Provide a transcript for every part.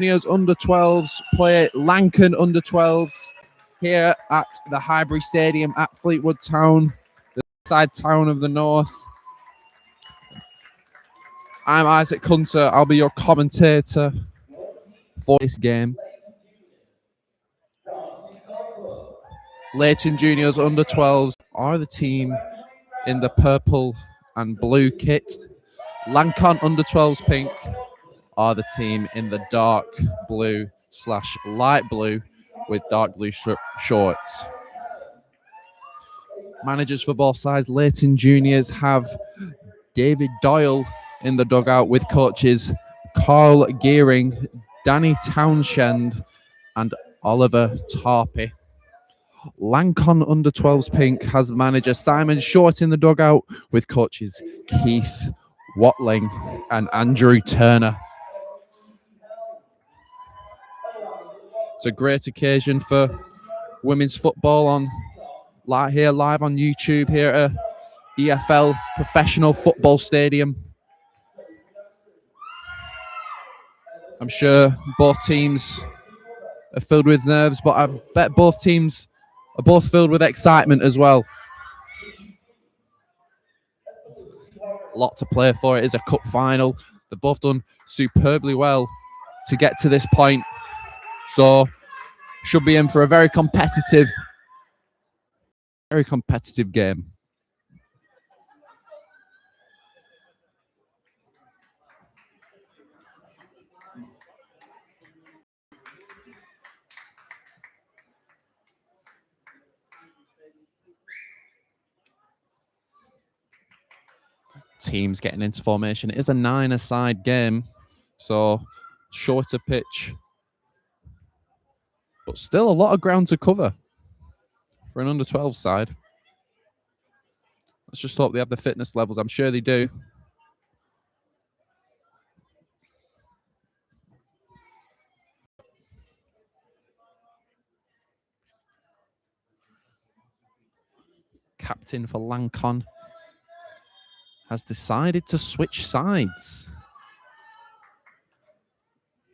Juniors under 12s play Lancon under 12s here at the Highbury Stadium at Fleetwood Town, the side town of the north. I'm Isaac Hunter. I'll be your commentator for this game. Leighton Juniors under 12s are the team in the purple and blue kit. Lancon under 12s pink are the team in the dark blue / light blue with dark blue shorts. Managers for both sides. Leighton Juniors have David Doyle in the dugout with coaches Carl Gearing, Danny Townshend and Oliver Tarpey. Lancon under 12s pink has manager Simon Short in the dugout with coaches Keith Watling and Andrew Turner. It's a great occasion for women's football on live on YouTube here at EFL Professional Football Stadium. I'm sure both teams are filled with nerves, but I bet both teams are both filled with excitement as well. A lot to play for. It is a cup final. They've both done superbly well to get to this point. So should be in for a very competitive game. Teams getting into formation. It is a 9-a-side game, so shorter pitch, but still a lot of ground to cover for an under 12 side. Let's just hope they have the fitness levels. I'm sure they do. Captain for Lancon has decided to switch sides.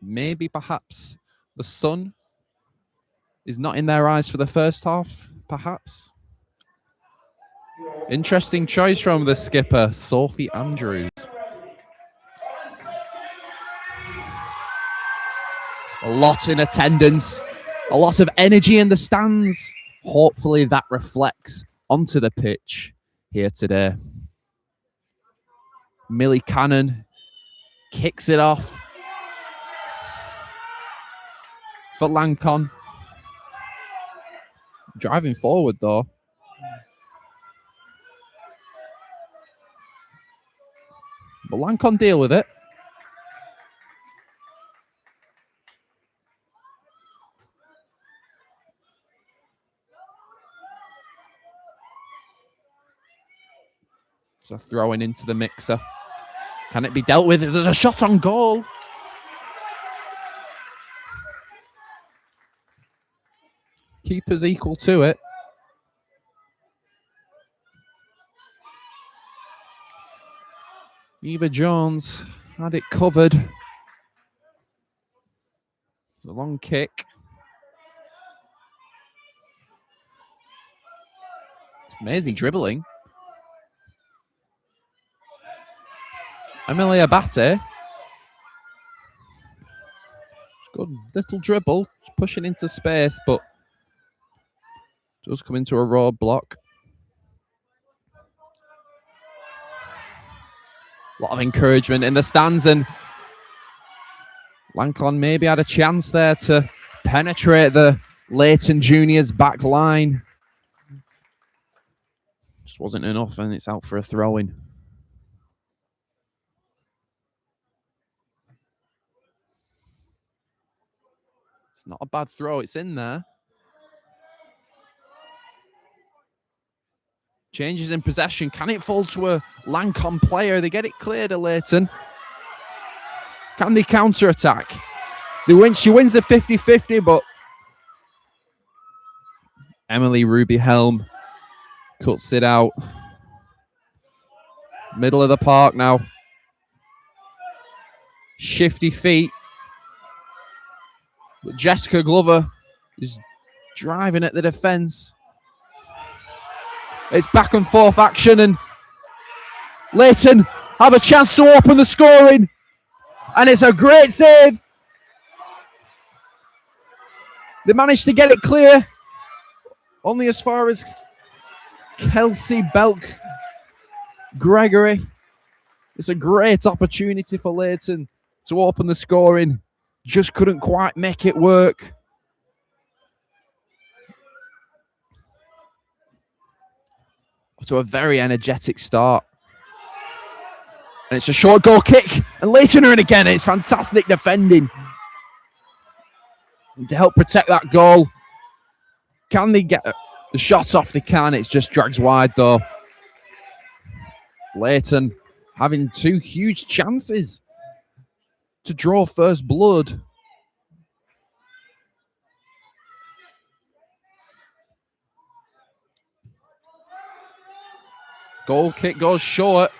Maybe perhaps the sun is not in their eyes for the first half, perhaps. Interesting choice from the skipper, Sophie Andrews. A lot in attendance, a lot of energy in the stands. Hopefully that reflects onto the pitch here today. Millie Cannon kicks it off for Lancon. Driving forward though. But Lancon deal with it. So throwing into the mixer. Can it be dealt with? There's a shot on goal. Keeper's equal to it. Eva Jones had it covered. It's a long kick. It's Maisie dribbling. Emily Abate. Good little dribble. Pushing into space, but does come into a roadblock. A lot of encouragement in the stands, and Lancon maybe had a chance there to penetrate the Leighton Juniors back line. Just wasn't enough, and it's out for a throw-in. It's not a bad throw, it's in there. Changes in possession. Can it fall to a Lancon player? They get it cleared to Leighton. Can they counter-attack? She wins the 50-50, but Emily Ruby-Helm cuts it out. Middle of the park now. Shifty feet. But Jessica Glover is driving at the defence. It's back and forth action, and Leighton have a chance to open the scoring. And it's a great save. They managed to get it clear. Only as far as Kelsey Belk Gregory. It's a great opportunity for Leighton to open the scoring. Just couldn't quite make it work. To a very energetic start. And it's a short goal kick. And Leighton are in again. It's fantastic defending. And to help protect that goal. Can they get the shot off? They can. It's just drags wide though. Leighton having two huge chances to draw first blood. Goal kick goes short.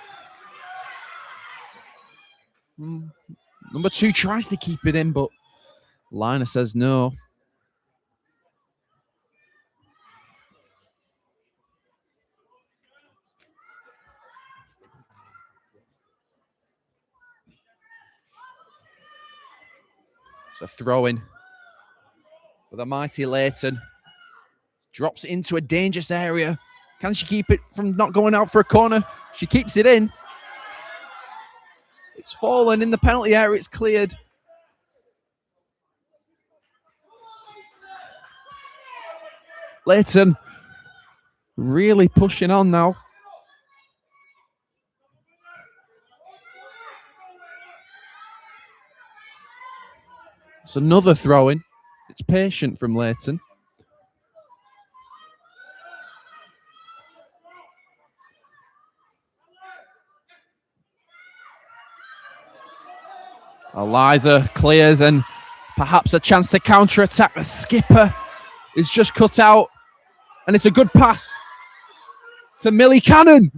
Number 2 tries to keep it in, but Liner says no. It's a throw-in for the mighty Leighton. Drops it into a dangerous area. Can she keep it from not going out for a corner? She keeps it in. It's fallen in the penalty area. It's cleared. Leighton really pushing on now. It's another throw-in. It's patient from Leighton. Eliza clears and perhaps a chance to counter-attack. The skipper is just cut out. And it's a good pass to Millie Cannon.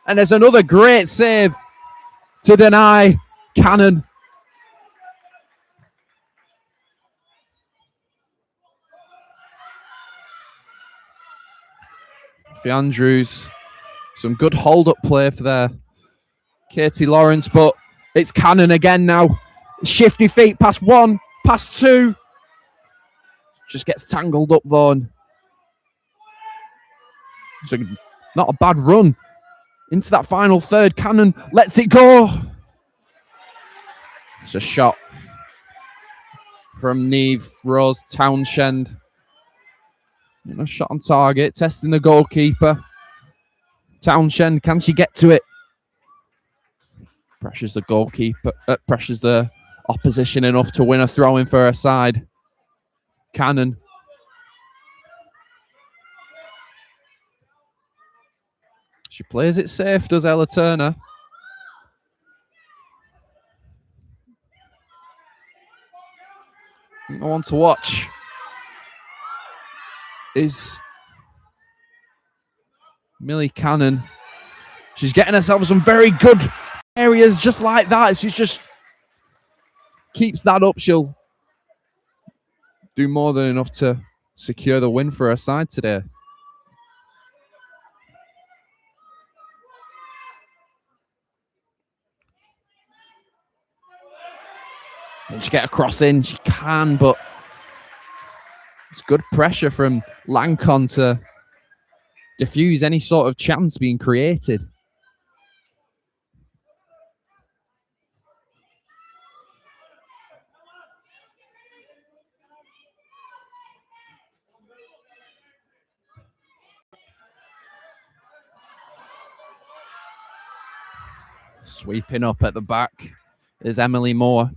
And there's another great save to deny Cannon. Andrews, some good hold-up play for there. Katie Lawrence, but it's Cannon again now. Shifty feet, past 1, past 2. Just gets tangled up though. So not a bad run into that final third. Cannon lets it go. It's a shot from Neve Rose Townshend. And a shot on target, testing the goalkeeper. Townshend, can she get to it? Pressures the goalkeeper, pressures the opposition enough to win a throw-in for her side. Cannon. She plays it safe, does Ella Turner. I want to watch is Millie Cannon. She's getting herself some very good areas just like that. She just keeps that up. She'll do more than enough to secure the win for her side today. Can she get a cross in? She can, but it's good pressure from Lancon to diffuse any sort of chance being created. Sweeping up at the back is Emily Moore.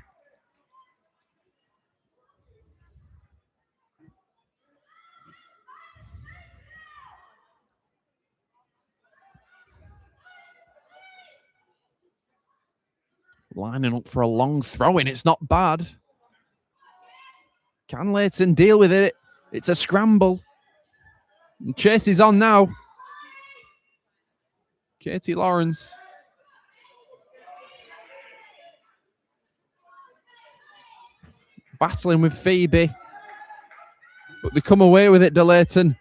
Lining up for a long throw-in. It's not bad. Can Leighton deal with it? It's a scramble. And chase is on now. Katie Lawrence. battling with Phoebe. But they come away with it, de Leighton.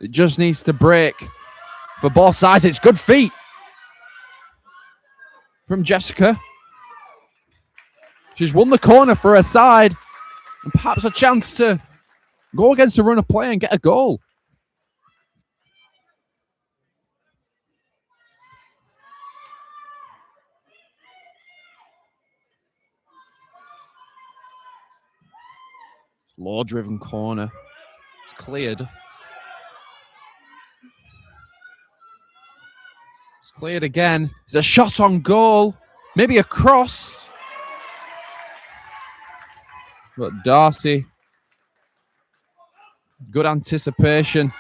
It just needs to break for both sides. It's good feet from Jessica. She's won the corner for her side and perhaps a chance to go against a run of play and get a goal. Law-driven corner. It's cleared. It's cleared again. It's a shot on goal. Maybe a cross. But Darcy. Good anticipation.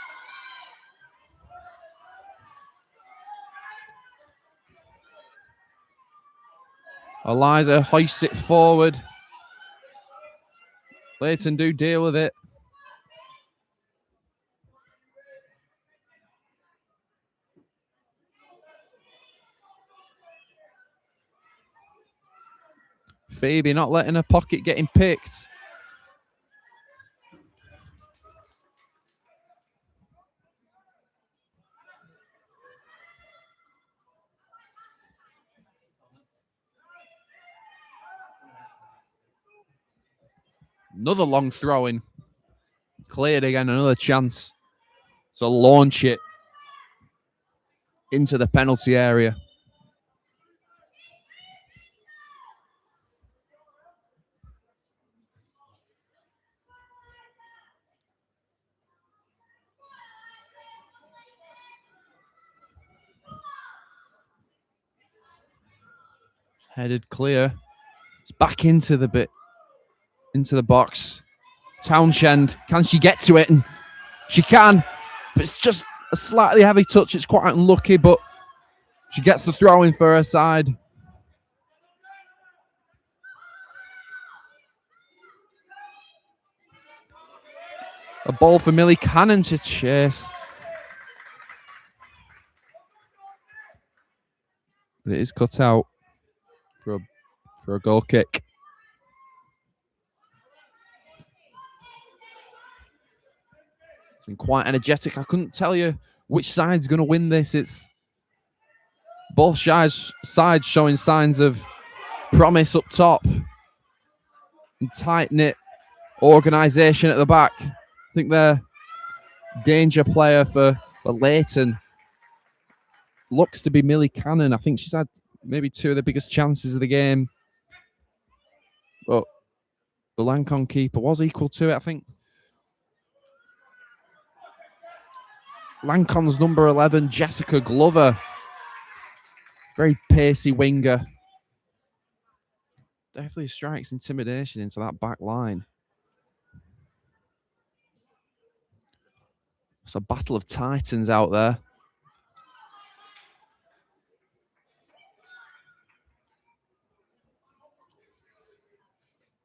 Eliza hoists it forward. Leighton do deal with it. Phoebe not letting her pocket getting picked. Another long throw in. Cleared again, another chance to launch it into the penalty area. Headed clear. It's back into the box. Townshend, can she get to it? And she can, but it's just a slightly heavy touch. It's quite unlucky, but she gets the throw in for her side. A ball for Millie Cannon to chase. But it is cut out for a goal kick. It's been quite energetic. I couldn't tell you which side's going to win this. It's both sides showing signs of promise up top and tight-knit organisation at the back. I think the danger player for Leighton looks to be Millie Cannon. I think she's had maybe two of the biggest chances of the game. But the Lancon keeper was equal to it, I think. Lancon's number 11, Jessica Glover. Very pacey winger. Definitely strikes intimidation into that back line. It's a battle of titans out there.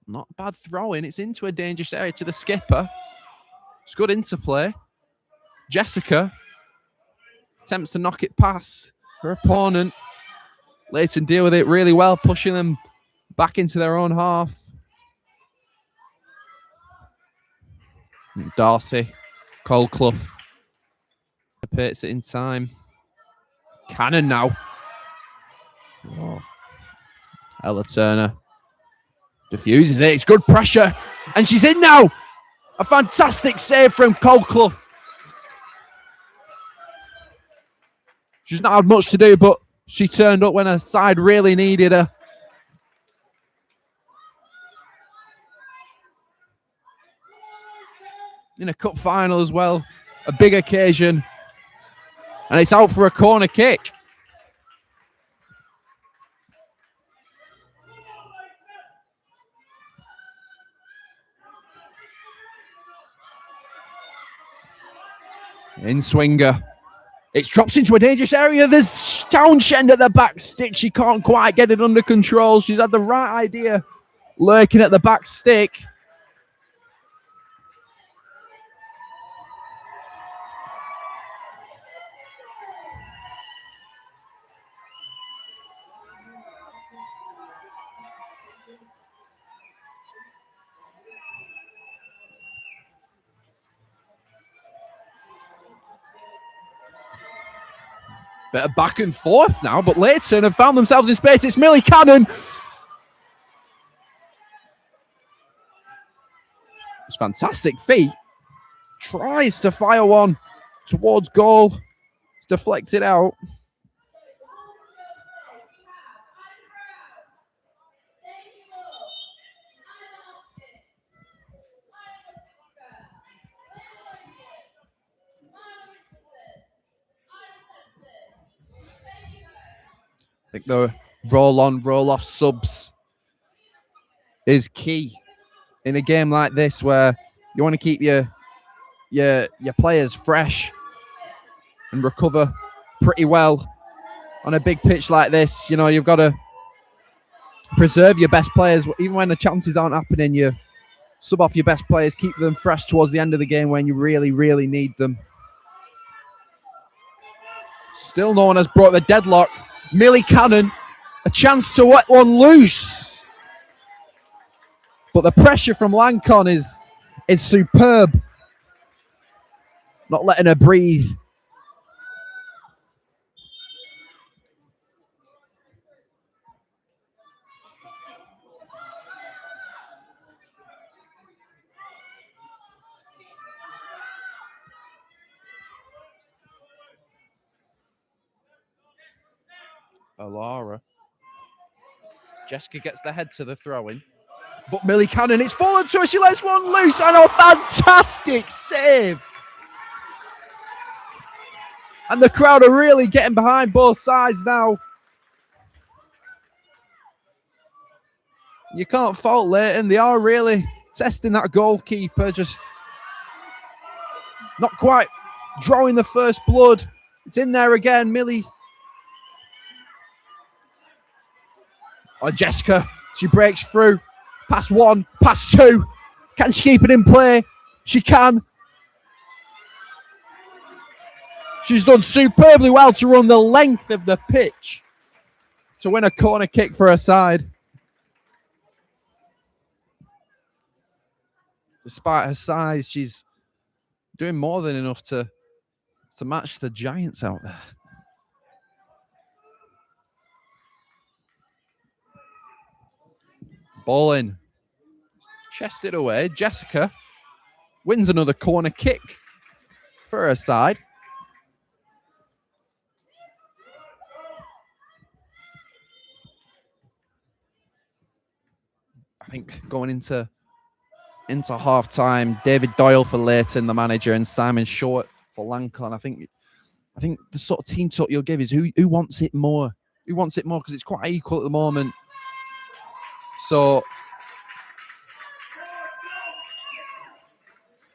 Not a bad throw-in. It's into a dangerous area to the skipper. It's good interplay. Jessica attempts to knock it past her opponent. Leighton deal with it really well, pushing them back into their own half. Darcy, Clough pates it in time. Cannon now. Oh. Ella Turner diffuses it. It's good pressure. And she's in now. A fantastic save from Clough. She's not had much to do, but she turned up when her side really needed her. In a cup final as well. A big occasion. And it's out for a corner kick. In swinger. It's dropped into a dangerous area. There's Townshend at the back stick. She can't quite get it under control. She's had the right idea lurking at the back stick. Bit of back and forth now, but Leighton have found themselves in space. It's Millie Cannon. It's fantastic feet. Tries to fire one towards goal. It's deflected out. I think the roll-on, roll-off subs is key in a game like this where you want to keep your players fresh and recover pretty well on a big pitch like this. You know, you've got to preserve your best players. Even when the chances aren't happening, you sub off your best players, keep them fresh towards the end of the game when you really, really need them. Still no one has brought the deadlock. Millie Cannon, a chance to let one loose. But the pressure from Lancon is superb. Not letting her breathe. Alara. Jessica gets the head to the throw-in. But Millie Cannon, it's fallen to her. She lets one loose and a fantastic save. And the crowd are really getting behind both sides now. You can't fault Leighton. They are really testing that goalkeeper. Just not quite drawing the first blood. It's in there again. Millie. Oh, Jessica. She breaks through. Pass one. Pass two. Can she keep it in play? She can. She's done superbly well to run the length of the pitch to win a corner kick for her side. Despite her size, she's doing more than enough to match the giants out there. Ball in. Chested away. Jessica wins another corner kick for her side. I think going into half-time, David Doyle for Leighton, the manager, and Simon Short for Lancon. I think the sort of team talk you'll give is who wants it more? Who wants it more? Because it's quite equal at the moment. So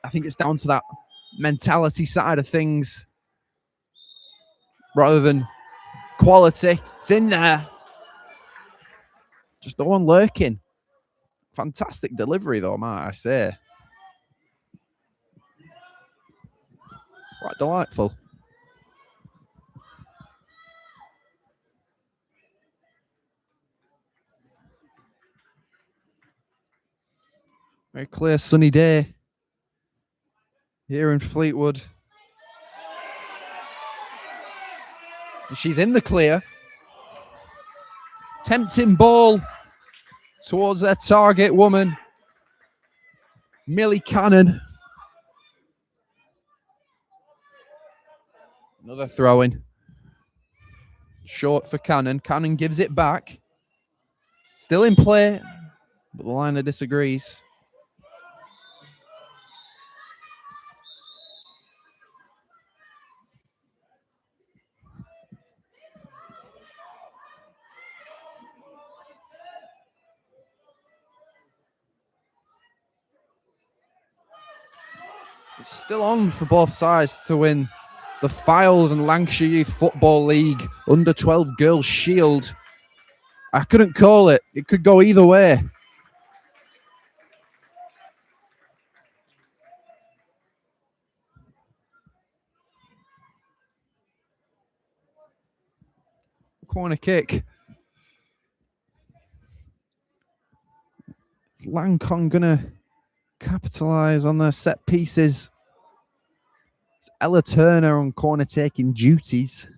I think it's down to that mentality side of things rather than quality. It's in there. Just no one lurking. Fantastic delivery, though, might I say. Quite delightful. Very clear, sunny day here in Fleetwood. And she's in the clear. Tempting ball towards their target woman, Millie Cannon. Another throw-in. Short for Cannon. Cannon gives it back. Still in play, but the liner disagrees. It's still on for both sides to win the Files and Lancashire Youth Football League Under-12 Girls Shield. I couldn't call it. It could go either way. Corner kick. Is Lancon gonna capitalise on their set pieces? It's Ella Turner on corner taking duties.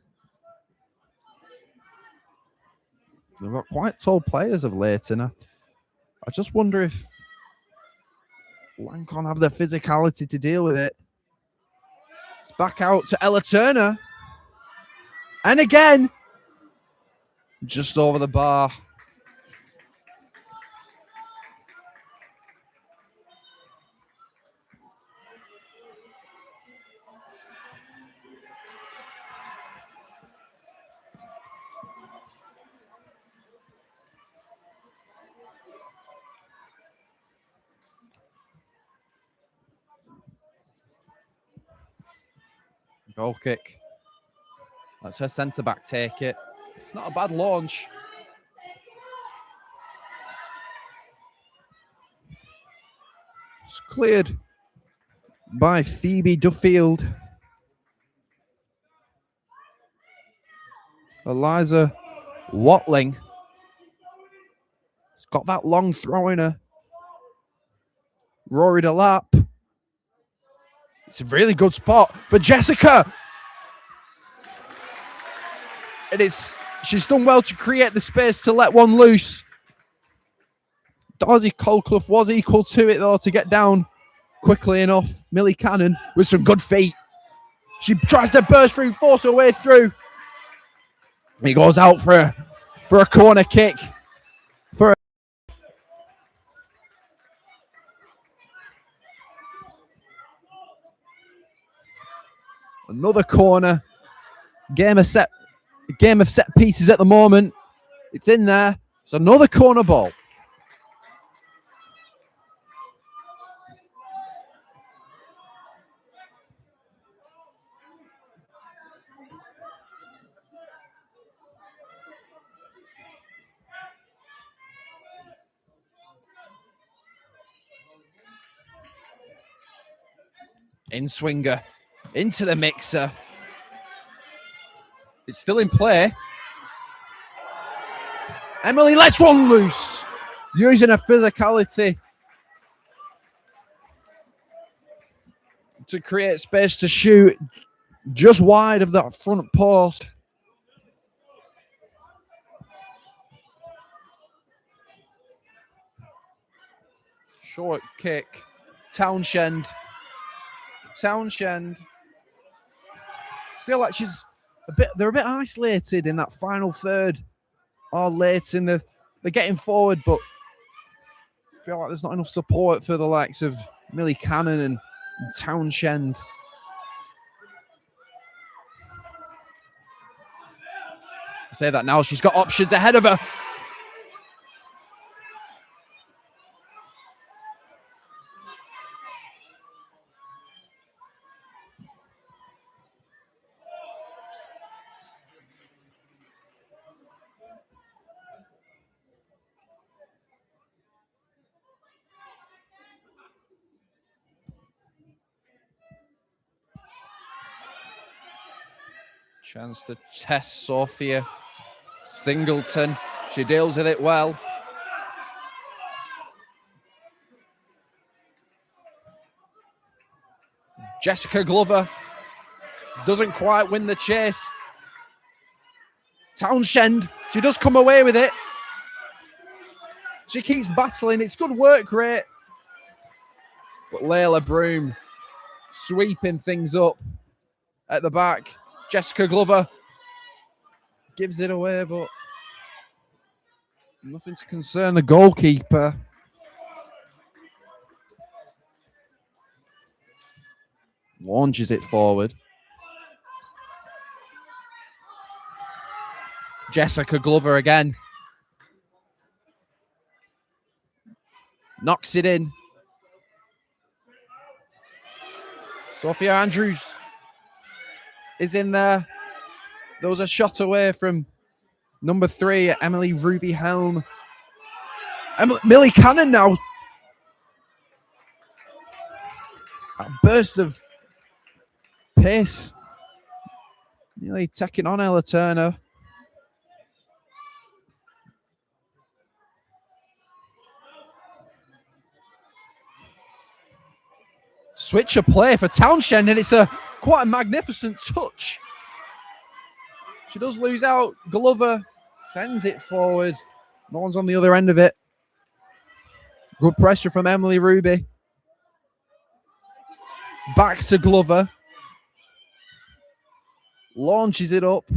They've got quite tall players of Leighton. I just wonder if Lancon have the physicality to deal with it. It's back out to Ella Turner. And again, just over the bar. Goal kick. Let's her centre-back take it. It's not a bad launch. It's cleared by Phoebe Duffield. Eliza Watling. It's got that long throw in her. Rory Delap. It's a really good spot for Jessica. She's done well to create the space to let one loose. Darcy Colclough was equal to it though to get down quickly enough. Millie Cannon with some good feet. She tries to burst through, force her way through. He goes out for a corner kick. Another corner. Game of set pieces at the moment. It's in there. It's another corner ball. In swinger. Into the mixer. It's still in play. Emily lets one loose. Using her physicality to create space to shoot just wide of that front post. Short kick. Townshend. Feel like they're a bit isolated in that final third. Or Leighton, they're getting forward, but I feel like there's not enough support for the likes of Millie Cannon and Townshend. I say that now, she's got options ahead of her. Chance to test Sophia Singleton. She deals with it well. Jessica Glover doesn't quite win the chase. Townshend, she does come away with it. She keeps battling. It's good work rate. But Layla Broom sweeping things up at the back. Jessica Glover gives it away, but nothing to concern the goalkeeper. Launches it forward. Jessica Glover again. Knocks it in. Sophia Andrews is in there. There was a shot away from number 3, Emily Ruby Helm. Millie Cannon now. A burst of pace. Nearly taking on Ella Turner. Switch of play for Townshend, and it's quite a magnificent touch. She does lose out. Glover Sends it forward. No one's on the other end of it. Good pressure from Emily Ruby. Back to Glover. Launches it up.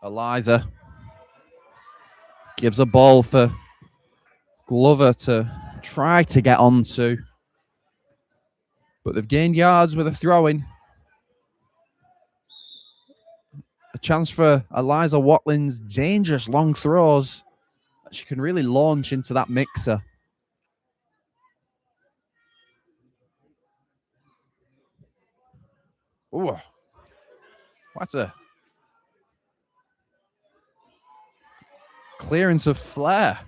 Eliza gives a ball for Glover to try to get onto. But they've gained yards with a throw-in. A chance for Eliza Watlin's dangerous long throws. She can really launch into that mixer. Ooh. What a clearance of flair.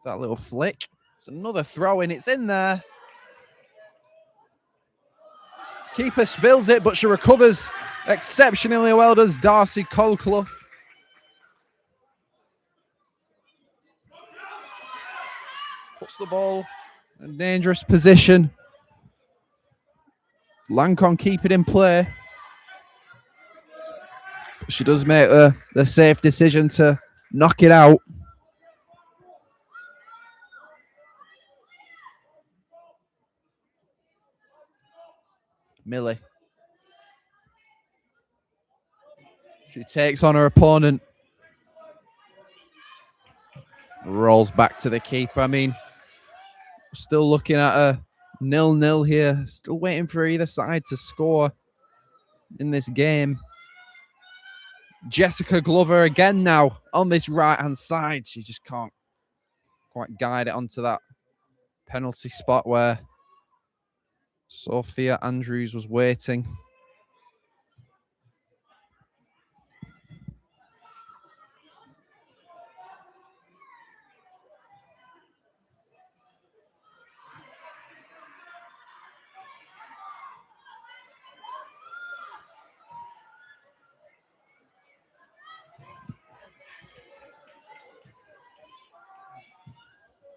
That little flick. It's another throw in. It's in there. Keeper spills it, but she recovers exceptionally well, does Darcy Colclough. Puts the ball in a dangerous position. Lancon keep it in play. But she does make the safe decision to knock it out. Millie. She takes on her opponent. Rolls back to the keeper. I mean, still looking at a 0-0 here. Still waiting for either side to score in this game. Jessica Glover again now on this right-hand side. She just can't quite guide it onto that penalty spot where Sophia Andrews was waiting.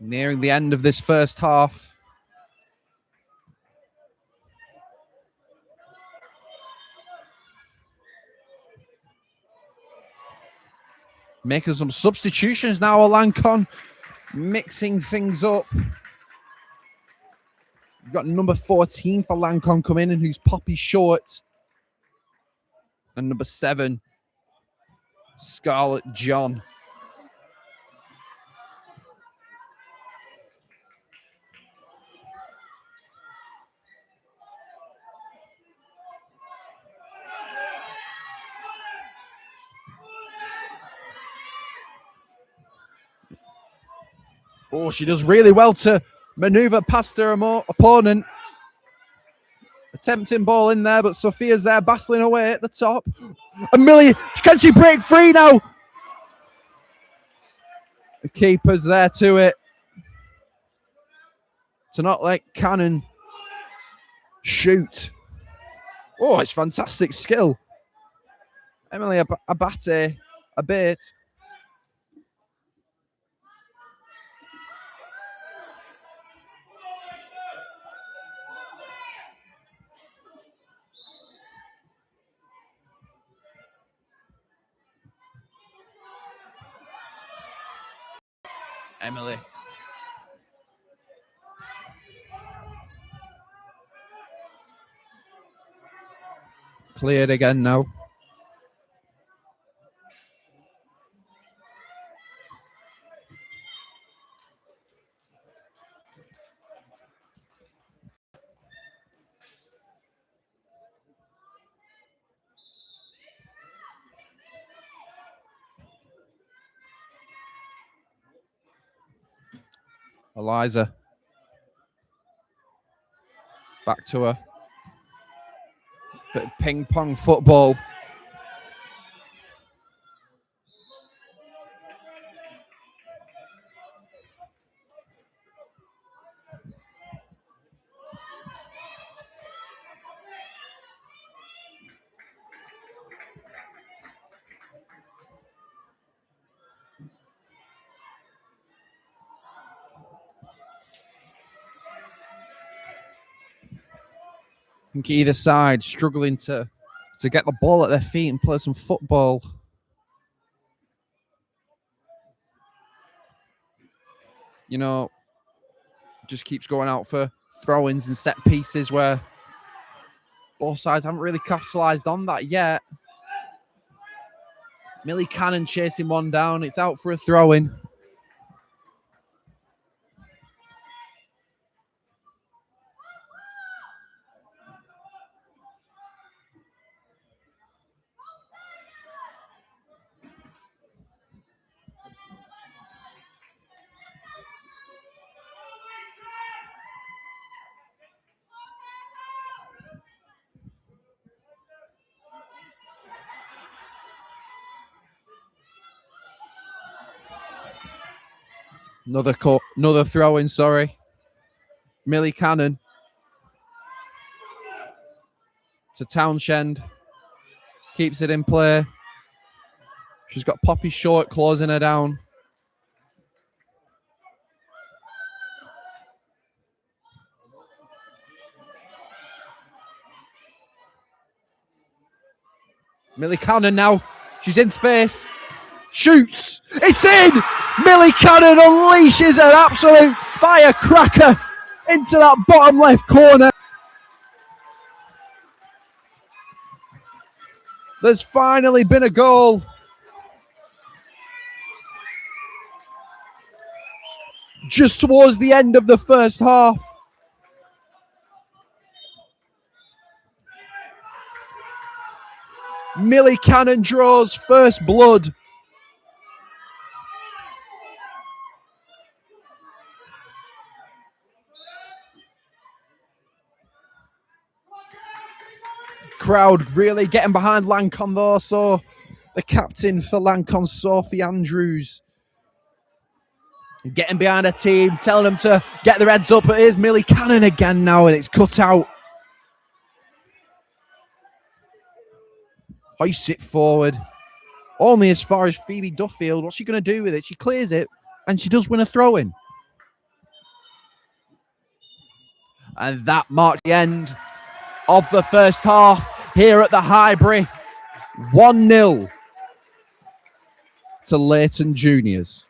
Nearing the end of this first half. Making some substitutions now, Lancon, mixing things up. We've got number 14 for Lancon come in, and who's Poppy Short. And number 7, Scarlett John. Oh, she does really well to maneuver past her opponent. Attempting ball in there, but Sophia's there battling away at the top. And Millie, can she break free now? The keeper's there to it. To not let Cannon shoot. Oh, it's fantastic skill. Emily Abate, a bit. Emily. Cleared again now. Eliza. Back to her. Bit of ping pong football. I think either side struggling to get the ball at their feet and play some football. You know, just keeps going out for throw-ins and set pieces where both sides haven't really capitalised on that yet. Millie Cannon chasing one down. It's out for a throw-in. Another throw-in, sorry. Millie Cannon to Townshend. Keeps it in play. She's got Poppy Short closing her down. Millie Cannon now. She's in space. Shoots. It's in! Millie Cannon unleashes an absolute firecracker into that bottom left corner. There's finally been a goal. Just towards the end of the first half. Millie Cannon draws first blood. Crowd really getting behind Lancon though, so the captain for Lancon, Sophie Andrews, getting behind her team, telling them to get their heads up. But here's Millie Cannon again now, and it's cut out. Hoists it forward. Only as far as Phoebe Duffield. What's she going to do with it? She clears it, and she does win a throw-in. And that marked the end of the first half here at the Highbury. 1-0 to Leighton Juniors.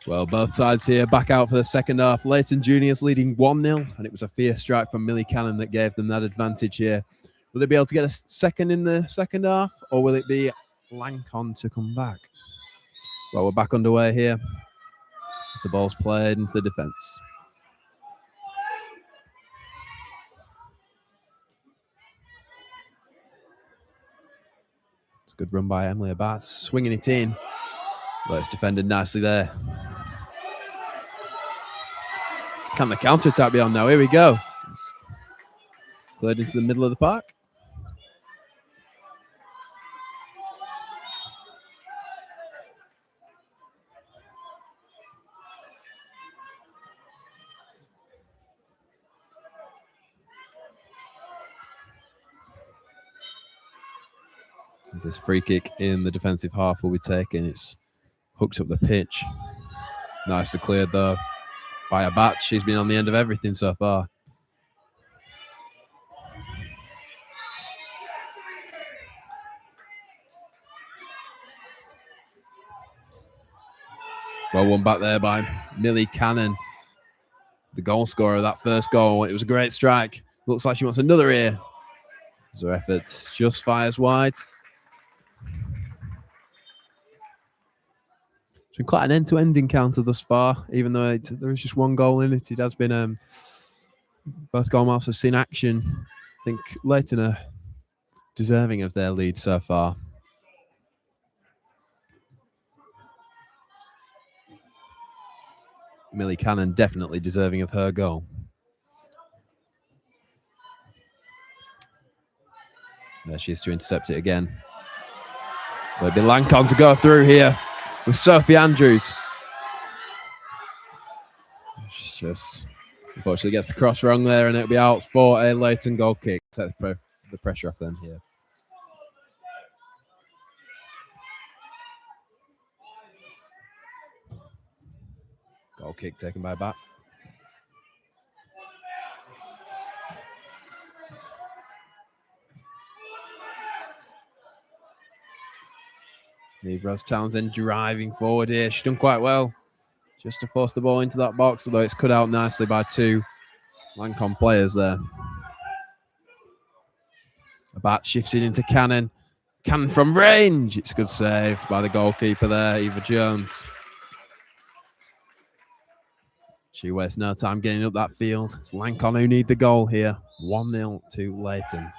Well, both sides here back out for the second half. Leighton Juniors leading 1-0, and it was a fierce strike from Millie Cannon that gave them that advantage here. Will they be able to get a second in the second half, or will it be Lancon to come back? Well, we're back underway here as the ball's played into the defence. It's a good run by Emily Abbas, swinging it in. Well, it's defended nicely there. Can the counter-attack be on now? Here we go. It's played into the middle of the park. This free kick in the defensive half will be taken. It's hooked up the pitch. Nicely cleared though by a bat. She's been on the end of everything so far. Well won back there by Millie Cannon, the goal scorer of that first goal. It was a great strike. Looks like she wants another here. As her efforts just fires wide. It's been quite an end-to-end encounter thus far, even though there is just one goal in it. It has been both goalmouths have seen action. I think Leighton are deserving of their lead so far. Millie Cannon definitely deserving of her goal. There she is to intercept it again. It'll be Lancon to go through here with Sophie Andrews. She just unfortunately gets the cross wrong there, and it'll be out for a Leighton goal kick. Take the pressure off them here. Goal kick taken by Bat. Eve Rose Townsend driving forward here. She's done quite well just to force the ball into that box, although it's cut out nicely by two Lancon players there. A bat shifts it into Cannon. Cannon from range. It's a good save by the goalkeeper there, Eva Jones. She wastes no time getting up that field. It's Lancon who need the goal here. 1-0 to Leighton.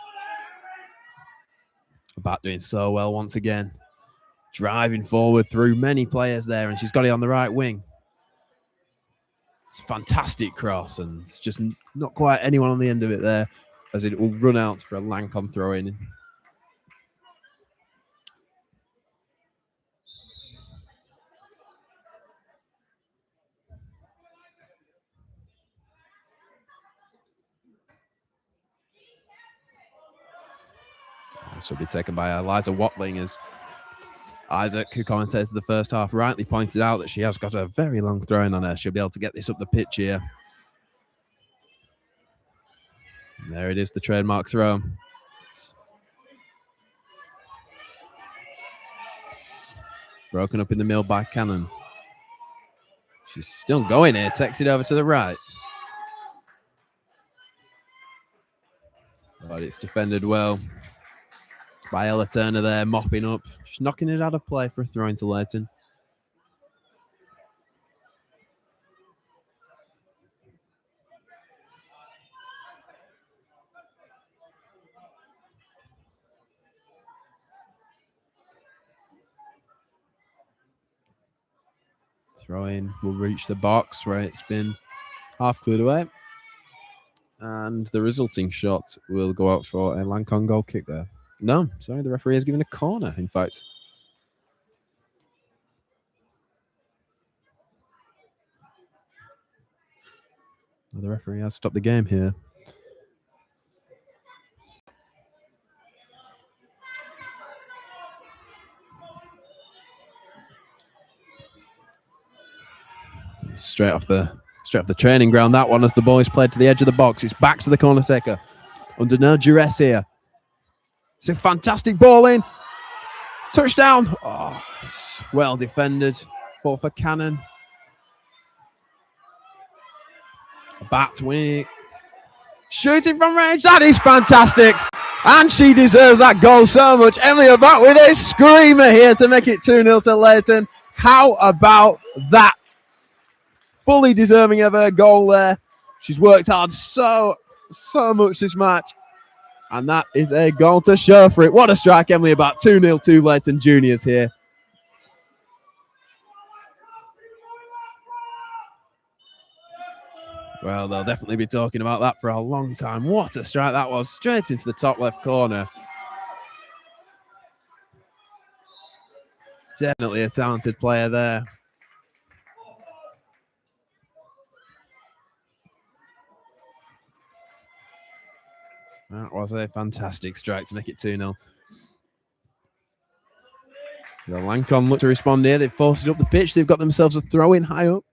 A bat doing so well once again. Driving forward through many players there, and she's got it on the right wing. It's a fantastic cross, and it's just not quite anyone on the end of it there, as it will run out for a Lancon throw in. This will be taken by Eliza Watling, as Isaac, who commentated the first half, rightly pointed out that she has got a very long throw-in on her. She'll be able to get this up the pitch here. And there it is, the trademark throw. It's broken up in the middle by Cannon. She's still going here, takes it over to the right. But it's defended well by Ella Turner there, mopping up. Just knocking it out of play for a throw into Leighton. Throw in will reach the box where it's been half cleared away. And the resulting shot will go out for a Lancon goal kick there. No, sorry, the referee has given a corner, in fact. Well, the referee has stopped the game here. Straight off the training ground, that one, as the ball is played to the edge of the box. It's back to the corner taker. Under no duress here. It's a fantastic ball in. Touchdown. Oh, it's well defended. Fought for Cannon. Bat winning. Shooting from range. That is fantastic. And she deserves that goal so much. Emily Abat with a screamer here to make it 2-0 to Leighton. How about that? Fully deserving of her goal there. She's worked hard so much this match. And that is a goal to show for it. What a strike, Emily Abat. 2-0 to Leighton Juniors here. Well, they'll definitely be talking about that for a long time. What a strike that was. Straight into the top left corner. Definitely a talented player there. That was a fantastic strike to make it 2-0. The Lancon look to respond here. They've forced it up the pitch. They've got themselves a throw-in high up.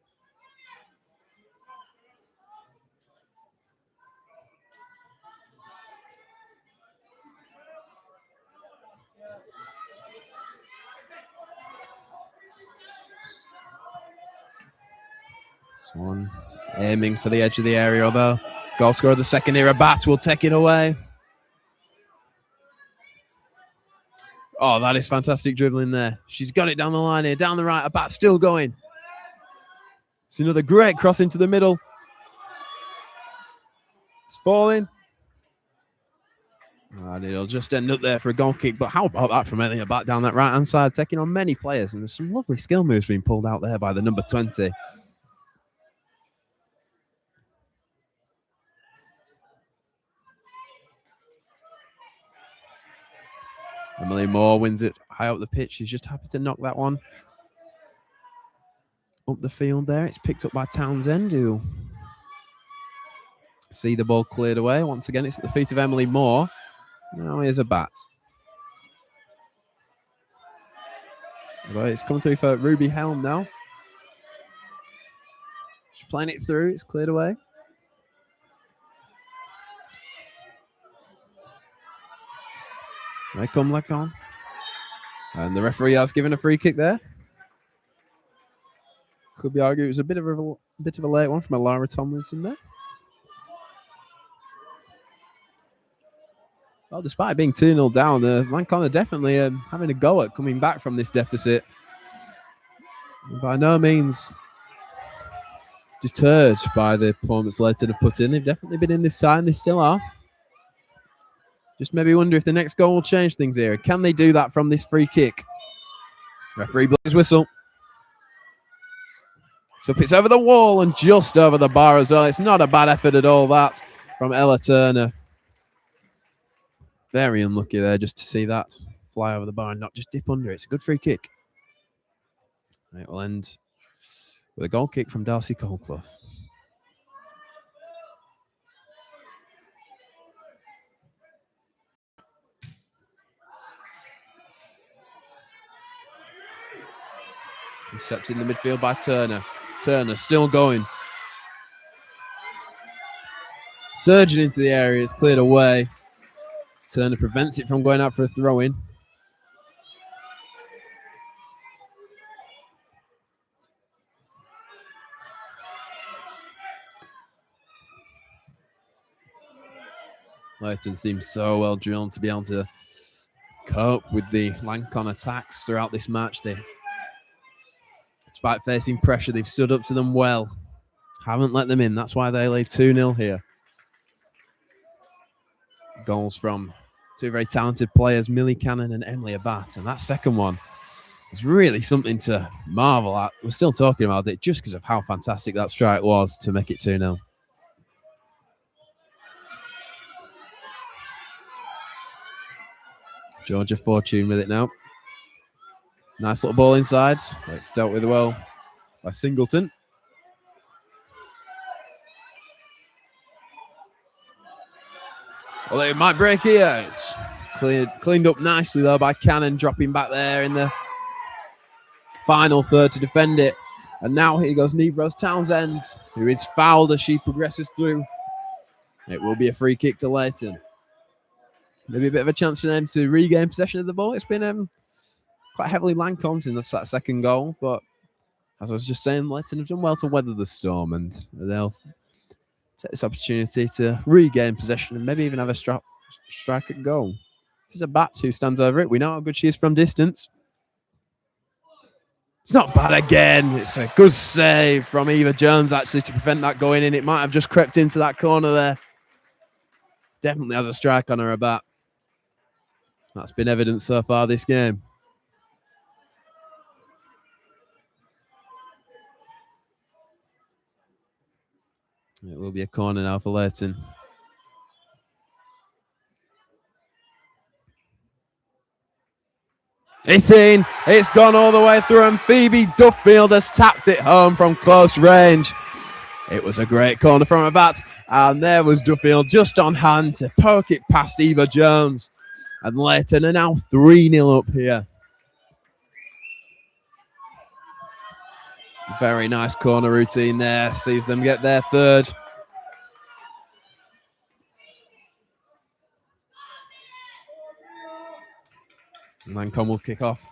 Swan aiming for the edge of the area, although goal scorer of the second era, Bat, will take it away. Oh, that is fantastic dribbling there. She's got it down the line here, down the right. Bat still going. It's another great cross into the middle. It's falling. And it'll just end up there for a goal kick. But how about that from Elliot Bat down that right-hand side, taking on many players. And there's some lovely skill moves being pulled out there by the number 20. Emily Moore wins it high up the pitch. She's just happy to knock that one up the field there. It's picked up by Townsend, who see the ball cleared away. Once again, it's at the feet of Emily Moore. Now here's a Bat. But it's come through for Ruby Helm now. She's playing it through. It's cleared away. They come Lancon. And the referee has given a free kick there. Could be argued it was a bit of a late one from Alara Tomlinson there. Well, despite being 2-0 down, Lancon are definitely having a go at coming back from this deficit. By no means deterred by the performance Leighton have put in. They've definitely been in this time. They still are. Just maybe wonder if the next goal will change things here. Can they do that from this free kick? Referee blows his whistle. So it's over the wall and just over the bar as well. It's not a bad effort at all, that, from Ella Turner. Very unlucky there just to see that fly over the bar and not just dip under it. It's a good free kick. It will end with a goal kick from Darcy Coleclough. Intercepted in the midfield by Turner. Turner still going. Surging into the area. It's cleared away. Turner prevents it from going out for a throw-in. Leighton seems so well drilled to be able to cope with the Lancon attacks throughout this match. Despite facing pressure, they've stood up to them well. Haven't let them in. That's why they lead 2-0 here. Goals from two very talented players, Millie Cannon and Emily Abat. And that second one is really something to marvel at. We're still talking about it just because of how fantastic that strike was to make it 2-0. Georgia Fortune with it now. Nice little ball inside. It's dealt with well by Singleton. Well, it might break here. It's cleaned up nicely, though, by Cannon, dropping back there in the final third to defend it. And now here goes Neve Rose Townsend, who is fouled as she progresses through. It will be a free kick to Leighton. Maybe a bit of a chance for them to regain possession of the ball. It's been quite heavily Lancon in that second goal, but as I was just saying, Leighton have done well to weather the storm, and they'll take this opportunity to regain possession and maybe even have a strike at goal. This is a Bats who stands over it. We know how good she is from distance. It's not bad again. It's a good save from Eva Jones, actually, to prevent that going in. It might have just crept into that corner there. Definitely has a strike on her bat. That's been evident so far this game. It will be a corner now for Leighton. It's in. It's gone all the way through, and Phoebe Duffield has tapped it home from close range. It was a great corner from her bat, and there was Duffield just on hand to poke it past Eva Jones. And Leighton are now 3-0 up here. Very nice corner routine there. Sees them get their third. Lancon will kick off.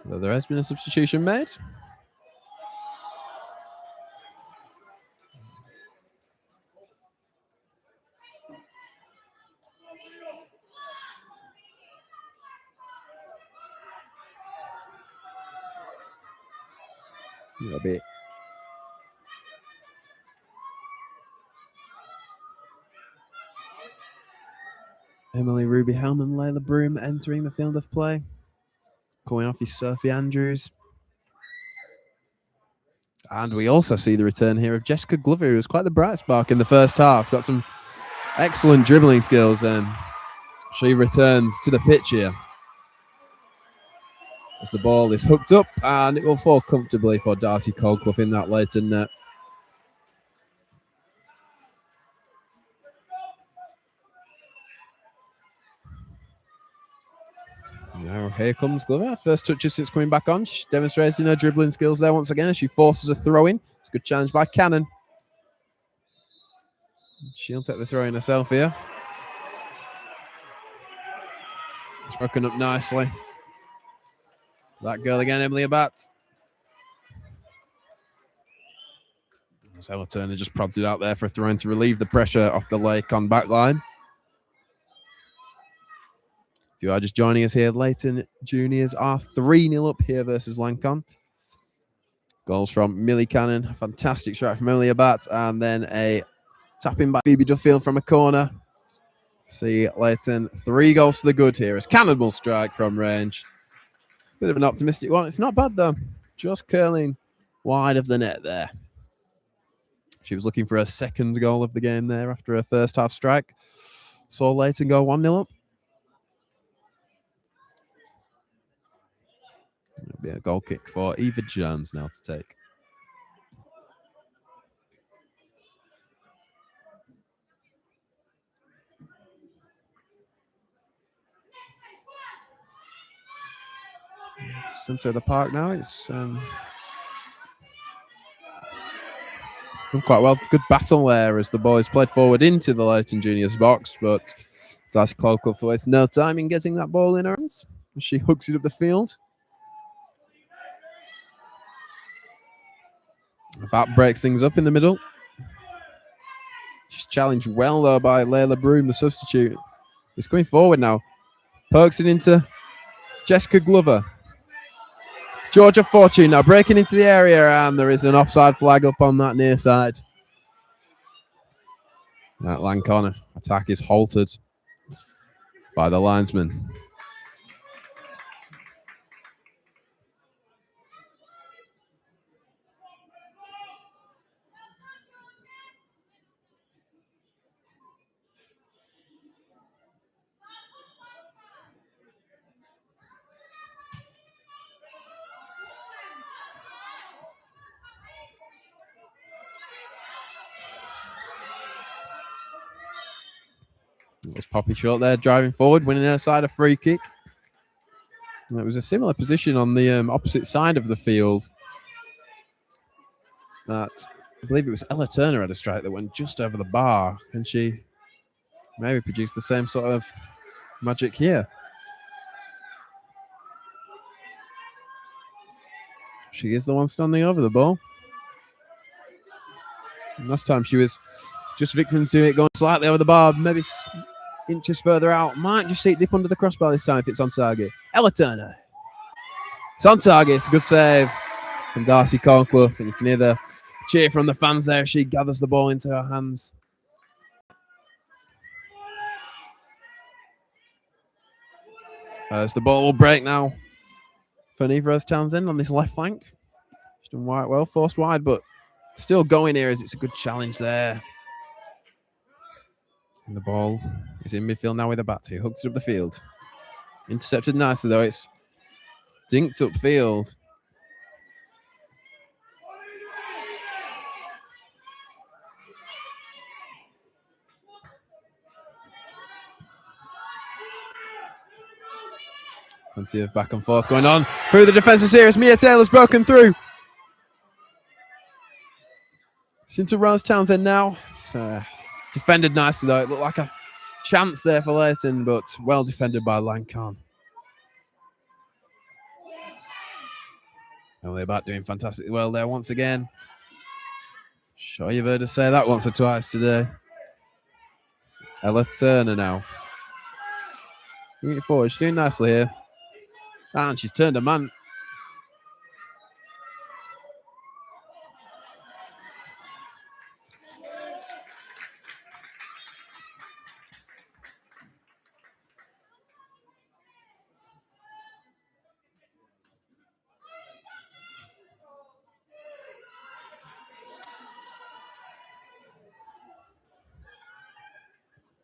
There has been a substitution made. It'll be Emily Ruby Helm and Layla Broom entering the field of play. Coming off is Sophie Andrews. And we also see the return here of Jessica Glover, who was quite the bright spark in the first half. Got some excellent dribbling skills, and she returns to the pitch here. As the ball is hooked up, and it will fall comfortably for Darcy Coulclough in that Leighton net. Now here comes Glover. First touches since coming back on. She's demonstrating her dribbling skills there once again as she forces a throw in. It's a good challenge by Cannon. She'll take the throw in herself here. It's broken up nicely. That girl again, Emily Abat. Ella Turner just prods it out there for a throw in to relieve the pressure off the Lancon back line. If you are just joining us here, Leighton Juniors are 3-0 up here versus Lancon. Goals from Millie Cannon, a fantastic strike from Emily Abat, and then a tapping by Phoebe Duffield from a corner. See Leighton 3 goals to the good here as Cannon will strike from range. Bit of an optimistic one. It's not bad though. Just curling wide of the net there. She was looking for her second goal of the game there after her first half strike. Saw Leighton go 1-0 up. It'll be a goal kick for Eva Jones now to take. Centre of the park now. It's done quite well. Good battle there as the boys played forward into the Leighton Juniors box, but Darcy Coulclough wastes no time in getting that ball in her hands. She hooks it up the field. Bat breaks things up in the middle. She's challenged well though by Layla Broom, the substitute. It's going forward now. Pokes it into Jessica Glover. Georgia Fortune now breaking into the area, and there is an offside flag up on that near side. That Lancon attack is halted by the linesman. It was Poppy Short there driving forward, winning her side a free kick. And it was a similar position on the opposite side of the field. That I believe it was Ella Turner had a strike that went just over the bar, and she maybe produced the same sort of magic here. She is the one standing over the ball. And last time she was just victim to it going slightly over the bar, maybe inches further out. Might just see it dip under the crossbar this time if it's on target. Ella Turner. It's on target. It's a good save from Darcy Cornclough. And you can hear the cheer from the fans there as she gathers the ball into her hands. As the ball will break now for Neva Townsend on this left flank. She's done well, forced wide, but still going here as it's a good challenge there. And the ball is in midfield now with a bat who hooks it up the field. Intercepted nicely though. It's dinked upfield. Plenty of back and forth going on through the defensive series. Mia Taylor's broken through. It's into Rose Townsend now. It's defended nicely though. It looked like a chance there for Leighton, but well defended by Lancon. And we're back doing fantastically well there once again. Sure you've heard us say that once or twice today. Ella Turner now. Moving it forward. She's doing nicely here. And she's turned a man.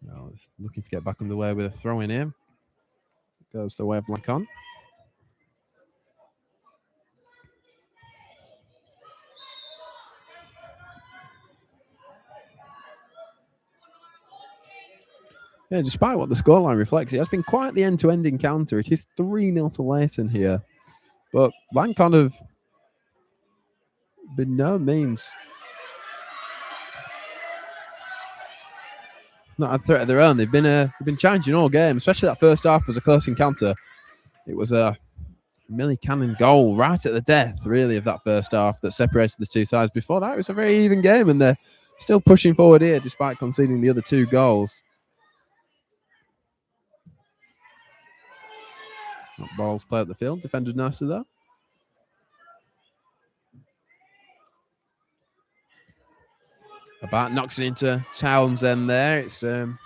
Well, looking to get back underway with a throw in here. Goes the way of Lancon. Yeah, despite what the scoreline reflects, it has been quite the end-to-end encounter. It is 3-0 to Leighton here. But Lancon have been no means not a threat of their own. They've been challenging all game, especially that first half was a close encounter. It was a Millie Cannon goal right at the death, really, of that first half that separated the two sides. Before that, it was a very even game, and they're still pushing forward here despite conceding the other two goals. Balls play up the field, defended nicely though. A bat knocks it into Townsend there. It's again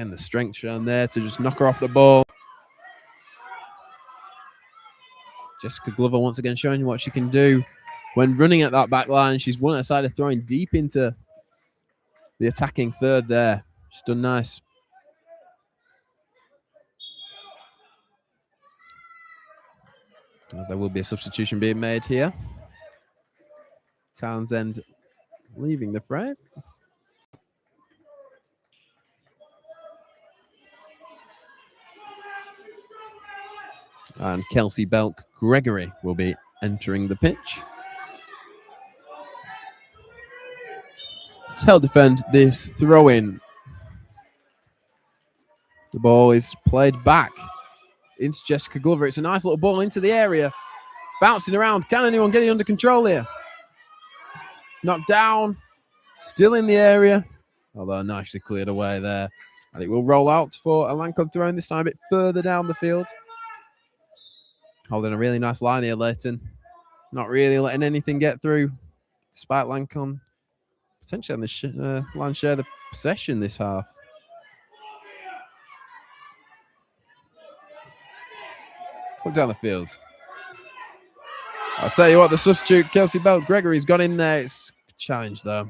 the strength shown there to just knock her off the ball. Jessica Glover once again showing you what she can do when running at that back line. She's won her side of throwing deep into the attacking third there. She's done nice. As there will be a substitution being made here. Townsend leaving the fray. And Kelsey Belk Gregory will be entering the pitch. To help defend this throw-in. The ball is played back into Jessica Glover. It's a nice little ball into the area. Bouncing around. Can anyone get it under control here? It's knocked down. Still in the area. Although nicely cleared away there. And it will roll out for a Lancon throw-in, this time a bit further down the field. Holding a really nice line here, Leighton. Not really letting anything get through, despite Lancon potentially on the line share the possession this half. Look down the field. I'll tell you what, the substitute, Kelsey Belt Gregory's got in there. It's a challenge, though,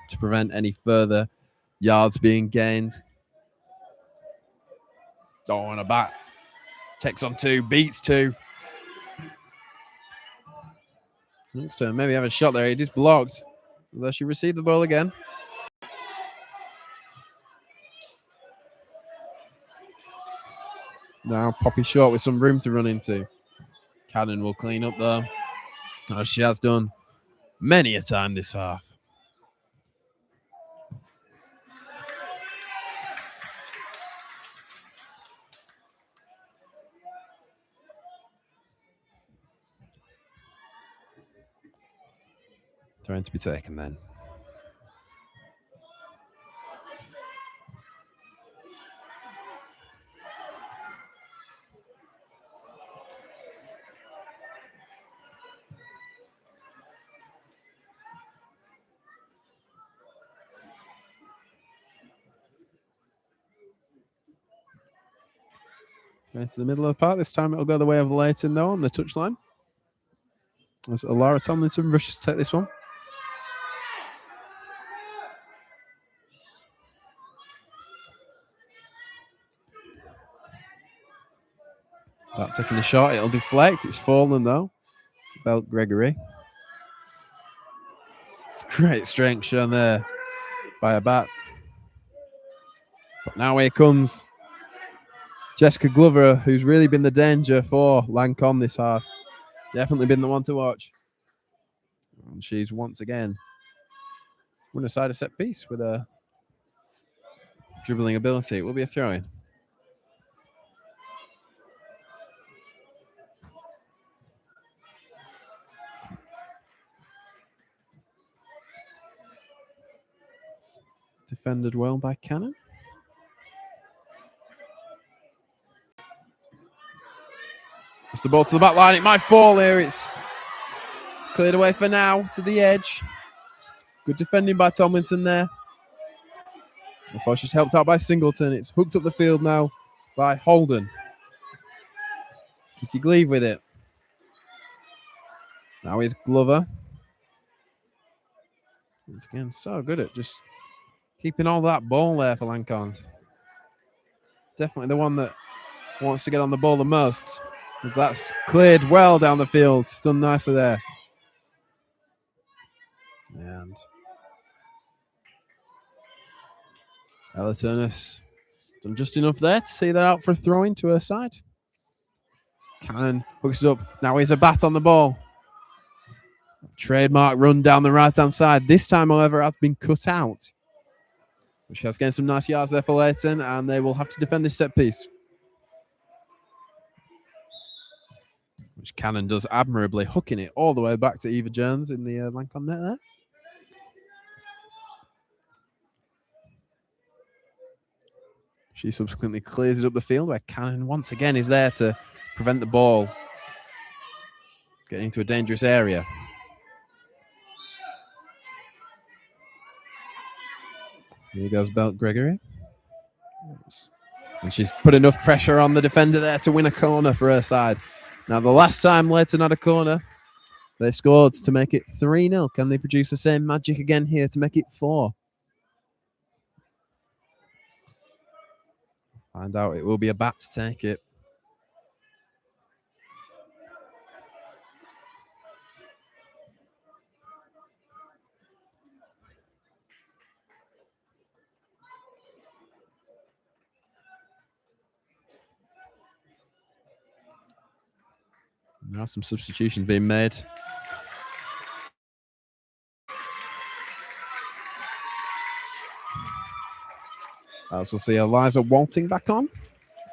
to prevent any further yards being gained. Oh, and a bat. Takes on two, beats two. Next turn, maybe have a shot there. It is blocked. Although she received the ball again. Now Poppy Short with some room to run into. Cannon will clean up though, as she has done many a time this half. Trying to be taken then. Into the middle of the park. This time it'll go the way of Leighton, though, on the touchline. As Laura Tomlinson rushes to take this one. About taking a shot, it'll deflect. It's fallen, though. Belt Gregory. It's great strength shown there by a bat. But now here comes Jessica Glover, who's really been the danger for Lancon this half. Definitely been the one to watch. And she's once again won aside a set piece with a dribbling ability. It will be a throw-in. Defended well by Cannon. It's the ball to the back line. It might fall here. It's cleared away for now to the edge. Good defending by Tomlinson there. Before she's helped out by Singleton. It's hooked up the field now by Holden. Kitty Gleave with it. Now is Glover. Once again, so good at just keeping all that ball there for Lancon. Definitely the one that wants to get on the ball the most. That's cleared well down the field. It's done nicely there. And Ella Turner's done just enough there to see that out for a throw-in to her side. Cannon hooks it up. Now here's a bat on the ball. Trademark run down the right-hand side. This time, however, has been cut out. But she has gained some nice yards there for Leighton, and they will have to defend this set piece. Which Cannon does admirably, hooking it all the way back to Eva Jones in the Lancon net there. She subsequently clears it up the field where Cannon once again is there to prevent the ball getting into a dangerous area. Here goes Belt Gregory. And she's put enough pressure on the defender there to win a corner for her side. Now, the last time Leighton had a corner, they scored to make it 3-0. Can they produce the same magic again here to make it 4? Find out. It will be a bat to take it. Now some substitutions being made. As we'll see Eliza Walting back on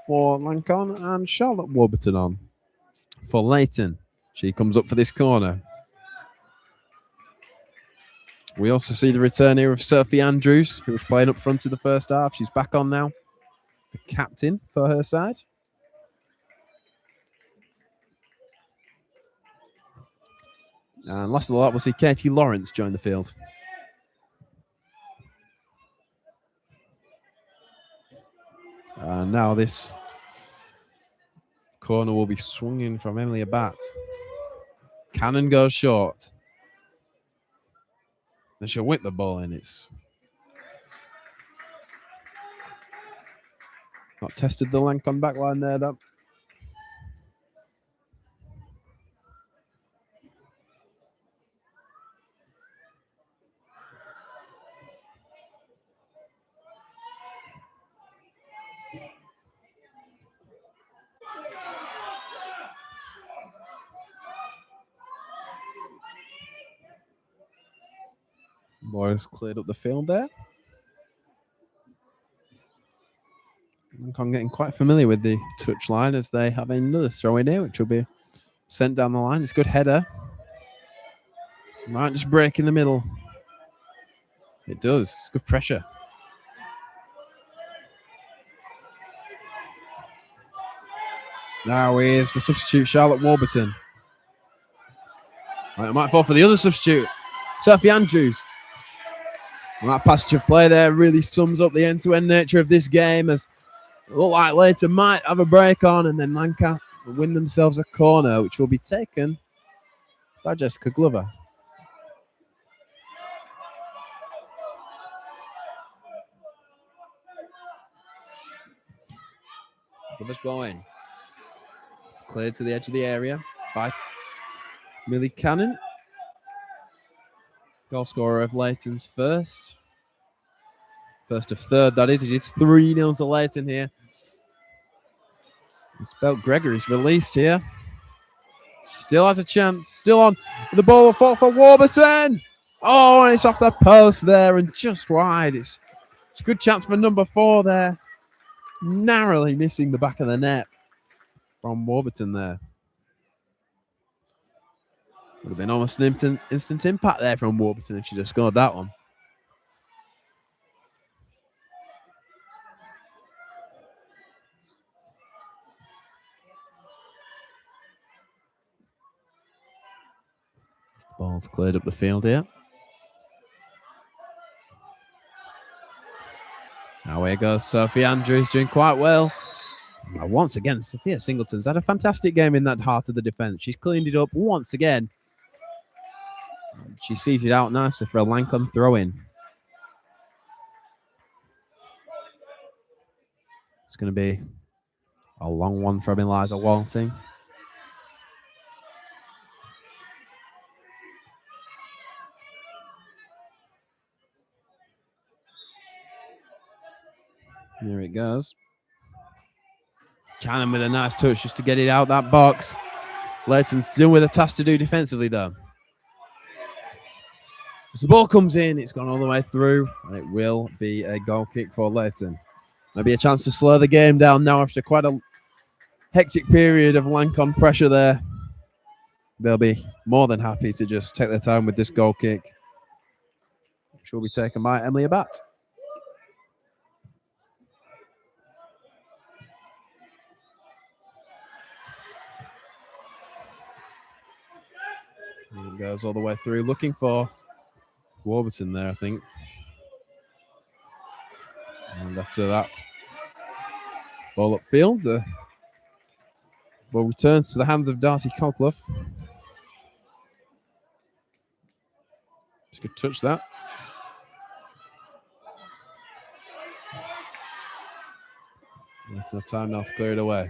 for Lancon and Charlotte Warburton on for Leighton. She comes up for this corner. We also see the return here of Sophie Andrews, who was playing up front in the first half. She's back on now. The captain for her side. And last of the lot, we'll see Katie Lawrence join the field. And now this corner will be swung in from Emily Abat. Cannon goes short. Then she'll whip the ball in. It's not tested the Lancon backline there, though. Boys cleared up the field there. Lancon getting quite familiar with the touchline as they have another throw in here, which will be sent down the line. It's a good header. Might just break in the middle. It does. Good pressure. Now here's the substitute, Charlotte Warburton. Right, I might fall for the other substitute, Sophie Andrews. And that passage of play there really sums up the end-to-end nature of this game, as it looked like Leighton might have a break on, and then Lancon will win themselves a corner, which will be taken by Jessica Glover. Glover's blowing. It's cleared to the edge of the area by Millie Cannon. Goal scorer of Leighton's first. First of third, that is. It is 3-0 to Leighton here. And Spelt Gregory's released here. Still has a chance. Still on. The ball will fall for Warburton. Oh, and it's off the post there and just wide. It's a good chance for number 4 there. Narrowly missing the back of the net from Warburton there. Would have been almost an instant impact there from Warburton if she'd have scored that one. The ball's cleared up the field here. Now here goes Sophie Andrews, doing quite well. Now once again, Sophia Singleton's had a fantastic game in that heart of the defence. She's cleaned it up once again. She sees it out nicely for a Lancon throw-in. It's going to be a long one from Eliza Walting. There it goes. Cannon with a nice touch just to get it out that box. Leighton still with a task to do defensively though. As the ball comes in, it's gone all the way through, and it will be a goal kick for Leighton. Maybe a chance to slow the game down now after quite a hectic period of Lancon pressure there. They'll be more than happy to just take their time with this goal kick, which will be taken by Emily Abat. It goes all the way through, looking for Warburton there, I think. And after that, ball upfield. The ball returns to the hands of Darcy Colclough. Just could touch that. That's enough time now to clear it away.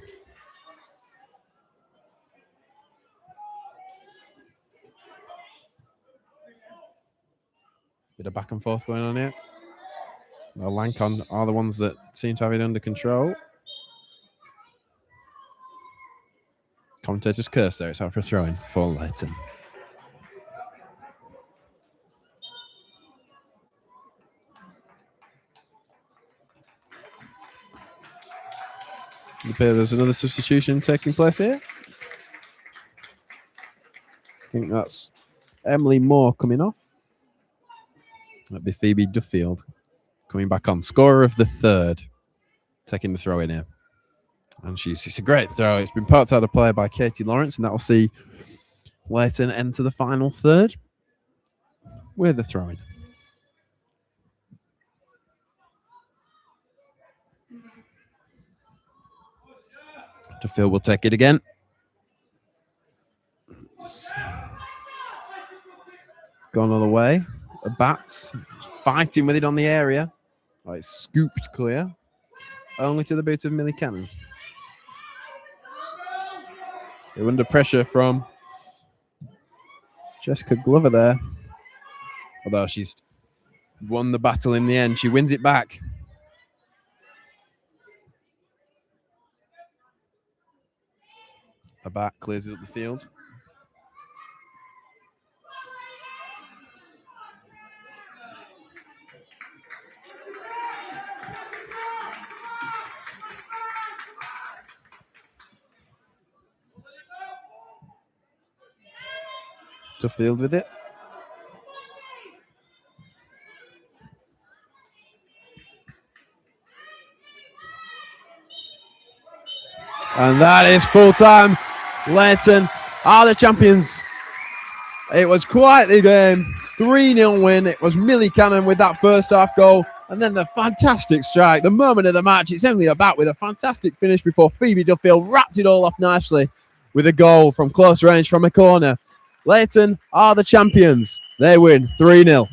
Bit of back and forth going on here. Well, Lancon are the ones that seem to have it under control. Commentator's curse there. It's out for a throw-in for Leighton. There's another substitution taking place here. I think that's Emily Moore coming off. That'd be Phoebe Duffield coming back on. Scorer of the third, taking the throw in here. And it's a great throw. It's been poked out of play by Katie Lawrence, and that will see Leighton enter the final third with the throw in. Duffield will take it again. Gone all the way. A bat fighting with it on the area. Oh, it's scooped clear. Only to the boot of Millie Cannon. They're under pressure from Jessica Glover there. Although she's won the battle in the end. She wins it back. A bat clears it up the field. Duffield with it. And that is full time. Leighton are the champions. It was quite the game. 3-0 win. It was Millie Cannon with that first half goal. And then the fantastic strike. The moment of the match. It's Emily about with a fantastic finish before Phoebe Duffield wrapped it all off nicely with a goal from close range from a corner. Leighton are the champions. They win 3-0.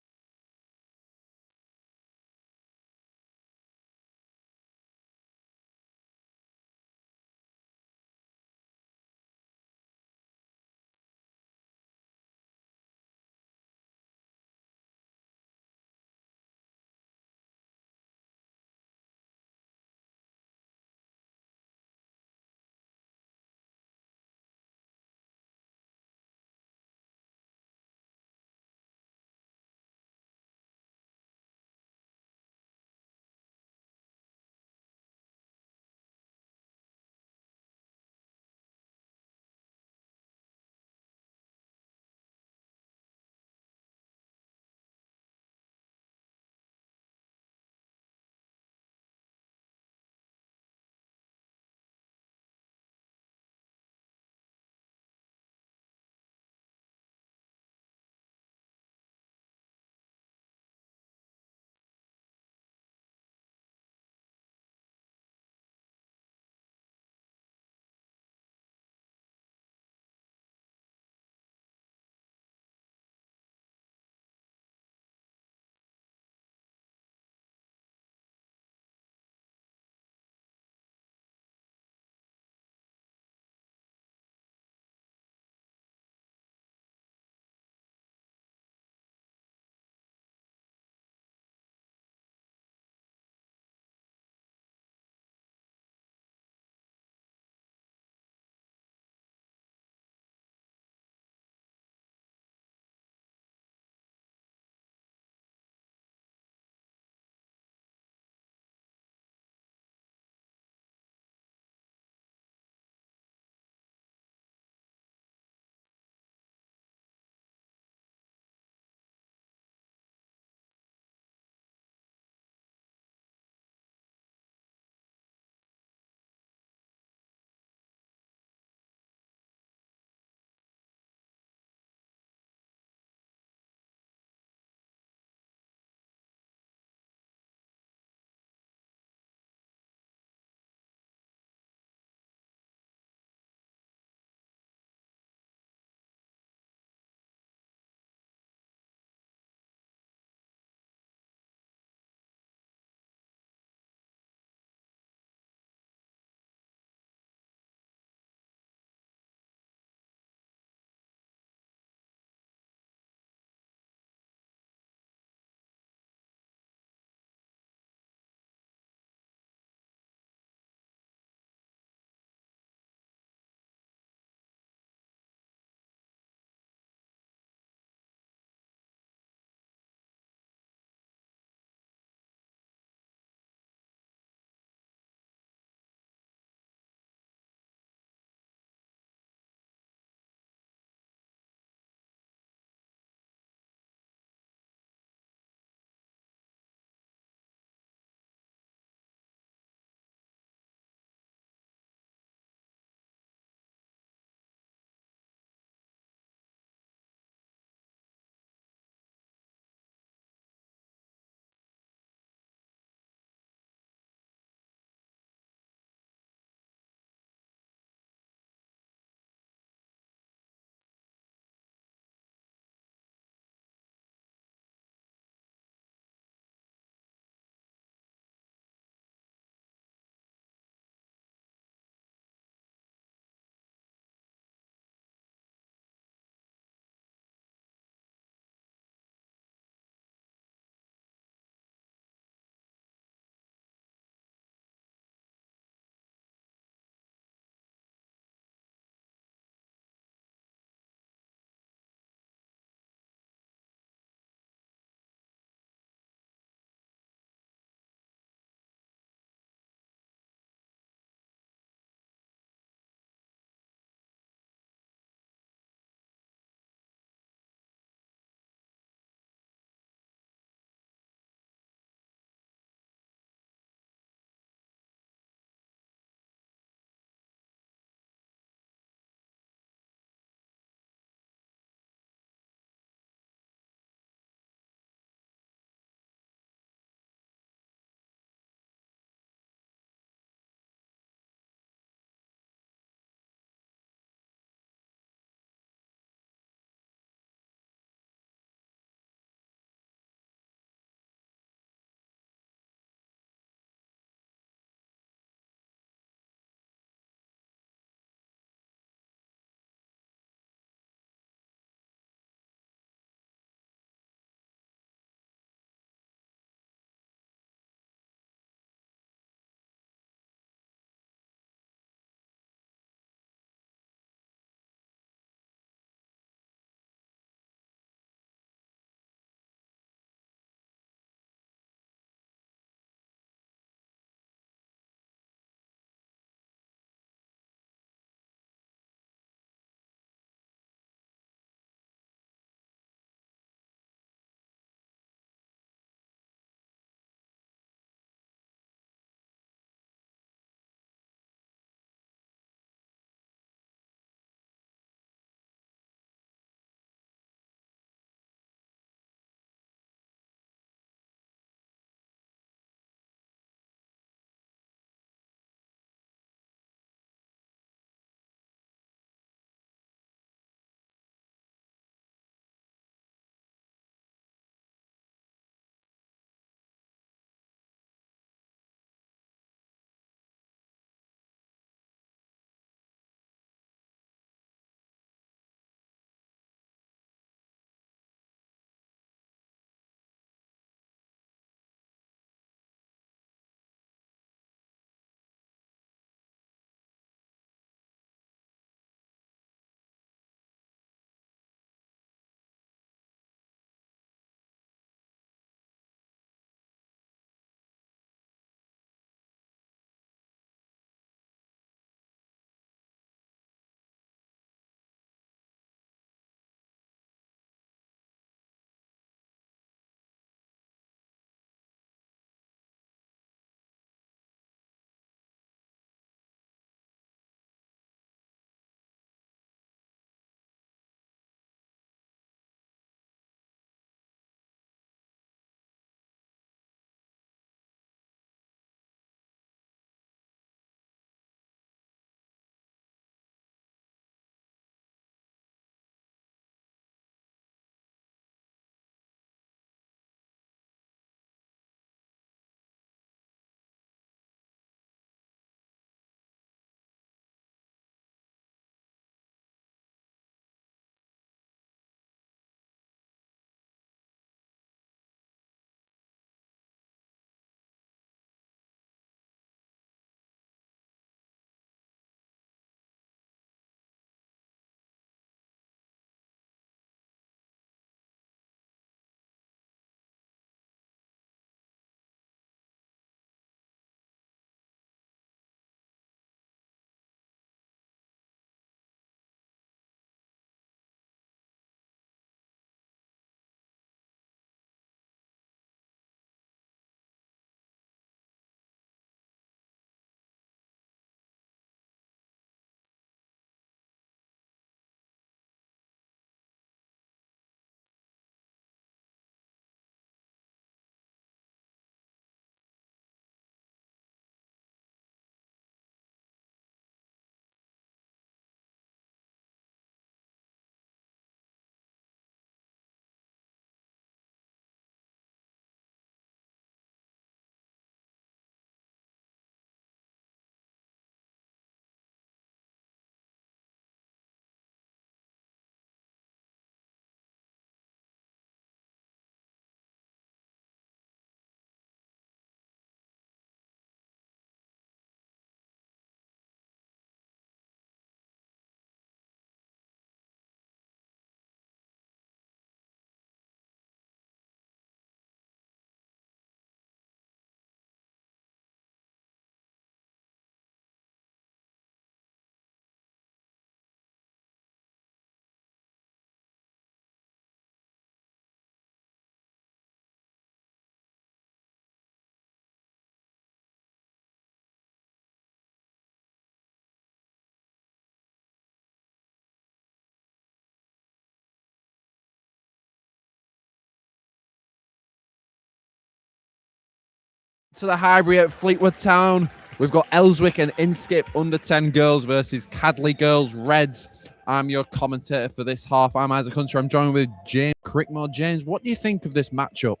to the Highbury at Fleetwood Town. We've got Ellswick and Inskip under 10 girls versus Cadley girls Reds. I'm your commentator for this half. I'm Isaac Hunter. I'm joined with James Crickmore. James, what do you think of this matchup?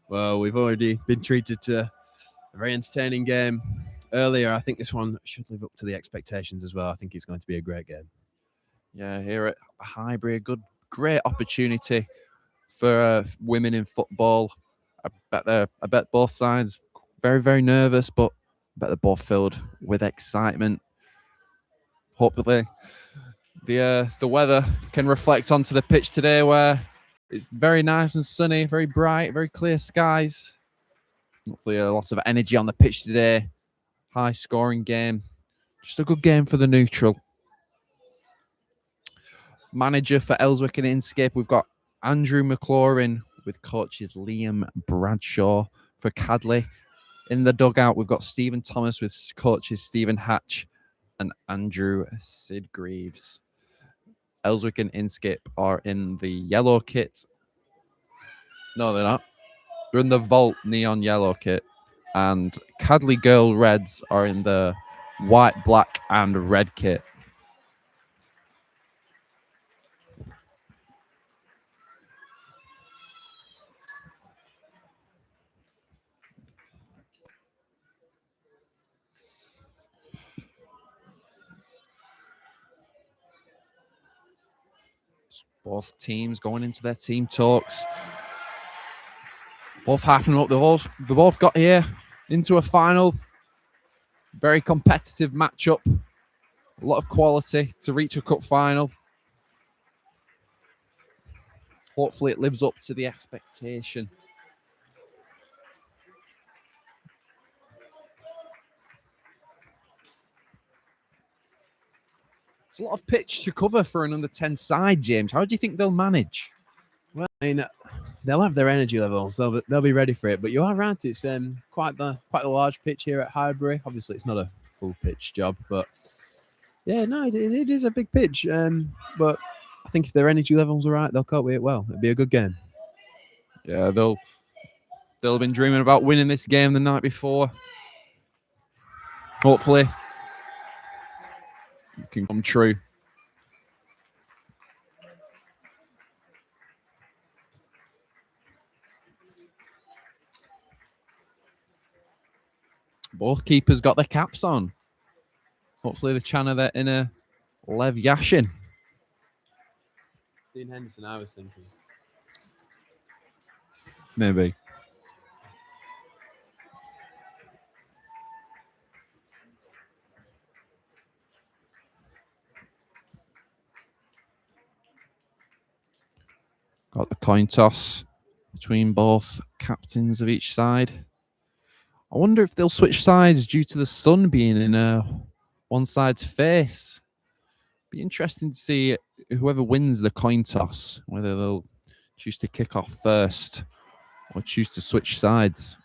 Well, we've already been treated to a very entertaining game earlier. I think this one should live up to the expectations as well. I think it's going to be a great game. Yeah, here at Highbury, great opportunity for women in football. I bet both sides very, very nervous, but I bet they're both filled with excitement. Hopefully, the weather can reflect onto the pitch today, where it's very nice and sunny, very bright, very clear skies. Hopefully, a lot of energy on the pitch today. High scoring game. Just a good game for the neutral. Manager for Ellswick and Inskip, we've got Andrew McLaurin with coaches Liam Bradshaw. For Cadley, in the dugout, we've got Stephen Thomas with coaches Stephen Hatch and Andrew Sidgreaves. Ellswick and Inskip are in the yellow kit. No, they're not. They're in the Vault neon yellow kit. And Cadley Girl Reds are in the white, black, and red kit. Both teams going into their team talks. Both happening up. They both got here into a final. Very competitive matchup. A lot of quality to reach a cup final. Hopefully it lives up to the expectation. It's a lot of pitch to cover for an under 10 side, James. How do you think they'll manage? Well, I mean, they'll have their energy levels. They'll be ready for it. But you are right. It's quite the large pitch here at Highbury. Obviously, it's not a full pitch job, but yeah, no, it is a big pitch. But I think if their energy levels are right, they'll cope with it well. It'll be a good game. Yeah, they'll have been dreaming about winning this game the night before. Hopefully, it can come true. Both keepers got their caps on. Hopefully, the channel their inner Lev Yashin. Dean Henderson, I was thinking. Maybe. Got the coin toss between both captains of each side. I wonder if they'll switch sides due to the sun being in one side's face. Be interesting to see whoever wins the coin toss, whether they'll choose to kick off first or choose to switch sides.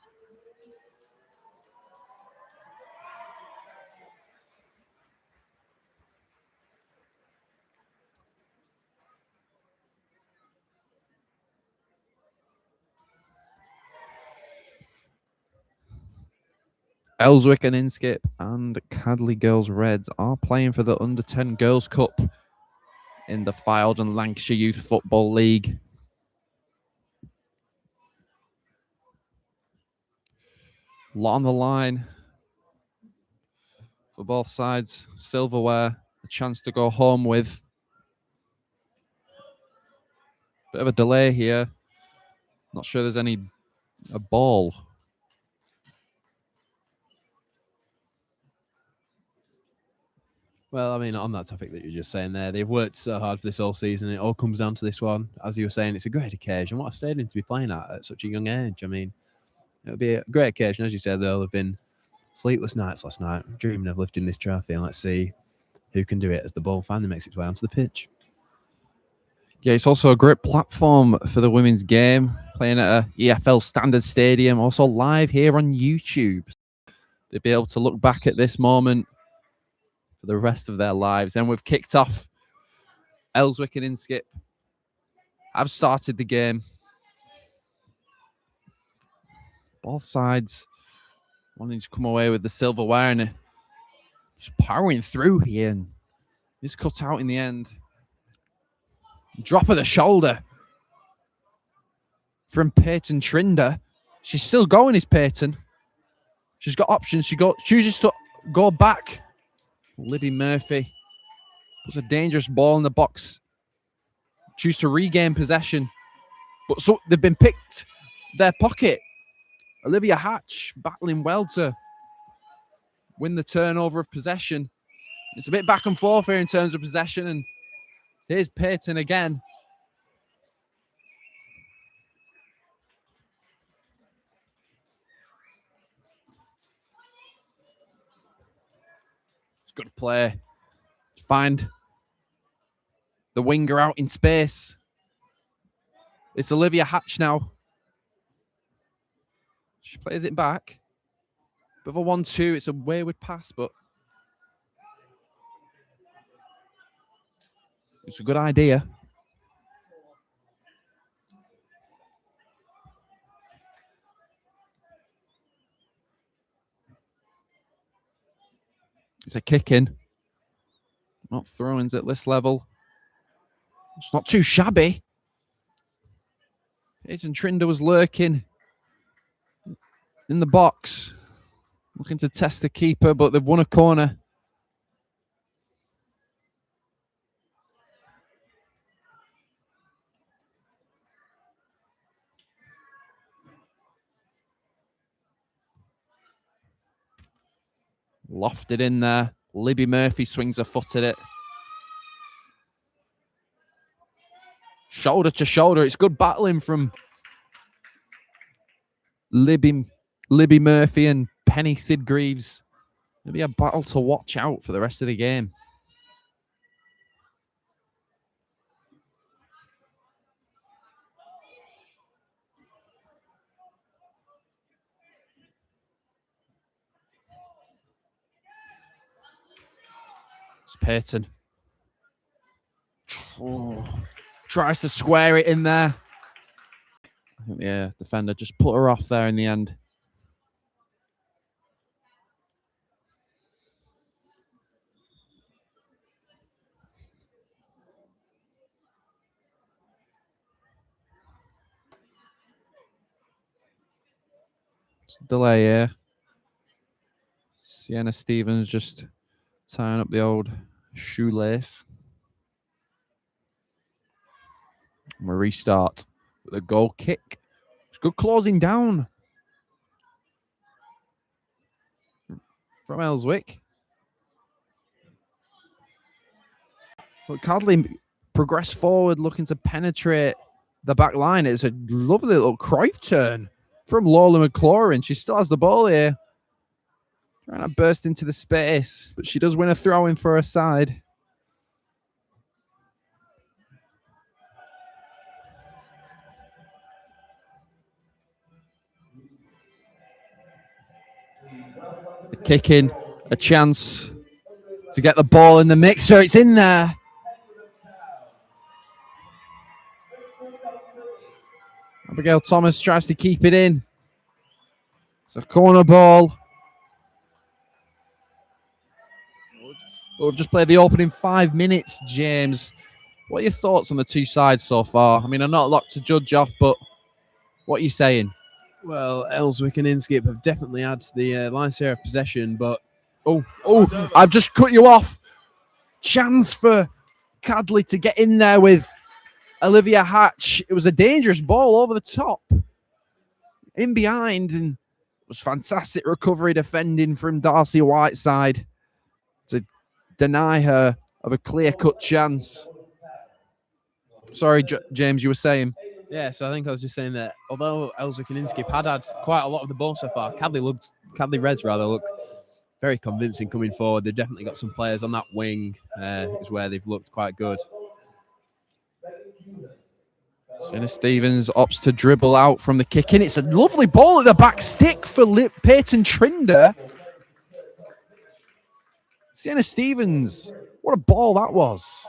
Ellswick and Inskip and Cadley Girls Reds are playing for the Under 10 Girls Cup in the Fylde and Lancashire Youth Football League. Lot on the line for both sides. Silverware, a chance to go home with. Bit of a delay here. Not sure there's a ball. Well, I mean, on that topic that you're just saying there, they've worked so hard for this all season. It all comes down to this one. As you were saying, it's a great occasion. What a stadium to be playing at such a young age. I mean, it'll be a great occasion. As you said, there'll have been sleepless nights last night, dreaming of lifting this trophy, and let's see who can do it as the ball finally makes its way onto the pitch. Yeah, it's also a great platform for the women's game, playing at a EFL Standard Stadium, also live here on YouTube. They'll be able to look back at this moment for the rest of their lives. And we've kicked off. Ellswick and Inskip have started the game. Both sides wanting to come away with the silverware and just powering through here. And he's cut out in the end. Drop of the shoulder from Peyton Trinder. She's still going, is Peyton. She's got options. She chooses to go back. Libby Murphy puts a dangerous ball in the box. Choose to regain possession. But so they've been picked their pocket. Olivia Hatch battling well to win the turnover of possession. It's a bit back and forth here in terms of possession. And here's Peyton again. It's good play. Find the winger out in space. It's Olivia Hatch now. She plays it back. Bit of a 1-2. It's a wayward pass, but it's a good idea. It's a kick in. Not throw-ins at this level. It's not too shabby. Peyton Trinder was lurking in the box, looking to test the keeper, but they've won a corner. Lofted in there. Libby Murphy swings a foot at it. Shoulder to shoulder. It's good battling from Libby Murphy and Penny Sidgreaves. It'll be a battle to watch out for the rest of the game. It's Peyton. Tries to square it in there. I think the defender just put her off there in the end. It's a delay here. Sienna Stevens just tying up the old shoelace. And we restart with a goal kick. It's good closing down from Ellswick. But Cadley progressed forward, looking to penetrate the back line. It's a lovely little Cruyff turn from Lola McLaurin. She still has the ball here. Trying to burst into the space, but she does win a throw-in for her side. A kick in, a chance to get the ball in the mixer. It's in there. Abigail Thomas tries to keep it in. It's a corner ball. We've just played the opening 5 minutes, James. What are your thoughts on the two sides so far? I mean, I'm not a lot to judge off, but what are you saying? Well, Ellswick and Inskip have definitely had the lion's share of possession, but I've just cut you off. Chance for Cadley to get in there with Olivia Hatch. It was a dangerous ball over the top, in behind, and it was fantastic recovery defending from Darcy Whiteside to deny her of a clear-cut chance. Sorry, James, you were saying? Yeah, so I think I was just saying that although Ellswick and Inskip had quite a lot of the ball so far, Cadley Reds look very convincing coming forward. They've definitely got some players on that wing is where they've looked quite good. Sienna Stevens opts to dribble out from the kick in. It's a lovely ball at the back stick for Peyton Trinder. Sienna Stevens, what a ball that was.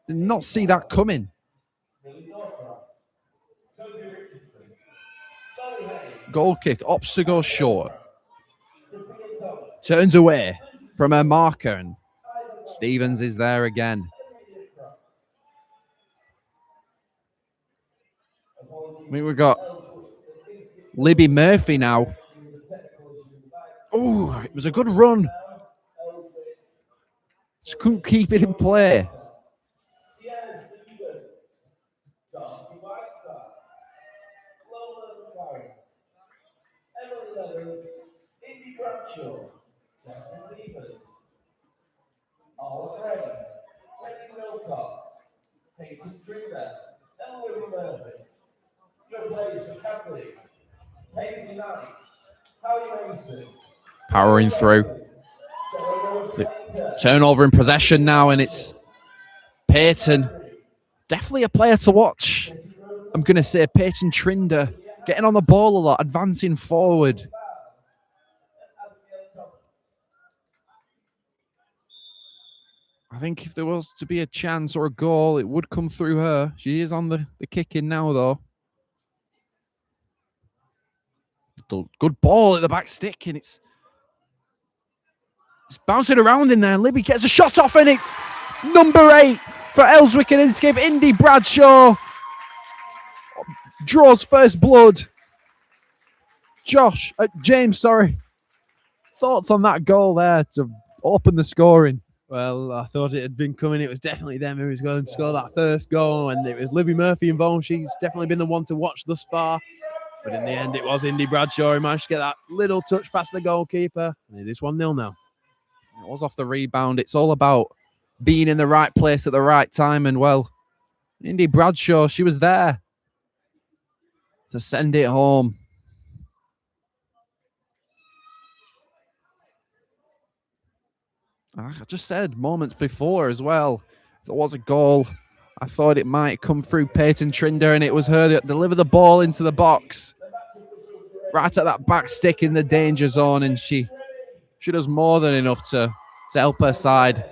Did not see that coming. Goal kick, opts to go short. Turns away from her marker, and Stevens is there again. I mean, we've got Libby Murphy now. Oh, it was a good run. Just couldn't keep it in play. Powering through. The turnover in possession now, and it's Peyton. Definitely a player to watch. I'm going to say Peyton Trinder getting on the ball a lot, advancing forward. I think if there was to be a chance or a goal, it would come through her. She is on the kick-in now, though. Good ball at the back stick, and it's bouncing around in there. Libby gets a shot off, and it's number 8 for Ellswick and Inskip. Indy Bradshaw draws first blood. James, sorry. Thoughts on that goal there to open the scoring? Well, I thought it had been coming. It was definitely them who was going to score that first goal, and it was Libby Murphy involved. She's definitely been the one to watch thus far. But in the end, it was Indy Bradshaw who managed to get that little touch past the goalkeeper. And it is 1-0 now. It was off the rebound. It's all about being in the right place at the right time. And, well, Indy Bradshaw, she was there to send it home. I just said moments before as well, if there was a goal, I thought it might come through Peyton Trinder, and it was her that delivered the ball into the box. Right at that back stick in the danger zone, and she does more than enough to help her side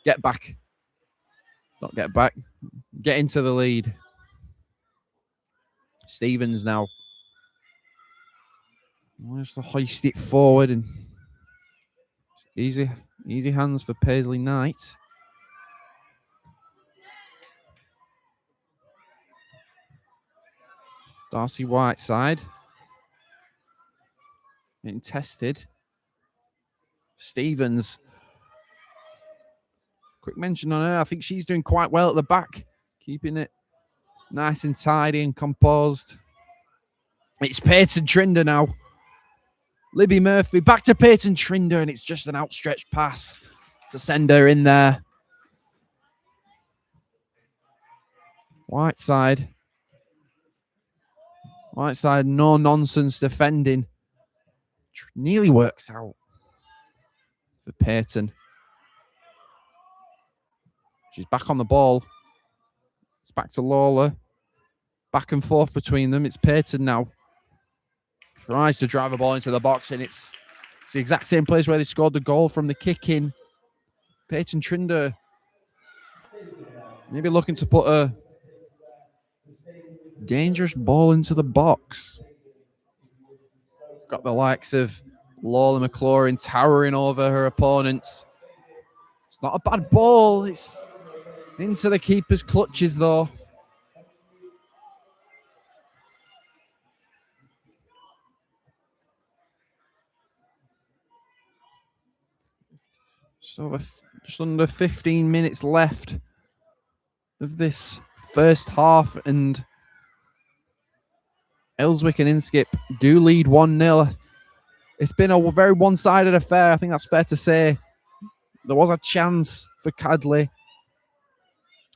get back. Not get back, get into the lead. Stevens now. Just to hoist it forward, and easy hands for Paisley Knight. Darcy Whiteside. Getting tested. Stevens. Quick mention on her. I think she's doing quite well at the back. Keeping it nice and tidy and composed. It's Peyton Trinder now. Libby Murphy back to Peyton Trinder, and it's just an outstretched pass to send her in there. Whiteside, no nonsense defending. Nearly works out for Peyton. She's back on the ball. It's back to Lawler. Back and forth between them. It's Peyton now. Tries to drive the ball into the box, and it's the exact same place where they scored the goal from the kick-in. Peyton Trinder maybe looking to put a dangerous ball into the box. Got the likes of Lawler McLaurin towering over her opponents. It's not a bad ball. It's into the keeper's clutches, though. So just under 15 minutes left of this first half, and Ellswick and Inskip do lead 1-0. It's been a very one-sided affair. I think that's fair to say. There was a chance for Cadley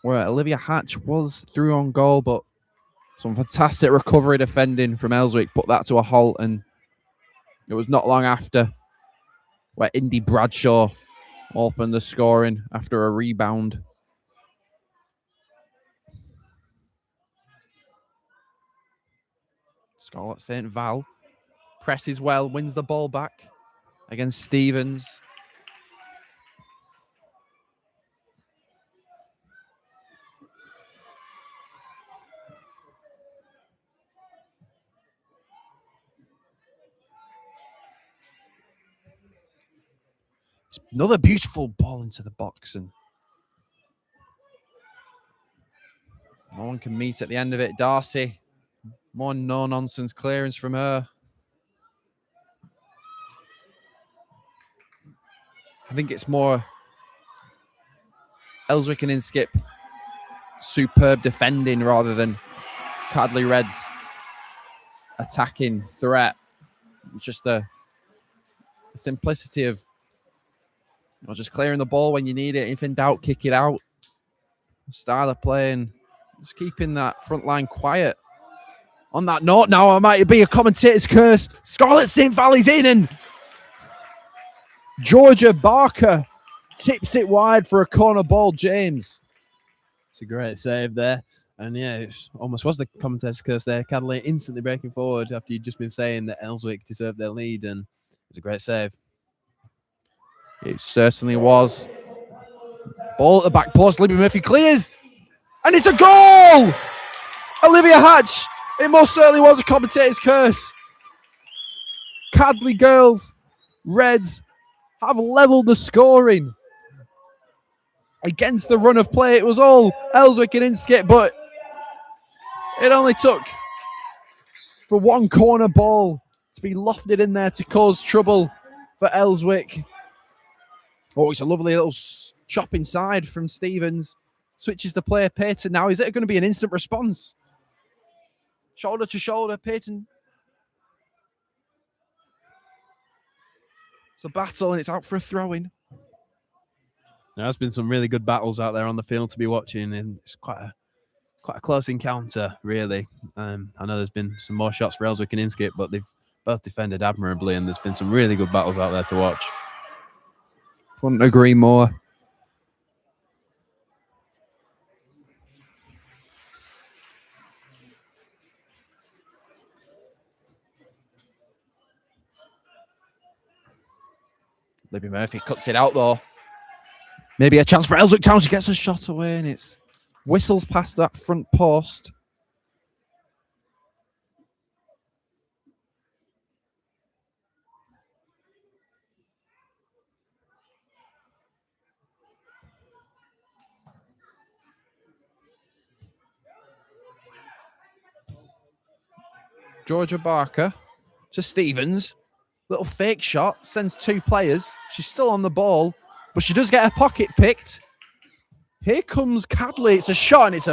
where Olivia Hatch was through on goal, but some fantastic recovery defending from Ellswick put that to a halt, and it was not long after where Indy Bradshaw opened the scoring after a rebound. Scarlett St. Val presses well, wins the ball back against Stevens. Another beautiful ball into the box, and no one can meet at the end of it. Darcy, more no-nonsense clearance from her. I think it's more Ellswick and Inskip superb defending rather than Cadley Red's attacking threat. Just the simplicity of just clearing the ball when you need it. If in doubt, kick it out. Style of playing, just keeping that front line quiet. On that note, now it might be a commentator's curse. Scarlett St. Valley's in, and Georgia Barker tips it wide for a corner ball. James. It's a great save there. And yeah, it almost was the commentator's curse there. Cadley instantly breaking forward after you'd just been saying that Ellswick deserved their lead, and it was a great save. It certainly was. Ball at the back post. Libby Murphy clears, and it's a goal! Olivia Hatch. It most certainly was a commentator's curse. Cadley girls, Reds, have leveled the scoring. Against the run of play, it was all Ellswick and Inskip, but it only took for one corner ball to be lofted in there to cause trouble for Ellswick. Oh, it's a lovely little chop inside from Stevens. Switches the player, Payton. Now, is it going to be an instant response? Shoulder to shoulder, Payton. It's a battle, and it's out for a throw-in. There has been some really good battles out there on the field to be watching, and it's quite a close encounter, really. I know there's been some more shots for Ellswick and Inskip, but they've both defended admirably, and there's been some really good battles out there to watch. Couldn't agree more. Libby Murphy cuts it out, though. Maybe a chance for Ellswick Town. She gets a shot away, and it's whistles past that front post. Georgia Barker to Stevens. Little fake shot, sends two players. She's still on the ball, but she does get her pocket picked. Here comes Cadley. It's a shot, and it's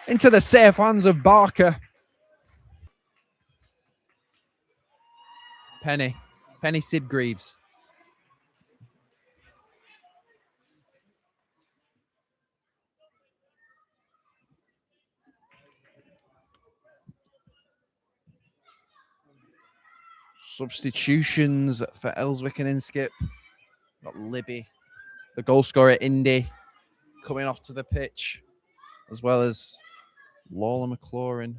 into the safe hands of Barker. Penny Sidgreaves. Substitutions for Ellswick and Inskip. Got Libby, the goal scorer, Indy, coming off to the pitch, as well as Lola McLaurin.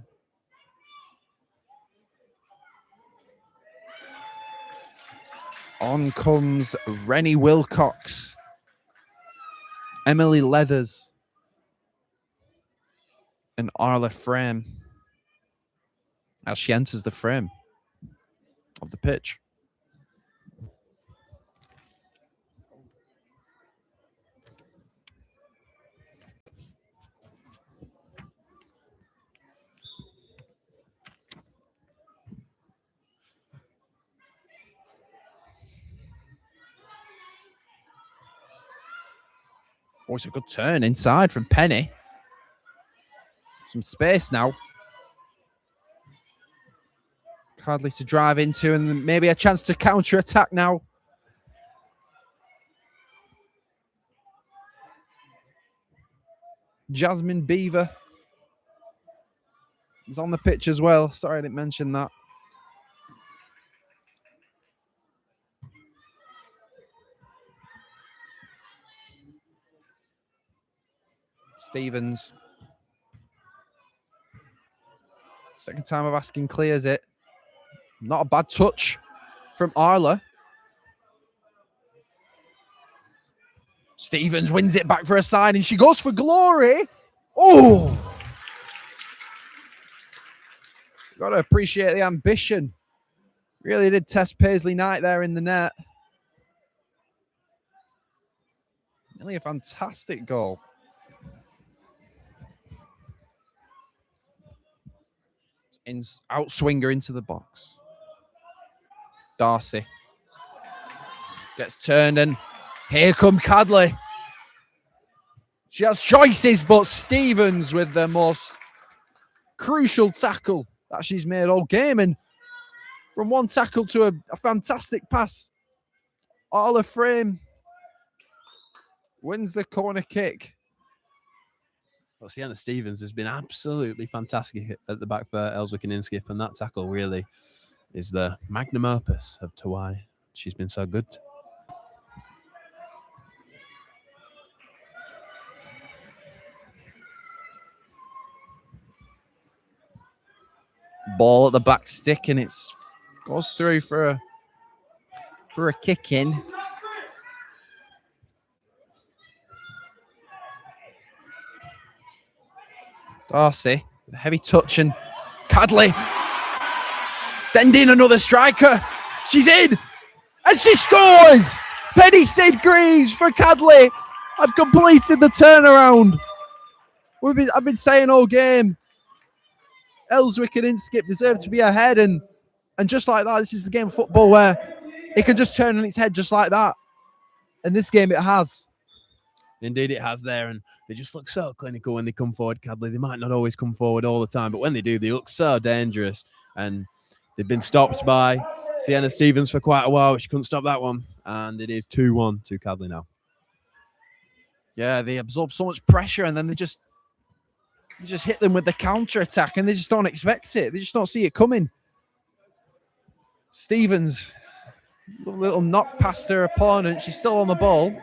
On comes Rennie Wilcox, Emily Leathers, and Arla Frame as she enters the frame of the pitch. Oh, it's a good turn inside from Penny. Some space now. Cadley to drive into, and maybe a chance to counter-attack now. Jasmine Beaver is on the pitch as well. Sorry, I didn't mention that. Stevens. Second time of asking, clears it. Not a bad touch from Arla. Stevens wins it back for a side, and she goes for glory. Oh! Got to appreciate the ambition. Really did test Paisley Knight there in the net. Nearly a fantastic goal. Outswinger into the box. Darcy gets turned, and here come Cadley. She has choices, but Stevens with the most crucial tackle that she's made all game. And from one tackle to a fantastic pass, Arla Frame wins the corner kick. Well, Sienna Stevens has been absolutely fantastic at the back for Ellswick and Inskip, and that tackle really is the magnum opus of to why she's been so good. Ball at the back stick, and it goes through for a kick in. Darcy with a heavy touch, and Cadley sending another striker. She's in, and she scores! Penny Sid Greaves for Cadley had completed the turnaround. I've been saying all game, Ellswick and Inskip deserve to be ahead, and just like that, this is the game of football where it can just turn on its head just like that. And this game it has. Indeed it has there, and they just look so clinical when they come forward, Cadley. They might not always come forward all the time, but when they do, they look so dangerous. And they've been stopped by Sienna Stevens for quite a while. She couldn't stop that one, and it is 2-1 to Cadley now. Yeah, they absorb so much pressure, and then they just hit them with the counter attack, and they just don't expect it. They just don't see it coming. Stevens, a little knock past her opponent. She's still on the ball.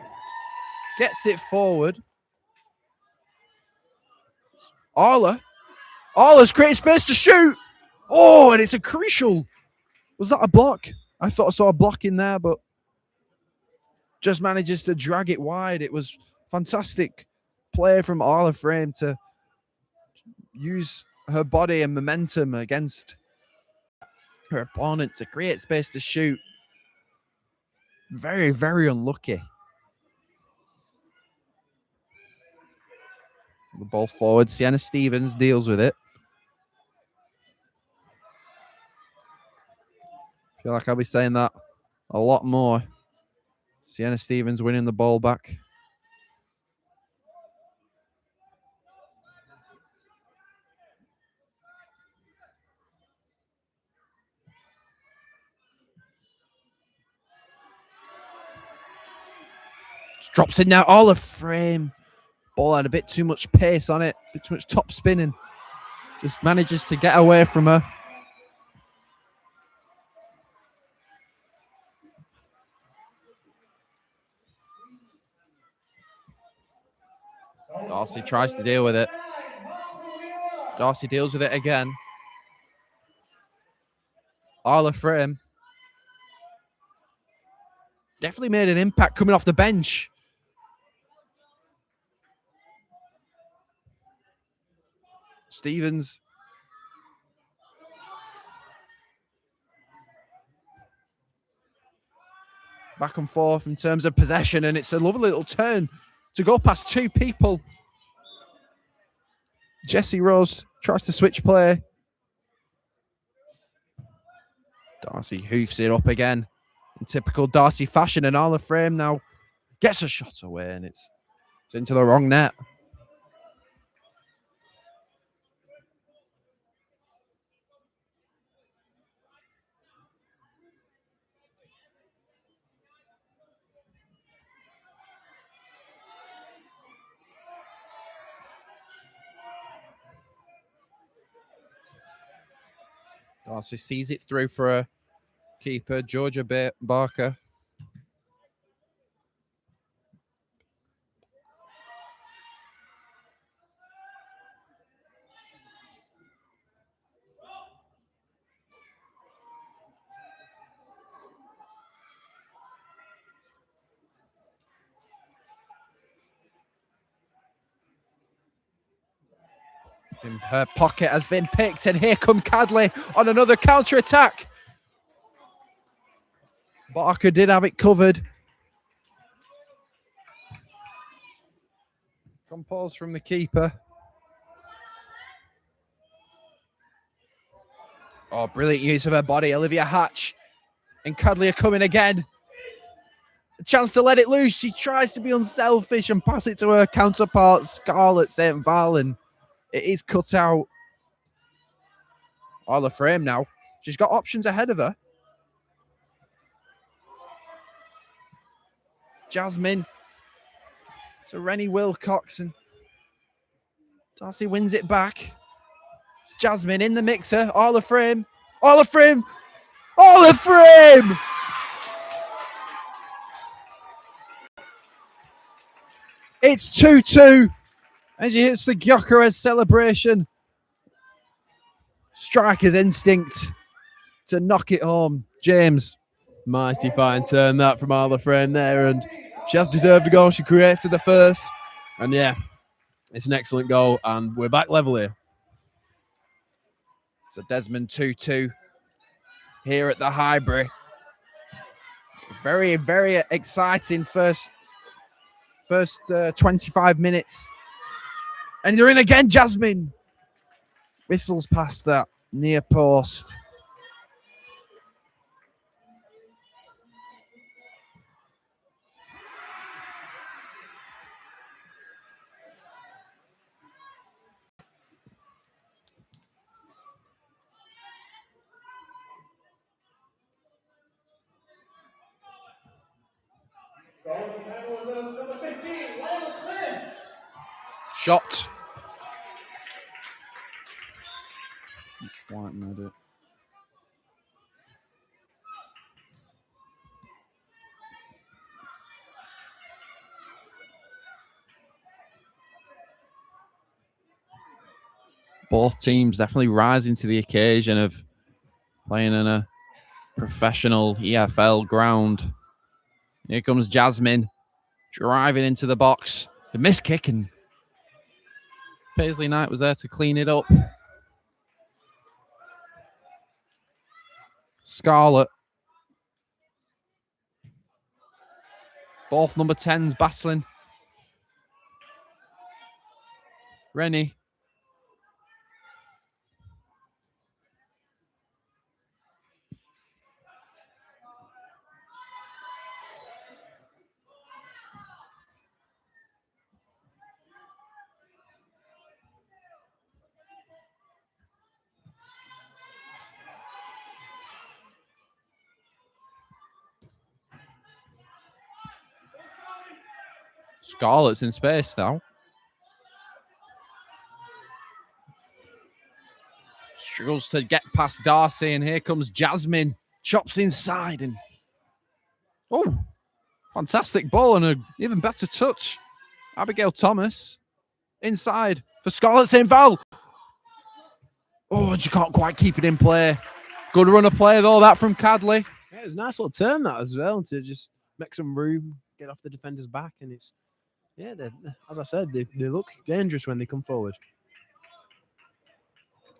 Gets it forward. Arla's created space to shoot. Oh, and it's a crucial. Was that a block? I thought I saw a block in there, but just manages to drag it wide. It was fantastic play from Arla Frame to use her body and momentum against her opponent to create space to shoot. Very, very unlucky. The ball forward. Sienna Stevens deals with it. I feel like I'll be saying that a lot more. Sienna Stevens winning the ball back. Just drops in now. All the Frame. Ball had a bit too much pace on it. A bit too much top spinning. Just manages to get away from her. Darcy tries to deal with it. Darcy deals with it again. Arla Frame definitely made an impact coming off the bench. Stevens. Back and forth in terms of possession, and it's a lovely little turn to go past two people. Jessie Rose tries to switch play. Darcy hoofs it up again in typical Darcy fashion, and Arla Frame now gets a shot away, and it's into the wrong net. Darcy sees it through for a keeper, Georgia Barker. In her pocket has been picked, and here come Cadley on another counter attack. Barker did have it covered. Composed from the keeper. Oh, brilliant use of her body. Olivia Hatch and Cadley are coming again. A chance to let it loose. She tries to be unselfish and pass it to her counterpart, Scarlett St. Val, and it is cut out. Isla Frame now. She's got options ahead of her. Jasmine to Rennie Wilcox, and Darcy wins it back. It's Jasmine in the mixer. Isla Frame. Isla Frame. Isla Frame! It's 2-2 as she hits the Gyökeres celebration. Striker's instinct to knock it home. James. Mighty fine turn that from Isla Frame there, and she has deserved a goal. She created the first, and yeah, it's an excellent goal, and we're back level here. So Desmond 2-2 here at the Highbury. Very, very exciting first 25 minutes. And they're in again, Jasmine. Whistles past that near post. Shot. Quite made it. Both teams definitely rising to the occasion of playing in a professional EFL ground. Here comes Jasmine driving into the box. The missed kick, and Paisley Knight was there to clean it up. Scarlett. Both number 10s battling. Rennie. Scarlett's in space now. Struggles to get past Darcy, and here comes Jasmine. Chops inside, and oh, fantastic ball and an even better touch. Abigail Thomas inside for Scarlett St. Val. Oh, and she can't quite keep it in play. Good run of play though, that from Cadley. Yeah, it was a nice little turn that as well, to just make some room, get off the defender's back, and it's, yeah, as I said, they look dangerous when they come forward.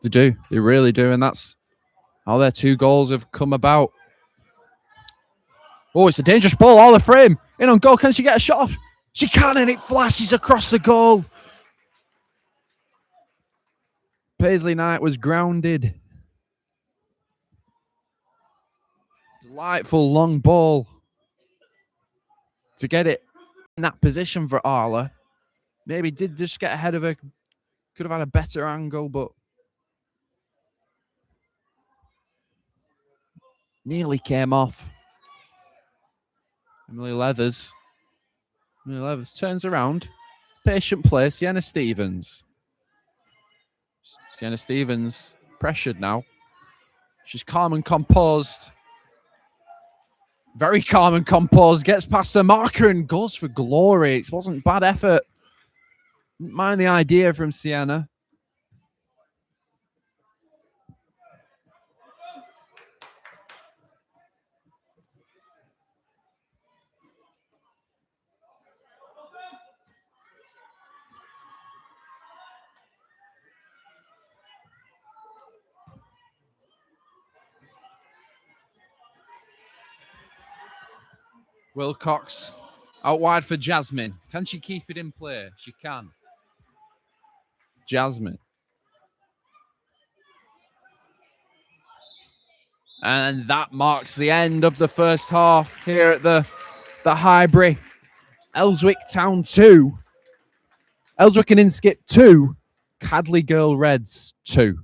They do. They really do. And that's how their 2 goals have come about. Oh, it's a dangerous ball. All the frame. In on goal. Can she get a shot off? She can, and it flashes across the goal. Paisley Knight was grounded. Delightful long ball to get it in that position for Arla. Maybe did just get ahead of her. Could have had a better angle, but nearly came off. Emily Leathers turns around. Patient play, Sienna Stevens. Sienna Stevens pressured now. She's calm and composed. Very calm and composed. Gets past her marker and goes for glory. It wasn't bad effort. Didn't mind the idea from Sienna. Wilcox out wide for Jasmine. Can she keep it in play? She can. Jasmine. And that marks the end of the first half here at the Highbury. Ellswick Town 2. Ellswick and Inskip 2. Cadley Girl Reds 2.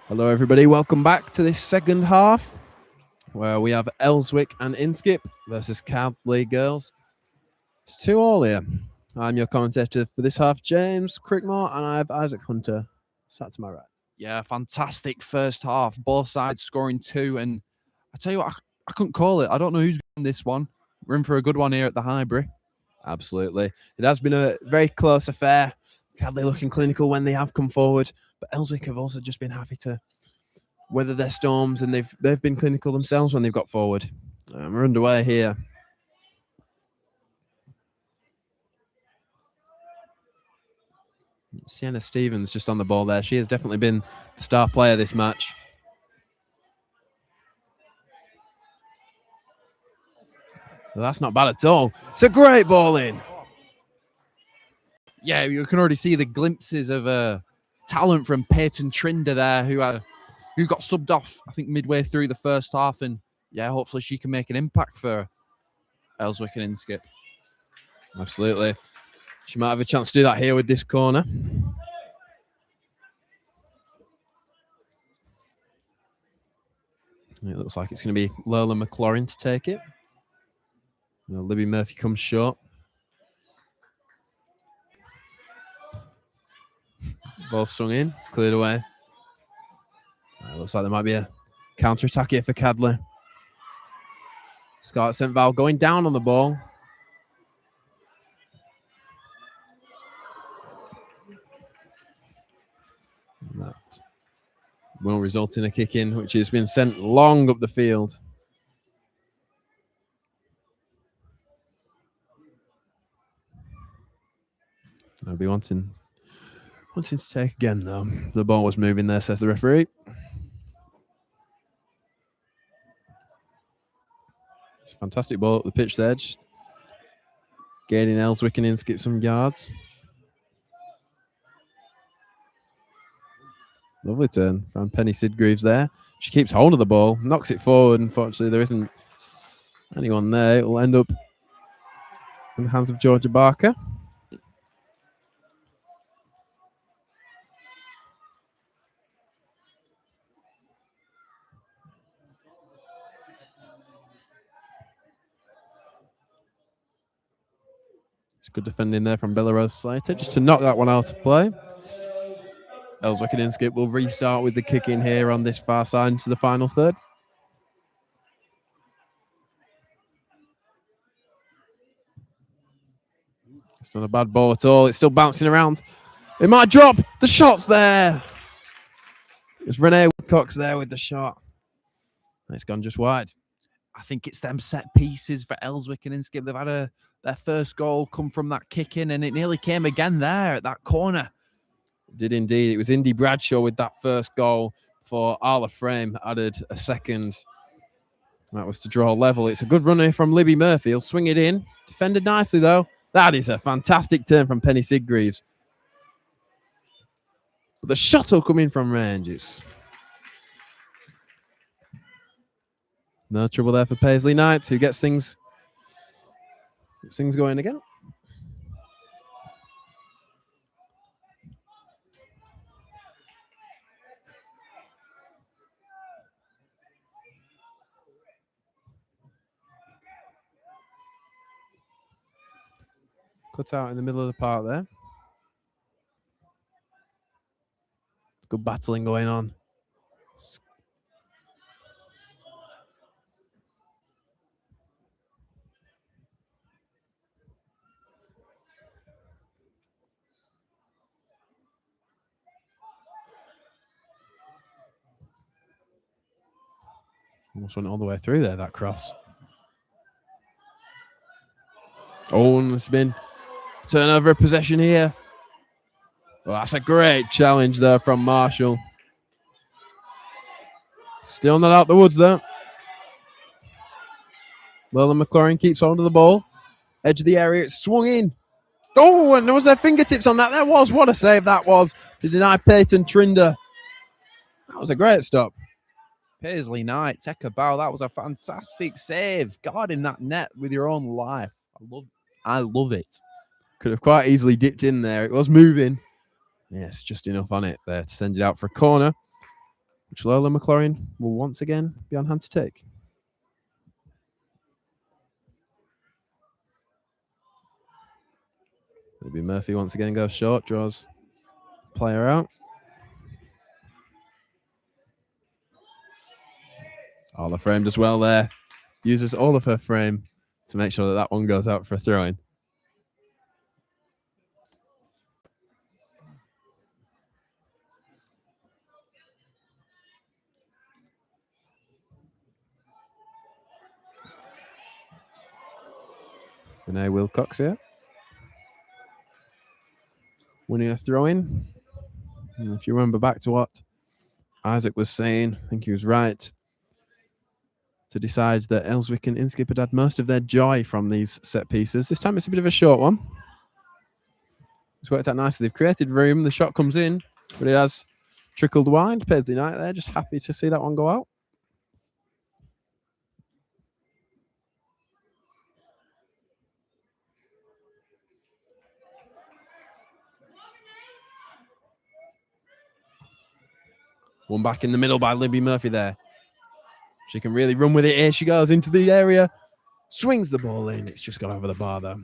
Hello, everybody. Welcome back to this second half, where we have Ellswick and Inskip versus Cadley Girls. It's 2-2 here. I'm your commentator for this half, James Crickmore, and I have Isaac Hunter sat to my right. Yeah, fantastic first half. Both sides scoring 2. And I tell you what, I couldn't call it. I don't know who's won this one. We're in for a good one here at the Highbury. Absolutely. It has been a very close affair. Cadley looking clinical when they have come forward, but Ellswick have also just been happy to weather their storms, and they've been clinical themselves when they've got forward. We're underway here. Sienna Stevens just on the ball there. She has definitely been the star player this match. Well, that's not bad at all. It's a great ball in. Yeah, you can already see the glimpses of talent from Peyton Trinder there, who got subbed off, I think, midway through the first half. And yeah, hopefully she can make an impact for Ellswick and Inskip. Absolutely. She might have a chance to do that here with this corner. It looks like it's going to be Lola McLaurin to take it. Libby Murphy comes short. Ball swung in. It's cleared away. It looks like there might be a counter-attack here for Cadley. Scarlett St. Val going down on the ball. That will result in a kick-in, which has been sent long up the field. I'll be wanting to take again, though. The ball was moving there, says the referee. It's a fantastic ball up the pitch there. Just gaining Ellswick and Inskip some yards. Lovely turn from Penny Sidgreaves there. She keeps hold of the ball, knocks it forward. Unfortunately, there isn't anyone there. It will end up in the hands of Georgia Barker. It's good defending there from Belarus Slater just to knock that one out of play. Ellswick and Inskip will restart with the kick in here on this far side into the final third. It's not a bad ball at all. It's still bouncing around. It might drop. The shot's there. It's Renee Cox there with the shot. It's gone just wide. I think it's them set pieces for Ellswick and Inskip. They've had their first goal come from that kick in, and it nearly came again there at that corner. It did indeed. It was Indy Bradshaw with that first goal for Arla Frame. Added a second. That was to draw level. It's a good runner from Libby Murphy. He'll swing it in. Defended nicely, though. That is a fantastic turn from Penny Sidgreaves. But the shot will come in from range. It's no trouble there for Paisley Knight, who gets things going again. Cut out in the middle of the park there. Good battling going on. Almost went all the way through there, that cross. Oh, and it's been turnover of possession here. Well, that's a great challenge there from Marshall. Still not out the woods though. Leland McLaurin keeps hold of the ball. Edge of the area, it's swung in. Oh, and there was their fingertips on that. There was. What a save that was to deny Peyton Trinder. That was a great stop. Paisley Knight, take a bow. That was a fantastic save. Guarding that net with your own life. I love it. Could have quite easily dipped in there. It was moving. Yes, just enough on it there to send it out for a corner, which Lola McLaurin will once again be on hand to take. Maybe Murphy once again goes short, draws player out. All the frame does well there. Uses all of her frame to make sure that that one goes out for a throw-in. Renee Wilcox here. Winning a throw-in. And if you remember back to what Isaac was saying, I think he was right to decide that Ellswick and Inskip had most of their joy from these set pieces. This time it's a bit of a short one. It's worked out nicely. They've created room. The shot comes in, but it has trickled wide. Paisley Knight there, just happy to see that one go out. One back in the middle by Libby Murphy there. She can really run with it. Here she goes into the area. Swings the ball in. It's just got over the bar though.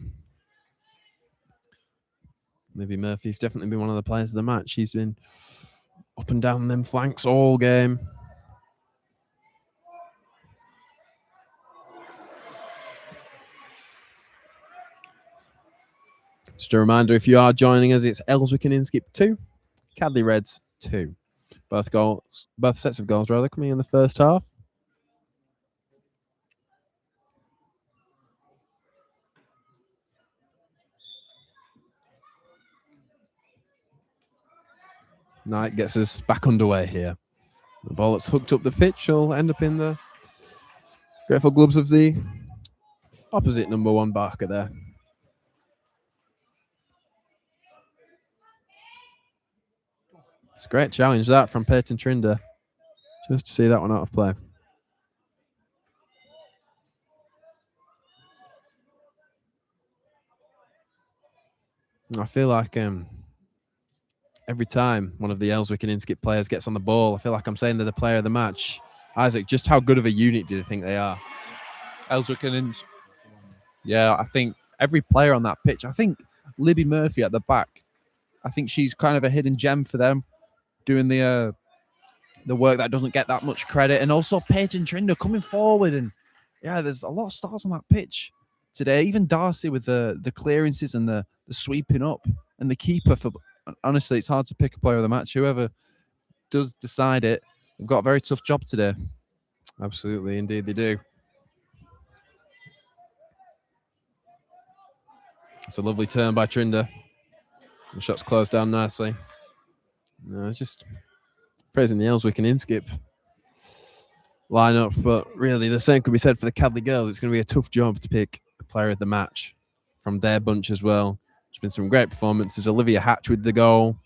Libby Murphy's definitely been one of the players of the match. She's been up and down them flanks all game. Just a reminder, if you are joining us, it's Ellswick and Inskip 2, Cadley Reds 2. Both sets of goals rather coming in the first half. Knight gets us back underway here. The ball that's hooked up the pitch will end up in the grateful gloves of the opposite number 1 Barker there. It's a great challenge that from Peyton Trinder. Just to see that one out of play. I feel like every time one of the Ellswick and Inskip players gets on the ball, I feel like I'm saying they're the player of the match. Isaac, just how good of a unit do you think they are? Ellswick and yeah, I think every player on that pitch. I think Libby Murphy at the back. I think she's kind of a hidden gem for them, doing the work that doesn't get that much credit, and also Peyton Trinder coming forward. And yeah, there's a lot of stars on that pitch today. Even Darcy with the clearances and the sweeping up, and the keeper. For honestly, it's hard to pick a player of the match. Whoever does decide it, they've got a very tough job today. Absolutely, indeed they do. It's a lovely turn by Trinder. The shot's closed down nicely. No, it's just praising the Ellswick and Inskip lineup, but really the same could be said for the Cadley girls. It's going to be a tough job to pick a player of the match from their bunch as well. There's been some great performances. Olivia Hatch with the goal.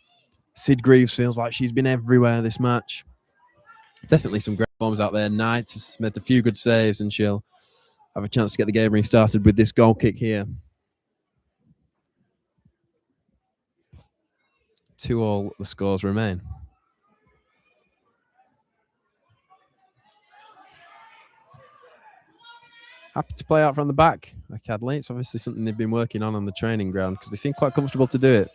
Sid Greaves feels like she's been everywhere this match. Definitely some great forms out there. Knight has made a few good saves, and she'll have a chance to get the game restarted with this goal kick here. 2-2 the scores remain. Happy to play out from the back, Cadley. It's obviously something they've been working on the training ground because they seem quite comfortable to do it.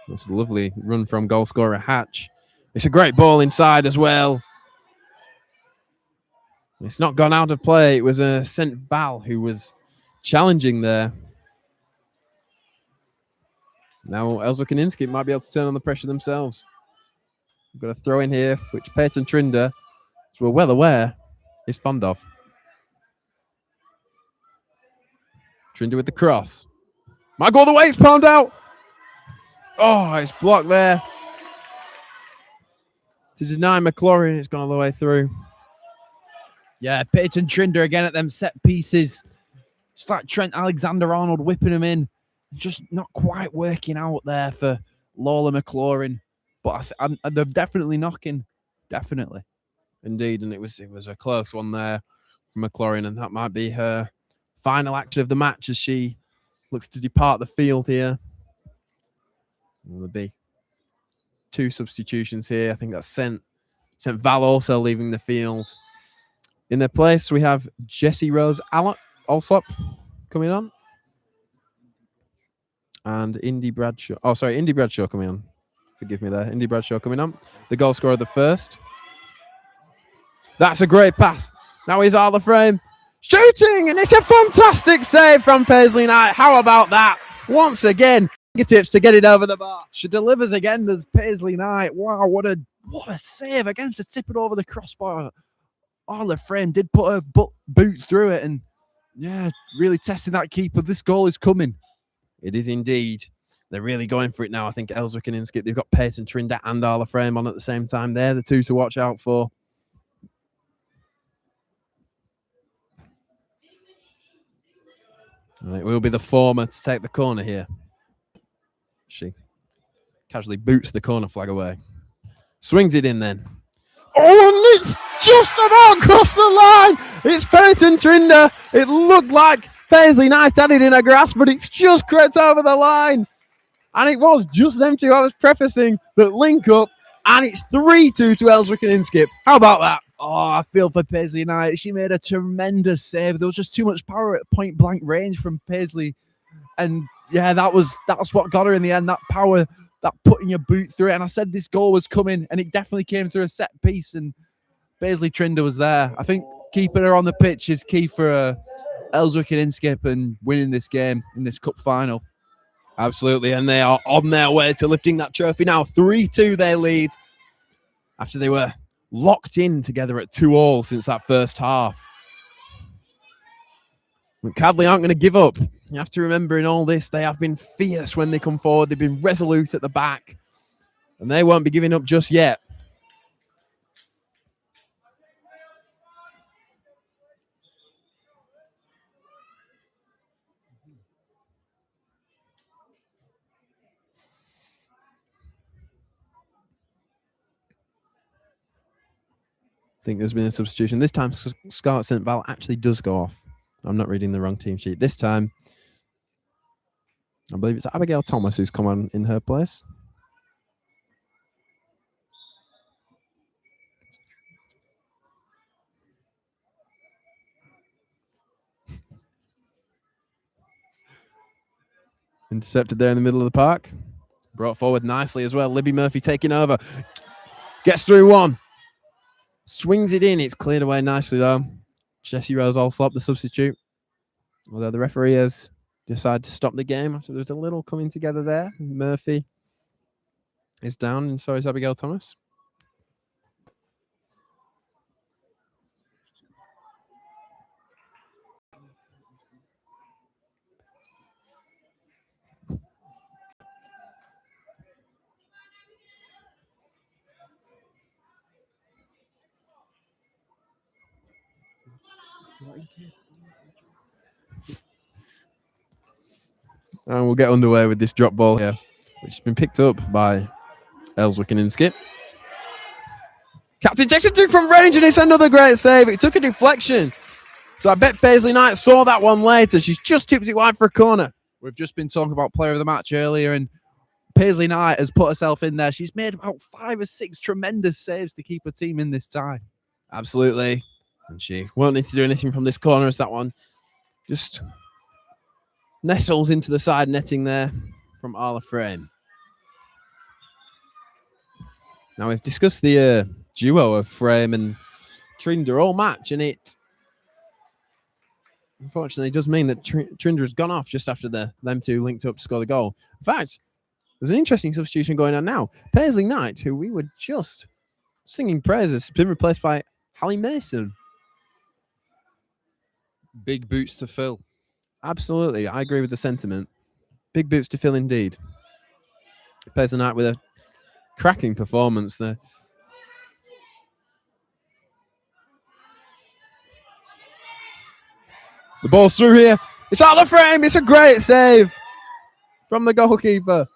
It's a lovely run from goal scorer Hatch. It's a great ball inside as well. It's not gone out of play. It was a St. Val who was challenging there. Now Ellswick and Inskip might be able to turn on the pressure themselves. We've got a throw in here, which Peyton Trinder, as we're well aware, is fond of. Trinder with the cross. Might go the way, it's palmed out. Oh, it's blocked there. To deny McLaurin, it's gone all the way through. Yeah, Peyton Trinder again at them set pieces. Just like Trent Alexander-Arnold whipping them in. Just not quite working out there for Lola McLaurin. But they're definitely knocking. Definitely. Indeed, and it was a close one there from McLaurin, and that might be her final action of the match as she looks to depart the field here. There'll be 2 substitutions here. I think that's St. Val also leaving the field. In their place, we have Jessie Rose Alsop coming on. And Indy Bradshaw. Oh, sorry, Indy Bradshaw coming on. Forgive me there. Indy Bradshaw coming on. The goal scorer of the first. That's a great pass. Now he's out of the frame. Shooting! And it's a fantastic save from Paisley Knight. How about that? Once again, tips to get it over the bar. She delivers again as Paisley Knight. Wow, what a save again to tip it over the crossbar. Oh, the frame did put her boot through it, and yeah, really testing that keeper. This goal is coming. It is indeed. They're really going for it now. I think Ellswick and Inskip, they've got Peyton Trinder and Arla Frame on at the same time. They're the 2 to watch out for. And it will be the former to take the corner here. She casually boots the corner flag away. Swings it in then. Oh, and it's just about across the line. It's Peyton Trinder. It looked like Paisley Knight had it in her grasp, but it's just crept over the line. And it was just them 2 I was prefacing that link up, and it's 3-2 to Ellswick and Inskip. How about that? Oh, I feel for Paisley Knight. She made a tremendous save. There was just too much power at point blank range from Paisley. And yeah, that's what got her in the end. That power, that putting your boot through it. And I said this goal was coming, and it definitely came through a set piece. And Paisley Trinder was there. I think keeping her on the pitch is key for Ellswick and Inskip and winning this game in this cup final. Absolutely, and they are on their way to lifting that trophy now. 3-2 their lead after they were locked in together at 2-2 since that first half. But Cadley aren't going to give up. You have to remember in all this, they have been fierce when they come forward. They've been resolute at the back. And they won't be giving up just yet. I think there's been a substitution. This time, Scarlett St. Val actually does go off. I'm not reading the wrong team sheet. This time, I believe it's Abigail Thomas who's come on in her place. Intercepted there in the middle of the park. Brought forward nicely as well. Libby Murphy taking over. Gets through one. Swings it in. It's cleared away nicely though. Jessie Rose Allsop, the substitute. Although the referee has decided to stop the game after there's a little coming together there. Murphy is down and so is Abigail Thomas. And we'll get underway with this drop ball here, which has been picked up by Ellswick and Inskip. Captain takes it through from range and it's another great save. It took a deflection. So I bet Paisley Knight saw that one later. She's just tipped it wide for a corner. We've just been talking about player of the match earlier, and Paisley Knight has put herself in there. She's made about 5 or 6 tremendous saves to keep her team in this tie. Absolutely. And she won't need to do anything from this corner as that one just nestles into the side netting there from Arla Frame. Now we've discussed the duo of Frame and Trinder all match, and it unfortunately does mean that Trinder has gone off just after them two linked up to score the goal. In fact, there's an interesting substitution going on now. Paisley Knight, who we were just singing praises, has been replaced by Hallie Mason. Big boots to fill. Absolutely. I agree with the sentiment. Big boots to fill indeed. Paisley Knight with a cracking performance there. The ball's through here. It's out of the frame. It's a great save from the goalkeeper.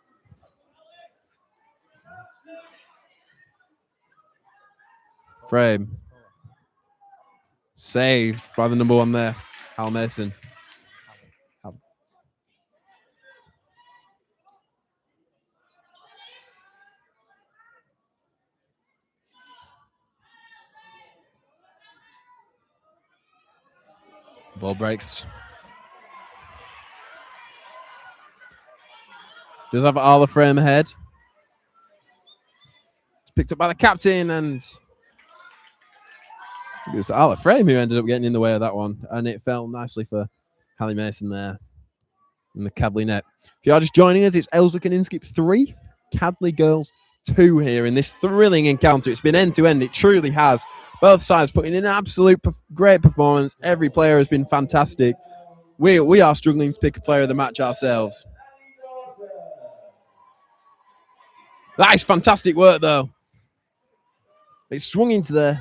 Frame. Saved by the number 1 there, Hal Mason. Ball breaks. Does have Arla Frame ahead. It's picked up by the captain, and it was Arla Frame who ended up getting in the way of that one, and it fell nicely for Hallie Mason there in the Cadley net. If you are just joining us, it's Ellswick and Inskip 3, Cadley Girls 2 here in this thrilling encounter. It's been end-to-end. It truly has. Both sides putting in an absolute great performance. Every player has been fantastic. We are struggling to pick a player of the match ourselves. That is fantastic work, though. It's swung into the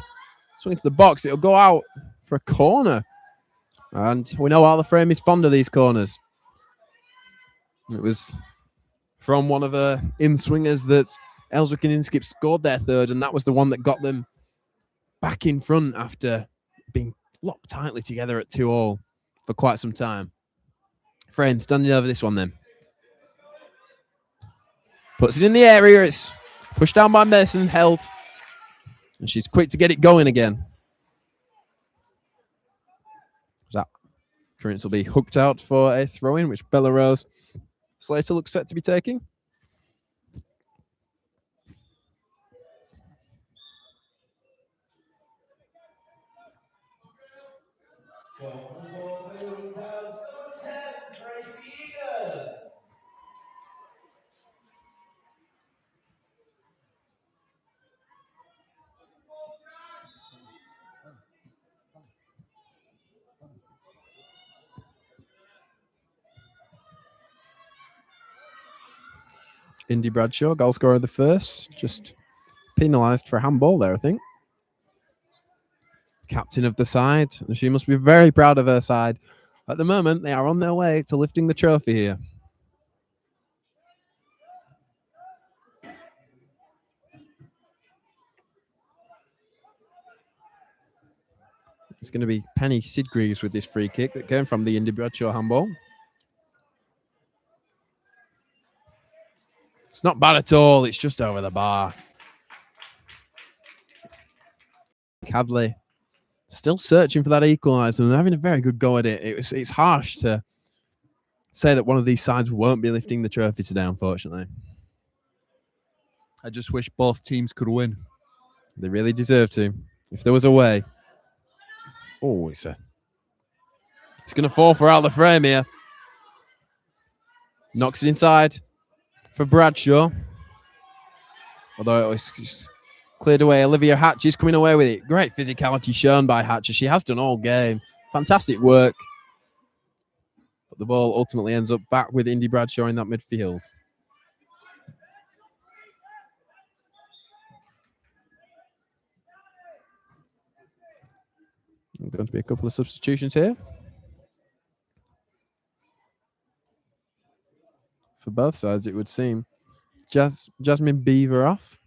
box. It'll go out for a corner. And we know Arla Frame is fond of these corners. It was from one of her in-swingers that Ellswick and Inskip scored their third, and that was the one that got them back in front after being locked tightly together at 2-2 for quite some time. Frame standing over this one then. Puts it in the area. It's pushed down by Mason, held. And she's quick to get it going again. That clearance will be hooked out for a throw-in, which Bella Rose Slater looks set to be taking. Indy Bradshaw, goal scorer of the first, just penalised for a handball there, I think. Captain of the side, and she must be very proud of her side. At the moment, they are on their way to lifting the trophy here. It's going to be Penny Sidgreaves with this free kick that came from the Indy Bradshaw handball. It's not bad at all. It's just over the bar. Cadley still searching for that equaliser and having a very good go at it. It's harsh to say that one of these sides won't be lifting the trophy today, unfortunately. I just wish both teams could win. They really deserve to. If there was a way. Oh, it's going to fall for out of the frame here. Knocks it inside for Bradshaw. Although it was cleared away. Olivia Hatch is coming away with it. Great physicality shown by Hatch, as she has done all game. Fantastic work. But the ball ultimately ends up back with Indy Bradshaw in that midfield. There's going to be a couple of substitutions here. For both sides, it would seem. Jasmine Beaver off.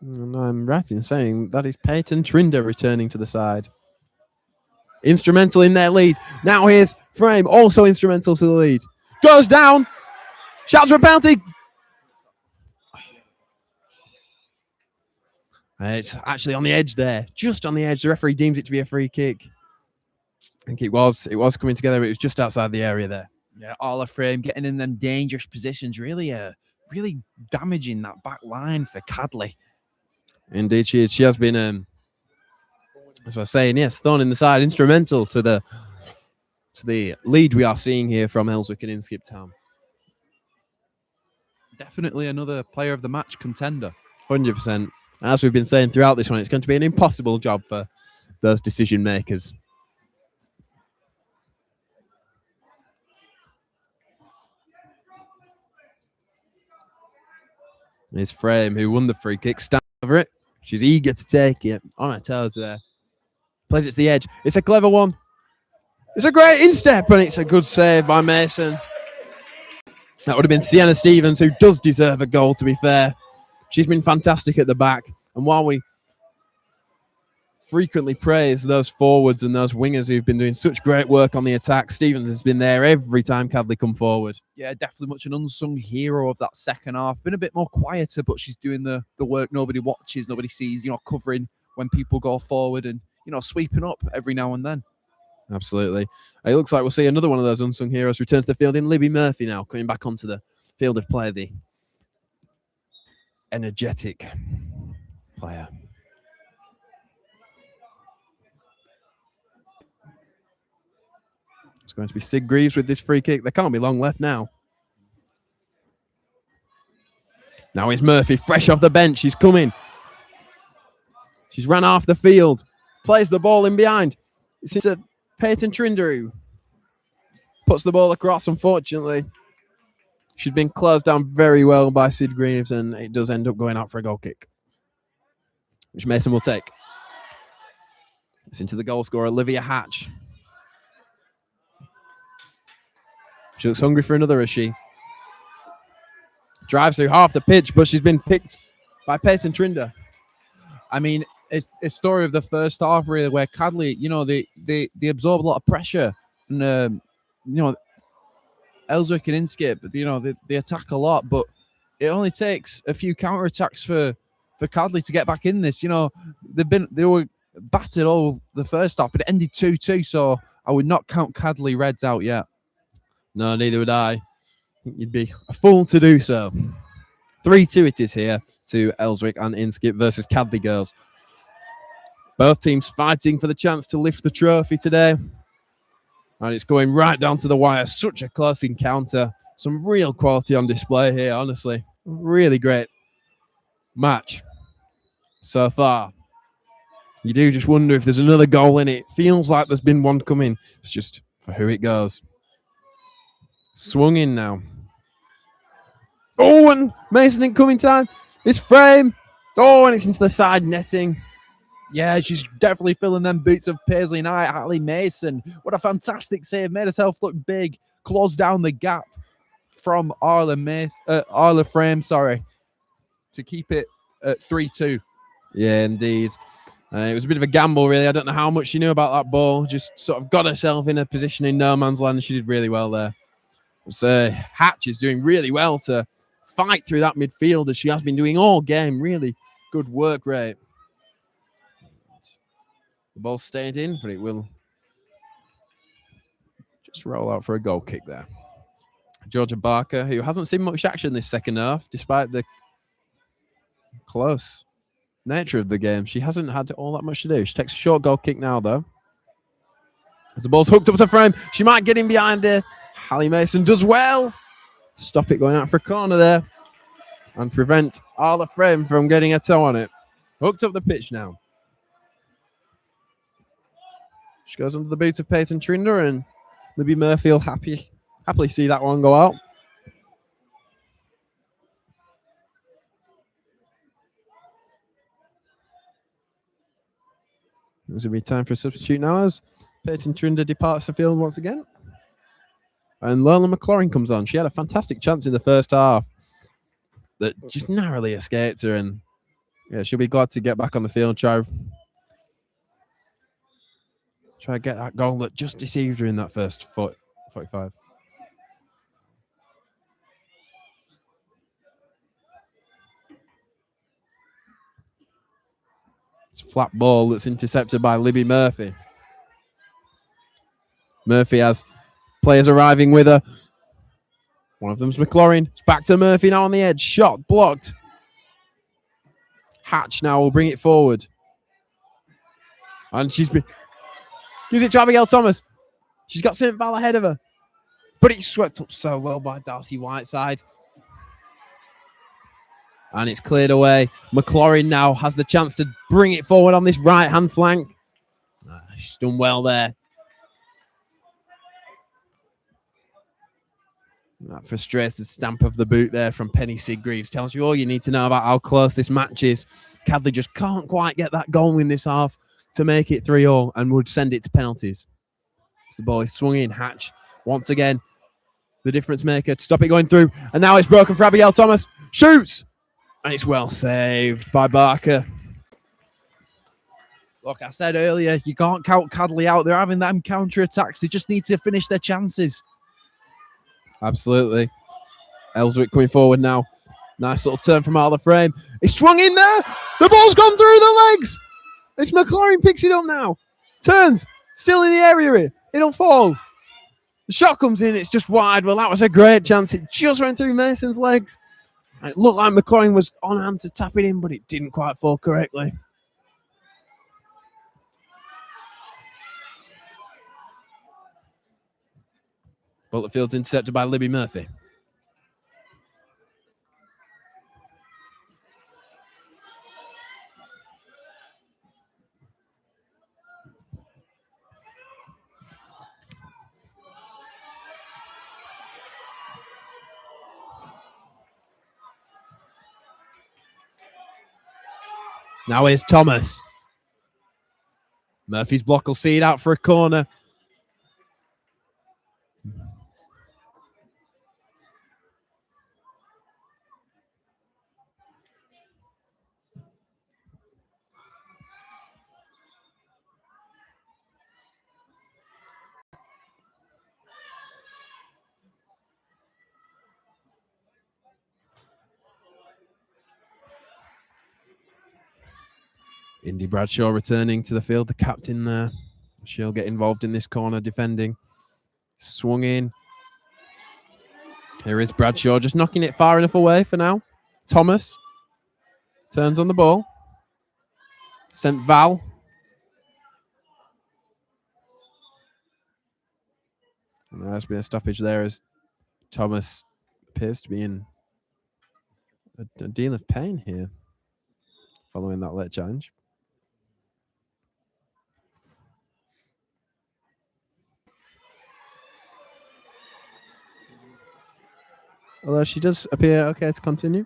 And I'm right in saying that is Peyton Trinder returning to the side. Instrumental in their lead. Now here's Frame, also instrumental to the lead. Goes down. Shouts for a penalty. It's actually on the edge there. Just on the edge. The referee deems it to be a free kick. I think it was coming together. It was just outside the area there. Yeah, all of Frame getting in them dangerous positions. Really damaging that back line for Cadley. Indeed, she has been, as I was saying, yes, thorn in the side, instrumental to the lead we are seeing here from Ellswick and Inskip Town. Definitely another player of the match contender. 100%. As we've been saying throughout this one, it's going to be an impossible job for those decision makers. Here's Frame, who won the free kick, stand over it. She's eager to take it. On her toes there. Plays it to the edge. It's a clever one. It's a great instep, and it's a good save by Mason. That would have been Sienna Stevens, who does deserve a goal, to be fair. She's been fantastic at the back. And while we frequently praise those forwards and those wingers who've been doing such great work on the attack, Stevens has been there every time Cadley come forward. Yeah, definitely much an unsung hero of that second half. Been a bit more quieter, but she's doing the work nobody watches, nobody sees, covering when people go forward and, sweeping up every now and then. Absolutely. It looks like we'll see another one of those unsung heroes return to the field in Libby Murphy now, coming back onto the field of play, the energetic player. It's going to be Sig Greaves with this free kick. There can't be long left now. Now it's Murphy, fresh off the bench. She's coming. She's ran off the field. Plays the ball in behind. It's a Peyton Trinder who puts the ball across, unfortunately. She's been closed down very well by Sid Greaves, and it does end up going out for a goal kick, which Mason will take. It's into the goal scorer, Olivia Hatch. She looks hungry for another, is she? Drives through half the pitch, but she's been picked by Peyton Trinder. I mean, it's a story of the first half, really, where Cadley, they absorb a lot of pressure. And, Ellswick and Inskip, they attack a lot, but it only takes a few counter-attacks for Cadley to get back in this. They were battered all the first half, but it ended 2-2, so I would not count Cadley Reds out yet. No, neither would I. I think you'd be a fool to do so. 3-2 it is here to Ellswick and Inskip versus Cadley girls. Both teams fighting for the chance to lift the trophy today. And it's going right down to the wire. Such a close encounter. Some real quality on display here, honestly. Really great match so far. You do just wonder if there's another goal in it. Feels like there's been one coming. It's just for who it goes. Swung in now. Oh, and Mason didn't come in time. This frame. Oh, and it's into the side netting. Yeah, she's definitely filling them boots of Paisley Knight. Ali Mason, what a fantastic save. Made herself look big. Closed down the gap from Arla Frame, to keep it at 3-2. Yeah, indeed. It was a bit of a gamble, really. I don't know how much she knew about that ball. Just sort of got herself in a position in no man's land. She did really well there. So Hatch is doing really well to fight through that midfield as she has been doing all game. Really good work rate. The ball stayed in, but it will just roll out for a goal kick there. Georgia Barker, who hasn't seen much action this second half, despite the close nature of the game. She hasn't had all that much to do. She takes a short goal kick now, though. As the ball's hooked up to frame, she might get in behind her. Hallie Mason does well to stop it going out for a corner there and prevent Arla Frame from getting a toe on it. Hooked up the pitch now. She goes under the boot of Peyton Trinder, and Libby Murphy will happily see that one go out. This will be time for a substitute now as Peyton Trinder departs the field once again. And Lola McLaurin comes on. She had a fantastic chance in the first half that just narrowly escaped her. And yeah, she'll be glad to get back on the field, try to get that goal that just deceived her in that first 45. It's a flat ball that's intercepted by Libby Murphy. Murphy has players arriving with her. One of them's McLaurin. It's back to Murphy now on the edge. Shot blocked. Hatch now will bring it forward. And gives it to Abigail Thomas. She's got St. Val ahead of her. But it's swept up so well by Darcy Whiteside. And it's cleared away. McLaurin now has the chance to bring it forward on this right-hand flank. She's done well there. That frustrated stamp of the boot there from Penny Sigreaves tells you all you need to know about how close this match is. Cadley just can't quite get that goal in this half to make it 3-0 and would send it to penalties. As the ball is swung in. Hatch once again, the difference maker to stop it going through. And now it's broken for Abigail Thomas. Shoots! And it's well saved by Barker. Look, I said earlier, you can't count Cadley out. They're having them counter-attacks. They just need to finish their chances. Absolutely. Ellswick coming forward now. Nice little turn from out of the frame. It's swung in there. The ball's gone through the legs. It's McLaurin picks it up now. Turns. Still in the area here. It'll fall. The shot comes in. It's just wide. Well, that was a great chance. It just went through Mason's legs. And it looked like McLaurin was on hand to tap it in, but it didn't quite fall correctly. Butlerfield's intercepted by Libby Murphy. Now here's Thomas. Murphy's block will see it out for a corner. Indy Bradshaw returning to the field, the captain there. She'll get involved in this corner defending. Swung in. Here is Bradshaw just knocking it far enough away for now. Thomas turns on the ball. Sent Val. And there has been a stoppage there as Thomas appears to be in a deal of pain here. following that late challenge. Although she does appear okay to continue.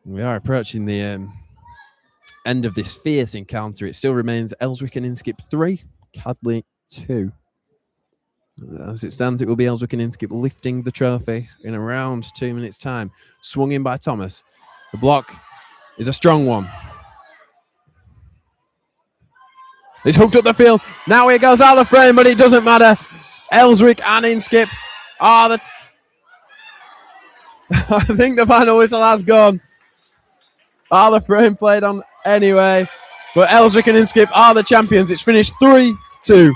We are approaching the end of this fierce encounter. It still remains Ellswick and Inskip 3, Cadley 2. As it stands, it will be Ellswick and Inskip lifting the trophy in around 2 minutes' time. Swung in by Thomas. The block is a strong one. It's hooked up the field. Now it goes out of the frame, but it doesn't matter. Ellswick and Inskip are the... I think the final whistle has gone. Are the frame played on anyway. But Ellswick and Inskip are the champions. It's finished 3-2.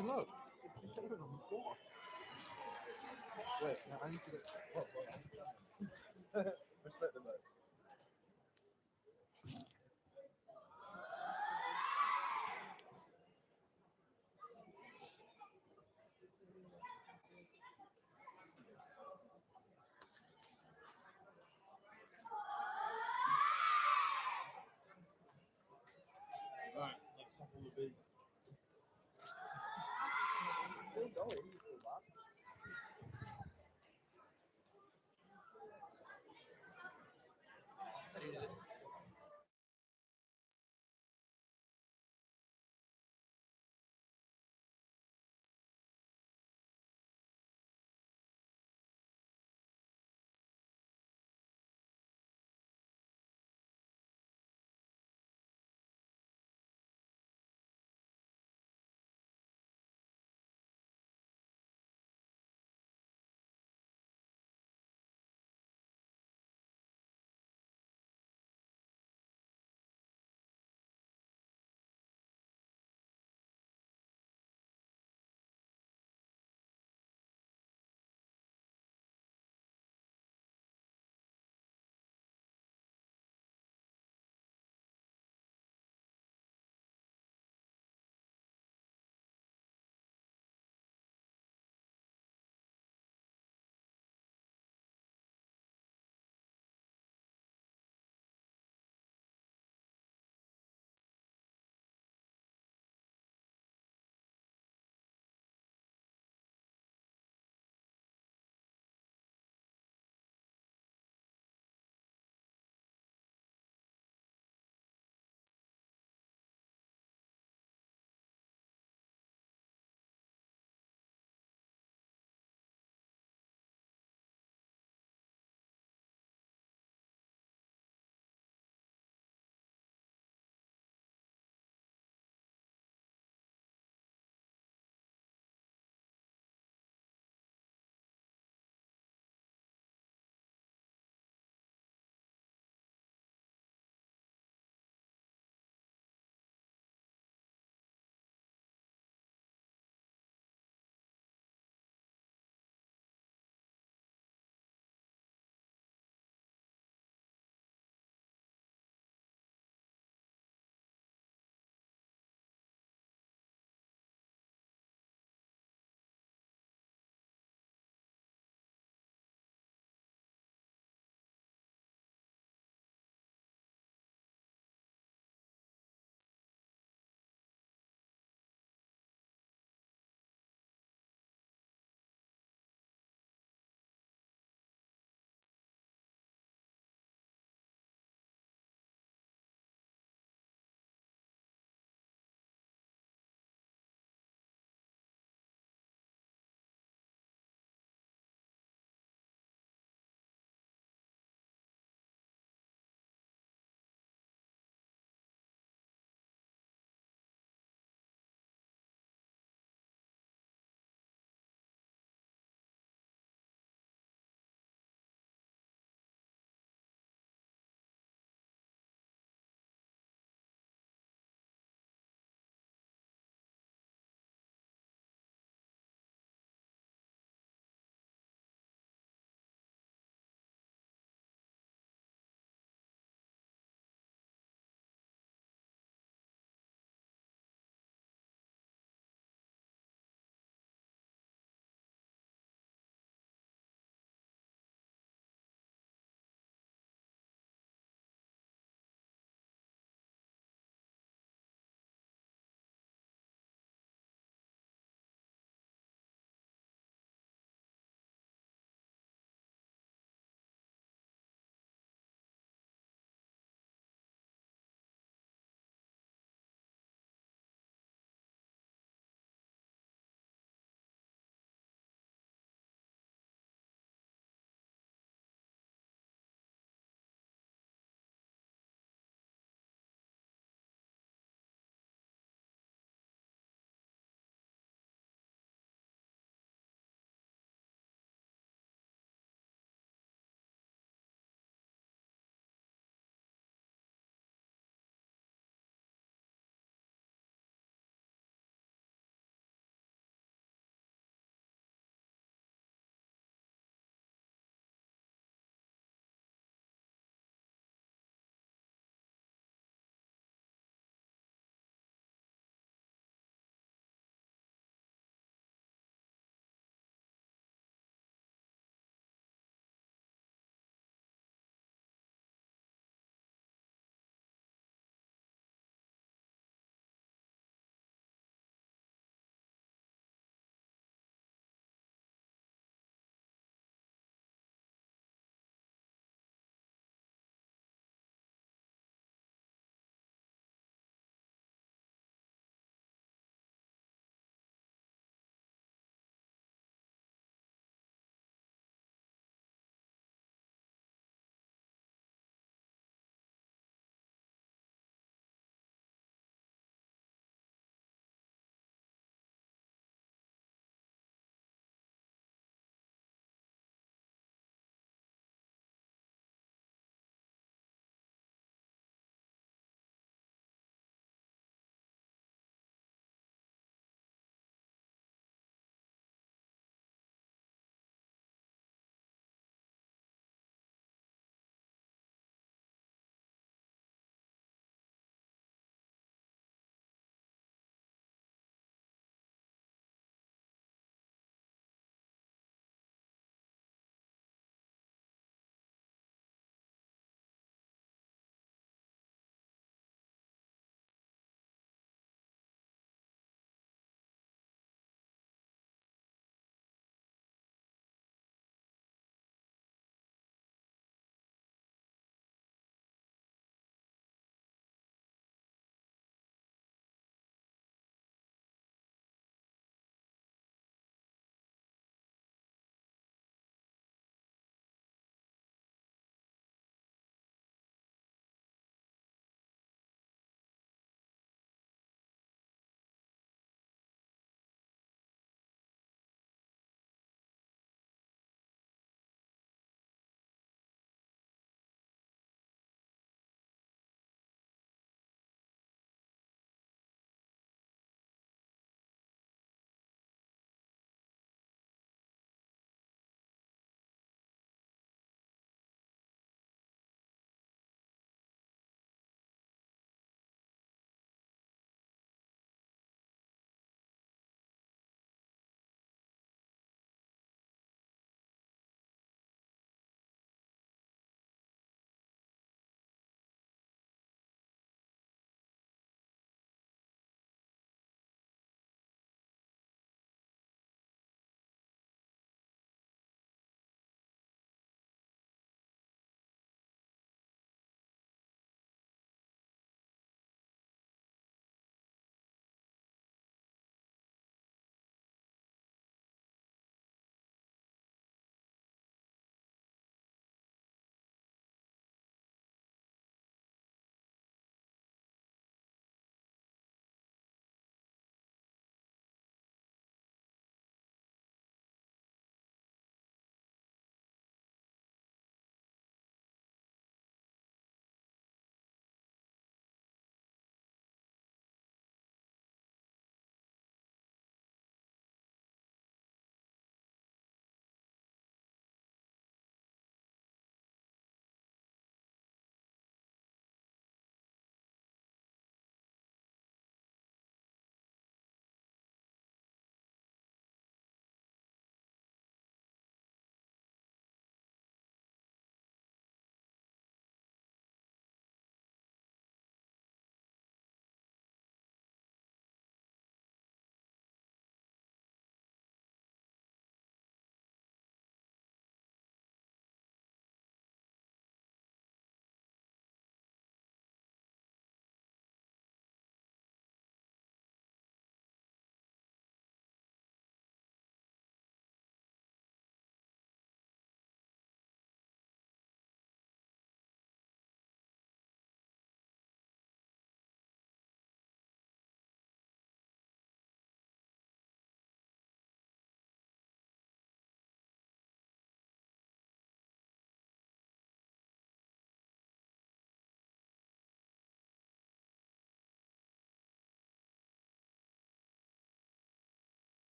And look, she's sitting on the floor. Wait, I need to get. Respect the vote. Right, let's tackle the bees. Still going.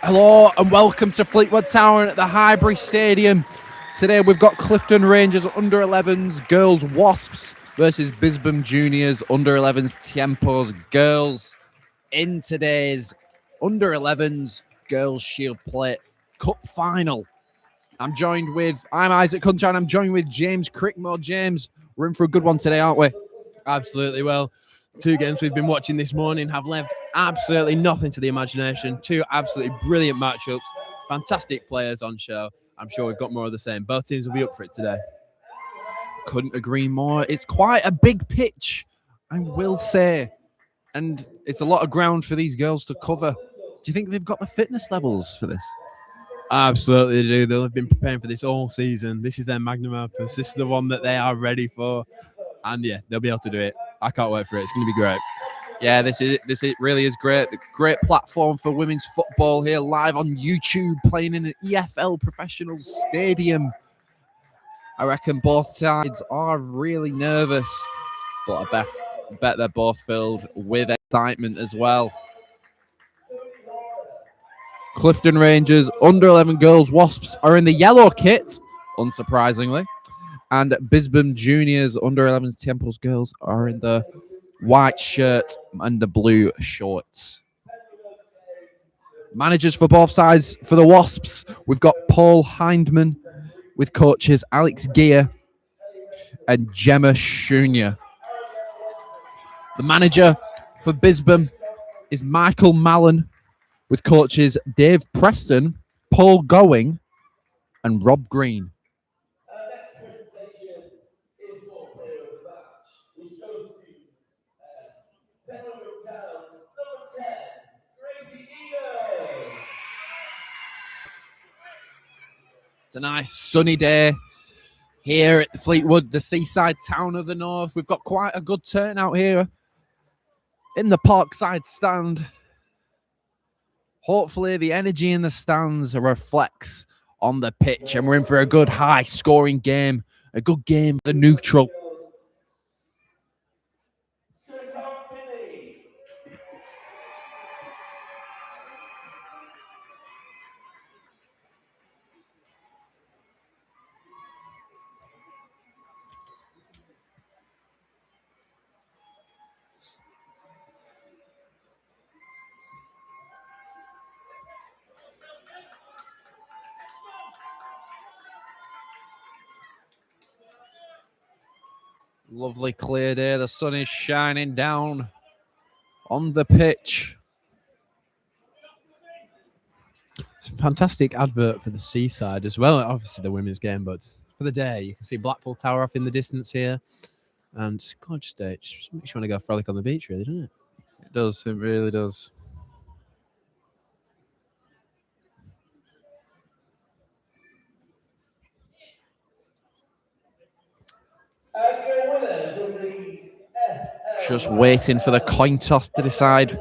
Hello and welcome to Fleetwood Town at the Highbury Stadium. Today we've got Clifton Rangers under 11s girls Wasps versus Bisbon Juniors under 11s Tiempos girls in today's under 11s girls Shield Plate Cup final. I'm Isaac Cunchard. I'm joined with James Crickmore. James, we're in for a good one today, aren't we? Absolutely. Well, two games we've been watching this morning have left absolutely nothing to the imagination. Two absolutely brilliant matchups. Fantastic players on show. I'm sure we've got more of the same. Both teams will be up for it today. Couldn't agree more. It's quite a big pitch, I will say. And it's a lot of ground for these girls to cover. Do you think they've got the fitness levels for this? Absolutely they do. They'll have been preparing for this all season. This is their magnum opus. This is the one that they are ready for. And yeah, they'll be able to do it. I can't wait for it. It's going to be great. Yeah, this really is great. Great platform for women's football here, live on YouTube, playing in an EFL professional stadium. I reckon both sides are really nervous, but I bet they're both filled with excitement as well. Clifton Rangers under 11 girls Wasps are in the yellow kit, unsurprisingly, and Bisbon Juniors under 11s Tiempos girls are in the white shirt and the blue shorts. Managers for both sides for the Wasps, we've got Paul Hindman with coaches Alex Gear and Gemma Shunya. The manager for Bisbon is Michael Mallon with coaches Dave Preston, Paul Going and Rob Green. It's a nice sunny day here at Fleetwood, the seaside town of the north. We've got quite a good turnout here in the Parkside stand. Hopefully the energy in the stands reflects on the pitch and we're in for a good high scoring game, a good game for the neutral. Lovely clear day. The sun is shining down on the pitch. It's a fantastic advert for the seaside as well. Obviously the women's game, but for the day, you can see Blackpool Tower off in the distance here. And it's a gorgeous day. It just makes you want to go frolic on the beach, really, doesn't it? It does. It really does. Just waiting for the coin toss to decide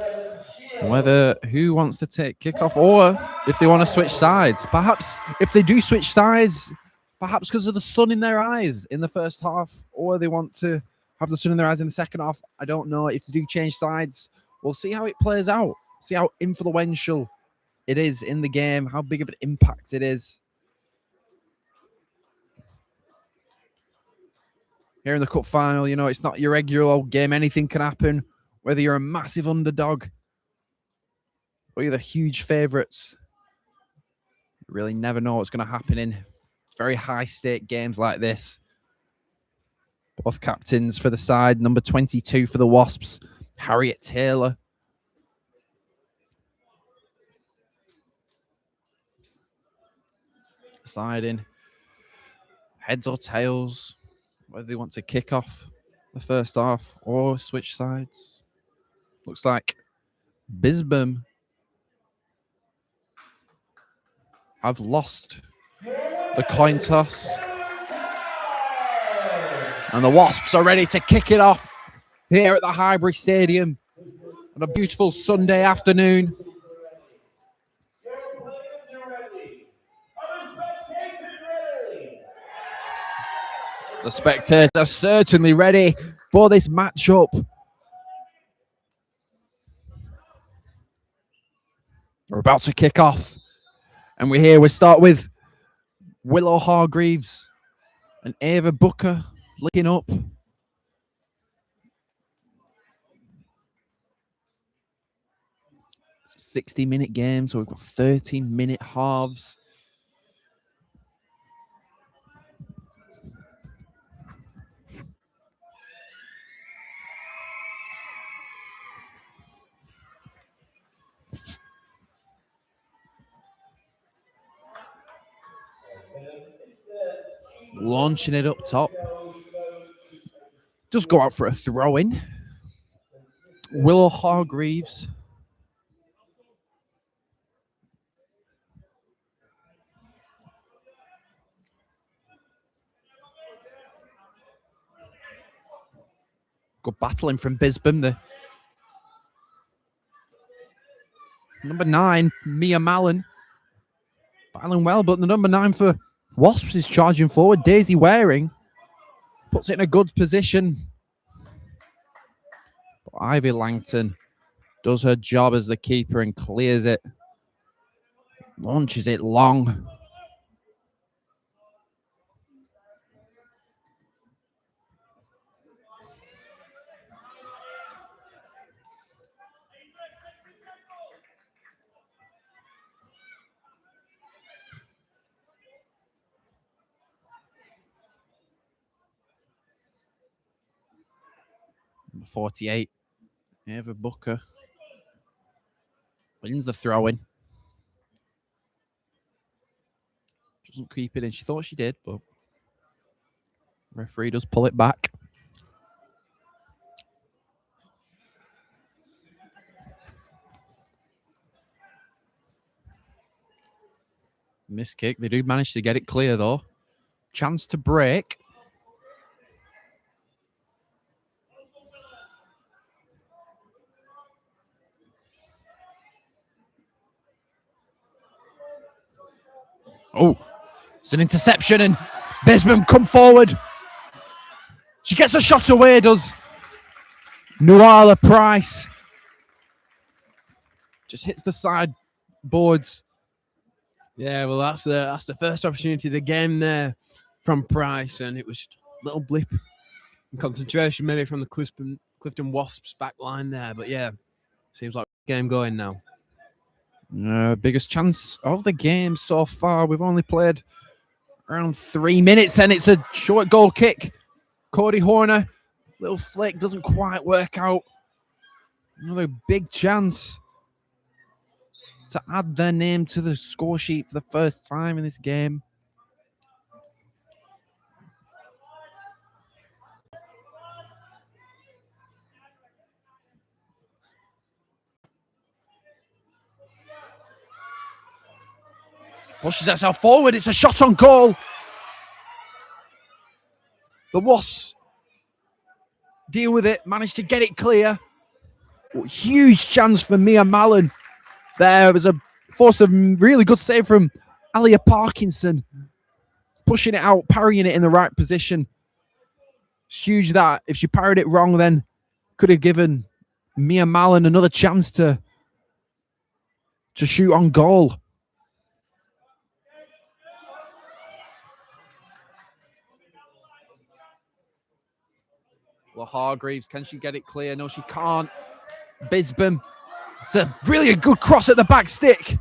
who wants to take kickoff or if they want to switch sides. Perhaps if they do switch sides, perhaps because of the sun in their eyes in the first half, or they want to have the sun in their eyes in the second half. I don't know. If they do change sides, we'll see how it plays out. See how influential it is in the game, how big of an impact it is. Here in the cup final, you know, it's not your regular old game. Anything can happen, whether you're a massive underdog or you're the huge favourites. You really never know what's going to happen in very high-stake games like this. Both captains for the side, number 22 for the Wasps, Harriet Taylor. Deciding heads or tails, whether they want to kick off the first half or switch sides. Looks like Bisbon have lost the coin toss. And the Wasps are ready to kick it off here at the Highbury Stadium on a beautiful Sunday afternoon. The spectators are certainly ready for this matchup. We're about to kick off. And we start with Willow Hargreaves and Ava Booker linking up. It's a 60-minute game, so we've got 13-minute halves. Launching it up top. Just go out for a throw-in. Willow Hargreaves. Good battling from Bisbon. The number 9, Mia Mallon. Battling well, but the number 9 for Wasps is charging forward. Daisy Waring puts it in a good position. But Ivy Langton does her job as the keeper and clears it. Launches it long. Number 48, Ava Booker wins the throw-in. Doesn't keep it in. She thought she did, but referee does pull it back. Miss kick. They do manage to get it clear, though. Chance to break. Oh, it's an interception, and Bisbon come forward. She gets a shot away, does Nuala Price. Just hits the side boards. Yeah, well, that's the first opportunity of the game there from Price, and it was a little blip in concentration maybe from the Clifton Wasps back line there. But yeah, seems like game going now. Biggest chance of the game so far. We've only played around 3 minutes, and it's a short goal kick. Cody Horner, little flick, doesn't quite work out. Another big chance to add their name to the score sheet for the first time in this game. Pushes herself forward. It's a shot on goal. The Wasps deal with it, manage to get it clear. Huge chance for Mia Mallon. There was a force of really good save from Alia Parkinson. Pushing it out, parrying it in the right position. It's huge that if she parried it wrong, then could have given Mia Mallon another chance to shoot on goal. Well, Hargreaves, can she get it clear? No, she can't. Bisbon. It's a really good cross at the back stick.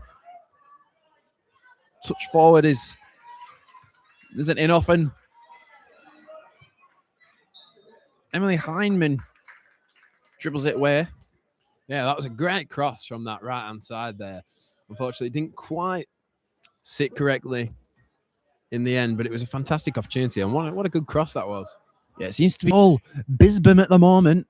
Touch forward isn't enough, and Emily Heineman dribbles it away. Yeah, that was a great cross from that right-hand side there. Unfortunately, it didn't quite sit correctly in the end, but it was a fantastic opportunity, and what a good cross that was. Yeah, it seems to be all Bisbon at the moment.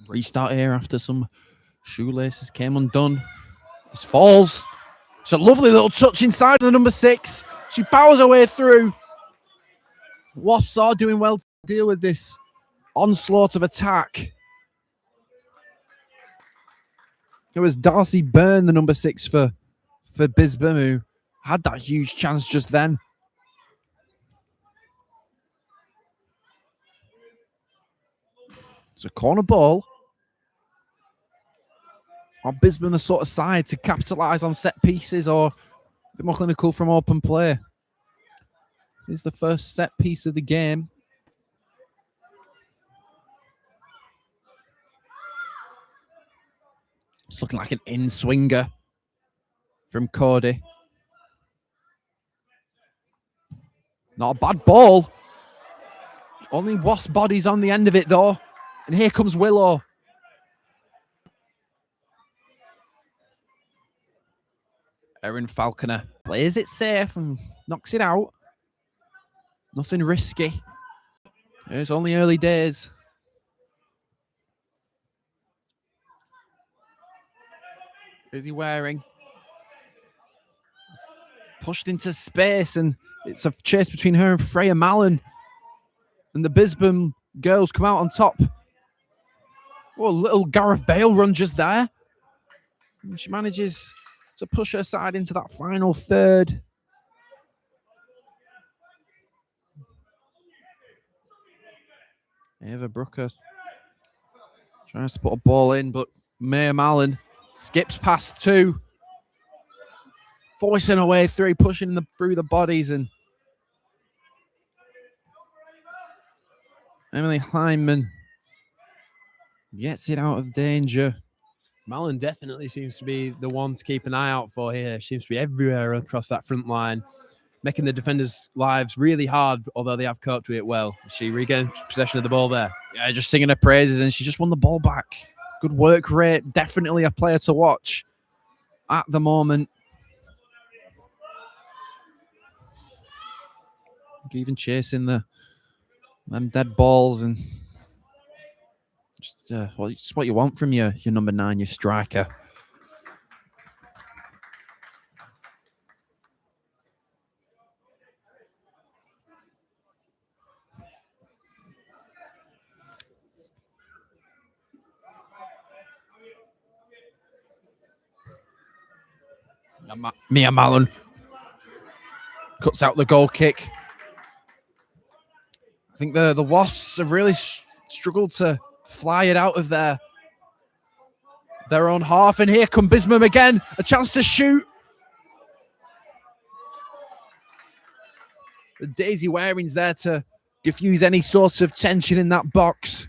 Restart here after some shoelaces came undone. This falls. It's a lovely little touch inside of the number 6. She powers her way through. Wasps are doing well to deal with this onslaught of attack. It was Darcy Byrne, the number 6 for Bisbon, who had that huge chance just then. It's a corner ball. Are Bisbon the sort of side to capitalise on set pieces, or a bit more clinical from open play? This is the first set piece of the game. It's looking like an in-swinger from Cody. Not a bad ball. Only Wasp bodies on the end of it, though. And here comes Willow. Erin Falconer plays it safe and knocks it out. Nothing risky. It's only early days. Is he wearing? Pushed into space, and it's a chase between her and Freya Mallon. And the Bisbon girls come out on top. Oh, a little Gareth Bale run just there. And she manages to push her side into that final third. Ava Brooker tries to put a ball in, but Maya Mallon skips past 2. Forcing her way through, pushing through the bodies, and Emily Hyman gets it out of danger. Mallon definitely seems to be the one to keep an eye out for here. She seems to be everywhere across that front line, making the defenders' lives really hard, although they have coped with it well. She regains possession of the ball there. Yeah, just singing her praises, and she just won the ball back. Good work rate. Definitely a player to watch at the moment. Even chasing them dead balls, and just what you want from your number 9, your striker. Mia Mallon cuts out the goal kick. I think the Wasps have really struggled to fly it out of their own half. And here come Bisbon again. A chance to shoot. Daisy Waring's there to diffuse any sort of tension in that box.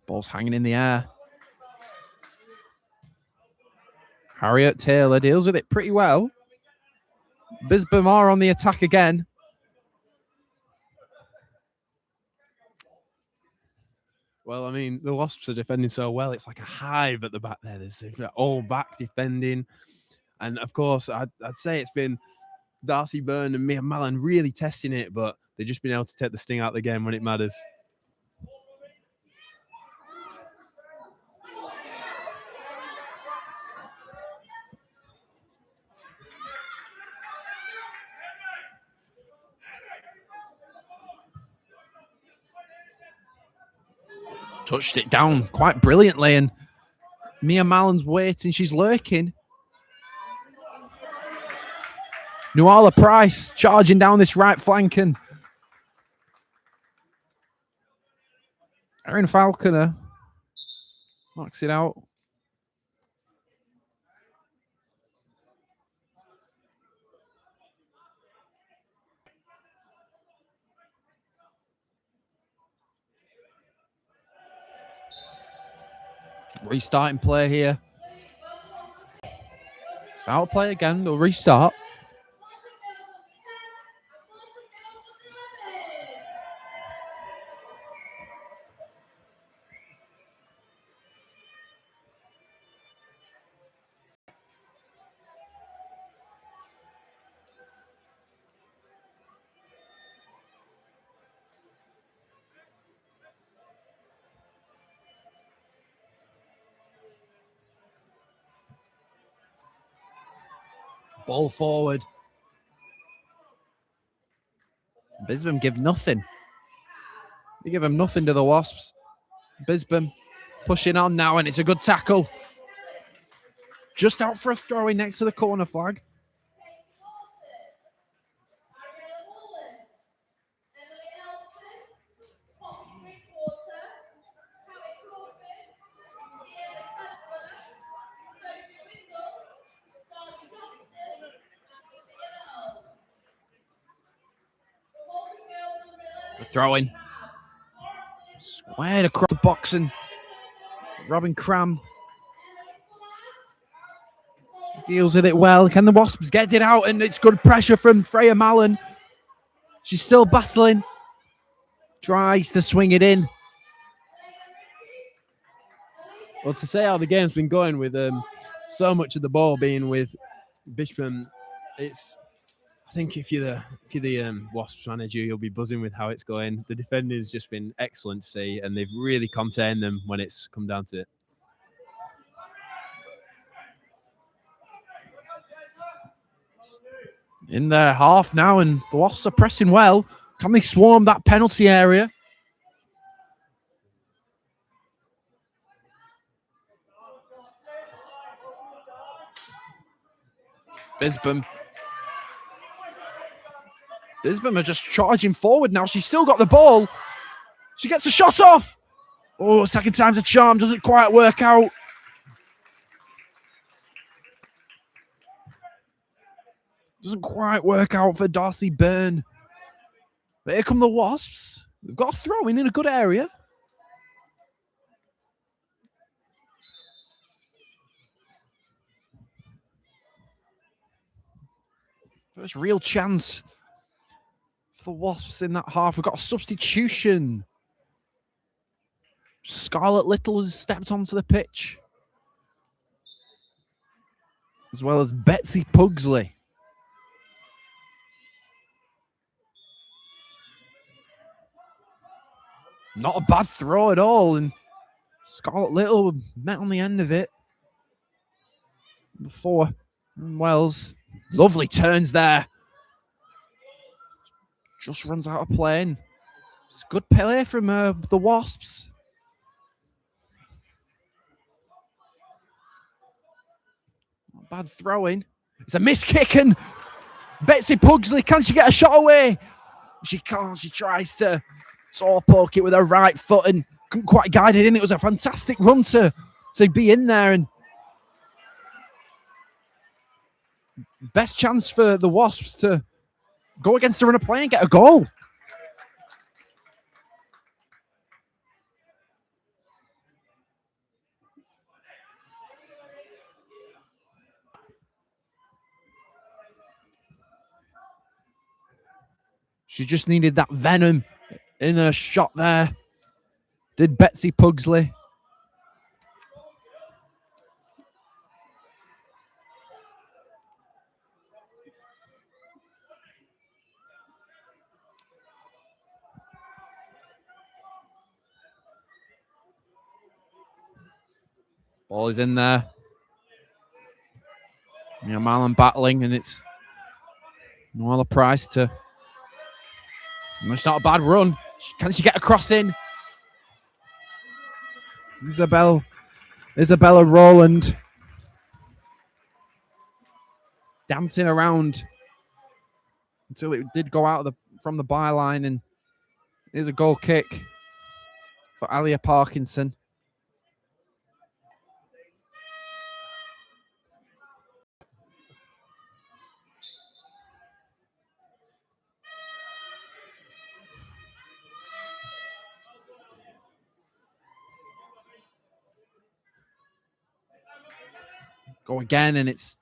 Ball's hanging in the air. Harriet Taylor deals with it pretty well. Bisbon are on the attack again. Well, I mean, the Wasps are defending so well. It's like a hive at the back there. There's all back defending. And, of course, I'd say it's been Darcy Byrne and Mia Mallon really testing it, but they've just been able to take the sting out of the game when it matters. Touched it down quite brilliantly, and Mia Mallon's waiting. She's lurking. Nuala Price charging down this right flank, and Erin Falconer knocks it out. Restarting play here. It's out play again. They'll restart. Ball forward. Bisbon give nothing. They give them nothing to the Wasps. Bisbon pushing on now, and it's a good tackle. Just out for a throw-in next to the corner flag. The throw-in. Squared across the box, and Robin Cram deals with it well. Can the Wasps get it out? And it's good pressure from Freya Mallon. She's still battling. Tries to swing it in. Well, to say how the game's been going with so much of the ball being with Bisbon, I think if you're the Wasps manager, you'll be buzzing with how it's going. The defending has just been excellent to see, and they've really contained them when it's come down to it. In their half now, and the Wasps are pressing well. Can they swarm that penalty area? Bisbon are just charging forward now. She's still got the ball. She gets a shot off. Oh, second time's a charm. Doesn't quite work out. Doesn't quite work out for Darcy Byrne. But here come the Wasps. They've got a throw in a good area. First real chance for the Wasps in that half. We've got a substitution. Scarlett Little has stepped onto the pitch, as well as Betsy Pugsley. Not a bad throw at all, and Scarlett Little met on the end of it before Wells. Lovely turns there. Just runs out of play. It's good play from the Wasps. Not bad throwing. It's a miss kick, and Betsy Pugsley, can she get a shot away? She can't. She tries to saw poke it with her right foot and couldn't quite guide it in. It was a fantastic run to be in there, and best chance for the Wasps to go against the run of play and get a goal. She just needed that venom in her shot there. Did Betsy Pugsley. Ball is in there. Marlon battling, and it's Noella Price to... It's not a bad run. Can she get a cross in? Isabella Rowland dancing around until it did go out from the byline, and here's a goal kick for Alia Parkinson. Go again, and it's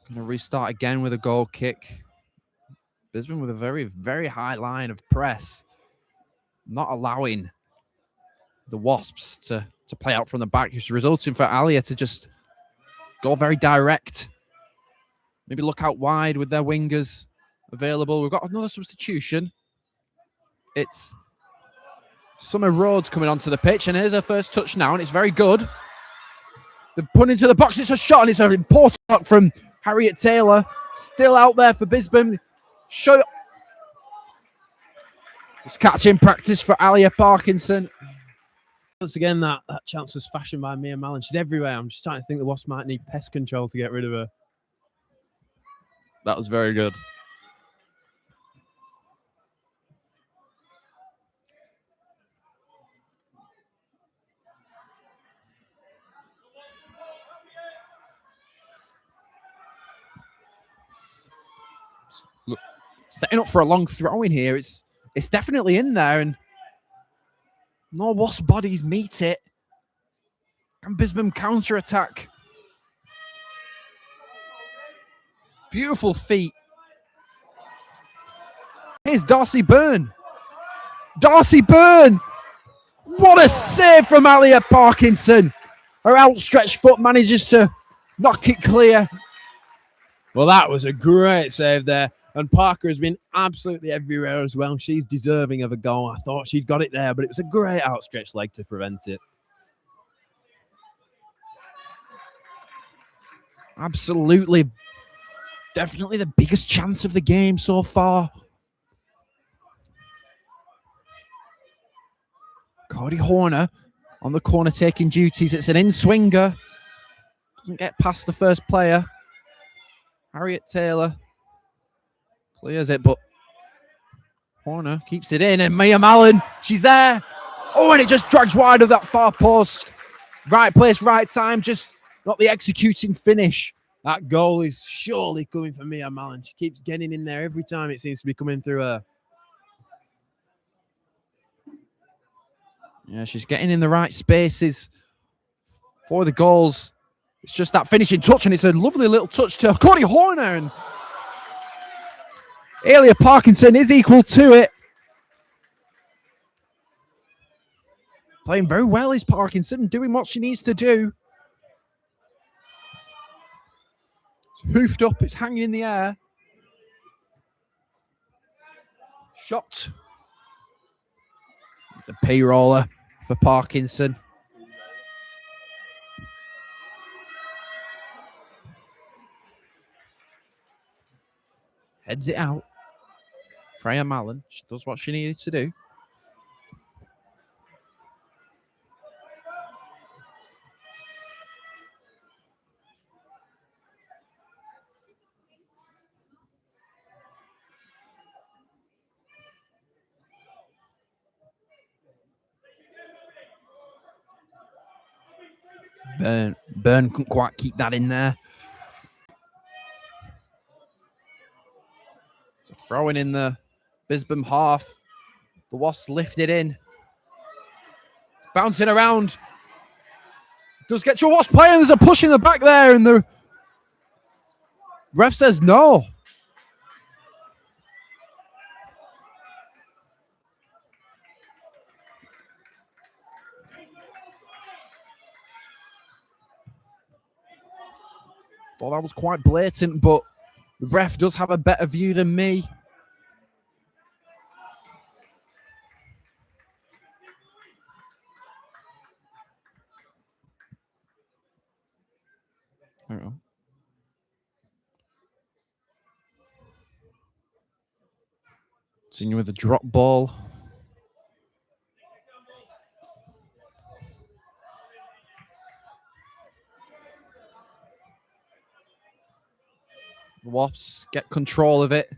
going to restart again with a goal kick. Bisbon with a very, very high line of press, not allowing the Wasps to play out from the back, which is resulting for Alia to just go very direct. Maybe look out wide with their wingers available. We've got another substitution. It's Summer Rhodes coming onto the pitch, and here's her first touch now, and it's very good. They've put into the box. It's a shot, and it's an important shot from Harriet Taylor still out there for Bisbon. Show it's catching practice for Alia Parkinson. Once again, that chance was fashioned by Mia Mallon. She's everywhere. I'm just trying to think the Wasps might need pest control to get rid of her. That was very good. Look, setting up for a long throw in here. It's definitely in there, and no Wasp bodies meet it. And Bisbon counter-attack. Beautiful feet. Here's Darcy Byrne. Darcy Byrne! What a save from Alia Parkinson. Her outstretched foot manages to knock it clear. Well, that was a great save there. And Parker has been absolutely everywhere as well. She's deserving of a goal. I thought she'd got it there, but it was a great outstretched leg to prevent it. Absolutely. Definitely the biggest chance of the game so far. Cody Horner on the corner taking duties. It's an in-swinger. Doesn't get past the first player. Harriet Taylor clears it, but Horner keeps it in, and Mia Mallon, she's there. Oh, and it just drags wide of that far post. Right place, right time, just not the executing finish. That goal is surely coming for Mia Mallon. She keeps getting in there every time. It seems to be coming through her. Yeah, she's getting in the right spaces for the goals. It's just that finishing touch, and it's a lovely little touch to Cody Horner. And Alia Parkinson is equal to it. Playing very well is Parkinson, doing what she needs to do. It's hoofed up, it's hanging in the air. Shot. It's a payroller for Parkinson. Heads it out. Freya Mallon, she does what she needed to do. Byrne couldn't quite keep that in there. So throwing in the Bisbon half. The Wasps lift it in. It's bouncing around. Does get to a Wasp player, and there's a push in the back there, and the ref says no. Thought that was quite blatant, but the ref does have a better view than me. I don't know. Continue with the drop ball. The Wasps get control of it.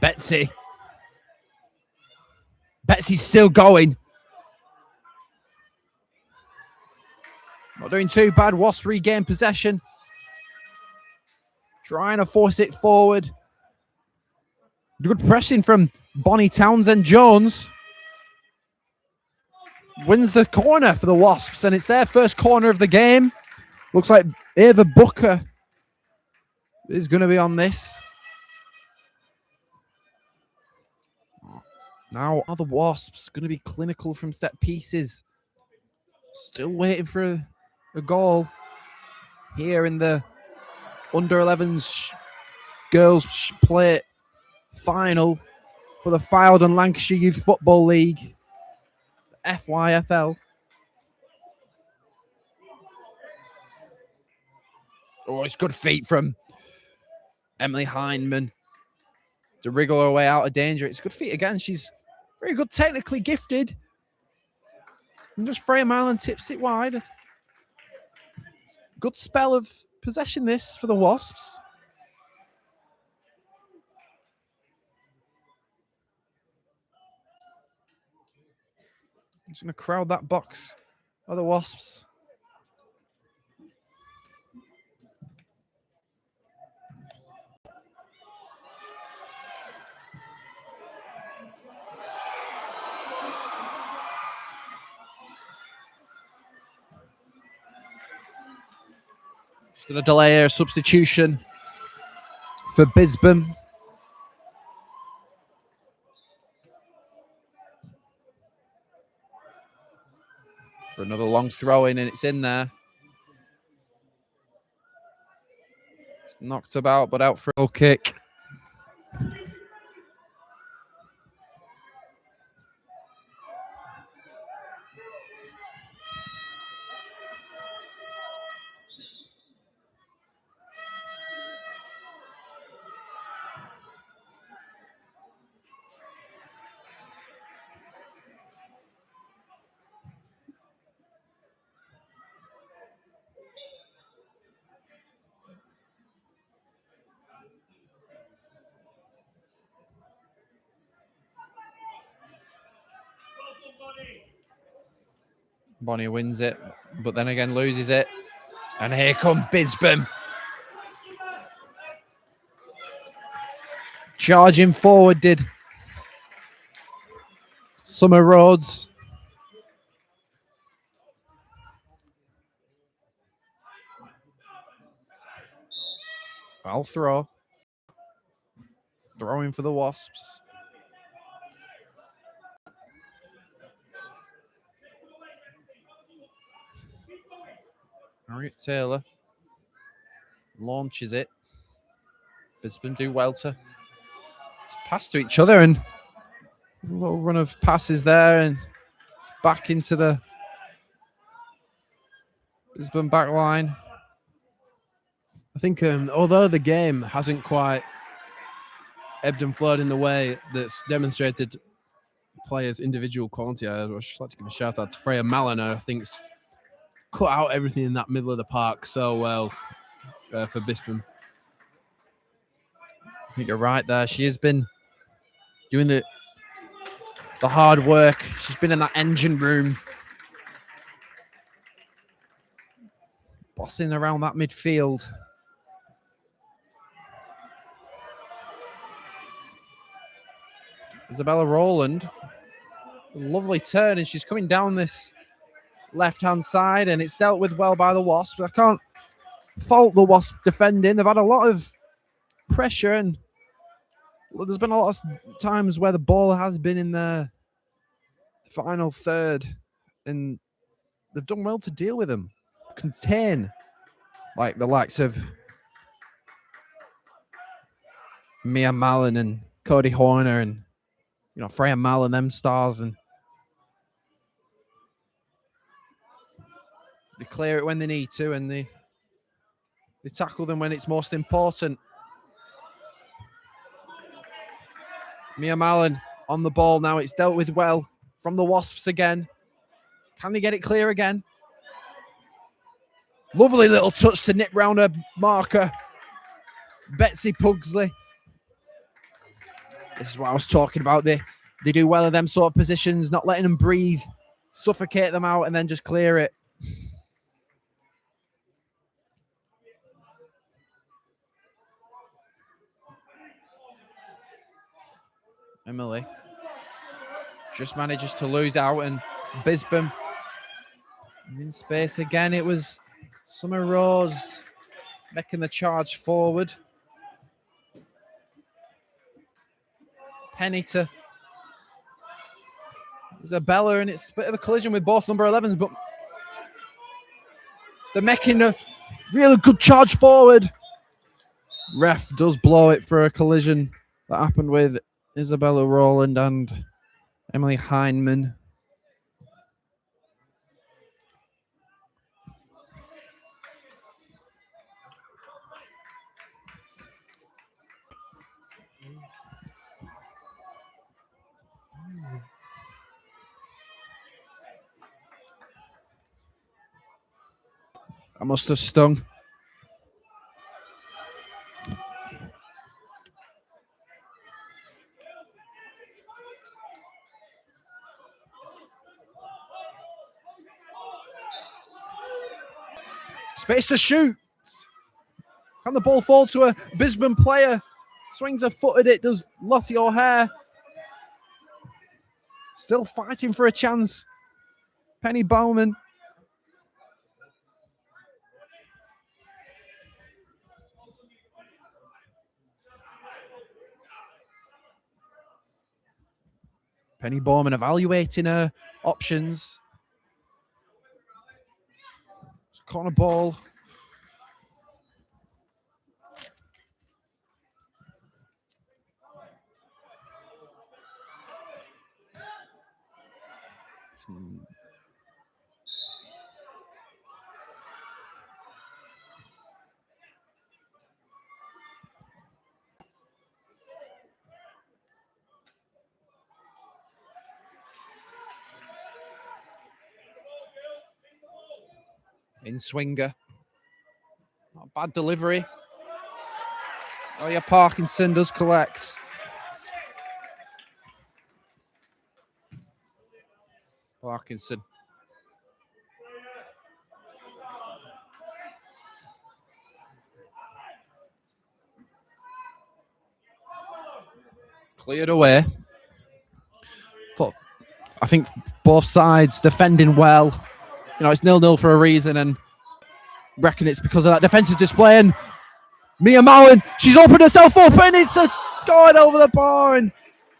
Betsy's still going. Not doing too bad. Wasps regain possession. Trying to force it forward. Good pressing from Bonnie Townsend-Jones. Wins the corner for the Wasps, and it's their first corner of the game. Looks like Ava Booker is going to be on this. Now are the Wasps going to be clinical from set pieces. Still waiting for a goal here in the under-11s girls play final for the Fylde Lancashire Youth Football League, FYFL. Oh, it's good feet from Emily Heineman to wriggle her way out of danger. It's good feet again. She's very good, technically gifted. And just Freya Mallon tips it wide. Good spell of possession this for the Wasps. Just going to crowd that box of the Wasps. Just going to delay a substitution for Bisbon. For another long throw in, and it's in there. It's knocked about, but out for a kick. Bonnie wins it, but then again loses it. And here come Bisbon. Charging forward did Summer Rhodes. Foul throw. Throwing for the Wasps. Harriet Taylor launches it. Bisbon do well to pass to each other, and a little run of passes there, and it's back into the Bisbon back line. I think although the game hasn't quite ebbed and flowed in the way that's demonstrated players' individual quality, I'd just like to give a shout out to Freya Mallon. I think's cut out everything in that middle of the park so well for Bisbon. I think you're right there. She has been doing the hard work. She's been in that engine room, bossing around that midfield. Isabella Rowland, a lovely turn, and she's coming down this left-hand side, and it's dealt with well by the Wasps. I can't fault the Wasp defending. They've had a lot of pressure, and there's been a lot of times where the ball has been in the final third, and they've done well to deal with them, contain like the likes of Mia Mallon and Cody Horner and Freya Mallon, them stars, and they clear it when they need to, and they tackle them when it's most important. Mia Mallon on the ball now. It's dealt with well from the Wasps again. Can they get it clear again? Lovely little touch to nip round her marker. Betsy Pugsley. This is what I was talking about. They do well in them sort of positions, not letting them breathe, suffocate them out, and then just clear it. Emily just manages to lose out, and Bisbon in space again. It was Summer Rose making the charge forward. Penny to Isabella, and it's a bit of a collision with both number 11s, but they're making a really good charge forward. Ref does blow it for a collision that happened with Isabella Rowland and Emily Heineman. That must have stung. Space to shoot. Can the ball fall to a Bisbon player? Swings a foot at it. Does Lottie O'Hare. Still fighting for a chance. Penny Bowman. Penny Bowman evaluating her options. It's a corner ball. In swinger. Not a bad delivery. Oh yeah, Parkinson does collect. Parkinson. Cleared away. But I think both sides defending well. You know, it's 0-0 for a reason, and reckon it's because of that defensive display. And Mia Mowen, she's opened herself up, and it's a scored over the bar. And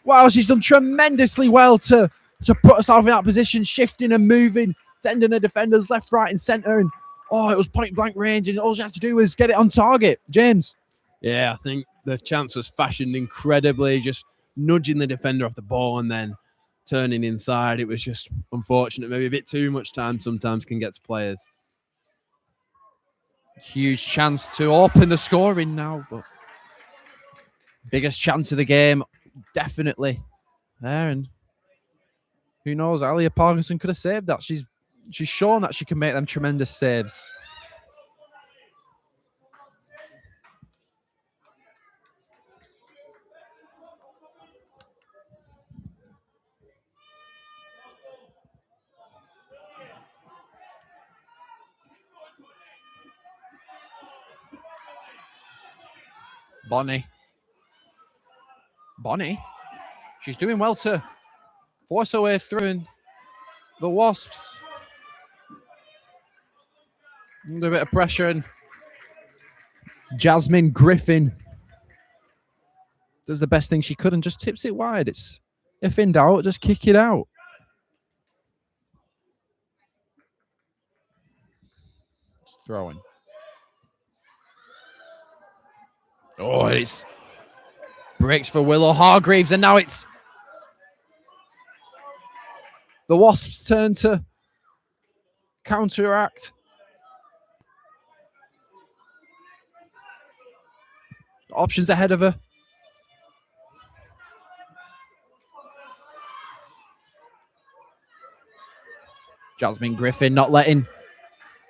wow, she's done tremendously well to put herself in that position, shifting and moving, sending her defenders left, right, and centre. And oh, it was point blank range, and all she had to do was get it on target. James. Yeah, I think the chance was fashioned incredibly, just nudging the defender off the ball and then turning inside. It was just unfortunate. Maybe a bit too much time sometimes can get to players. Huge chance to open the scoring now, but biggest chance of the game, definitely there. And who knows, Alia Parkinson could have saved that. She's shown that she can make them tremendous saves. Bonnie. She's doing well to force her way through, and the Wasps under a bit of pressure, and Jasmine Griffin does the best thing she could and just tips it wide. It's, if in doubt, just kick it out. Just throwing. Oh, it's breaks for Willow Hargreaves, and now it's the Wasps' turn to counteract. Options ahead of her. Jasmine Griffin not letting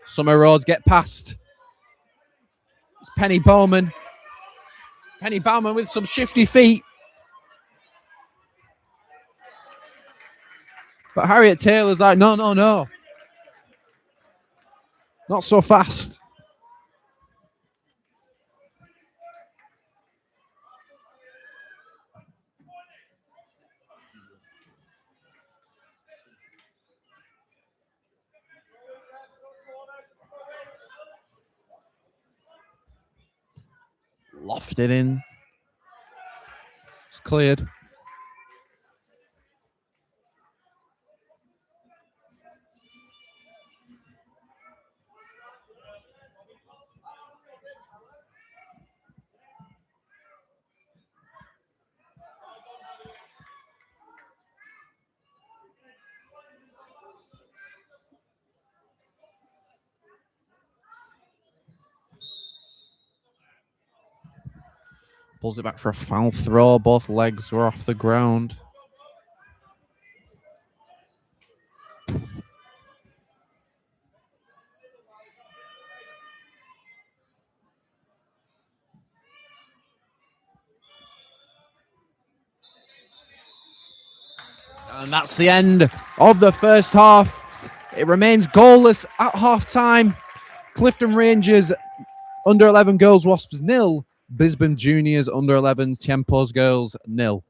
Summer Rhodes get past. It's Penny Bowman. Penny Bowman with some shifty feet. But Harriet Taylor's like, no. Not so fast. Lofted in. It's cleared. Pulls it back for a foul throw. Both legs were off the ground. And that's the end of the first half. It remains goalless at half-time. Clifton Rangers under 11 girls Wasps 0. Bisbon Juniors under 11s Tiempos girls 0.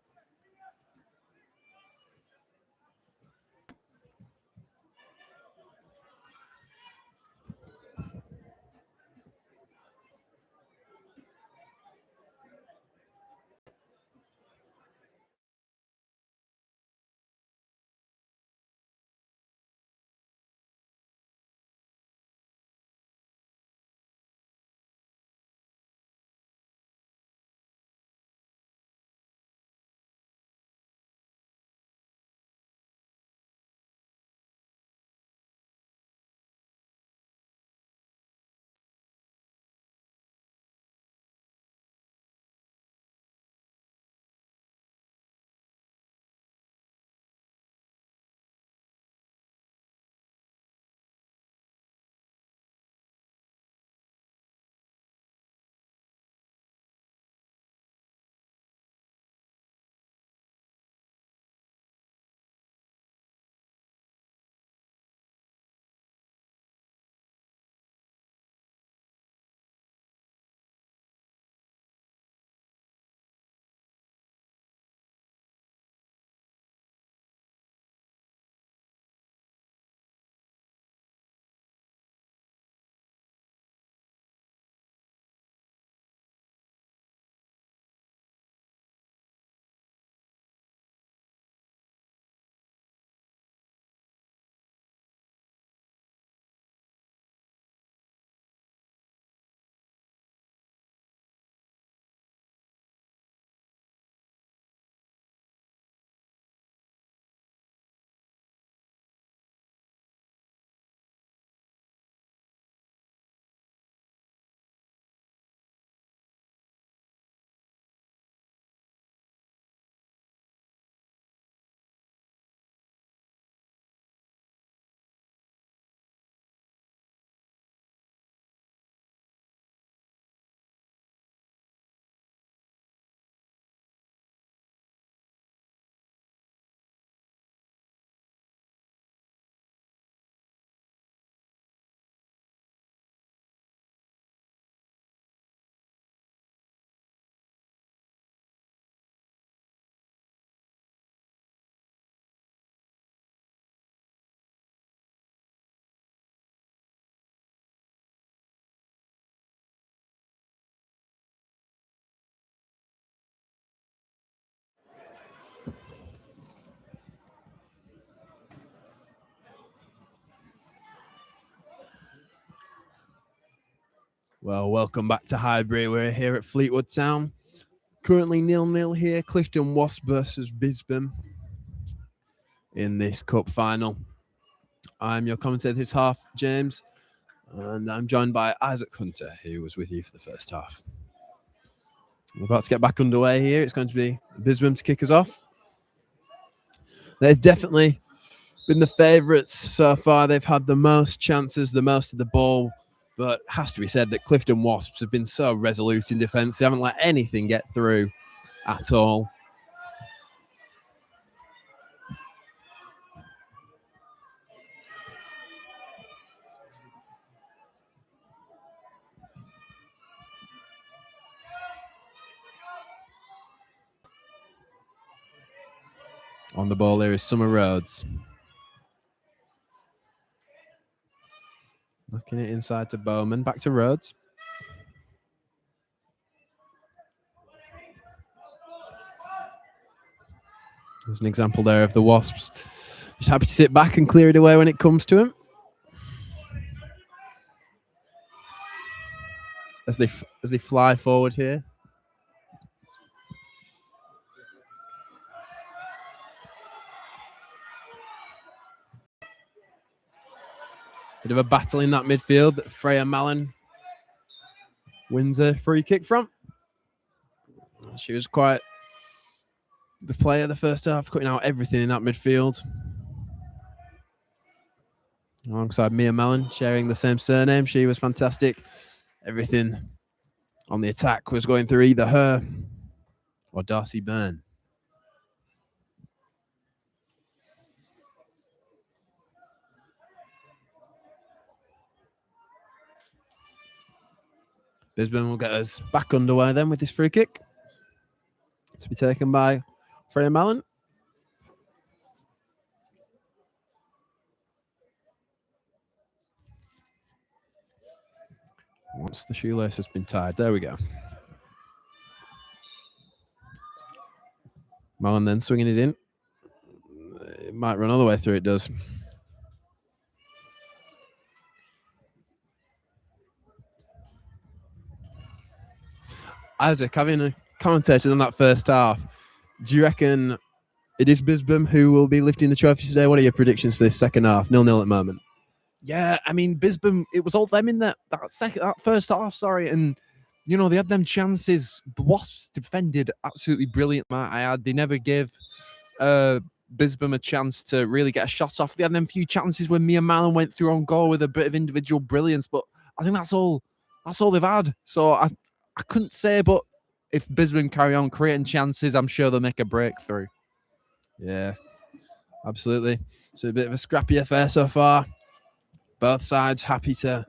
Well, welcome back to Highbury. We're here at Fleetwood Town. Currently 0-0 here. Clifton Wasp versus Bisbon in this cup final. I'm your commentator this half, James, and I'm joined by Isaac Hunter, who was with you for the first half. We're about to get back underway here. It's going to be Bisbon to kick us off. They've definitely been the favourites so far. They've had the most chances, the most of the ball, but it has to be said that Clifton Wasps have been so resolute in defence. They haven't let anything get through at all. On the ball there is Summer Rhodes. Knocking it inside to Bowman. Back to Rhodes. There's an example there of the Wasps just happy to sit back and clear it away when it comes to him. As they fly forward here. Bit of a battle in that midfield that Freya Mallon wins a free kick from. She was quite the player the first half, cutting out everything in that midfield. Alongside Mia Mallon, sharing the same surname. She was fantastic. Everything on the attack was going through either her or Darcy Byrne. Bisbon will get us back underway then with this free kick. To be taken by Freya Mallon. Once the shoelace has been tied, there we go. Mallon then swinging it in. It might run all the way through, it does. Isaac, having a commentator on that first half, do you reckon it is Bisbon who will be lifting the trophy today? What are your predictions for this second half? 0-0 at the moment. Yeah, I mean, Bisbon, it was all them in that first half, and you know, they had them chances. The Wasps defended absolutely brilliant, might I add. They never gave Bisbon a chance to really get a shot off. They had them few chances when Mia Mallon went through on goal with a bit of individual brilliance, but I think that's all they've had. So I couldn't say, but if Bisbon carry on creating chances, I'm sure they'll make a breakthrough. Yeah, absolutely. So a bit of a scrappy affair so far. Both sides happy to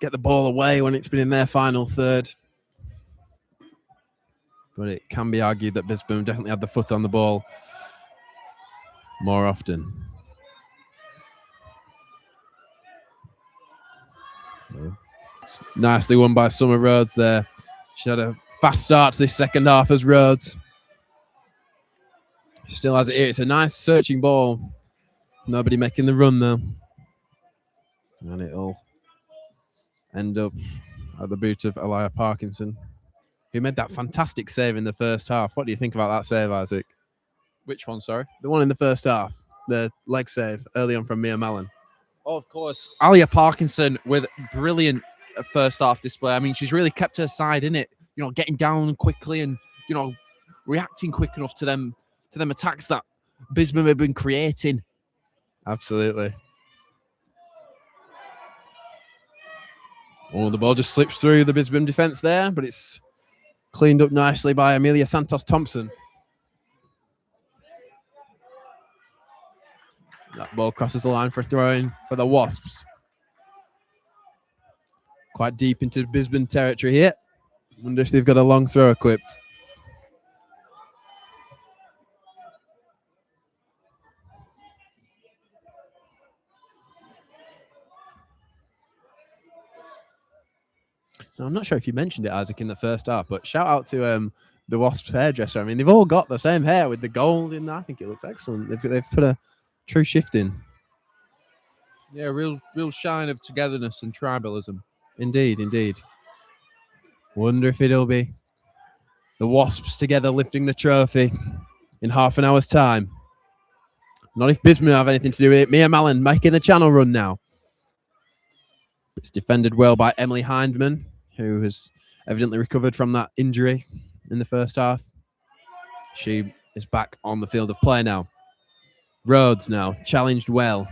get the ball away when it's been in their final third. But it can be argued that Bisbon definitely had the foot on the ball more often. Yeah. Nicely won by Summer Rhodes there. She had a fast start to this second half as Rhodes. Still has it here. It's a nice searching ball. Nobody making the run though. And it'll end up at the boot of Elia Parkinson, who made that fantastic save in the first half. What do you think about that save, Isaac? Which one, sorry? The one in the first half. The leg save early on from Mia Mallon. Oh, of course. Alia Parkinson with brilliant first half display. I mean, she's really kept her side in it, you know, getting down quickly and, you know, reacting quick enough to them attacks that Bisbon have been creating. Absolutely. Oh, the ball just slips through the Bisbon defence there, but it's cleaned up nicely by Amelia Santos-Thompson. That ball crosses the line for throwing for the Wasps. Quite deep into Bisbon territory here. Wonder if they've got a long throw equipped. Now, I'm not sure if you mentioned it, Isaac, in the first half, but shout out to the Wasps hairdresser. I mean, they've all got the same hair with the gold in there. I think it looks excellent. They've put a true shift in. Yeah, real shine of togetherness and tribalism. Indeed, indeed. Wonder if it'll be the Wasps together lifting the trophy in half an hour's time. Not if Bisbon have anything to do with it. Mia Mallon making the channel run now. It's defended well by Emily Hindman, who has evidently recovered from that injury in the first half. She is back on the field of play now. Rhodes now challenged well.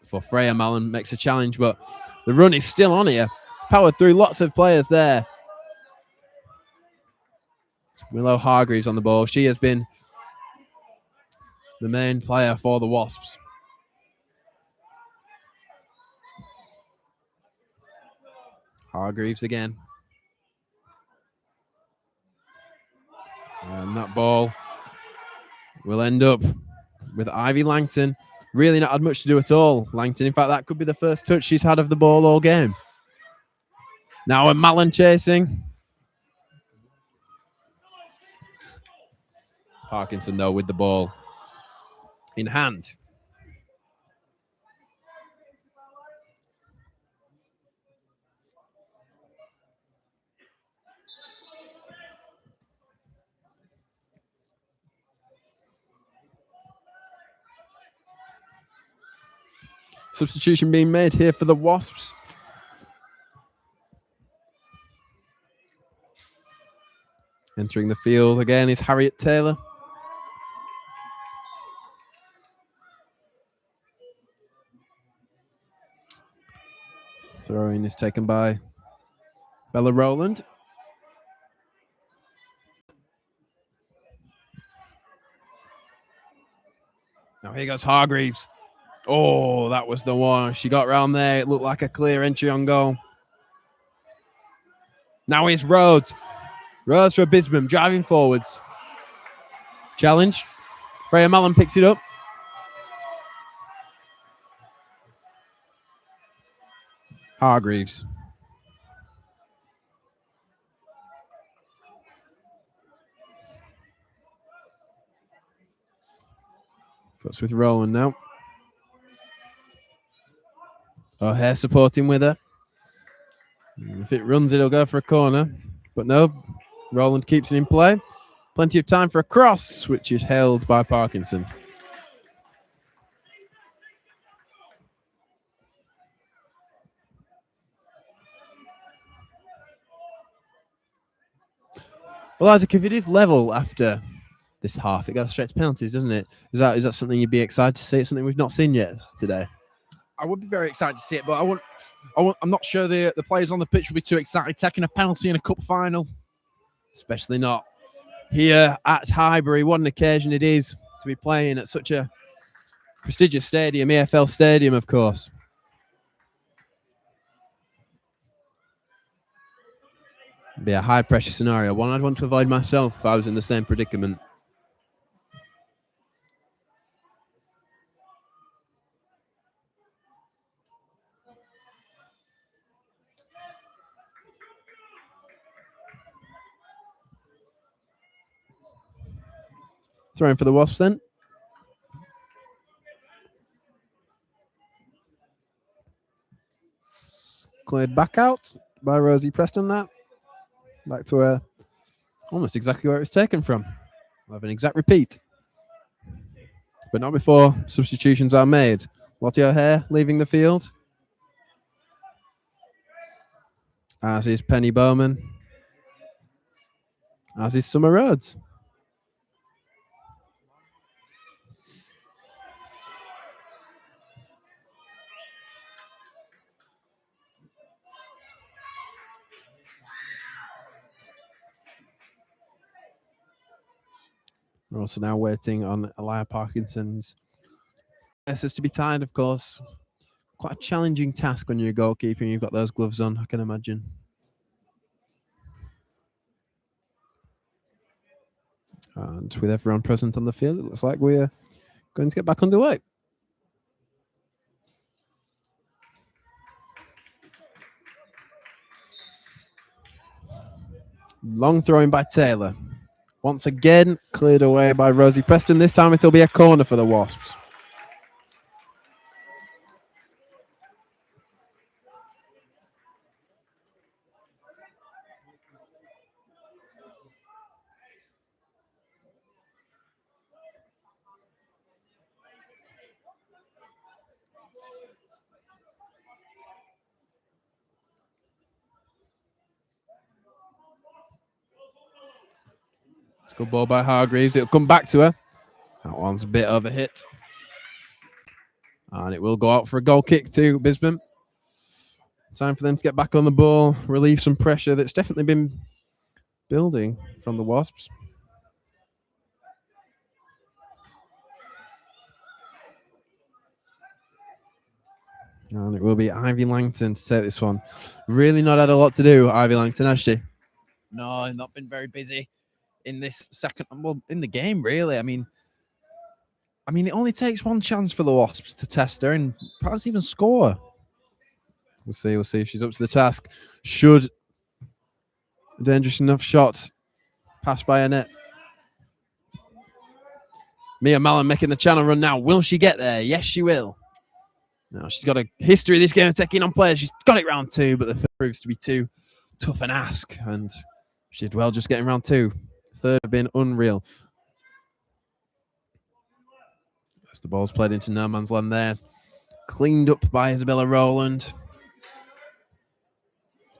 For Freya Mallon makes a challenge, but the run is still on here. Powered through lots of players there. Willow Hargreaves on the ball. She has been the main player for the Wasps. Hargreaves again. And that ball will end up with Ivy Langton. Really not had much to do at all, Langton. In fact, that could be the first touch she's had of the ball all game. Now a Mallon chasing. Parkinson, though, with the ball in hand. Substitution being made here for the Wasps. Entering the field again is Harriet Taylor. Throw-in is taken by Bella Rowland. Now here goes Hargreaves. Oh, that was the one. She got round there. It looked like a clear entry on goal. Now it's Rhodes. Rhodes for Bisbon, driving forwards. Challenge. Freya Mallon picks it up. Hargreaves. Foot's with Rowan now. O'Hare supporting with her. If it runs, it'll go for a corner. But no, Roland keeps it in play. Plenty of time for a cross, which is held by Parkinson. Well, Isaac, if it is level after this half, it goes straight to penalties, doesn't it? Is that something you'd be excited to see? It's something we've not seen yet today. I would be very excited to see it, but I'm not sure the players on the pitch would be too excited taking a penalty in a cup final. Especially not here at Highbury. What an occasion it is to be playing at such a prestigious stadium, EFL Stadium, of course. It'd be a high-pressure scenario, one I'd want to avoid myself if I was in the same predicament. Throwing for the Wasps then. Cleared back out by Rosie Preston. That back to where almost exactly where it was taken from. We'll have an exact repeat, but not before substitutions are made. Lottie O'Hare leaving the field, as is Penny Bowman, as is Summer Rhodes. We're also now waiting on Elia Parkinson's. This is to be tied, of course. Quite a challenging task when you're a goalkeeper and you've got those gloves on, I can imagine. And with everyone present on the field, it looks like we're going to get back underway. Long throwing by Taylor. Once again, cleared away by Rosie Preston. This time it'll be a corner for the Wasps. Good ball by Hargreaves. It'll come back to her. That one's a bit of a hit. And it will go out for a goal kick to Bisbon. Time for them to get back on the ball, relieve some pressure that's definitely been building from the Wasps. And it will be Ivy Langton to take this one. Really not had a lot to do, Ivy Langton, has she? No, not been very busy in this second, well, in the game, really. I mean, it only takes one chance for the Wasps to test her and perhaps even score. We'll see if she's up to the task. Should a dangerous enough shot pass by her net. Mia Mallon making the channel run now. Will she get there? Yes, she will. Now, she's got a history of this game of taking on players. She's got it round two, but the third proves to be too tough an ask. And she did well just getting round two. Third have been unreal. As the ball's played into no man's land there. Cleaned up by Isabella Rowland.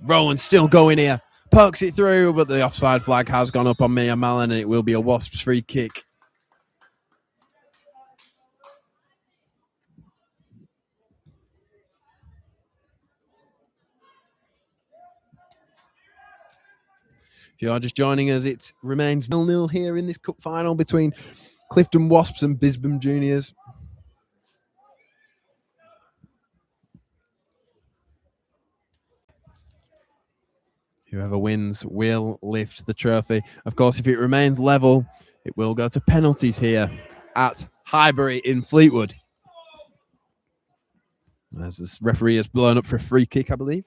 Rowland still going here. Pokes it through, but the offside flag has gone up on Mia Mallon, and it will be a Wasps free kick. If you are just joining us, it remains 0-0 here in this cup final between Clifton Wasps and Bisbon Juniors. Whoever wins will lift the trophy. Of course, if it remains level, it will go to penalties here at Highbury in Fleetwood. As this referee has blown up for a free kick, I believe.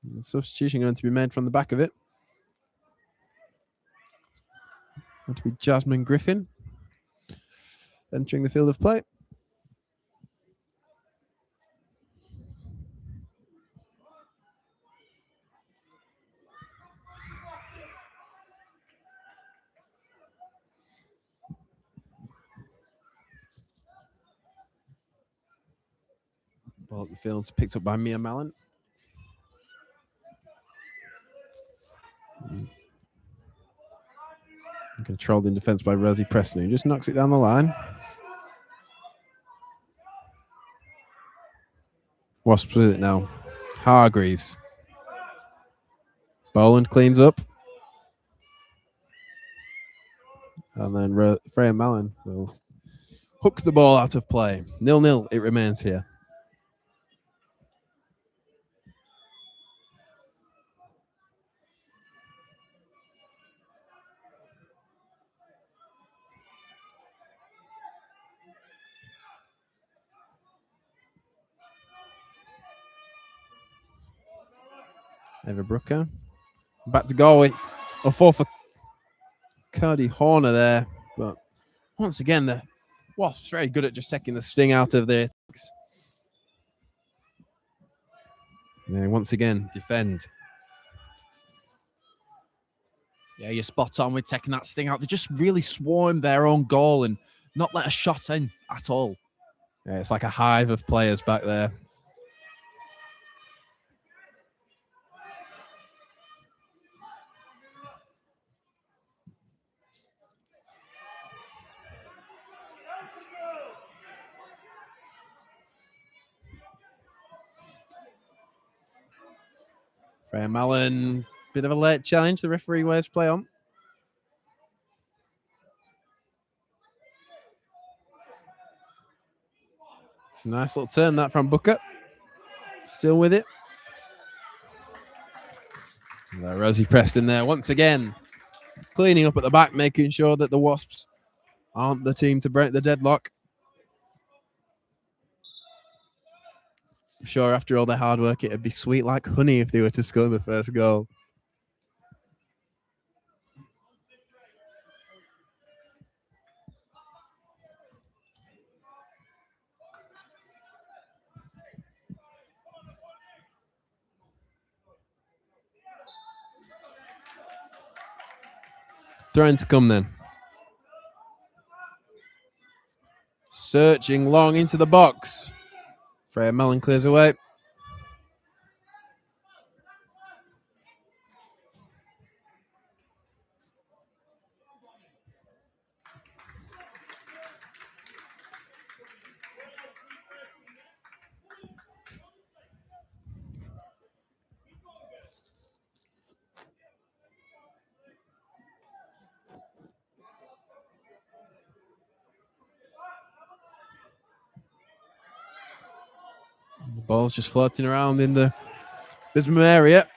And substitution going to be made from the back of it. Going to be Jasmine Griffin entering the field of play. Ball at the field's picked up by Mia Mallon. Controlled in defence by Rosie Preston, who just knocks it down the line. Wasps with it now. Hargreaves. Boland cleans up. And then Freya Mallon will hook the ball out of play. 0-0 it remains here. Eva Brooker. Back to goal. A four for Cody Horner there. But once again, the Wasps very good at just taking the sting out of their attacks. They once again defend. Yeah, you're spot on with taking that sting out. They just really swarm their own goal and not let a shot in at all. Yeah, it's like a hive of players back there. Freya Mallon, bit of a late challenge. The referee waves play on. It's a nice little turn that from Booker. Still with it. Rosie Preston there once again. Cleaning up at the back, making sure that the Wasps aren't the team to break the deadlock. I'm sure after all their hard work, it'd be sweet like honey if they were to score the first goal. Throw-in to come then. Searching long into the box. Freya Mallon clears away. The ball's just floating around in the Bisbon area.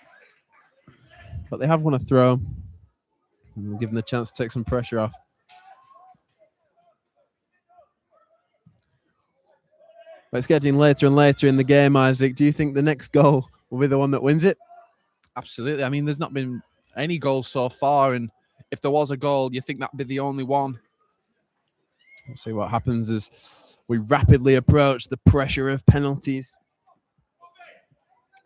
But they have won a throw. And we'll give them the chance to take some pressure off. It's getting later and later in the game, Isaac. Do you think the next goal will be the one that wins it? Absolutely. I mean, there's not been any goals so far. And if there was a goal, you think that'd be the only one. We'll see what happens as we rapidly approach the pressure of penalties.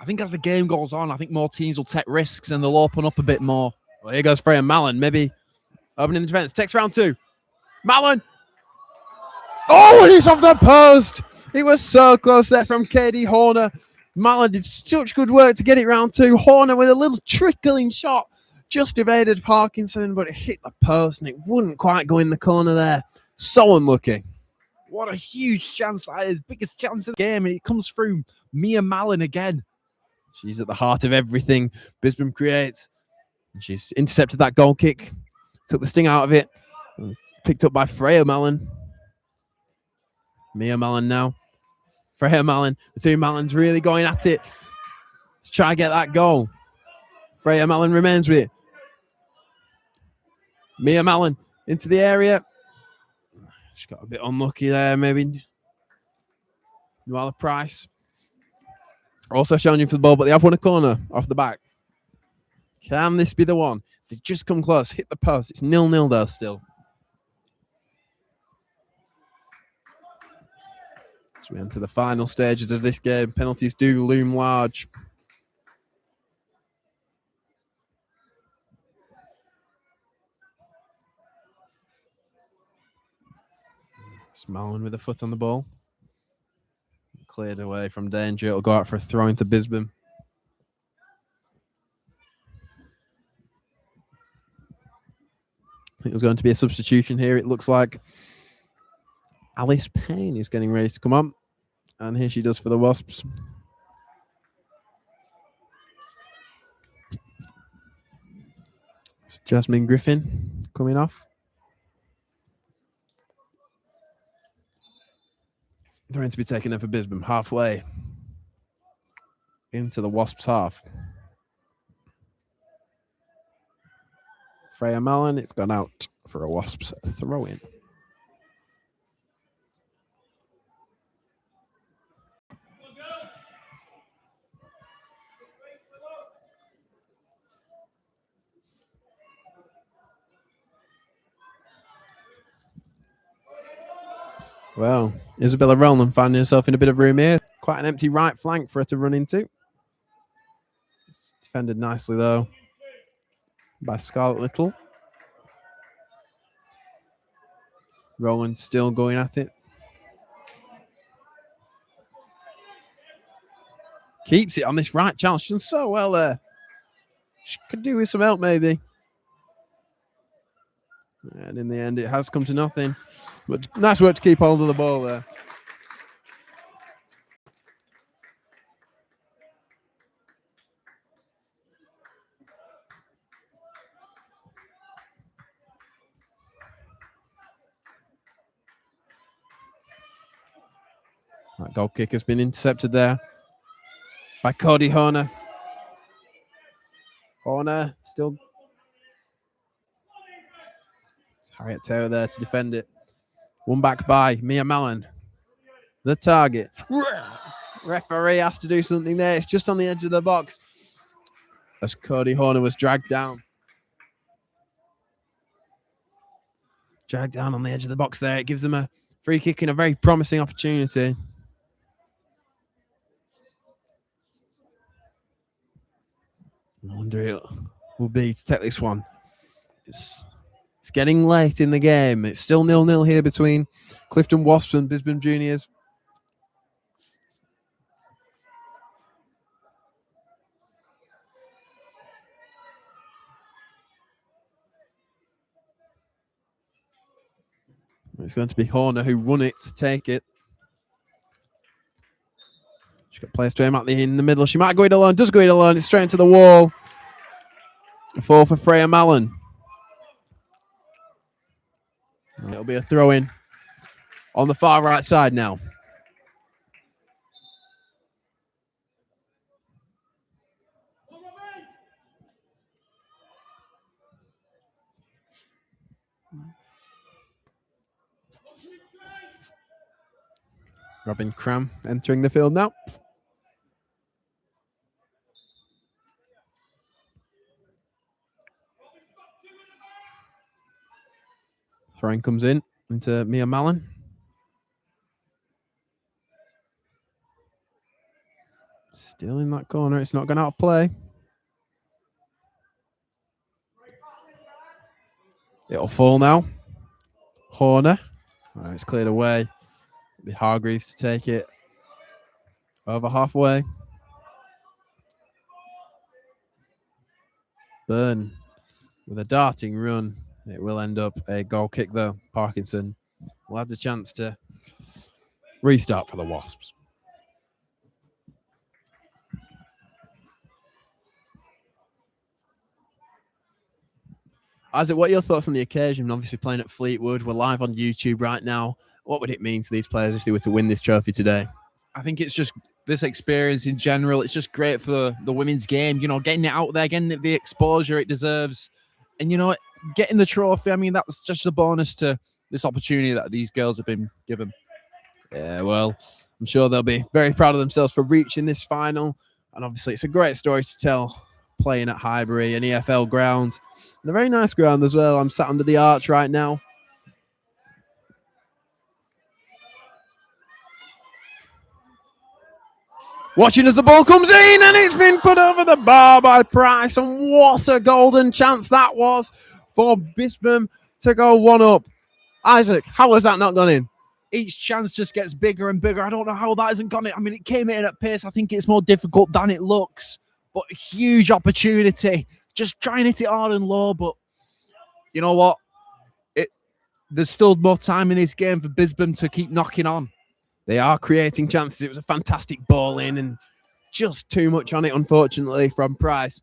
I think as the game goes on, I think more teams will take risks and they'll open up a bit more. Well, here goes Freya Mallon, maybe opening the defence. Takes round two. Mallon. Oh, and it's off the post. It was so close there from KD Horner. Mallon did such good work to get it round two. Horner with a little trickling shot. Just evaded Parkinson, but it hit the post and it wouldn't quite go in the corner there. So unlucky. What a huge chance that is. Biggest chance of the game. And it comes through Mia Mallon again. She's at the heart of everything Bisbon creates. And she's intercepted that goal kick, took the sting out of it, picked up by Freya Mallon. Mia Mallon now. Freya Mallon. The two Mallons really going at it to try and get that goal. Freya Mallon remains with it. Mia Mallon into the area. She got a bit unlucky there, maybe. Noella Price. Also challenging for the ball, but they have won a corner off the back. Can this be the one? They've just come close, hit the post. It's 0-0 though still. As we enter the final stages of this game, penalties do loom large. Mallon with a foot on the ball. Cleared away from danger. It'll go out for a throw into Bisbon. I think there's going to be a substitution here. It looks like Alice Payne is getting ready to come on. And here she does for the Wasps. It's Jasmine Griffin coming off. They're going to be taking them for Bisbon halfway into the Wasps half. Freya Mallon, it's gone out for a Wasps throw-in. Well, Isabella Rowland finding herself in a bit of room here. Quite an empty right flank for her to run into. It's defended nicely, though, by Scarlett Little. Rowland still going at it. Keeps it on this right channel. She's done so well there. She could do with some help, maybe. And in the end, it has come to nothing. But nice work to keep hold of the ball there. That goal kick has been intercepted there by Cody Horner. Horner still. It's Harriet Taylor there to defend it. One back by Mia Mallon. The target. Referee has to do something there. It's just on the edge of the box as Cody Horner was dragged down. Dragged down on the edge of the box there. It gives them a free kick and a very promising opportunity. I wonder it will be to take this one. It's getting late in the game. It's still 0-0 here between Clifton Wasps and Bisbon Juniors. It's going to be Horner who won it to take it. She got placed to him in the middle. She might go it alone. Does go it alone. It's straight into the wall. A fall for Freya Mallon. It'll be a throw-in on the far right side now. Robin Cram entering the field now. Throw-in comes in into Mia Mallon. Still in that corner. It's not going out of play. It'll fall now. Horner. Right, it's cleared away. It'll be Hargreaves to take it over halfway. Byrne with a darting run. It will end up a goal kick, though. Parkinson will have the chance to restart for the Wasps. Isaac, what are your thoughts on the occasion? Obviously playing at Fleetwood. We're live on YouTube right now. What would it mean to these players if they were to win this trophy today? I think it's just this experience in general. It's just great for the women's game, getting it out there, getting it the exposure it deserves. And, getting the trophy, I mean, that's just a bonus to this opportunity that these girls have been given. Yeah, well, I'm sure they'll be very proud of themselves for reaching this final. And obviously, it's a great story to tell playing at Highbury, an EFL ground. And a very nice ground as well. I'm sat under the arch right now. Watching as the ball comes in, and it's been put over the bar by Price. And what a golden chance that was for Bisbon to go one up. Isaac, how has that not gone in? Each chance just gets bigger and bigger. I don't know how that hasn't gone in. I mean, it came in at pace. I think it's more difficult than it looks, but a huge opportunity. Just trying to hit it hard and low, but you know what? There's still more time in this game for Bisbon to keep knocking on. They are creating chances. It was a fantastic ball in and just too much on it, unfortunately, from Price.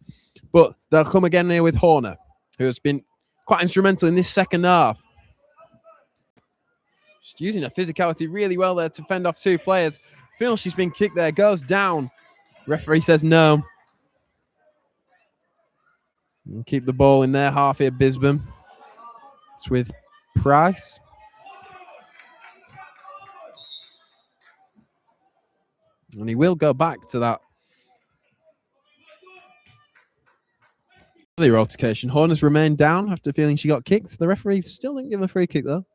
But they'll come again here with Horner, who has been quite instrumental in this second half. She's using her physicality really well there to fend off two players. Feels she's been kicked there, goes down. Referee says no. And keep the ball in their half here, Bisbon. It's with Price. And he will go back to that earlier altercation. Horner's remained down after feeling she got kicked. The referee still didn't give a free kick, though.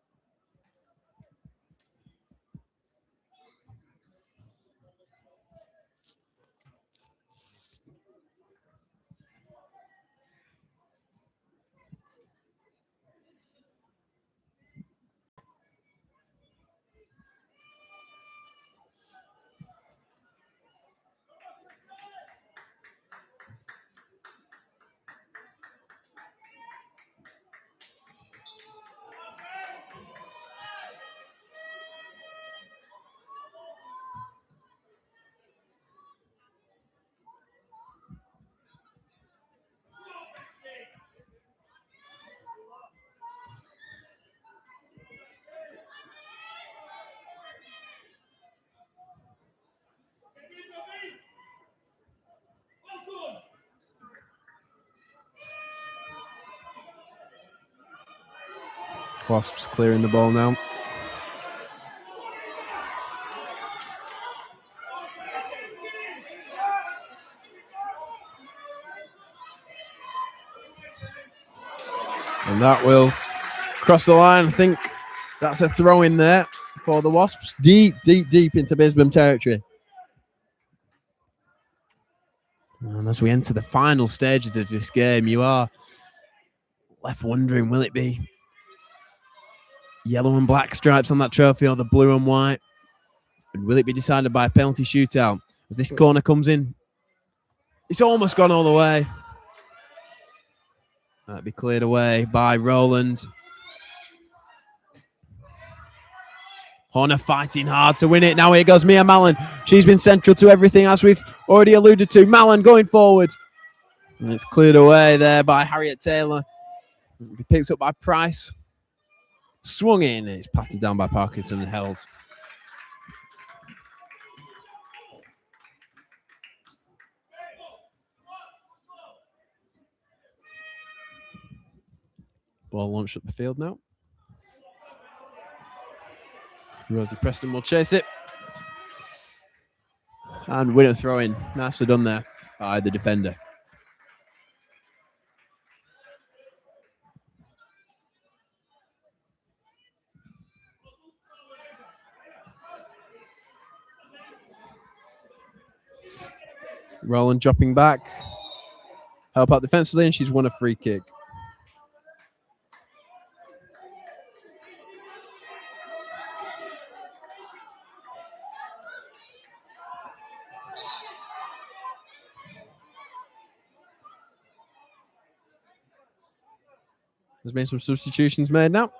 Wasps clearing the ball now. And that will cross the line. I think that's a throw in there for the Wasps. Deep into Bisbon territory. And as we enter the final stages of this game, you are left wondering, will it be yellow and black stripes on that trophy or the blue and white? And will it be decided by a penalty shootout? As this corner comes in, it's almost gone all the way. That'll be cleared away by Rowland. Horner fighting hard to win it. Now here goes Mia Mallon. She's been central to everything, as we've already alluded to. Mallon going forward. And it's cleared away there by Harriet Taylor. It'll be picked up by Price. Swung in. It's patted down by Parkinson and held. Ball launched up the field now. Rosie Preston will chase it. And winner throw in. Nicely done there by the defender. Rowland dropping back. Help out defensively, and she's won a free kick. There's been some substitutions made now.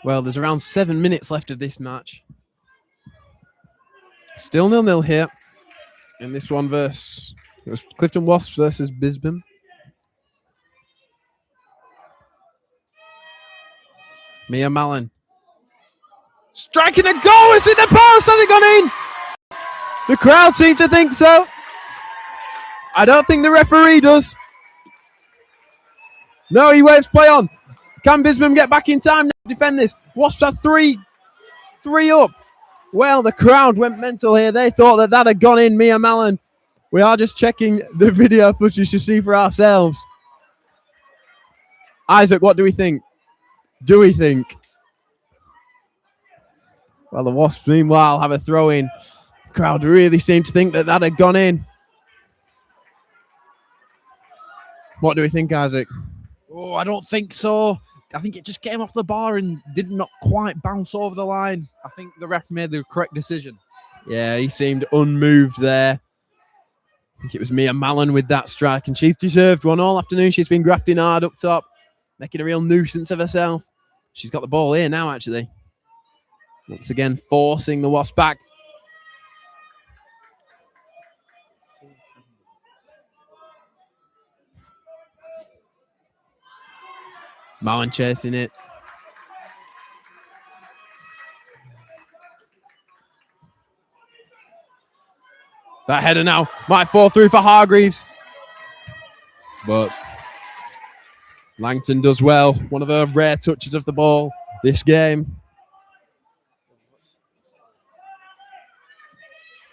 Well, there's around 7 minutes left of this match. Still 0-0 here. In this one it was Clifton Wasps versus Bisbon. Mia Mallon. Striking a goal. It's in the post. Has it gone in? The crowd seem to think so. I don't think the referee does. No, he waves play on. Can Bisbon get back in time now to defend this? Wasps are three up. Well, the crowd went mental here. They thought that had gone in. Mia Mallon. We are just checking the video footage to see for ourselves. Isaac, what do we think? Well, the Wasps, meanwhile, have a throw in. The crowd really seemed to think that had gone in. What do we think, Isaac? Oh, I don't think so. I think it just came off the bar and did not quite bounce over the line. I think the ref made the correct decision. Yeah, he seemed unmoved there. I think it was Mia Mallon with that strike, and she's deserved one all afternoon. She's been grafting hard up top, making a real nuisance of herself. She's got the ball here now, actually. Once again, forcing the Wasp back. Mallon chasing it. That header now might fall through for Hargreaves. But Langton does well. One of her rare touches of the ball this game.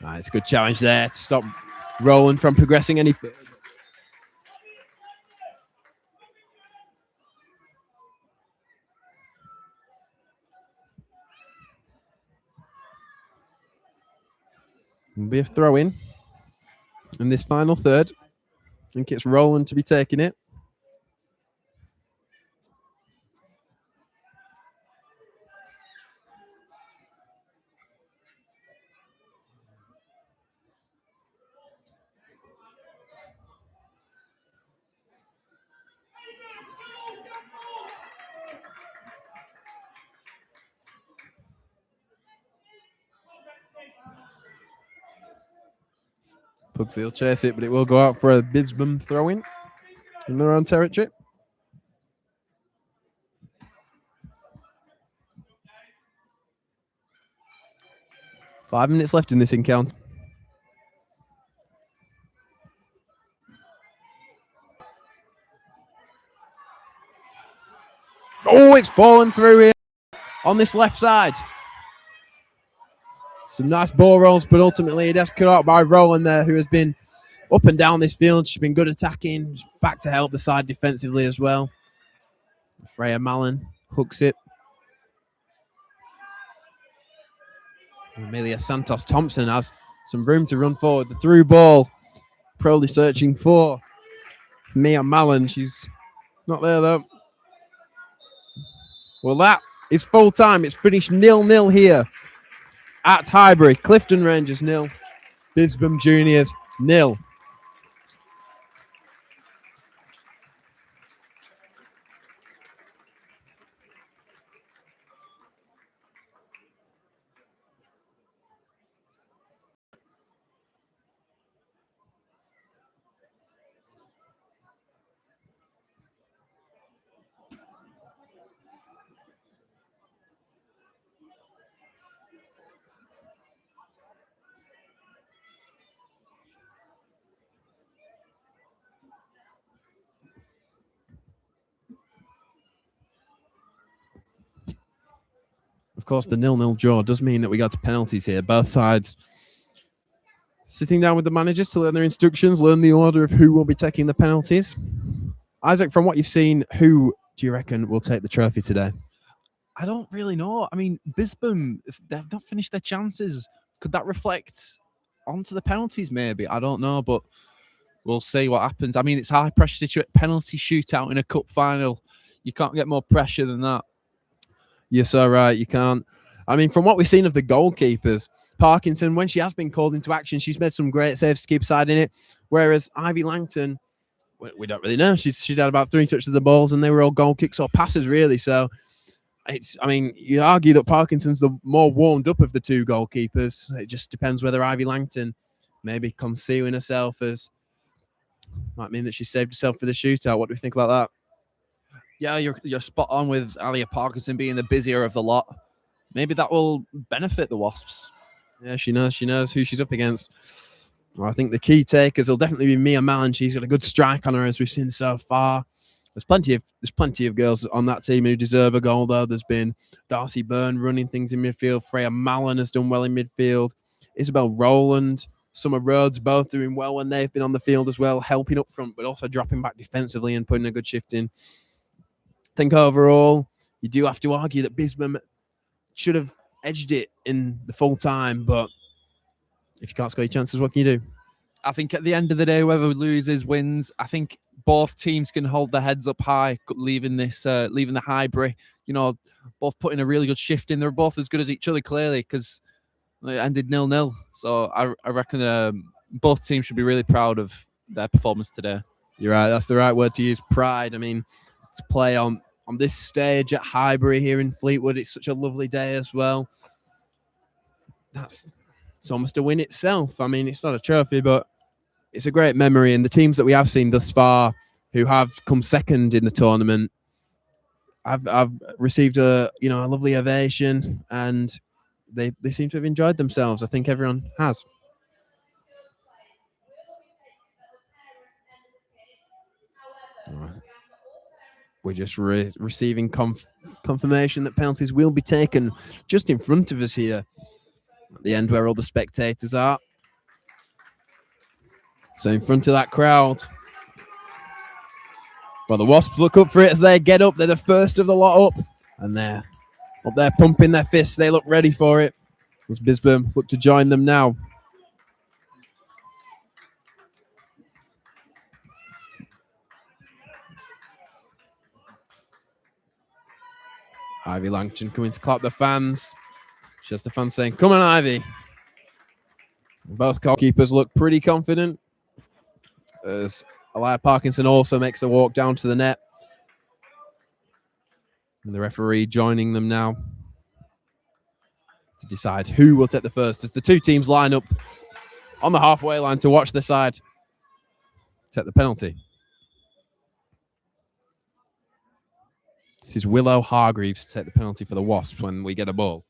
It's a good challenge there to stop Roland from progressing any further. Will be a throw in this final third. I think it's Roland to be taking it. Pugsy will chase it, but it will go out for a Bisbon throw-in in their own territory. Five minutes left in this encounter. Oh, it's fallen through here on this left side. Some nice ball rolls, but ultimately it has cut out by Roland there, who has been up and down this field. She's been good attacking, back to help the side defensively as well. Freya Mallon hooks it. Amelia Santos Thompson has some room to run forward. The through ball, probably searching for Mia Mallon. She's not there though. Well, that is full time. It's finished 0-0 here at Highbury. Clifton Rangers 0, Bisbon Juniors 0. Of course, the 0-0 draw does mean that we got to penalties here. Both sides sitting down with the managers to learn their instructions, learn the order of who will be taking the penalties. Isaac, from what you've seen, who do you reckon will take the trophy today? I don't really know. I mean, Bisbon, if they've not finished their chances, could that reflect onto the penalties maybe? I don't know, but we'll see what happens. I mean, it's a high-pressure situation, penalty shootout in a cup final. You can't get more pressure than that. You're so right, you can't. I mean, from what we've seen of the goalkeepers, Parkinson, when she has been called into action, she's made some great saves to keep side in it. Whereas Ivy Langton, we don't really know. She's had about 3 touches of the balls, and they were all goal kicks or passes, really. So I mean, you'd argue that Parkinson's the more warmed up of the two goalkeepers. It just depends whether Ivy Langton maybe concealing herself as might mean that she saved herself for the shootout. What do we think about that? Yeah, you're spot on with Alia Parkinson being the busier of the lot. Maybe that will benefit the Wasps. Yeah, she knows who she's up against. Well, I think the key takers will definitely be Mia Mallon. She's got a good strike on her, as we've seen so far. There's plenty of girls on that team who deserve a goal, though. There's been Darcy Byrne running things in midfield. Freya Mallon has done well in midfield. Isabel Rowland, Summer Rhodes, both doing well when they've been on the field as well, helping up front, but also dropping back defensively and putting a good shift in. I think overall, you do have to argue that Bisbon should have edged it in the full time, but if you can't score your chances, what can you do? I think at the end of the day, whoever loses wins. I think both teams can hold their heads up high, leaving the Highbury. You know, both putting a really good shift in. They're both as good as each other, clearly, because it ended 0-0. So I reckon both teams should be really proud of their performance today. You're right. That's the right word to use. Pride. I mean, to play on this stage at Highbury here in Fleetwood, it's such a lovely day as well. It's almost a win itself. I mean, it's not a trophy, but it's a great memory. And the teams that we have seen thus far who have come second in the tournament, I've received a lovely ovation, and they seem to have enjoyed themselves. I think everyone has. We're just receiving confirmation that penalties will be taken just in front of us here at the end where all the spectators are. So in front of that crowd. Well, the Wasps look up for it as they get up. They're the first of the lot up. And they're up there pumping their fists. They look ready for it. As Bisbon look to join them now. Ivy Langton coming to clap the fans. Just the fans saying, "Come on, Ivy." Both goalkeepers look pretty confident, as Alia Parkinson also makes the walk down to the net. And the referee joining them now to decide who will take the first, as the two teams line up on the halfway line to watch the side take the penalty. This is Willow Hargreaves to take the penalty for the Wasps when we get a ball.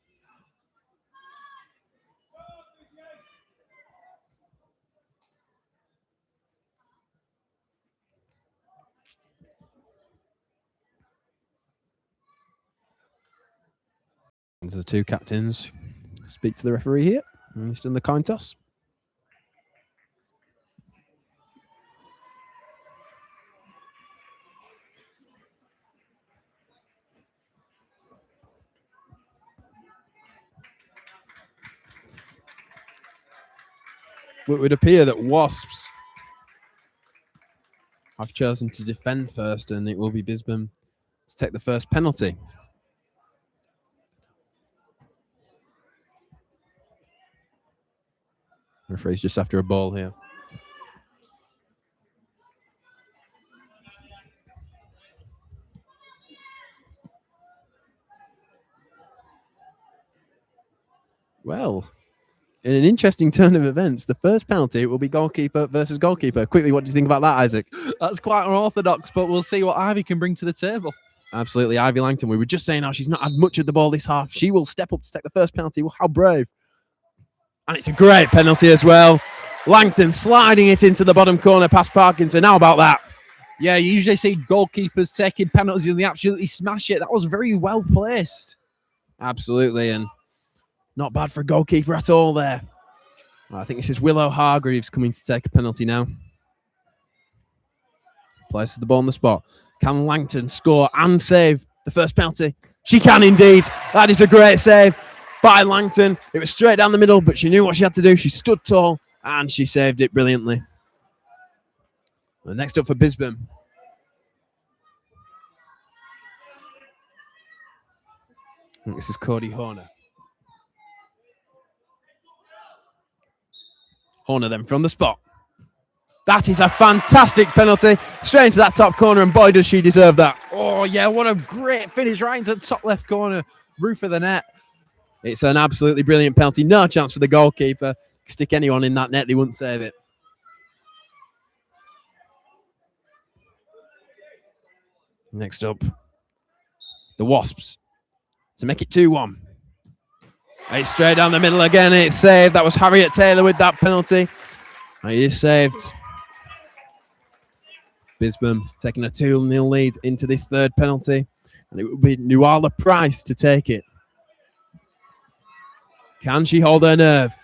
And the two captains speak to the referee here. And he's done the coin toss. It would appear that Wasps have chosen to defend first, and it will be Bisbon to take the first penalty. The referee's just after a ball here. Well, in an interesting turn of events, the first penalty will be goalkeeper versus goalkeeper. Quickly, what do you think about that, Isaac? That's quite unorthodox, but we'll see what Ivy can bring to the table. Absolutely, Ivy Langton. We were just saying how she's not had much of the ball this half. She will step up to take the first penalty. Well, how brave. And it's a great penalty as well. Langton sliding it into the bottom corner past Parkinson. How about that? Yeah, you usually see goalkeepers taking penalties and they absolutely smash it. That was very well placed. Absolutely, and not bad for a goalkeeper at all there. I think this is Willow Hargreaves coming to take a penalty now. Places the ball on the spot. Can Langton score and save the first penalty? She can indeed. That is a great save by Langton. It was straight down the middle, but she knew what she had to do. She stood tall and she saved it brilliantly. And next up for Bisbon. I think this is Cody Horner. Horner then from the spot. That is a fantastic penalty. Straight into that top corner, and boy, does she deserve that. Oh, yeah, what a great finish right into the top left corner, roof of the net. It's an absolutely brilliant penalty. No chance for the goalkeeper. Stick anyone in that net, they wouldn't save it. Next up, the Wasps to make it 2-1. It's straight down the middle again. It's saved. That was Harriet Taylor with that penalty. And it is saved. Bisbon taking a 2-0 lead into this third penalty. And it will be Nuala Price to take it. Can she hold her nerve?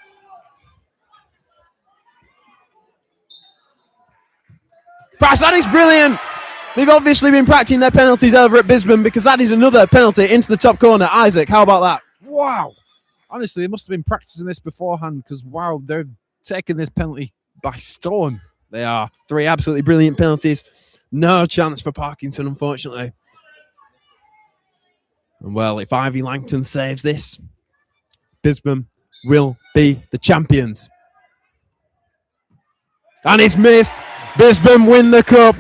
Price, that is brilliant. They've obviously been practicing their penalties over at Bisbon, because that is another penalty into the top corner. Isaac, how about that? Wow. Honestly, they must have been practicing this beforehand, because, wow, they're taking this penalty by storm. They are. 3 absolutely brilliant penalties. No chance for Parkinson, unfortunately. And well, if Ivy Langton saves this, Bisbon will be the champions. And it's missed. Bisbon win the cup.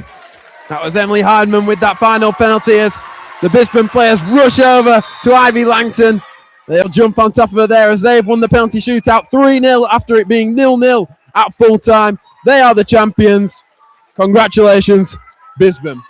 That was Emily Hardman with that final penalty as the Bisbon players rush over to Ivy Langton. They'll jump on top of her there as they've won the penalty shootout 3-0 after it being 0-0 at full time. They are the champions. Congratulations, Bisbon.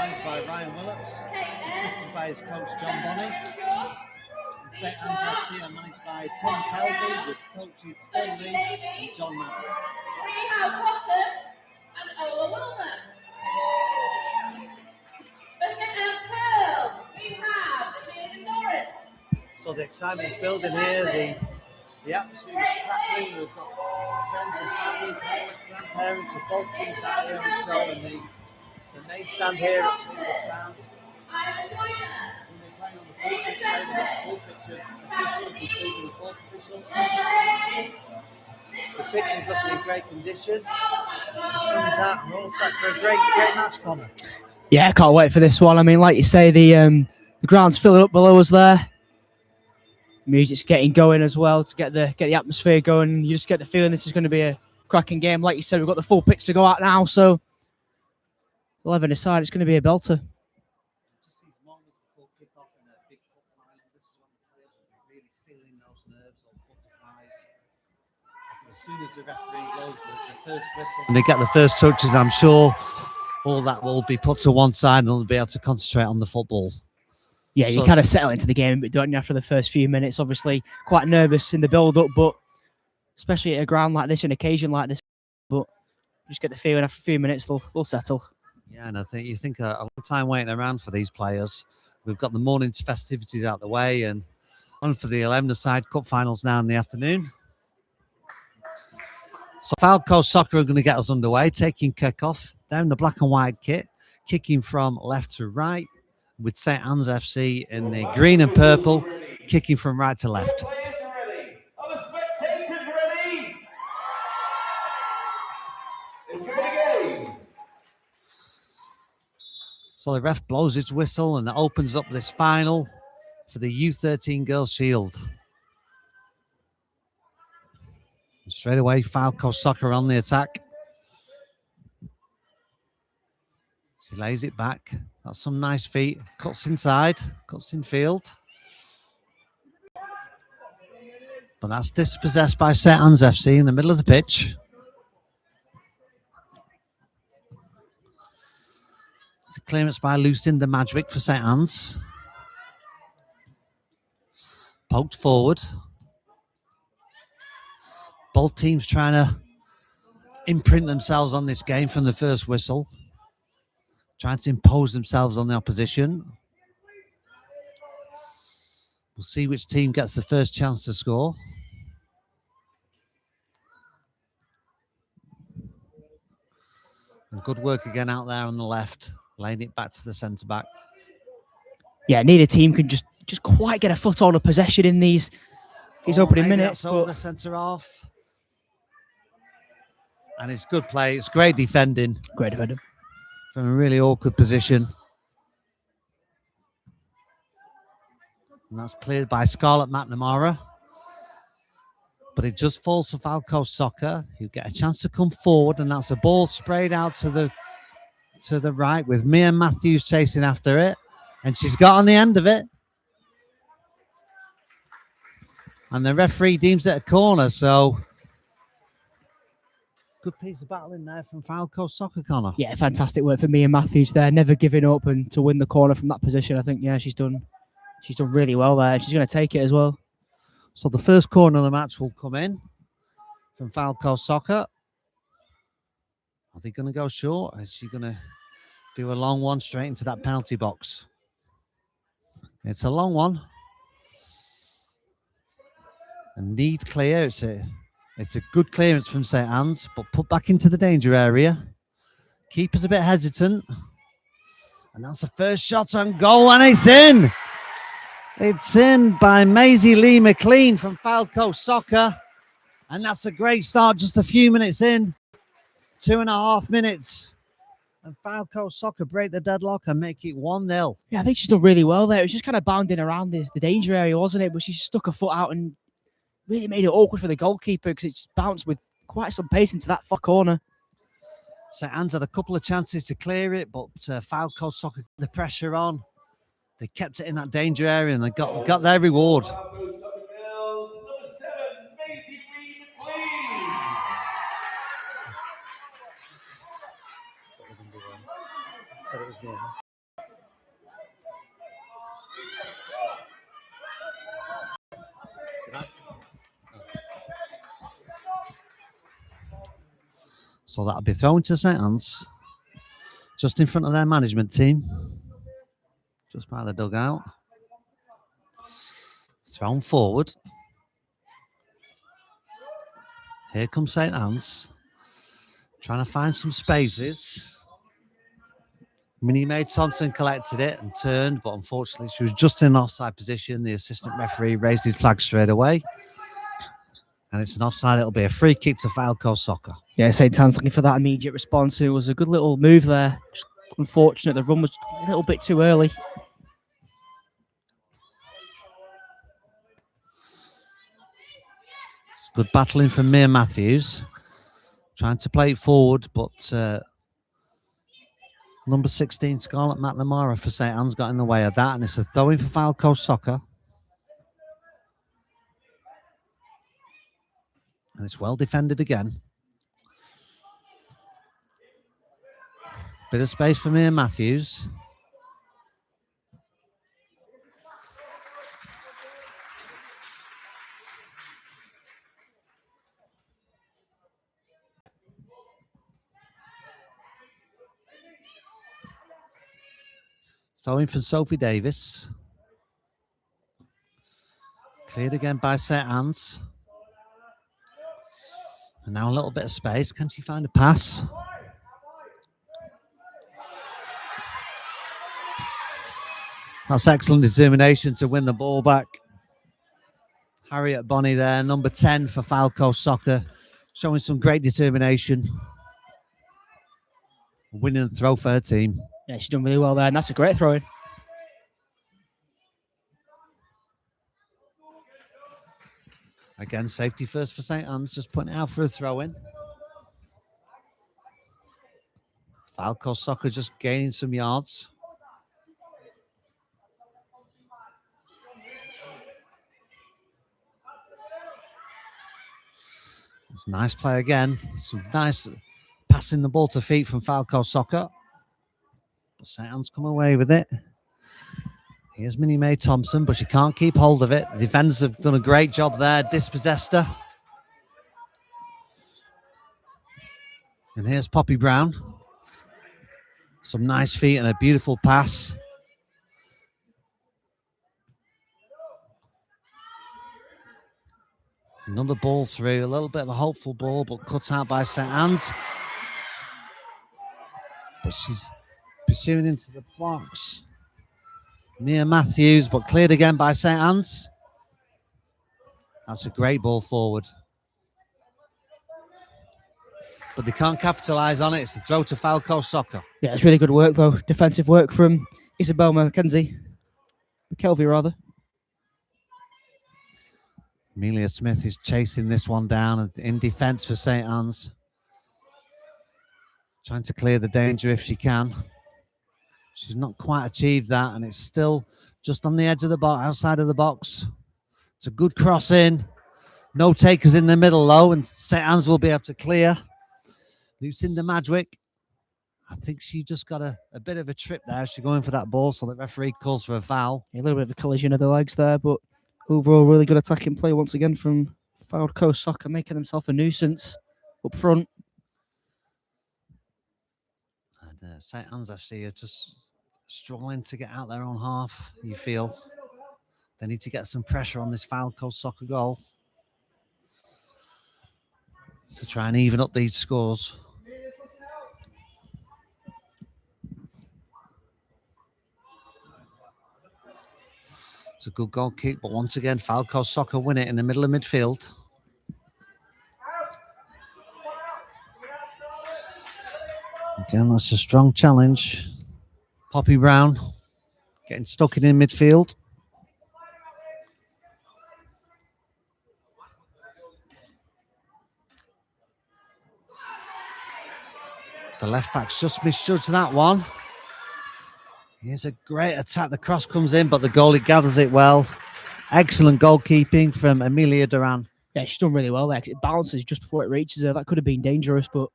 managed by Ryan Willets, assisted by his coach John Bonney. And St Anne's FC are managed by Tom Cadley with coaches Phil Lee and John Maverick. We have Coulton and Ola Wilmer. For St Anne's Pearl, we have Amelia Norris. So the excitement is building here. The atmosphere is crackling. We've got friends and family, parents, grandparents of both teams out here on show, and the main stand here at Falco Town. We're playing on the full pitch today. We've got full pitch of officials, including the fourth official. The pitch is looking in great condition. The sun is out, and we're all set for a great match, Connor. Yeah, I can't wait for this one. I mean, like you say, the ground's filling up below us there. Music's getting going as well to get the atmosphere going. You just get the feeling this is going to be a cracking game. Like you said, we've got the full pitch to go out now, so 11 aside, it's going to be a belter. Just these moments before kick-off in a big cup final, this is when the players will be really feeling those nerves, those butterflies. As soon as the referee blows the first whistle and they get the first touches, I'm sure all that will be put to one side and they'll be able to concentrate on the football. Yeah, you kind of settle into the game, but don't you, after the first few minutes? Obviously, quite nervous in the build-up, but especially at a ground like this, an occasion like this. But you just get the feeling after a few minutes they'll settle. Yeah, and I think you think a long time waiting around for these players. We've got the morning's festivities out the way, and on for the 11-a-side cup finals now in the afternoon. So Falco Soccer are going to get us underway, taking kick-off down the black and white kit, kicking from left to right, with St Anne's FC in the green and purple, kicking from right to left. Are the spectators ready? Into the game. So the ref blows his whistle and opens up this final for the U13 Girls Shield. And straight away, Falco Soccer on the attack. She lays it back. That's some nice feet. Cuts inside, cuts in field. But that's dispossessed by St Anne's FC in the middle of the pitch. It's a clearance by Lucinda Madrick for St Anne's. Poked forward. Both teams trying to imprint themselves on this game from the first whistle. Trying to impose themselves on the opposition. We'll see which team gets the first chance to score. And good work again out there on the left, laying it back to the centre back. Yeah, neither team can just quite get a foothold of possession in these opening minutes. But the centre half. And it's good play. It's great defending. Great defender. From a really awkward position. And that's cleared by Scarlett McNamara. But it just falls for Falco Soccer, who get a chance to come forward, and that's a ball sprayed out to the right with Mia Matthews chasing after it. And she's got on the end of it. And the referee deems it a corner, so good piece of battling there from Falco Soccer, Connor. Yeah, fantastic work for Mia Matthews there, never giving up, and to win the corner from that position. I think, yeah, she's done really well there, and she's going to take it as well. So the first corner of the match will come in from Falco Soccer. Are they going to go short? Is she going to do a long one straight into that penalty box? It's a long one. And need clear. It's a good clearance from St Anne's, but put back into the danger area. Keeper's a bit hesitant. And that's the first shot on goal, and it's in. It's in by Maisie Lee McLean from Falco Soccer. And that's a great start just a few minutes in. 2.5 minutes. And Falco Soccer break the deadlock and make it 1-0. Yeah, I think she's done really well there. It was just kind of bounding around the danger area, wasn't it? But she stuck her foot out and really made it awkward for the goalkeeper because it just bounced with quite some pace into that far corner. St Anne's had a couple of chances to clear it, but Falco Soccer got the pressure on. They kept it in that danger area and they got their reward. Falco Soccer girls, number 7, Maisie Lee McLean. Said it was near. So that'll be thrown to St Anne's, just in front of their management team, just by the dugout. Thrown forward. Here comes St Anne's, trying to find some spaces. Minnie Mae Thompson collected it and turned, but unfortunately she was just in an offside position. The assistant referee raised his flag straight away. And it's an offside. It'll be a free kick to Falco Soccer. Yeah, St Anne's looking for that immediate response. It was a good little move there. Just unfortunate, the run was a little bit too early. It's good battling from Mia Matthews. Trying to play it forward, but number 16, Scarlett McNamara for St Anne's got in the way of that. And it's a throw-in for Falco Soccer. And it's well defended again. Bit of space for Mia Matthews. Throwing for Sophie Davis. Cleared again by St Anne's. And now a little bit of space. Can she find a pass? That's excellent determination to win the ball back. Harriet Bonney there, number 10 for Falco Soccer, showing some great determination. Winning the throw for her team. Yeah, she's done really well there, and that's a great throw-in. Again, safety first for St Anne's, just putting it out for a throw-in. Falco Soccer just gaining some yards. It's a nice play again. Some nice passing the ball to feet from Falco Soccer. But St Anne's come away with it. Here's Minnie Mae Thompson, but she can't keep hold of it. The defenders have done a great job there, dispossessed her. And here's Poppy Brown. Some nice feet and a beautiful pass. Another ball through, a little bit of a hopeful ball, but cut out by St Anne's. But she's pursuing into the box. Mia Matthews, but cleared again by St Anne's. That's a great ball forward. But they can't capitalise on it. It's the throw to Falco Soccer. Yeah, it's really good work, though. Defensive work from Isabel McKelvey, rather. Amelia Smith is chasing this one down in defence for St Anne's. Trying to clear the danger if she can. She's not quite achieved that, and it's still just on the edge of the box, outside of the box. It's a good cross in. No takers in the middle, though, and St Anne's will be able to clear. Lucinda Madwick. I think she just got a bit of a trip there. She's going for that ball, so the referee calls for a foul. A little bit of a collision of the legs there, but overall, really good attacking play once again from Falco Soccer, making themselves a nuisance up front. And St Anne's FC are just struggling to get out their own half, you feel. They need to get some pressure on this Falco Soccer goal to try and even up these scores. It's a good goal kick, but once again, Falco Soccer win it in the middle of midfield. Again, that's a strong challenge. Poppy Brown getting stuck in midfield. The left back's just misjudged that one. Here's a great attack. The cross comes in, but the goalie gathers it well. Excellent goalkeeping from Amelia Duran. Yeah, she's done really well there. It bounces just before it reaches her. That could have been dangerous, but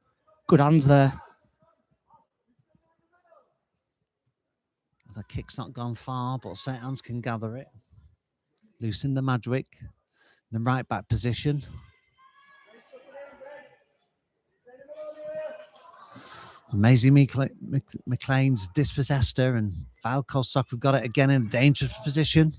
good hands there. The kick's not gone far, but St Anne's can gather it. Lucinda Madwick in the right back position. Amazing McLean's dispossessed her, and Falco Soccer got it again in a dangerous position.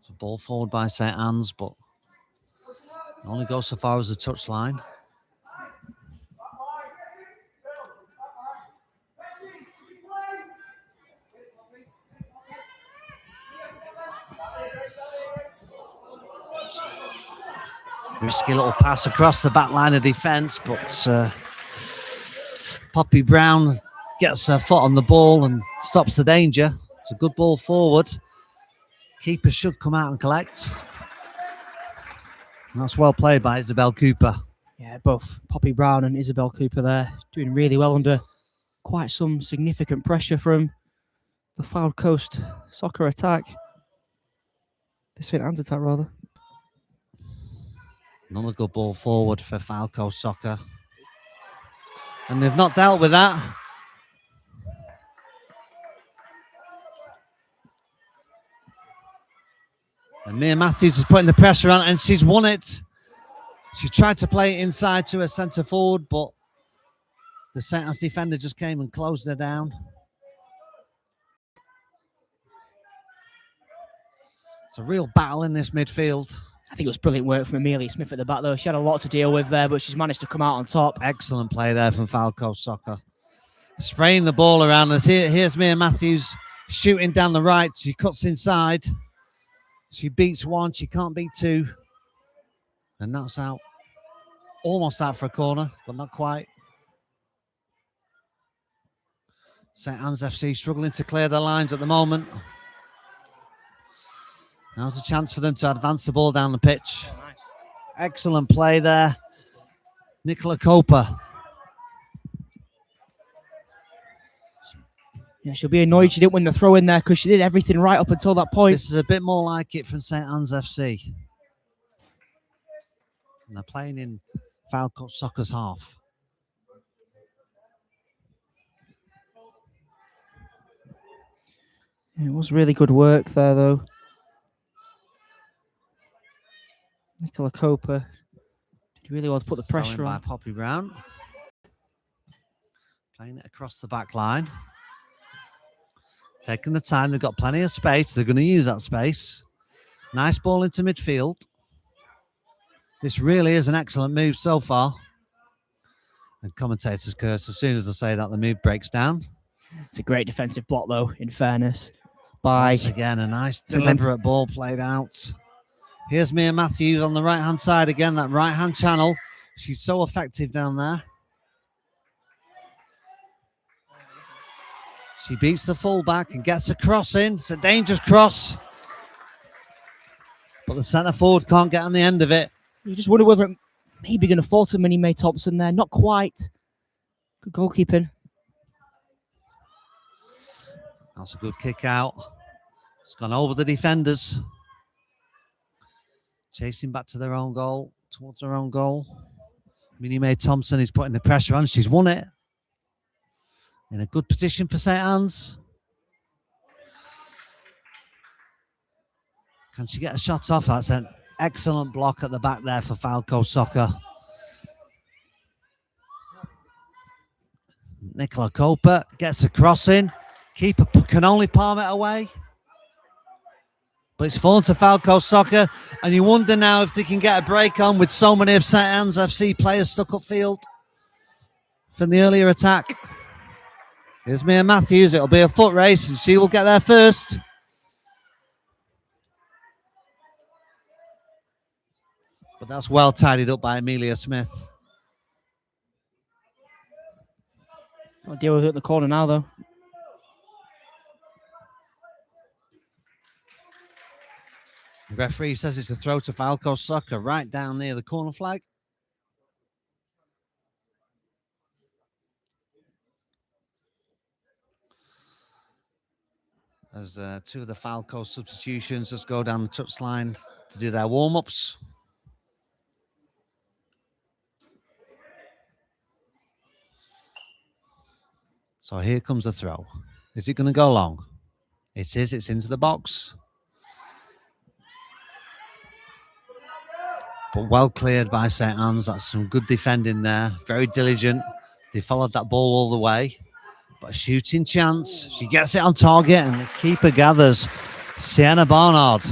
It's a ball forward by St. Anne's, but it only goes so far as the touchline. Risky little pass across the back line of defence, but Poppy Brown gets her foot on the ball and stops the danger. It's a good ball forward. Keeper should come out and collect. And that's well played by Isabel Cooper. Yeah, both Poppy Brown and Isabel Cooper there doing really well under quite some significant pressure from the Falco Soccer attack. The St. Anne's attack, rather. Another good ball forward for Falco Soccer. And they've not dealt with that. And Mia Matthews is putting the pressure on, and she's won it. She tried to play it inside to her centre forward, but the St. Anne's defender just came and closed her down. It's a real battle in this midfield. I think it was brilliant work from Amelia Smith at the back, though. She had a lot to deal with there, but she's managed to come out on top. Excellent play there from Falco Soccer. Spraying the ball around us. Here's Mia Matthews shooting down the right. She cuts inside. She beats one. She can't beat two. And that's out. Almost out for a corner, but not quite. St. Anne's FC struggling to clear their lines at the moment. Now's a chance for them to advance the ball down the pitch. Nice. Excellent play there. Nicola Coper. Yeah, she'll be annoyed she didn't win the throw in there because she did everything right up until that point. This is a bit more like it from St. Anne's FC. And they're playing in Falco Soccer's half. It was really good work there, though. Nicola Coper did really well to put the pressure Throw in on. by Poppy Brown. Playing it across the back line. Taking the time, they've got plenty of space. They're going to use that space. Nice ball into midfield. This really is an excellent move so far. And commentators curse as soon as I say that the move breaks down. It's a great defensive block, though, in fairness. By Once again, a nice deliberate ball played out. Here's Mia Matthews on the right-hand side again, that right-hand channel. She's so effective down there. She beats the fullback and gets a cross in. It's a dangerous cross. But the centre forward can't get on the end of it. you just wonder whether it may be going to fall to Minnie May Thompson there. Not quite. Good goalkeeping. That's a good kick out. It's gone over the defenders. Chasing back to their own goal, towards their own goal. Minnie May Thompson is putting the pressure on. She's won it. In a good position for St. Anne's. Can she get a shot off? That's an excellent block at the back there for Falco Soccer. Nicola Coper gets a cross in. Keeper can only palm it away. But it's fallen to Falco Soccer, and you wonder now if they can get a break on with so many of St. Anne's FC players stuck upfield from the earlier attack. Here's Mia Matthews. It'll be a foot race, and she will get there first. But that's well tidied up by Amelia Smith. Got to deal with it at the corner now, though. The referee says it's a throw to Falco Soccer right down near the corner flag. As two of the Falco substitutions just go down the touchline to do their warm-ups. So here comes the throw. Is it going to go long? It is. It's into the box. but well cleared by St. Anne's. That's some good defending there. Very diligent. They followed that ball all the way. But a shooting chance. She gets it on target, and the keeper gathers. Sienna Barnard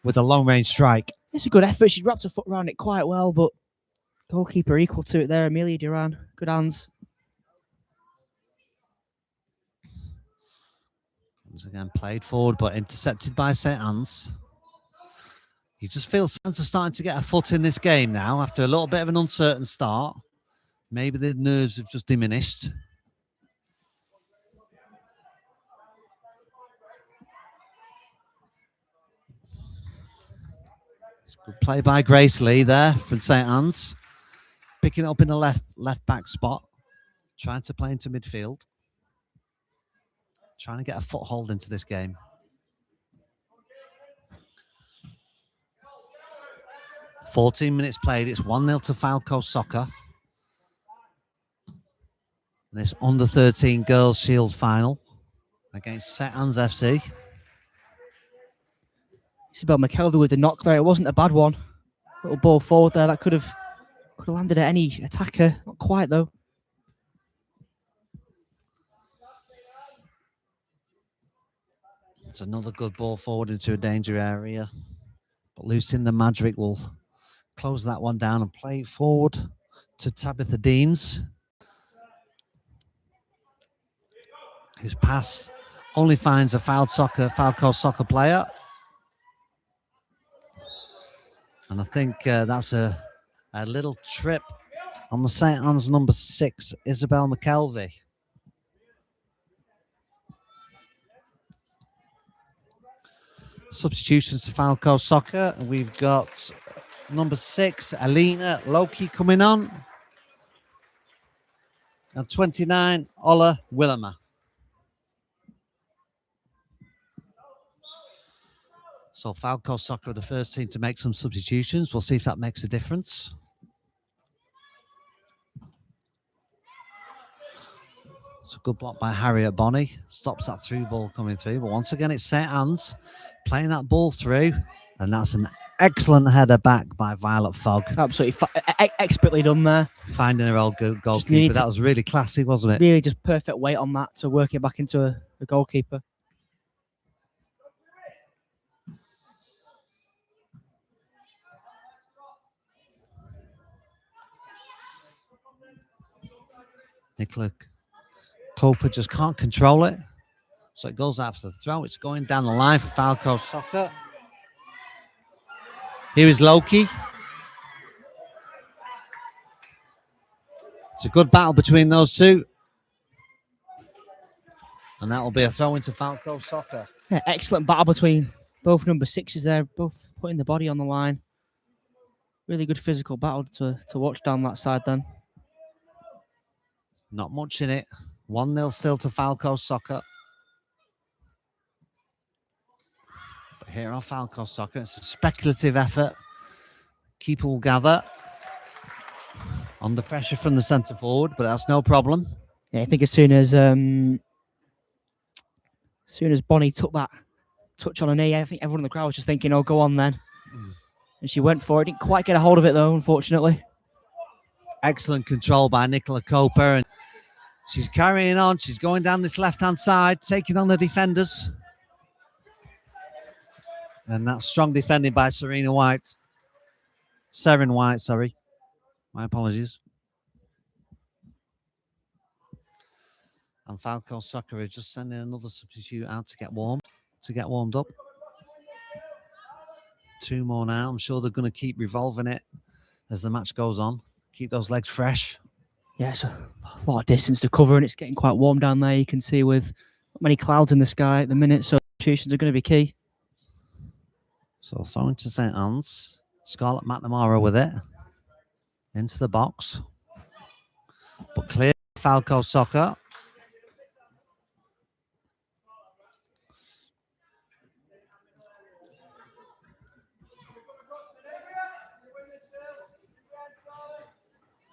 with a long-range strike. It's a good effort. She wrapped her foot around it quite well, but goalkeeper equal to it there. Amelia Duran. Good hands. Once again, played forward, but intercepted by St. Anne's. You just feel Saints are starting to get a foot in this game now after a little bit of an uncertain start. Maybe the nerves have just diminished. It's good play by Grace Lee there from St. Anne's. Picking it up in the left back spot. Trying to play into midfield. Trying to get a foothold into this game. "14 minutes played. It's 1-0 to Falco Soccer. This under-13 Girls Shield final against St. Anne's FC. Isabel McKelvey with the knock there. It wasn't a bad one. Little ball forward there. That could have landed at any attacker. Not quite, though. It's another good ball forward into a danger area. But Lucinda Madrick will close that one down and play it forward to Tabitha Deans, whose pass only finds a Falco Soccer player. And I think that's a little trip on the St. Anne's number 6, Isabel McKelvey. Substitutions to Falco Soccer. We've got number 6, Alina Loki coming on. And 29, Ola Willema. So Falco Soccer are the first team to make some substitutions. We'll see if that makes a difference. It's a good block by Harriet Bonney. Stops that through ball coming through. But once again, it's St. Anne's playing that ball through. And that's an excellent header back by Violet Fogg. Absolutely expertly done there. Finding her old goalkeeper. That was really classy, wasn't it? Really just perfect weight on that to work it back into a goalkeeper. Nicola Coper just can't control it. So it goes after the throw. It's going down the line for Falco Soccer. Here is Loki. It's a good battle between those two. And that will be a throw into Falco Soccer. Yeah, excellent battle between both number 6s there, both putting the body on the line. Really good physical battle to watch down that side then. Not much in it. 1-0 still to Falco Soccer. But here are Falco Soccer. It's a speculative effort. Keeper will gather. Under pressure from the centre forward, but that's no problem. Yeah, I think as soon as Bonnie took that touch on her knee, I think everyone in the crowd was just thinking, oh, go on then. And she went for it. Didn't quite get a hold of it though, unfortunately. Excellent control by Nicola Coper, and she's carrying on. She's going down this left-hand side, taking on the defenders. And that's strong defending by Serena White. Seren White, sorry. My apologies. And Falco Soccer is just sending another substitute out to get warmed up. 2 more now. I'm sure they're going to keep revolving it as the match goes on. Keep those legs fresh. Yeah, it's a lot of distance to cover, and it's getting quite warm down there. You can see with not many clouds in the sky at the minute, so substitutions are going to be key. So throwing to St. Anne's. Scarlett McNamara with it. Into the box. But clear Falco Soccer.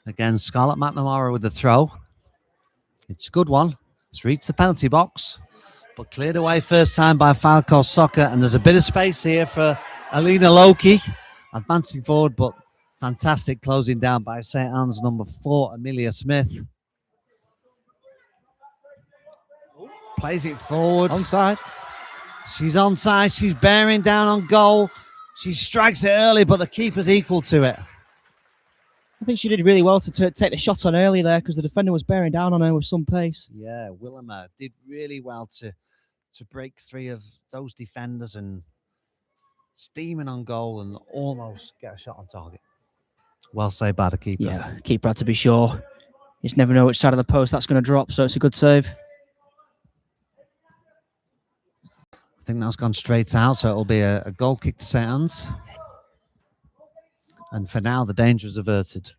Again, Scarlett McNamara with the throw. It's a good one. It's reached the penalty box, but cleared away first time by Falco Soccer. And there's a bit of space here for Alina Loki. advancing forward, but fantastic closing down by St. Anne's number 4, Amelia Smith. Plays it forward. Onside. She's onside. She's bearing down on goal. She strikes it early, but the keeper's equal to it. I think she did really well to take the shot on early there because the defender was bearing down on her with some pace. Yeah, Willimer did really well to break 3 of those defenders and steaming on goal and almost get a shot on target. Well saved by the keeper. Yeah, keeper had to be sure. You just never know which side of the post that's going to drop, so it's a good save. I think that's gone straight out, so it'll be a goal kick to St. Anne's. And for now, the danger is averted.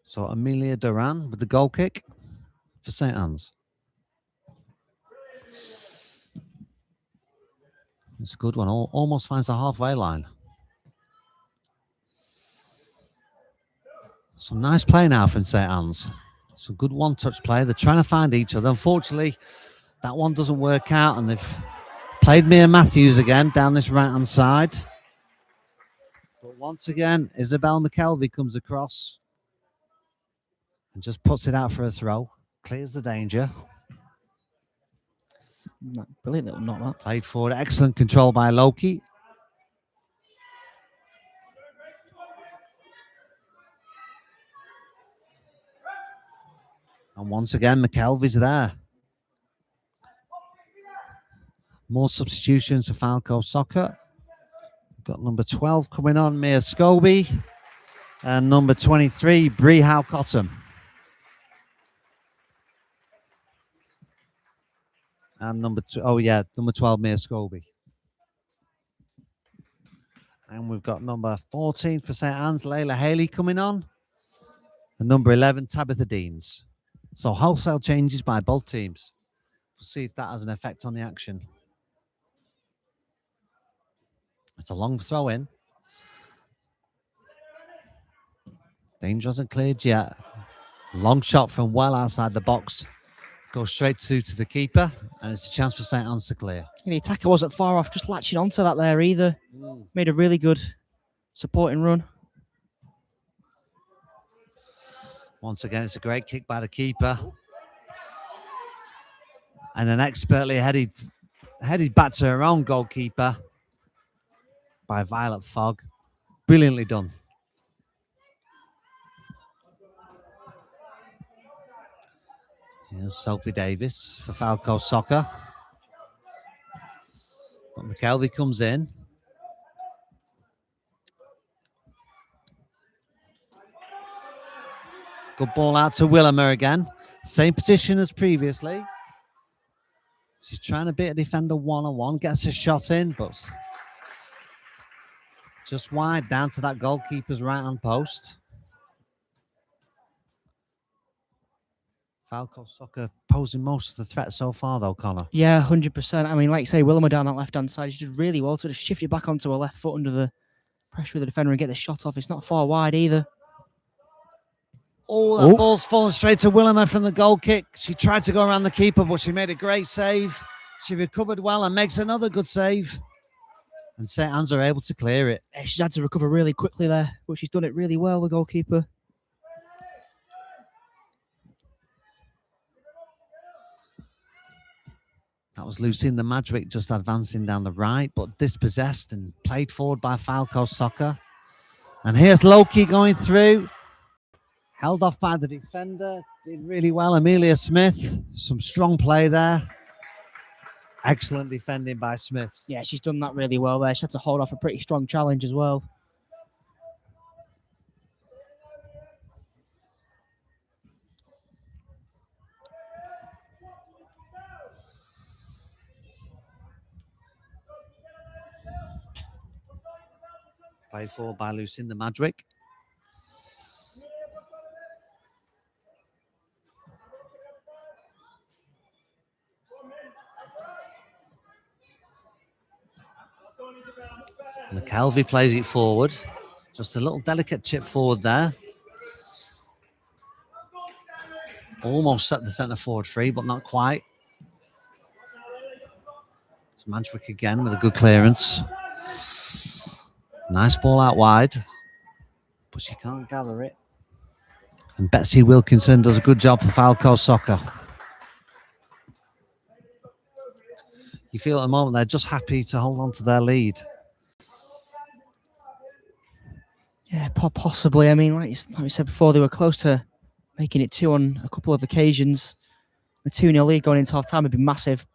So Amelia Duran with the goal kick for St. Anne's. It's a good one. Almost finds the halfway line. Some nice play now from St. Anne's. Some good one-touch play. They're trying to find each other. Unfortunately, that one doesn't work out, and they've played Mia Matthews again down this right-hand side. But once again, Isabel McKelvey comes across and just puts it out for a throw. Clears the danger. Brilliant little knock that. Played forward. Excellent control by Loki. And once again, McKelvey's there. More substitutions for Falco Soccer. Got number 12 coming on, Mia Scobie. And number 23, Bree Howe-Cotton. And number 12, Mia Scobie. And we've got number 14 for St. Anne's, Layla Haley coming on. And number 11, Tabitha Deans. So wholesale changes by both teams. We'll see if that has an effect on the action. It's a long throw in. Danger hasn't cleared yet. Long shot from well outside the box. Goes straight to the keeper, and it's a chance for St. Anne's to clear. And the attacker wasn't far off, just latching onto that there either. Made a really good supporting run. Once again, it's a great kick by the keeper. And then expertly headed back to her own goalkeeper by Violet Fogg. Brilliantly done. Here's Sophie Davis for Falco Soccer. But McKelvey comes in. Good ball out to Willimer again. Same position as previously. She's trying to beat a defender one-on-one. Gets a shot in, but just wide down to that goalkeeper's right-hand post. Falco Soccer posing most of the threat so far, though, Connor. Yeah, 100%. I mean, like you say, Willimer down that left-hand side, she did really well to just shift it back onto her left foot under the pressure of the defender and get the shot off. It's not far wide either. Oh, that ball's fallen straight to Willimer from the goal kick. She tried to go around the keeper, but she made a great save. She recovered well and makes another good save. And St. Anne's are able to clear it. Yeah, she's had to recover really quickly there, but she's done it really well, the goalkeeper. That was Lucinda Madrick just advancing down the right, but dispossessed and played forward by Falco Soccer. And here's Loki going through. Held off by the defender. Did really well. Amelia Smith. Some strong play there. Excellent defending by Smith. Yeah, she's done that really well there. She had to hold off a pretty strong challenge as well. Played forward by Lucinda Madrick. McKelvey plays it forward. Just a little delicate chip forward there. Almost set the centre forward free, but not quite. It's Manchwick again with a good clearance. Nice ball out wide, but she can't gather it. And Betsy Wilkinson does a good job for Falco Soccer. You feel at the moment they're just happy to hold on to their lead. Yeah, possibly. I mean, like we said before, they were close to making it 2 on a couple of occasions. The 2-0 lead going into half time would be massive.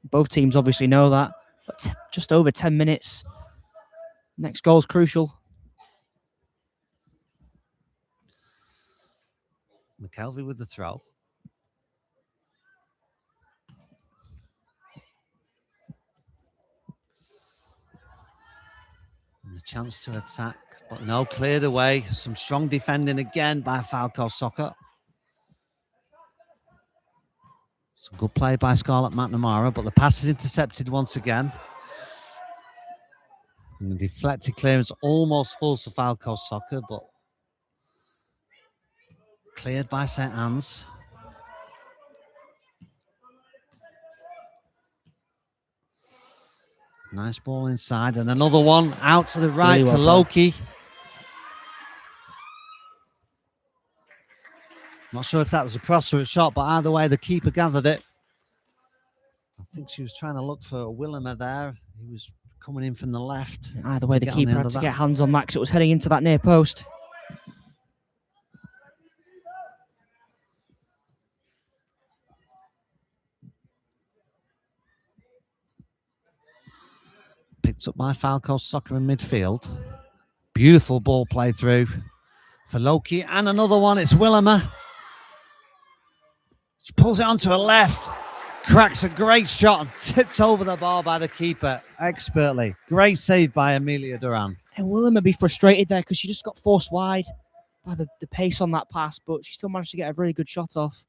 Both teams obviously know that. But just over 10 minutes. Next goal is crucial. McKelvey with the throw. And a chance to attack, but no, cleared away. Some strong defending again by Falco Soccer. Some good play by Scarlett McNamara, but the pass is intercepted once again. And the deflected clearance almost falls for Falco Soccer, but cleared by St. Anne's. Nice ball inside, and another one out to the right Really to well Loki. Not sure if that was a cross or a shot, but either way, the keeper gathered it. I think she was trying to look for Willimer there. He was coming in from the left. Either way, the get on the keeper end had of to that. get hands on that because it was heading into that near post. Picked up by Falco Soccer in midfield. Beautiful ball play through for Loki, and another one. It's Willimer. She pulls it onto her left, cracks a great shot and tipped over the bar by the keeper expertly. Great save by Amelia Duran. And William be frustrated there because she just got forced wide by the pace on that pass, but she still managed to get a really good shot off.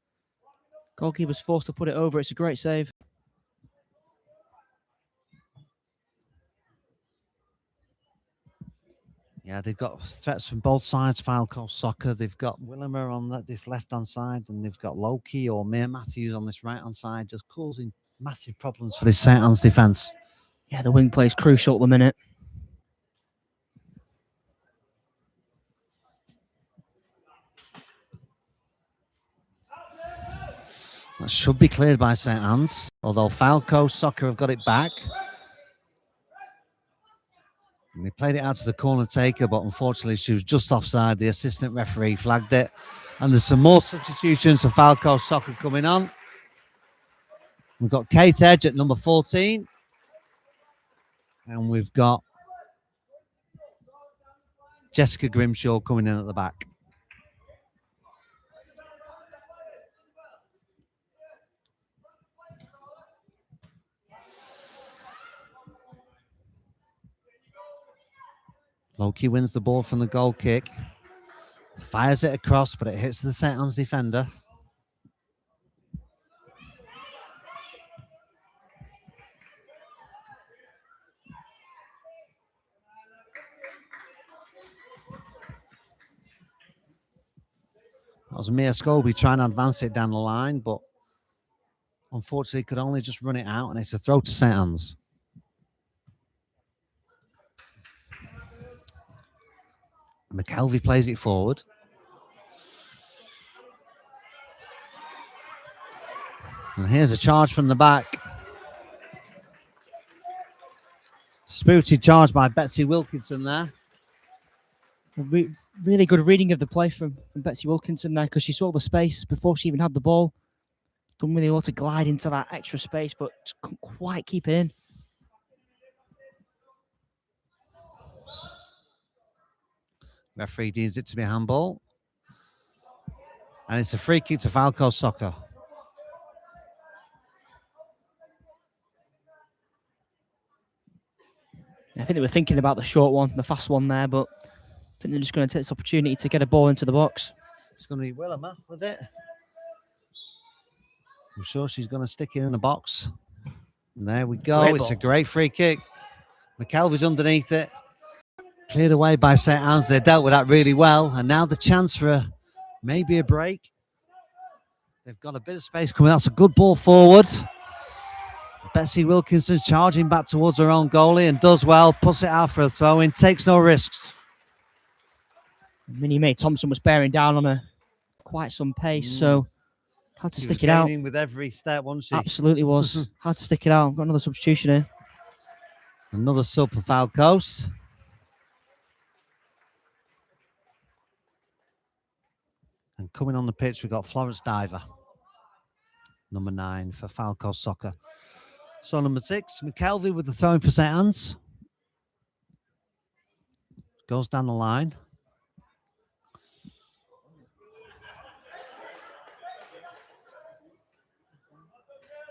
Goalkeeper's forced to put it over. It's a great save. Yeah, they've got threats from both sides. Falco Soccer. They've got Willimer on this left-hand side, and they've got Loki or Mia Matthews on this right-hand side, just causing massive problems for this St. Anne's defence. Yeah, the wing play is crucial at the minute. That should be cleared by St. Anne's, although Falco Soccer have got it back. And they played it out to the corner taker, but unfortunately she was just offside. The assistant referee flagged it. And there's some more substitutions for Falco Soccer coming on. We've got Kate Edge at number 14. And we've got Jessica Grimshaw coming in at the back. Loki wins the ball from the goal kick. Fires it across, but it hits the St. Anne's defender. That was Mia Scobie trying to advance it down the line, but unfortunately could only just run it out, and it's a throw to St. Anne's. McKelvey plays it forward. And here's a charge from the back. Spirited charge by Betsy Wilkinson there. A really good reading of the play from Betsy Wilkinson there because she saw the space before she even had the ball. Done really well to glide into that extra space, but couldn't quite keep it in. Referee deems it to be a handball. And it's a free kick to Falco Soccer. I think they were thinking about the short one, the fast one there, but I think they're just going to take this opportunity to get a ball into the box. It's going to be Willimer with it. I'm sure she's going to stick it in the box. And there we go. Great It's ball. a great free kick. McKelvey's underneath it. Cleared away by St. Anne's. They dealt with that really well. And now the chance for maybe a break. They've got a bit of space coming. That's a good ball forward. Betsy Wilkinson charging back towards her own goalie and does well, puts it out for a throw in, takes no risks. Minnie May Thompson was bearing down on her quite some pace, so had to She stick was it out. gaining with every step, wasn't she? Absolutely was. Had to stick it out. Got another substitution here. Another sub for Falcos. And coming on the pitch, we've got Florence Diver, number 9 for Falco Soccer. So number 6, McKelvey with the throwing for St. Anne's. Goes down the line.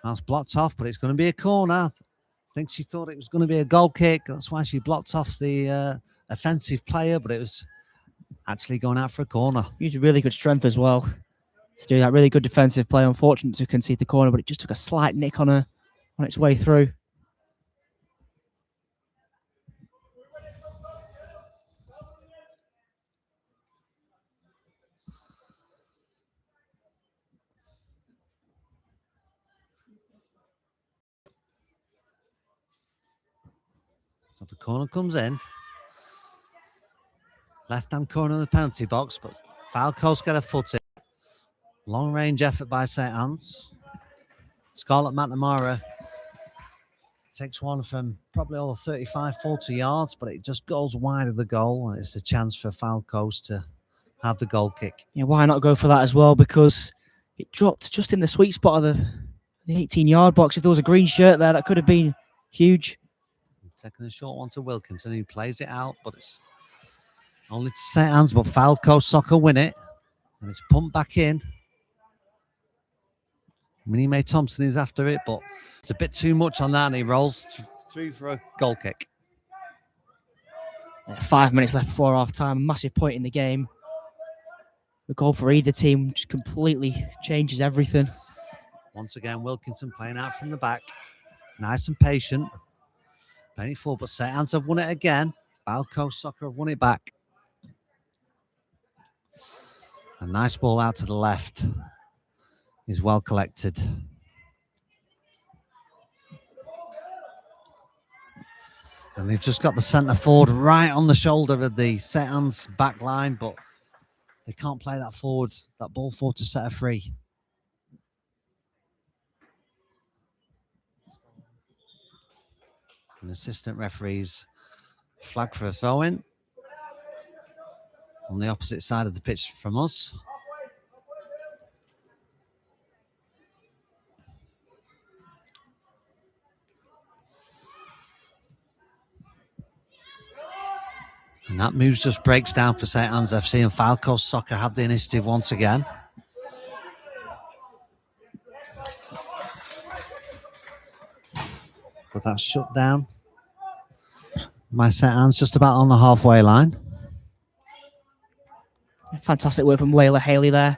That's blocked off, but it's going to be a corner. I think she thought it was going to be a goal kick. That's why she blocked off the offensive player, but it was actually going out for a corner. Used really good strength as well to do that. Really good defensive play. Unfortunate to concede the corner, but it just took a slight nick on her on its way through. So the corner comes in. Left-hand corner of the penalty box, but Falco's got a foot in. Long-range effort by St. Anne's. Scarlett McNamara takes one from probably all 35, 40 yards, but it just goes wide of the goal, and it's a chance for Falco's to have the goal kick. Yeah, why not go for that as well? Because it dropped just in the sweet spot of the 18-yard box. If there was a green shirt there, that could have been huge. Taking a short one to Wilkinson, he plays it out, but it's only to St. Anne's, but Falco Soccer win it, and it's pumped back in. Minnie May Thompson is after it, but it's a bit too much on that, and he rolls through for a goal kick. 5 minutes left before half-time. Massive point in the game. The goal for either team just completely changes everything. Once again, Wilkinson playing out from the back. Nice and patient. Playing it forward, but St. Anne's have won it again. Falco Soccer have won it back. A nice ball out to the left. Is well collected. And they've just got the centre forward right on the shoulder of the St. Anne's back line, but they can't play that forward, that ball forward to set her free. And assistant referees flag for a throw-in on the opposite side of the pitch from us. And that move just breaks down for St. Anne's FC, and Falco Soccer have the initiative once again. But that's shut down. My St. Anne's just about on the halfway line. Fantastic work from Layla Haley there.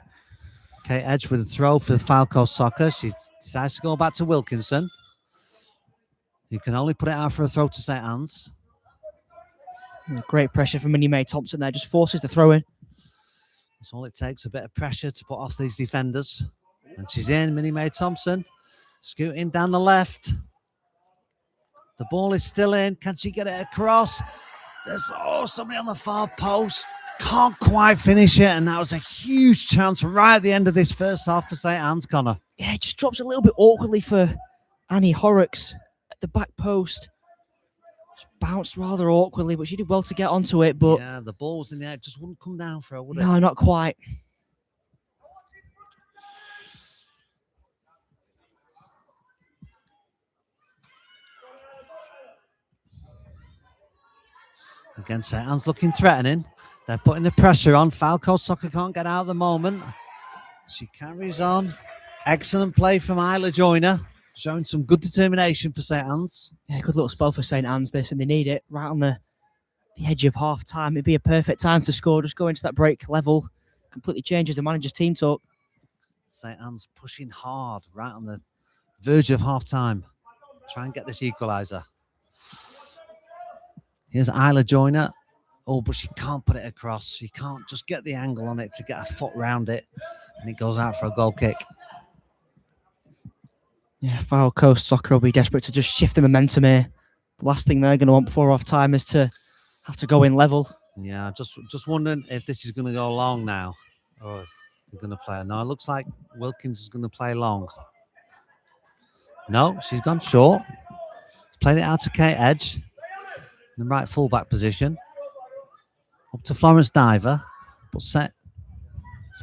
Kate Edge with a throw for Falco Soccer. She decides to go back to Wilkinson. You can only put it out for a throw to St. Anne's. Great pressure from Minnie May Thompson there. Just forces the throw in. That's all it takes, a bit of pressure to put off these defenders. And she's in, Minnie May Thompson. Scooting down the left. The ball is still in. Can she get it across? There's somebody on the far post. Can't quite finish it. And that was a huge chance right at the end of this first half for St. Anne's, Connor. Yeah, it just drops a little bit awkwardly for Annie Horrocks at the back post. Just bounced rather awkwardly, but she did well to get onto it. But yeah, the ball was in the air. It just wouldn't come down for her, would it? no, not quite. Again, St. Anne's looking threatening. They're putting the pressure on. Falco Soccer can't get out at the moment. She carries on. Excellent play from Isla Joyner, showing some good determination for St. Anne's. Yeah, good little spell for St. Anne's this, and they need it right on the edge of half time. It'd be a perfect time to score. Just go into that break level. Completely changes the manager's team talk. St. Anne's pushing hard right on the verge of half time. Try and get this equaliser. Here's Isla Joyner. Oh, but she can't put it across. She can't just get the angle on it to get a foot round it. And it goes out for a goal kick. Yeah, Falco Soccer will be desperate to just shift the momentum here. The last thing they're going to want before half time is to have to go in level. Yeah, just wondering if this is going to go long now, or they're going to play. No, it looks like Wilkins is going to play long. No, she's gone short. Played it out to Kate Edge in the right fullback position. Up to Florence Diver, but St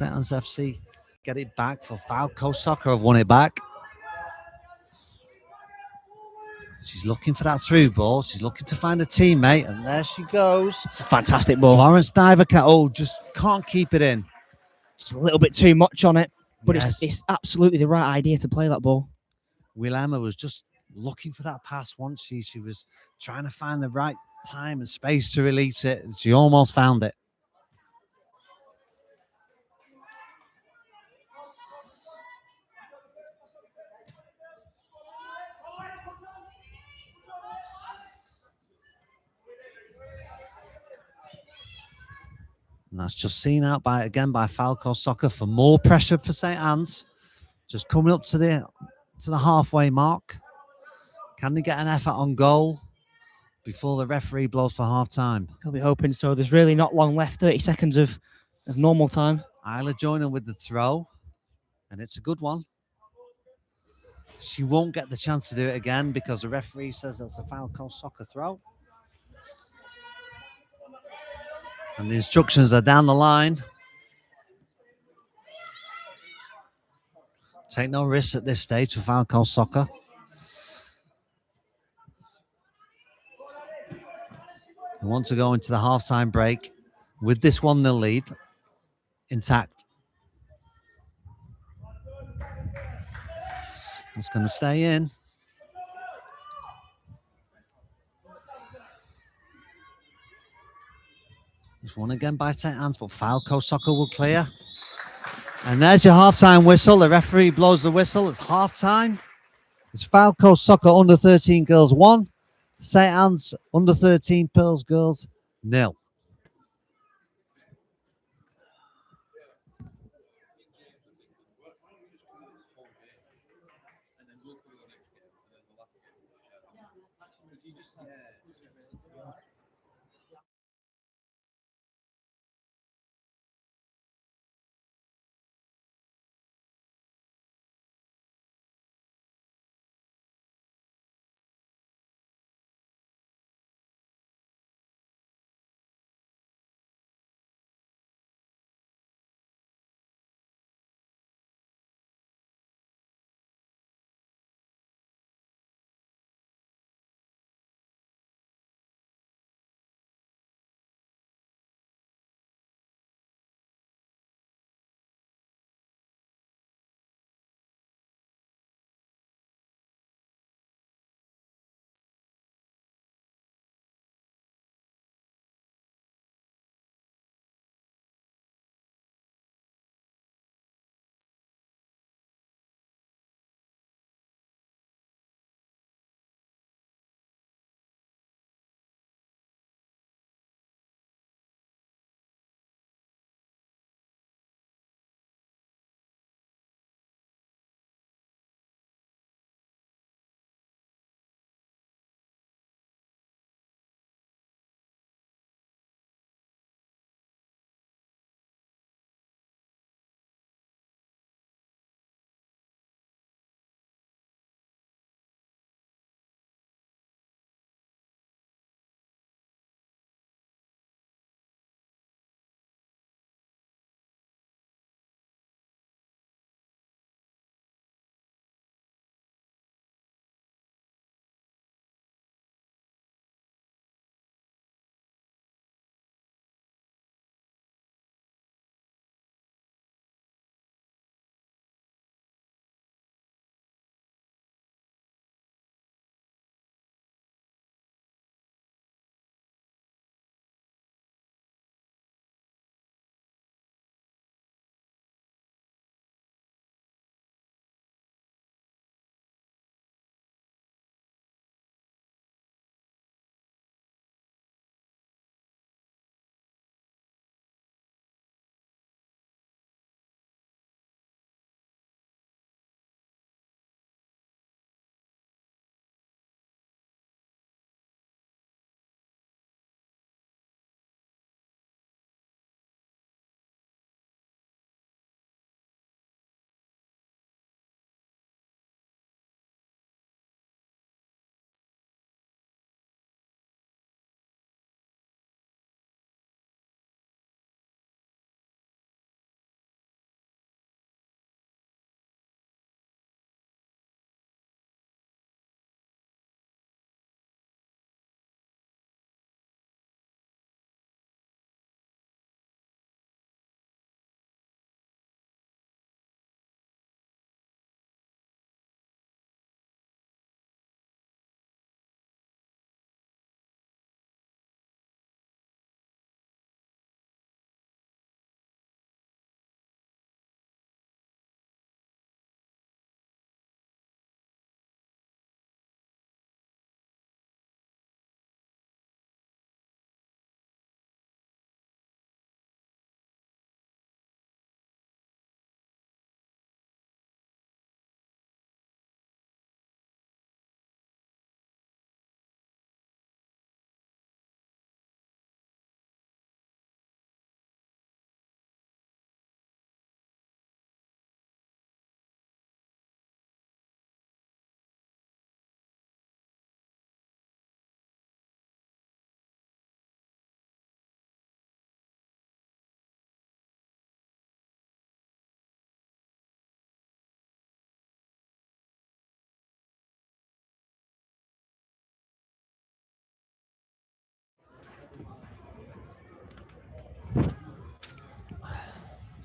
Anne's FC get it back for Falco Soccer. Have won it back. She's looking for that through ball. She's looking to find a teammate, and there she goes. It's a fantastic ball. Florence Diver just can't keep it in. Just a little bit too much on it, but Yes. it's absolutely the right idea to play that ball. Wilhelma was just looking for that pass once. She was trying to find the right time and space to release it. She almost found it. And that's just seen out by Falco Soccer for more pressure for St Anne's. Just coming up to the halfway mark. Can they get an effort on goal before the referee blows for half time? I'll be hoping so. There's really not long left. 30 seconds of normal time. Isla joining with the throw, and it's a good one. She won't get the chance to do it again because the referee says that's a Falco Soccer throw. And the instructions are down the line. Take no risks at this stage for Falco Soccer. They want to go into the halftime break with this 1-0 lead intact. It's going to stay in. It's won again by St Anne's, but Falco Soccer will clear. And there's your halftime whistle. The referee blows the whistle. It's halftime. It's Falco Soccer under 13 girls 1. St Anne's under 13 Pearls girls 0.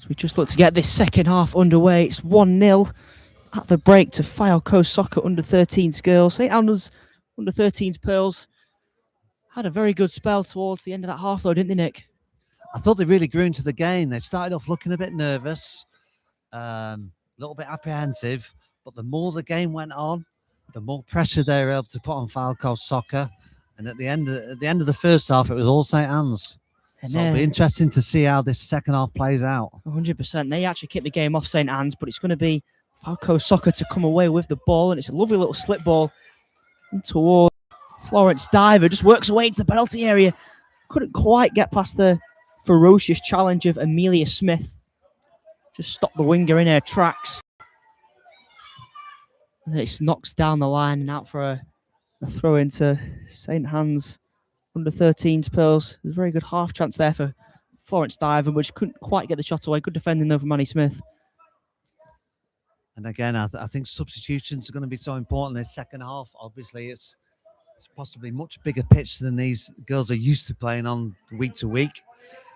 So we just look to get this second half underway. It's 1-0 at the break to Falco Soccer under-13s girls. St Andrews under-13s Pearls had a very good spell towards the end of that half though, didn't they, Nick? I thought they really grew into the game. They started off looking a bit nervous, a little bit apprehensive, but the more the game went on, the more pressure they were able to put on Falco Soccer. And at the end of the first half, it was all St Anne's. So it'll be interesting to see how this second half plays out. 100%. They actually kicked the game off St Anne's, but it's going to be Falco Soccer to come away with the ball, and it's a lovely little slip ball towards Florence Diver. Just works away into the penalty area. Couldn't quite get past the ferocious challenge of Amelia Smith. Just stopped the winger in her tracks. And then it knocks down the line and out for a throw into St Anne's under-13s Pearls. There's a very good half chance there for Florence Diver, which couldn't quite get the shot away. Good defending though from Manny Smith. And again, I think substitutions are going to be so important in the second half. Obviously, it's possibly much bigger pitch than these girls are used to playing on week to week.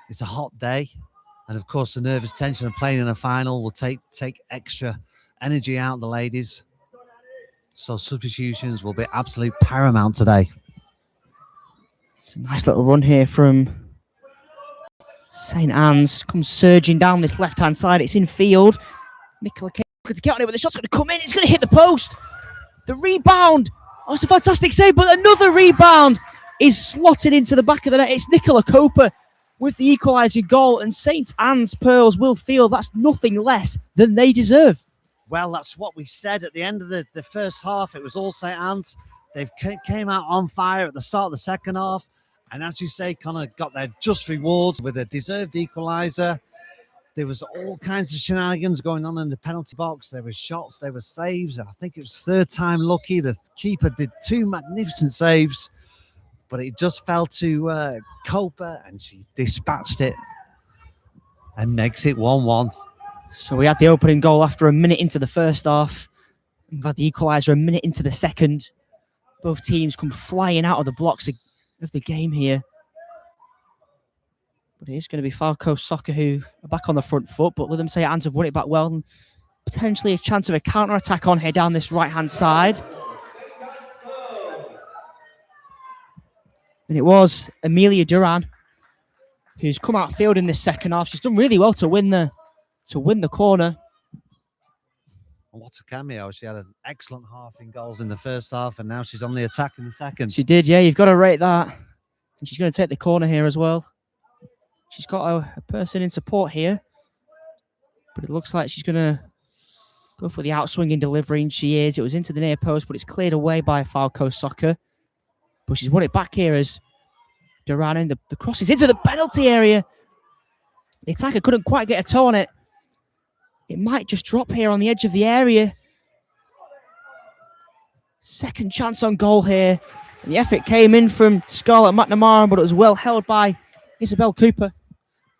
It's a hot day. And of course, the nervous tension of playing in a final will take extra energy out of the ladies. So substitutions will be absolute paramount today. It's a nice little run here from St Anne's. Comes surging down this left-hand side. It's in field. Nicola Kay to get on it, but the shot's going to come in. It's going to hit the post. The rebound. Oh, it's a fantastic save, but another rebound is slotted into the back of the net. It's Nicola Coper with the equalising goal, and St Anne's Pearls will feel that's nothing less than they deserve. Well, that's what we said at the end of the first half. It was all St Anne's. They came out on fire at the start of the second half. And as you say, kind of got their just rewards with a deserved equaliser. There was all kinds of shenanigans going on in the penalty box. There were shots, there were saves. I think it was third time lucky. The keeper did two magnificent saves, but it just fell to Coper, and she dispatched it and makes it 1-1. So we had the opening goal after a minute into the first half. We've had the equaliser a minute into the second. Both teams come flying out of the blocks of the game here. But it is going to be Falco Soccer who are back on the front foot, but let them say Anne's have won it back well, and potentially a chance of a counter-attack on here down this right-hand side. And it was Amelia Duran who's come out field in this second half. She's done really well to win the corner. What a cameo. She had an excellent half in goals in the first half, and now she's on the attack in the second. She did, yeah. You've got to rate that. And she's going to take the corner here as well. She's got a person in support here. But it looks like she's going to go for the outswinging delivery, and she is. It was into the near post, but it's cleared away by Falco Soccer. But she's won it back here as Duran, and the cross is into the penalty area. The attacker couldn't quite get a toe on it. It might just drop here on the edge of the area. Second chance on goal here. And the effort came in from Scarlett McNamara, but it was well held by Isabel Cooper.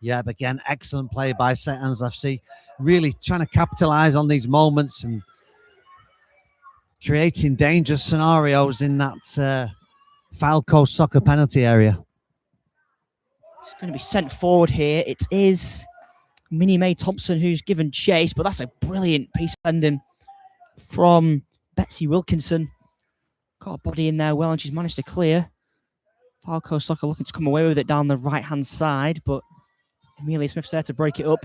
Yeah, but again, excellent play by St Anne's FC. Really trying to capitalise on these moments and creating dangerous scenarios in that Falco Soccer penalty area. It's going to be sent forward here. It is Minnie Mae Thompson who's given chase, but that's a brilliant piece of defending from Betsy Wilkinson. Got a body in there well, and she's managed to clear. Falco Soccer looking to come away with it down the right-hand side, but Amelia Smith's there to break it up.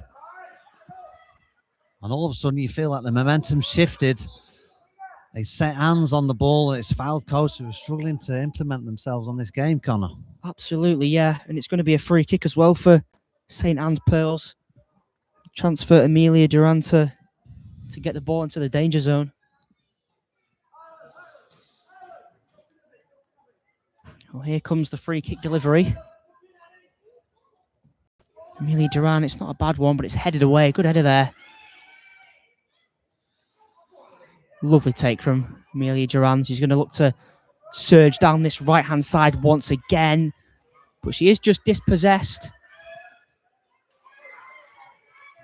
And all of a sudden you feel like the momentum shifted. They set hands on the ball, and it's Falcos who are struggling to implement themselves on this game, Connor. Absolutely, yeah. And it's going to be a free kick as well for St Anne's Pearls. Chance for Amelia Duran to get the ball into the danger zone. Well, here comes the free kick delivery. Amelia Duran, it's not a bad one, but it's headed away. Good header there. Lovely take from Amelia Duran. She's going to look to surge down this right-hand side once again, but she is just dispossessed.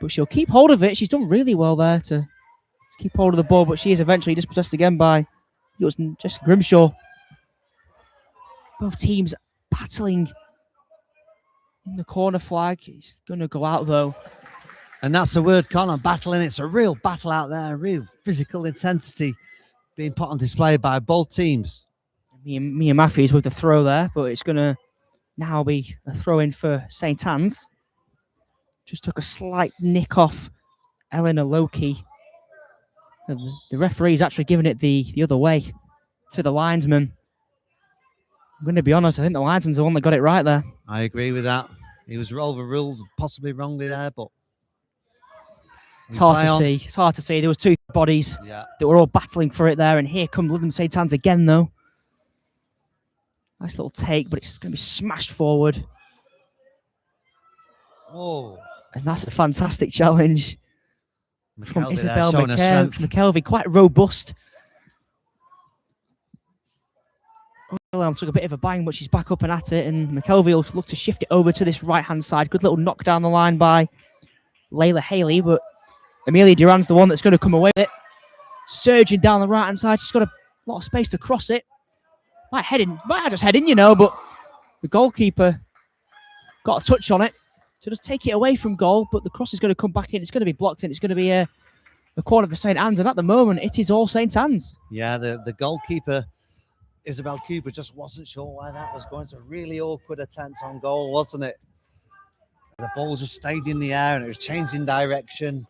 But she'll keep hold of it. She's done really well there to keep hold of the ball, but she is eventually dispossessed again by Jessica Grimshaw. Both teams battling in the corner flag. It's going to go out, though. And that's the word, Connor, battling. It's a real battle out there, real physical intensity being put on display by both teams. Me and Matthews with the throw there, but it's going to now be a throw in for St. Anne's. Just took a slight nick off Eleanor Loki. The referee's actually giving it the other way to the linesman. I'm going to be honest, I think the linesman's the one that got it right there. I agree with that. He was overruled, possibly wrongly there, but it's hard to see. It's hard to see. There was two bodies that were all battling for it there, and here come Lytham St. Anne's again, though. Nice little take, but it's going to be smashed forward. Oh, and that's a fantastic challenge from McKelvey Isabel there, showing her strength. McKelvey, quite robust. Wilhelm took a bit of a bang, but she's back up and at it, and McKelvey will look to shift it over to this right-hand side. Good little knock down the line by Layla Haley, but Amelia Duran's the one that's going to come away with it. Surging down the right-hand side. She's got a lot of space to cross it. Might just head in, you know, but the goalkeeper got a touch on it to just take it away from goal, but the cross is going to come back in. It's going to be blocked in. It's going to be a corner for St. Anne's, and at the moment, it is all St. Anne's. Yeah, the goalkeeper, Isabel Cooper, just wasn't sure where that was going. It's a really awkward attempt on goal, wasn't it? The ball just stayed in the air, and it was changing direction.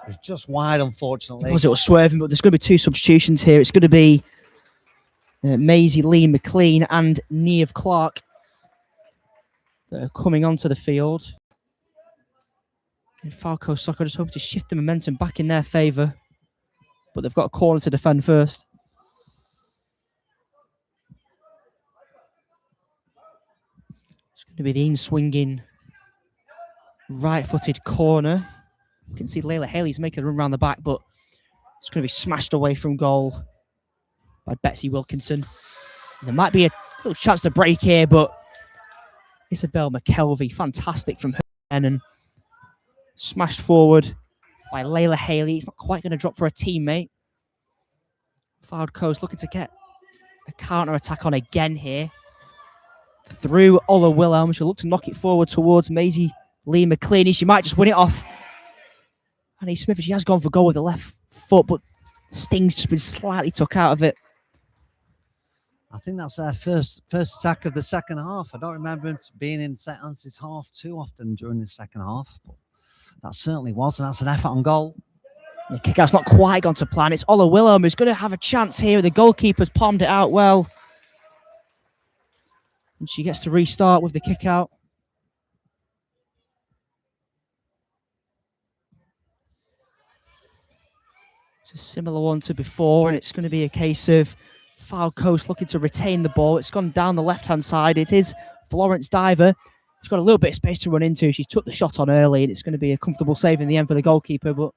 It was just wide, unfortunately. It was swerving, but there's going to be two substitutions here. It's going to be Maisie Lee McLean and Niamh Clark that are coming onto the field. And Falco Soccer just hoping to shift the momentum back in their favour, but they've got a corner to defend first. It's going to be the in-swinging right-footed corner. You can see Layla Haley's making a run around the back, but it's going to be smashed away from goal by Betsy Wilkinson. And there might be a little chance to break here, but Isabel McKelvey, fantastic from her end, and smashed forward by Layla Haley. It's not quite going to drop for a teammate. Fylde Coast looking to get a counter-attack on again here. Through Ola Wilhelm. She'll look to knock it forward towards Maisie Lee McLean. She might just win it off Annie Smith. She has gone for goal with the left foot, but Sting's just been slightly took out of it. I think that's their first attack of the second half. I don't remember it being in St. Anne's half too often during the second half, but that certainly was, and that's an effort on goal. The kick-out's not quite gone to plan. It's Ola Wilhelm who's going to have a chance here. The goalkeeper's palmed it out well. And she gets to restart with the kick-out. It's a similar one to before, and it's going to be a case of Fylde Coast looking to retain the ball. It's gone down the left-hand side. It is Florence Diver. She's got a little bit of space to run into. She's took the shot on early, and it's going to be a comfortable save in the end for the goalkeeper. But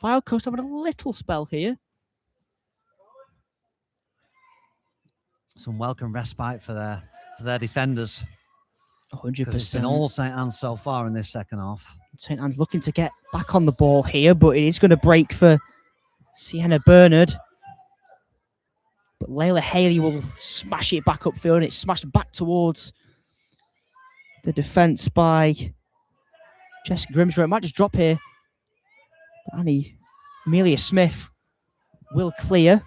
Fylde Coast having a little spell here. Some welcome respite for their defenders. 100%. It's been all St. Anne's so far in this second half. St. Anne's looking to get back on the ball here, but it is going to break for Sienna Bernard. But Layla Haley will smash it back upfield, and it's smashed back towards the defence by Jessica Grimshaw. It might just drop here. But Amelia Smith will clear.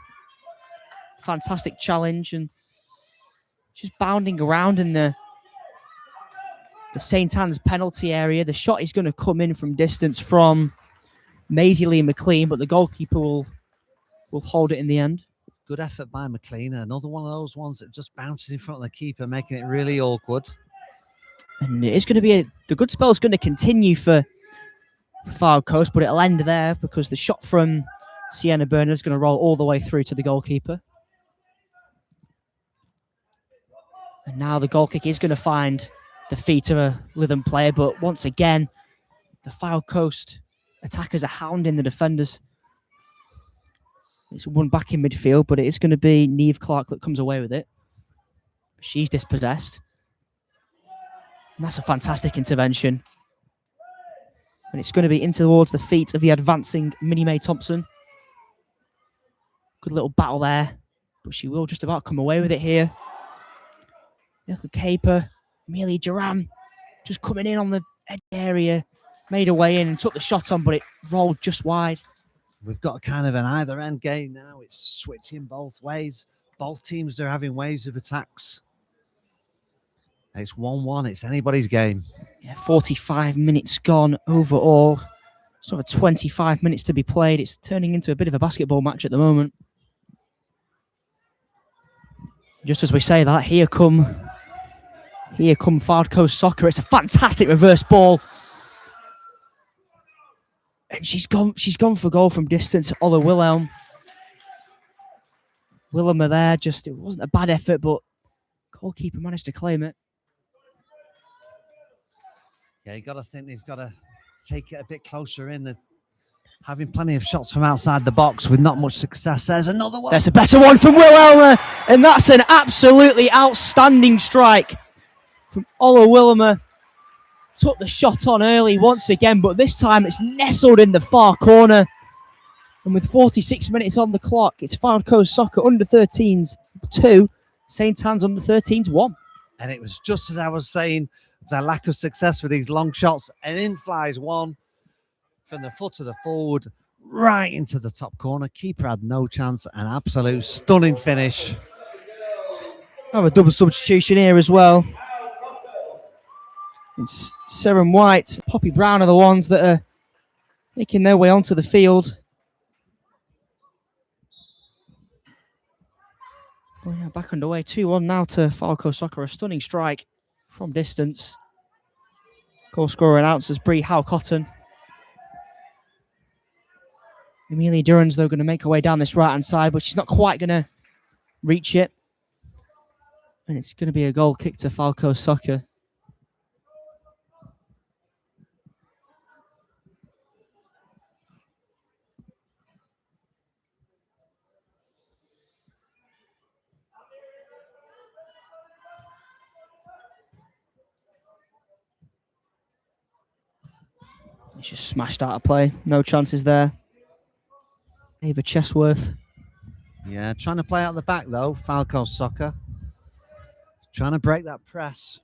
Fantastic challenge, and she's bounding around in the St. Anne's penalty area. The shot is going to come in from distance from Maisie Lee McLean, but the goalkeeper will hold it in the end. Good effort by McLean. Another one of those ones that just bounces in front of the keeper, making it really awkward. And it's going to be the good spell is going to continue for Fylde Coast, but it'll end there because the shot from Sienna Bernard is going to roll all the way through to the goalkeeper. And now the goal kick is going to find the feet of a Lytham player, but once again, the Fylde Coast attackers are hounding the defenders. It's one back in midfield, but it is going to be Niamh Clark that comes away with it. She's dispossessed. And that's a fantastic intervention. And it's going to be in towards the feet of the advancing Minnie Mae Thompson. Good little battle there, but she will just about come away with it here. Little caper, Amelia Duran just coming in on the edge area. made a way in and took the shot on, but it rolled just wide. We've got kind of an either end game now. It's switching both ways. Both teams are having waves of attacks. It's 1-1. It's anybody's game. Yeah, 45 minutes gone overall. Sort of 25 minutes to be played. It's turning into a bit of a basketball match at the moment. Just as we say that, here come Falco Soccer. It's a fantastic reverse ball. And she's gone for goal from distance. Ola Wilhelm. Willem are there. Just, it wasn't a bad effort, but goalkeeper managed to claim it. Yeah, you got to think they've got to take it a bit closer in. They're having plenty of shots from outside the box with not much success. There's another one. That's a better one from Wilhelm, and that's an absolutely outstanding strike from Ola Wilhelm. Took the shot on early once again, but this time it's nestled in the far corner. And with 46 minutes on the clock, it's Falco Soccer under 13s 2, St. Anne's under 13s 1. And it was just as I was saying, the lack of success with these long shots, and in flies one from the foot of the forward right into the top corner. Keeper had no chance. An absolute stunning finish. Have a double substitution here as well. It's Seren White, Poppy Brown are the ones that are making their way onto the field. Oh yeah, back underway. 2-1 now to Falco Soccer. A stunning strike from distance. Goal scorer announced as Bree Howe-Cotton. Amelia Duran's, though, going to make her way down this right-hand side, but she's not quite going to reach it. And it's going to be a goal kick to Falco Soccer. It's just smashed out of play. No chances there. Ava Chesworth. Yeah, trying to play out the back, though. Falco Soccer. Trying to break that press.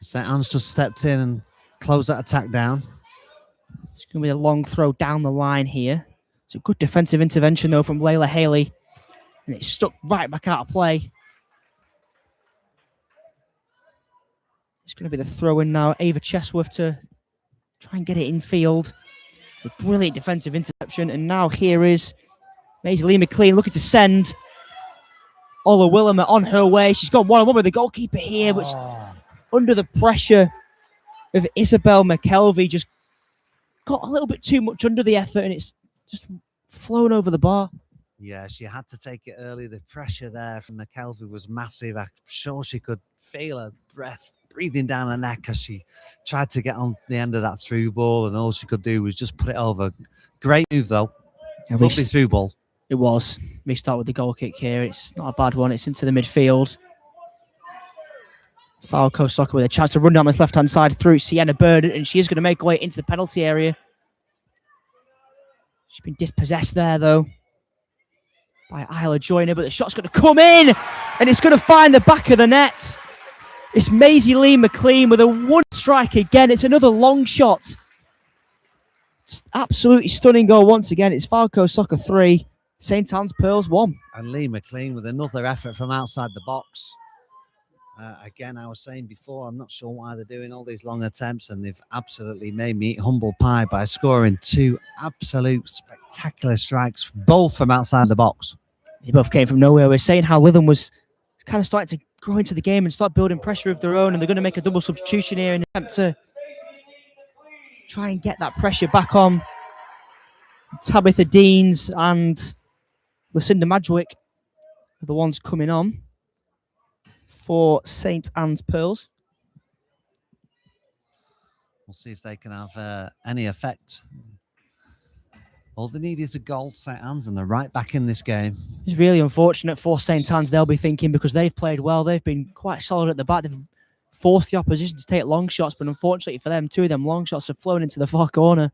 St. Anne's just stepped in and closed that attack down. It's going to be a long throw down the line here. It's a good defensive intervention, though, from Layla Haley. And it's stuck right back out of play. It's going to be the throw in now. Ava Chesworth to try and get it in field. A brilliant defensive interception. And now here is Maisie Lee McLean looking to send Ola Wilhelm on her way. She's gone 1-on-1 with the goalkeeper here, but under the pressure of Isabel McKelvey, just got a little bit too much under the effort, and it's just flown over the bar. Yeah, she had to take it early. The pressure there from McKelvey was massive. I'm sure she could feel her breath breathing down her neck as she tried to get on the end of that through ball, and all she could do was just put it over. Great move, though. Lovely through ball. It was. We start with the goal kick here. It's not a bad one. It's into the midfield. Falco Soccer with a chance to run down this left-hand side through Sienna Bird, and she is going to make her way into the penalty area. She's been dispossessed there, though, by Isla Joyner, but the shot's going to come in, and it's going to find the back of the net. It's Maisie Lee McLean with a one strike again. It's another long shot. It's absolutely stunning goal once again. It's Falco Soccer 3, St. Anne's Pearls 1. And Lee McLean with another effort from outside the box. Again, I was saying before, I'm not sure why they're doing all these long attempts, and they've absolutely made me eat humble pie by scoring two absolute spectacular strikes, both from outside the box. They both came from nowhere. We're saying how Lytham was kind of starting to grow into the game and start building pressure of their own, and they're going to make a double substitution here in an attempt to try and get that pressure back on. Tabitha Deans and Lucinda Madgwick are the ones coming on for St. Anne's Pearls. We'll see if they can have any effect. All they need is a goal, St. Anne's, and they're right back in this game. It's really unfortunate for St. Anne's, they'll be thinking, because they've played well. They've been quite solid at the back. They've forced the opposition to take long shots, but unfortunately for them, two of them long shots have flown into the far corner.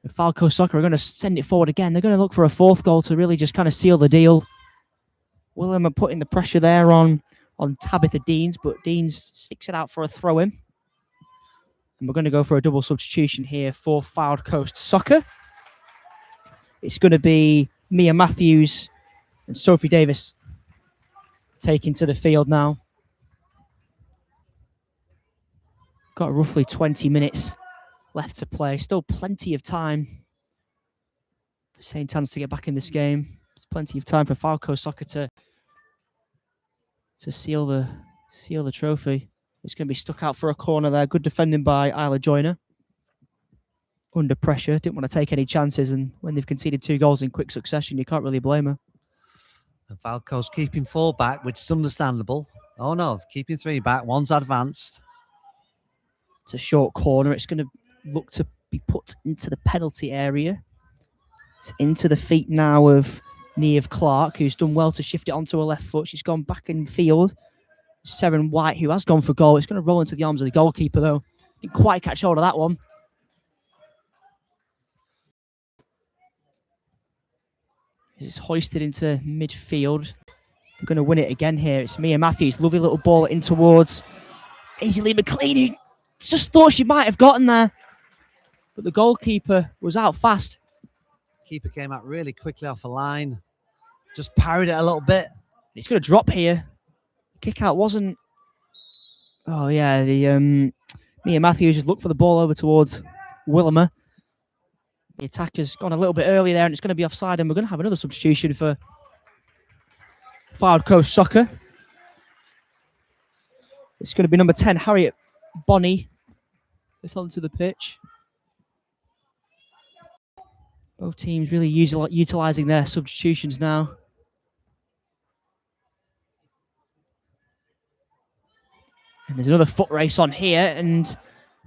And Falco Soccer are going to send it forward again. They're going to look for a fourth goal to really just kind of seal the deal. Wilhelm are putting the pressure there on Tabitha Deans, but Deans sticks it out for a throw-in. And we're going to go for a double substitution here for Falco Soccer. It's going to be Mia Matthews and Sophie Davis taking to the field now. Got roughly 20 minutes left to play. Still plenty of time for St. Anne's to get back in this game. There's plenty of time for Falco Soccer to seal the trophy. It's going to be stuck out for a corner there. Good defending by Isla Joyner. Under pressure, didn't want to take any chances, and when they've conceded 2 goals in quick succession, you can't really blame her. And Falco's keeping 4 back, which is understandable. Oh no, keeping 3 back. 1's advanced. It's a short corner. It's going to look to be put into the penalty area. It's into the feet now of Niamh Clark, who's done well to shift it onto her left foot. She's gone back in field. Seren White, who has gone for goal. It's going to roll into the arms of the goalkeeper, though. Didn't quite catch hold of that one. It's hoisted into midfield. They're going to win it again here. It's Mia Matthews. Lovely little ball in towards Aisley McLean, who just thought she might have gotten there. But the goalkeeper was out fast. Keeper came out really quickly off the line. Just parried it a little bit. It's going to drop here. Kick out wasn't... Oh, yeah. Mia Matthews just looked for the ball over towards Willimer. The attacker's gone a little bit early there, and it's going to be offside, and we're going to have another substitution for Falco Soccer. It's going to be number 10, Harriet Bonney. It's onto the pitch. Both teams really utilising their substitutions now. And there's another foot race on here, and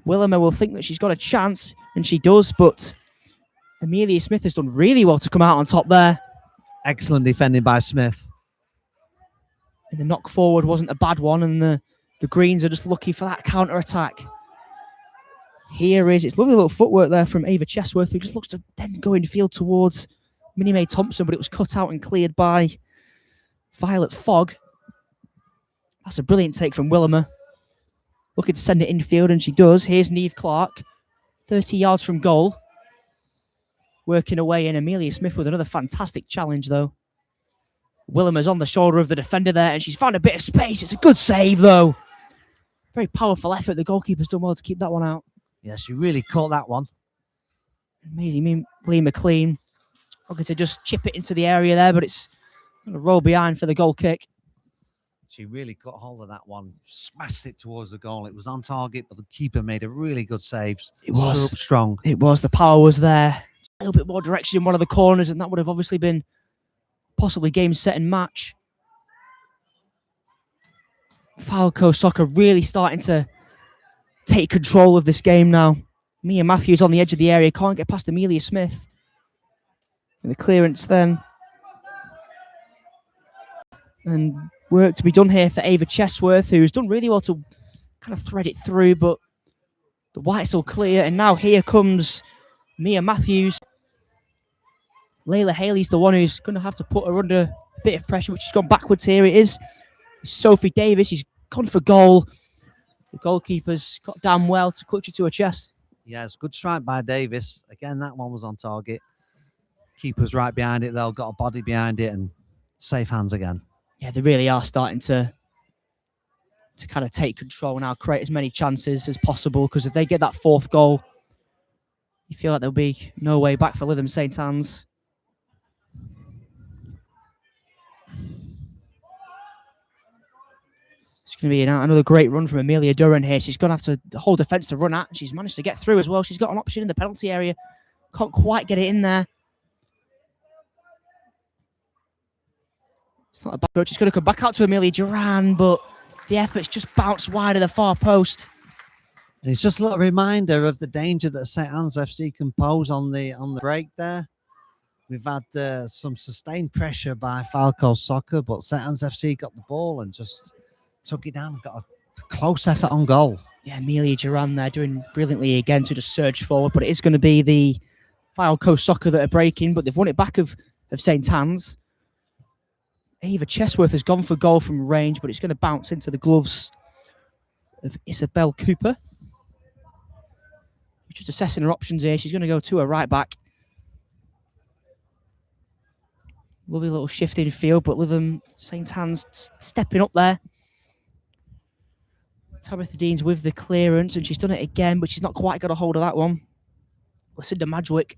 Willimer will think that she's got a chance, and she does, but Amelia Smith has done really well to come out on top there. Excellent defending by Smith. And the knock forward wasn't a bad one, and the Greens are just lucky for that counter-attack. It's lovely little footwork there from Ava Chesworth, who just looks to then go in field towards Minnie Mae Thompson, but it was cut out and cleared by Violet Fogg. That's a brilliant take from Willimer. Looking to send it infield, and she does. Here's Niamh Clark, 30 yards from goal. Working away in. Amelia Smith with another fantastic challenge, though. Willimer's on the shoulder of the defender there, and she's found a bit of space. It's a good save, though. Very powerful effort. The goalkeeper's done well to keep that one out. Yeah, she really caught that one. Amazing. Lee McLean looking to just chip it into the area there, but it's going to roll behind for the goal kick. She really got hold of that one, smashed it towards the goal. It was on target, but the keeper made a really good save. It was. Up strong. It was. The power was there. A little bit more direction in one of the corners, and that would have obviously been possibly game, set, and match. Falco Soccer really starting to take control of this game now. Mia Matthews on the edge of the area, can't get past Amelia Smith. And the clearance then. And work to be done here for Ava Chesworth, who's done really well to kind of thread it through, but the white's all clear. And now here comes Mia Matthews. Layla Haley's the one who's going to have to put her under a bit of pressure, which has gone backwards here. It is Sophie Davis. She's gone for goal. The goalkeeper's got damn well to clutch it to her chest. Yes, good strike by Davis. Again, that one was on target. Keeper's right behind it, though. Got a body behind it and safe hands again. Yeah, they really are starting to kind of take control now, create as many chances as possible, because if they get that 4th goal, you feel like there'll be no way back for Lytham St. Anne's. It's going to be another great run from Amelia Duran here. She's going to have to the whole defence to run at. She's managed to get through as well. She's got an option in the penalty area. Can't quite get it in there. It's not a bad approach. She's going to come back out to Amelia Duran, but the effort's just bounced wide of the far post. And it's just a little reminder of the danger that St. Anne's FC can pose on the break there. We've had some sustained pressure by Falco Soccer, but St. Anne's FC got the ball and just took it down and got a close effort on goal. Yeah, Amelia Duran there doing brilliantly again to just surge forward, but it is going to be the Falco Soccer that are breaking, but they've won it back of St. Anne's. Ava Chesworth has gone for goal from range, but it's going to bounce into the gloves of Isabel Cooper. Just assessing her options here. She's going to go to her right back. Lovely little shift in field, but Lytham St. Anne's stepping up there. Tabitha Dean's with the clearance, and she's done it again, but she's not quite got a hold of that one. Lucinda Madgwick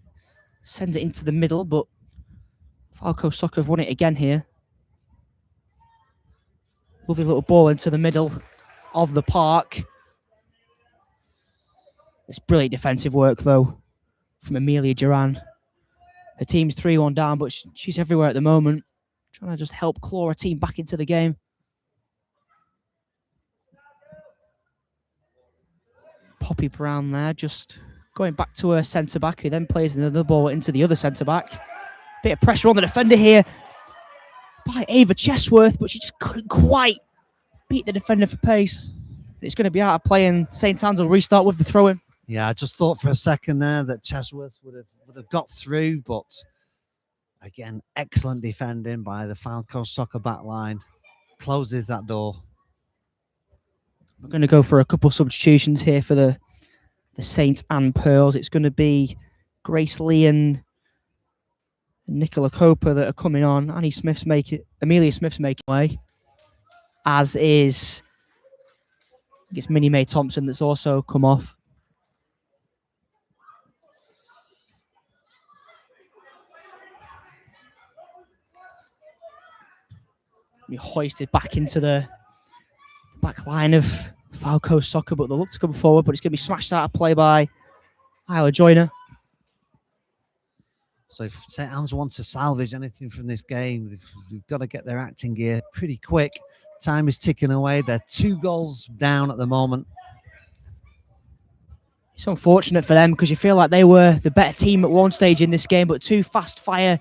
sends it into the middle, but Falco Soccer have won it again here. Lovely little ball into the middle of the park. It's brilliant defensive work, though, from Amelia Duran. Her team's 3-1 down, but she's everywhere at the moment, trying to just help claw her team back into the game. Poppy Brown there, just going back to her centre-back, who then plays another ball into the other centre-back. Bit of pressure on the defender here by Ava Chesworth, but she just couldn't quite beat the defender for pace. It's going to be out of play, and St. Anne's will restart with the throw-in. Yeah, I just thought for a second there that Chesworth would have got through, but again, excellent defending by the Falco Soccer back line. Closes that door. We're going to go for a couple substitutions here for the St. Anne Pearls. It's going to be Grace Lee and Nicola Coper that are coming on. Amelia Smith's making way, as is it's Minnie Mae Thompson that's also come off. Be hoisted back into the back line of Falco Soccer, but they'll look to come forward, but it's going to be smashed out of play by Isla Joyner. So if St. Anne's want to salvage anything from this game, they've got to get their acting gear pretty quick. Time is ticking away. They're 2 goals down at the moment. It's unfortunate for them because you feel like they were the better team at one stage in this game, but 2 fast-fire,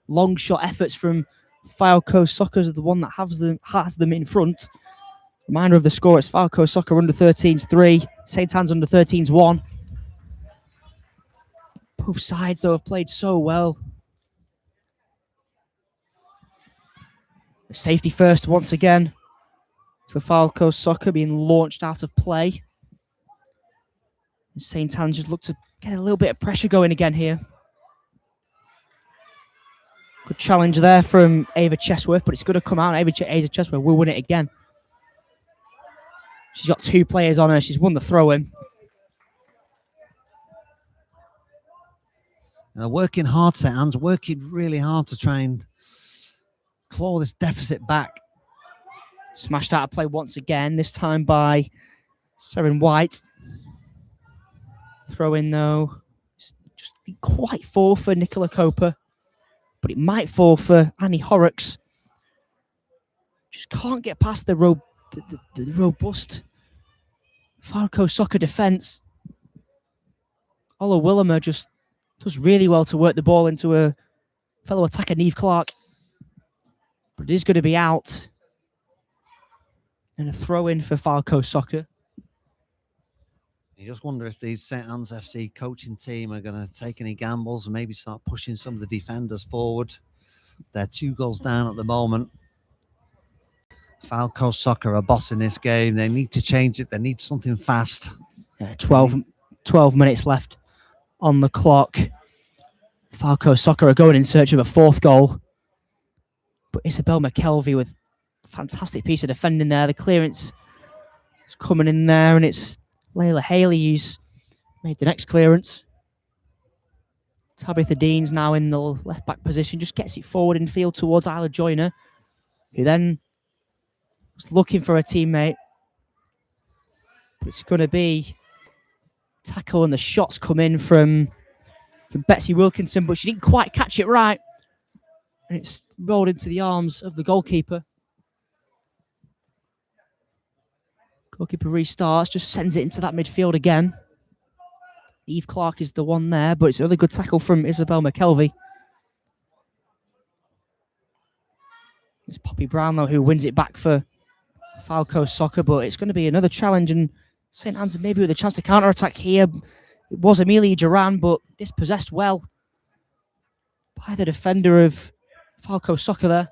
long-shot efforts from Falco Soccer is the one that has them in front. Reminder of the score, it's Falco Soccer under 13s 3, St. Anne's under 13s 1. Both sides, though, have played so well. Safety first once again for Falco Soccer, being launched out of play. St. Anne's just look to get a little bit of pressure going again here. Good challenge there from Ava Chesworth, but it's going to come out. Ava Chesworth will win it again. She's got 2 players on her. She's won the throw-in. Working hard, St. Anne's, working really hard to try and claw this deficit back. Smashed out of play once again, this time by Seren White. Throw-in, though. Just didn't quite fall for Nicola Coper, but it might fall for Annie Horrocks. Just can't get past the robust Falco Soccer defence. Ola Willimer just does really well to work the ball into a fellow attacker, Neve Clark. But it is going to be out. And a throw-in for Falco Soccer. You just wonder if these St. Anne's FC coaching team are going to take any gambles and maybe start pushing some of the defenders forward. They're 2 goals down at the moment. Falco Soccer are bossing this game. They need to change it. They need something fast. 12 minutes left on the clock. Falco Soccer are going in search of a 4th goal. But Isabel McKelvey with a fantastic piece of defending there. The clearance is coming in there, and it's Layla Haley who's made the next clearance. Tabitha Dean's now in the left-back position, just gets it forward in field towards Isla Joyner, who then was looking for a teammate. But it's going to be tackle, and the shots come in from Betsy Wilkinson, but she didn't quite catch it right. And it's rolled into the arms of the goalkeeper. Goalkeeper restarts, just sends it into that midfield again. Eve Clark is the one there, but it's a really good tackle from Isabel McKelvey. It's Poppy Brown, though, who wins it back for Falco Soccer, but it's going to be another challenge, and St. Anne's maybe with a chance to counter-attack here. It was Amelia Duran, but dispossessed well by the defender of Falco Soccer there.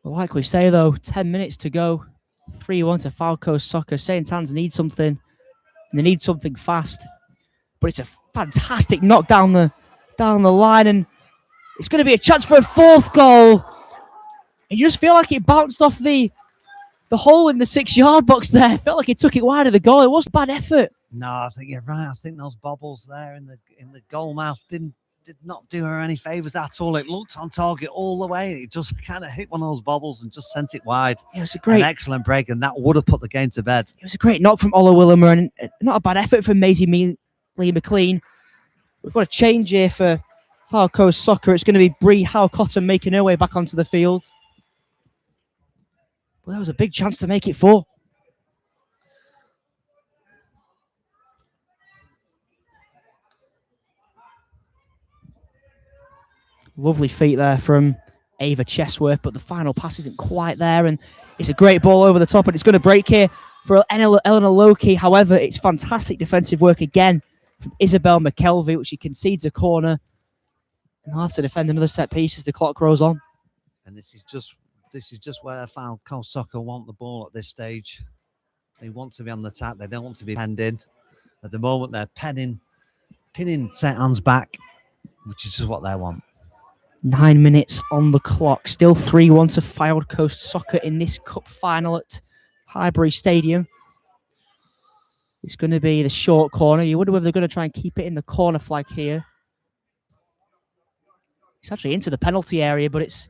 Well, like we say though, 10 minutes to go. 3-1 to Falco Soccer. St. Anne's need something, and they need something fast. But it's a fantastic knock down the line, and it's going to be a chance for a fourth goal. And you just feel like it bounced off the hole in the 6-yard box there. Felt like it took it wide of the goal. It was a bad effort. No, I think you're right. I think those bobbles there in the goal mouth did not do her any favours at all. It looked on target all the way. It just kind of hit one of those bobbles and just sent it wide. It was a great, an excellent break, and that would have put the game to bed. It was a great knock from Ola Willimer, and not a bad effort from Lee McLean. We've got a change here for Falco Soccer. It's going to be Bree Howe-Cotton making her way back onto the field. Well, that was a big chance to make it 4. Lovely feet there from Ava Chesworth, but the final pass isn't quite there, and it's a great ball over the top, and it's going to break here for Eleanor Loki. However, it's fantastic defensive work again from Isabel McKelvey, which she concedes a corner, and they'll have to defend another set piece as the clock rolls on. And this is just where Falco Soccer want the ball at this stage. They want to be on the attack. They don't want to be penned in. At the moment, they're pinning St. Anne's back, which is just what they want. 9 minutes on the clock. Still 3-1 to Falco Soccer in this cup final at Highbury Stadium. It's going to be the short corner. You wonder whether they're going to try and keep it in the corner flag here. It's actually into the penalty area, but it's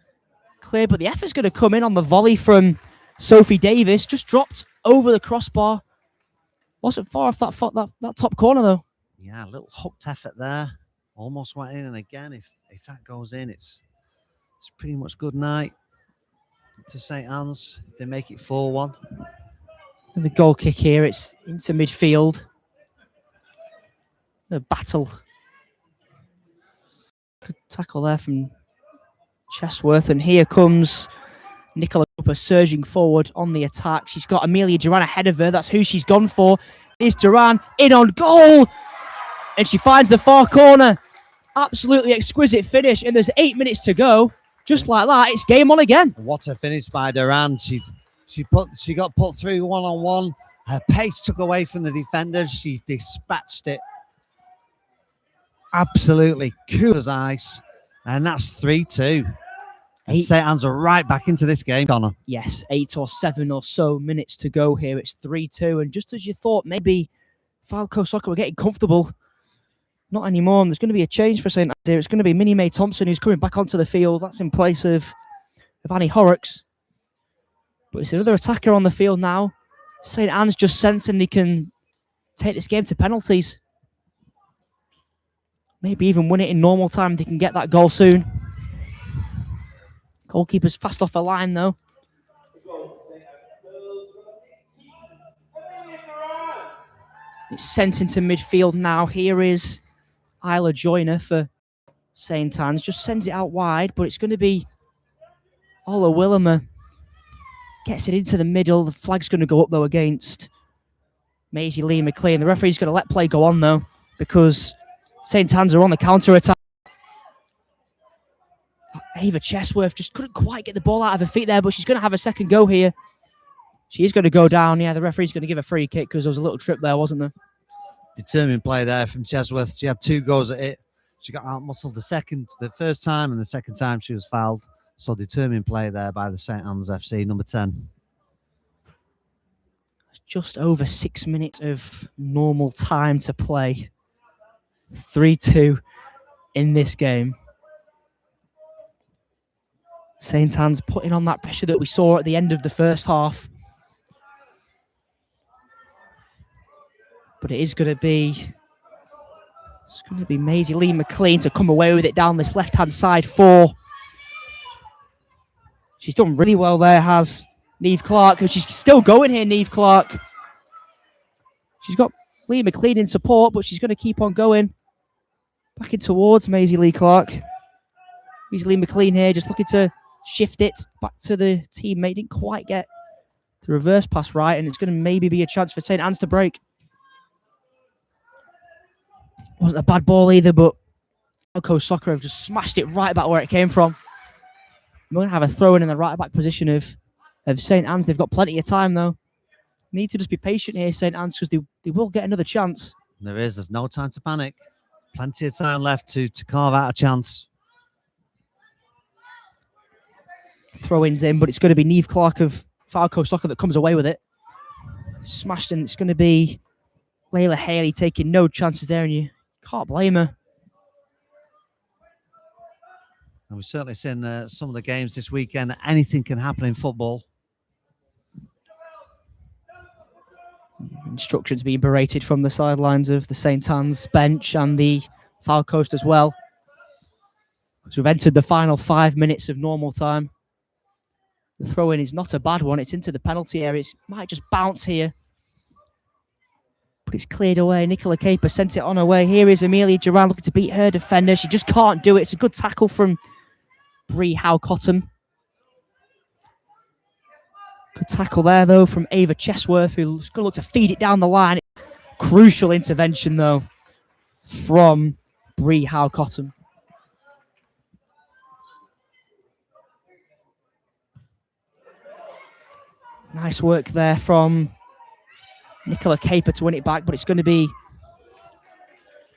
clear. But the effort's going to come in on the volley from Sophie Davis. Just dropped over the crossbar. Wasn't far off that top corner, though. Yeah, a little hooked effort there. Almost went in, and again, if that goes in, it's pretty much good night to St. Anne's if they make it 4-1. And the goal kick here, it's into midfield. The battle. Good tackle there from Chesworth, and here comes Nicola Cooper surging forward on the attack. She's got Amelia Duran ahead of her. That's who she's gone for. Is Duran in on goal? And she finds the far corner. Absolutely exquisite finish. And there's 8 minutes to go. Just like that, it's game on again. What a finish by Duran. She got put through one-on-one. Her pace took away from the defenders. She dispatched it. Absolutely cool as ice. And that's 3-2. And St. Anne's are right back into this game, Connor. Yes, 8 or 7 or so minutes to go here. It's 3-2. And just as you thought, maybe Falco Soccer were getting comfortable, not anymore. And there's going to be a change for St. Anne's here. It's going to be Minnie Mae Thompson who's coming back onto the field. That's in place of Annie Horrocks. But it's another attacker on the field now. St. Anne's just sensing they can take this game to penalties. Maybe even win it in normal time. They can get that goal soon. Goalkeeper's fast off the line though. It's sent into midfield now. Here is Isla Joyner for St. Anne's. Just sends it out wide, but it's going to be Ola Willimer. Gets it into the middle. The flag's going to go up though against Maisie Lee McLean. The referee's going to let play go on though because St. Anne's are on the counter attack. Ava Chesworth just couldn't quite get the ball out of her feet there, but she's going to have a second go here. She is going to go down. Yeah, the referee's going to give a free kick because there was a little trip there, wasn't there? Determined play there from Chesworth. She had 2 goes at it. She got out-muscled the first time, and the second time she was fouled. So determined play there by the St. Anne's FC, number 10. Just over 6 minutes of normal time to play. 3-2 in this game. St. Anne's putting on that pressure that we saw at the end of the first half. But it is going to be... It's going to be Maisie Lee McLean to come away with it down this left-hand side for... She's done really well there, has Niamh Clark. And she's still going here, Niamh Clark. She's got Lee McLean in support, but she's going to keep on going. Back in towards Maisie Lee Clark. Maisie Lee McLean here, just looking to shift it back to the teammate. Didn't quite get the reverse pass right, and it's going to maybe be a chance for St. Anne's to break. Wasn't a bad ball either, but Falco Soccer have just smashed it right back where it came from. We're going to have a throw in the right back position of St. Anne's. They've got plenty of time though. Need to just be patient here, St. Anne's, because they will get another chance. There's no time to panic. Plenty of time left to carve out a chance. Throw-ins in, but it's going to be Neve Clark of Falco Soccer that comes away with it. Smashed in. It's going to be Layla Haley taking no chances there, and you can't blame her. And we've certainly seen some of the games this weekend. Anything can happen in football. Instructions being berated from the sidelines of the St. Anne's bench and the Falcoast as well. So we've entered the final 5 minutes of normal time. The throw-in is not a bad one. It's into the penalty area. It might just bounce here. But it's cleared away. Nicola Caper sent it on her way. Here is Amelia Duran looking to beat her defender. She just can't do it. It's a good tackle from Bree Howe-Cotton. Good tackle there, though, from Ava Chesworth, who's going to look to feed it down the line. Crucial intervention, though, from Bree Howe-Cotton. Nice work there from Nicola Caper to win it back, but it's going to be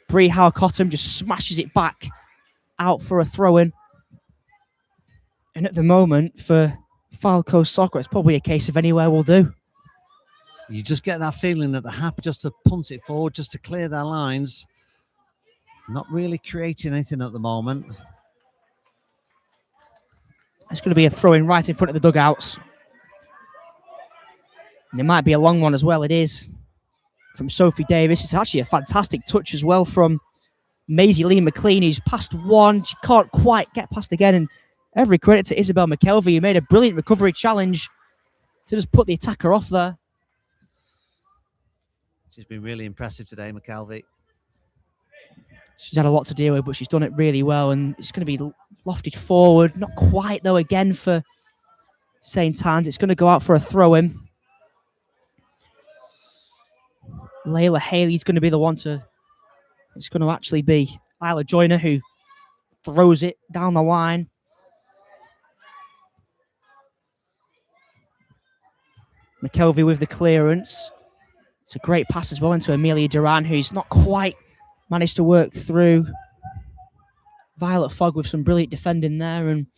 Bree Howe-Cotton just smashes it back out for a throw-in. And at the moment, for Falco Soccer, it's probably a case of anywhere will do. You just get that feeling that they're happy just to punt it forward, just to clear their lines. Not really creating anything at the moment. It's going to be a throw-in right in front of the dugouts. And it might be a long one as well. It is from Sophie Davis. It's actually a fantastic touch as well from Maisie Lee McLean, who's passed one. She can't quite get past again. And every credit to Isabel McKelvey, who made a brilliant recovery challenge to just put the attacker off there. She's been really impressive today, McKelvey. She's had a lot to deal with, but she's done it really well. And it's going to be lofted forward. Not quite, though, again for St. Anne's. It's going to go out for a throw-in. Layla Haley's going to be the one to... It's going to actually be Isla Joyner who throws it down the line. McKelvey with the clearance. It's a great pass as well into Amelia Duran, who's not quite managed to work through. Violet Fogg with some brilliant defending there, and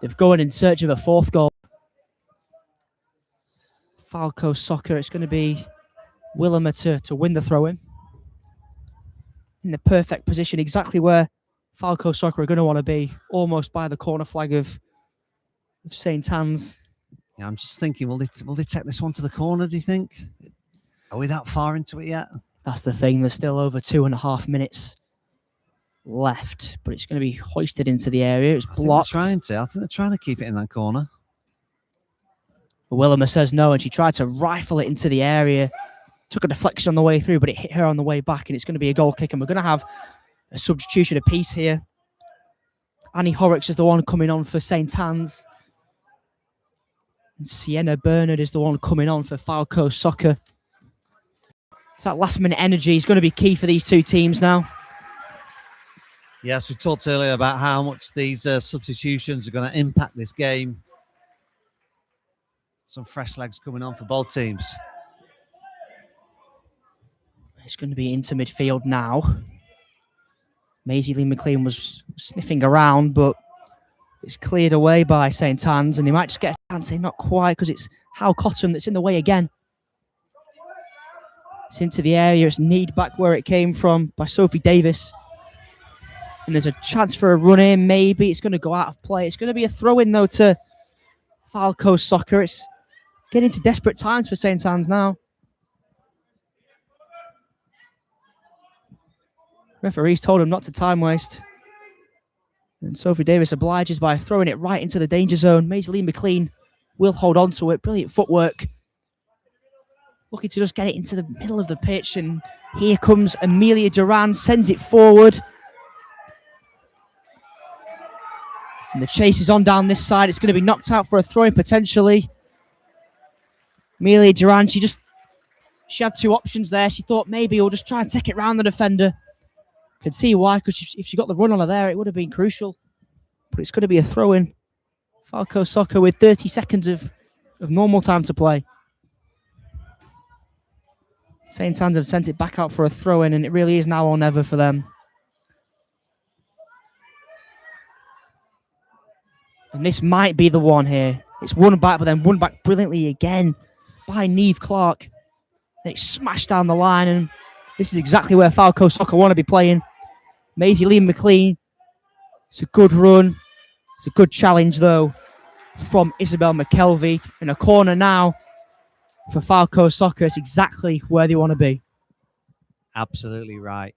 they've gone in search of a fourth goal. Falco Soccer, it's going to be Willimer to win the throw-in. In the perfect position, exactly where Falco Soccer are going to want to be, almost by the corner flag of St. Anne's. Yeah, I'm just thinking, will they take this one to the corner, do you think? Are we that far into it yet? That's the thing. There's still over 2.5 minutes left, but it's going to be hoisted into the area. It's blocked. I think they're trying to keep it in that corner. Willimer says no, and she tried to rifle it into the area. Took a deflection on the way through, but it hit her on the way back, and it's going to be a goal kick, and we're going to have a substitution apiece here. Annie Horrocks is the one coming on for St. Anne's. And Sienna Bernard is the one coming on for Falco Soccer. So that last-minute energy is going to be key for these two teams now. Yes, we talked earlier about how much these substitutions are going to impact this game. Some fresh legs coming on for both teams. It's going to be into midfield now. Maisie Lee McLean was sniffing around, but it's cleared away by St. Anne's, and they might just get a chance here. Not quite, because it's Howe-Cotton that's in the way again. It's into the area. It's kneed back where it came from by Sophie Davis. And there's a chance for a run-in, maybe. It's going to go out of play. It's going to be a throw-in, though, to Falco Soccer. It's getting into desperate times for St. Anne's now. Referees told him not to time waste. And Sophie Davis obliges by throwing it right into the danger zone. Maisie Lee McLean will hold on to it. Brilliant footwork. Looking to just get it into the middle of the pitch. And here comes Amelia Duran, sends it forward. And the chase is on down this side. It's going to be knocked out for a throw-in potentially. Amelia Duran, she had two options there. She thought maybe we'll just try and take it round the defender. Could see why, because if she got the run on her there, it would have been crucial. But it's going to be a throw-in Falco Soccer with 30 seconds of normal time to play. St. Anne's have sent it back out for a throw-in, and it really is now or never for them. And this might be the one here. It's won back, but then won back brilliantly again by Neve Clark. And it's smashed down the line, and this is exactly where Falco Soccer want to be playing. Maisie Lee McLean. It's a good run. It's a good challenge, though, from Isabel McKelvey. In a corner now for Falco Soccer. It's exactly where they want to be. Absolutely right.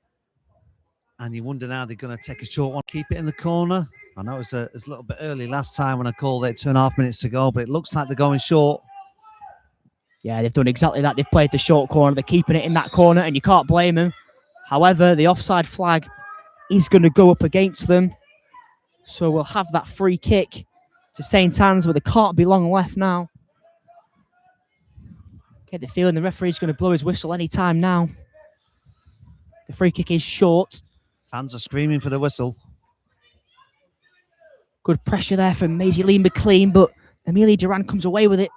And you wonder now they're going to take a short one, keep it in the corner. I know it was a little bit early last time when I called it 2.5 minutes to go, but it looks like they're going short. Yeah, they've done exactly that. They've played the short corner. They're keeping it in that corner, and you can't blame them. However, the offside flag is going to go up against them. So we'll have that free kick to St. Anne's, but there can't be long left now. Get the feeling the referee's going to blow his whistle any time now. The free kick is short. Fans are screaming for the whistle. Good pressure there from Maisie Lee McLean, but Amelia Duran comes away with it.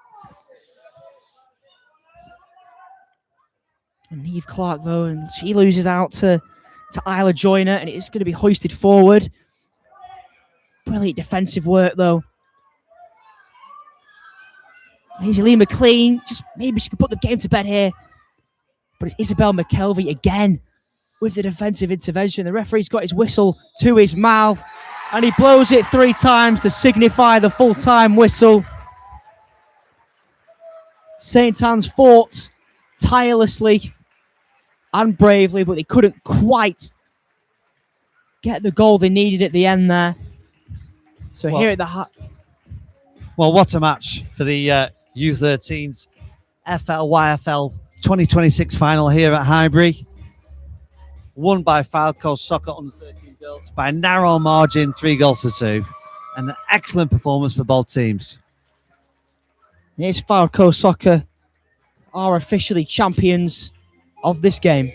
And Neve Clark, though, and she loses out to Isla Joyner, and it's going to be hoisted forward. Brilliant defensive work, though. Maisie Lee McLean, just maybe she could put the game to bed here. But it's Isabel McKelvey again with the defensive intervention. The referee's got his whistle to his mouth, and he blows it 3 times to signify the full-time whistle. St. Anne's fought tirelessly and bravely, but they couldn't quite get the goal they needed at the end there. So here at the Well, what a match for the U13s FLYFL 2026 final here at Highbury. Won by Falco Soccer under 13 girls by a narrow margin, 3-2. And an excellent performance for both teams. Here's Falco Soccer are officially champions of this game.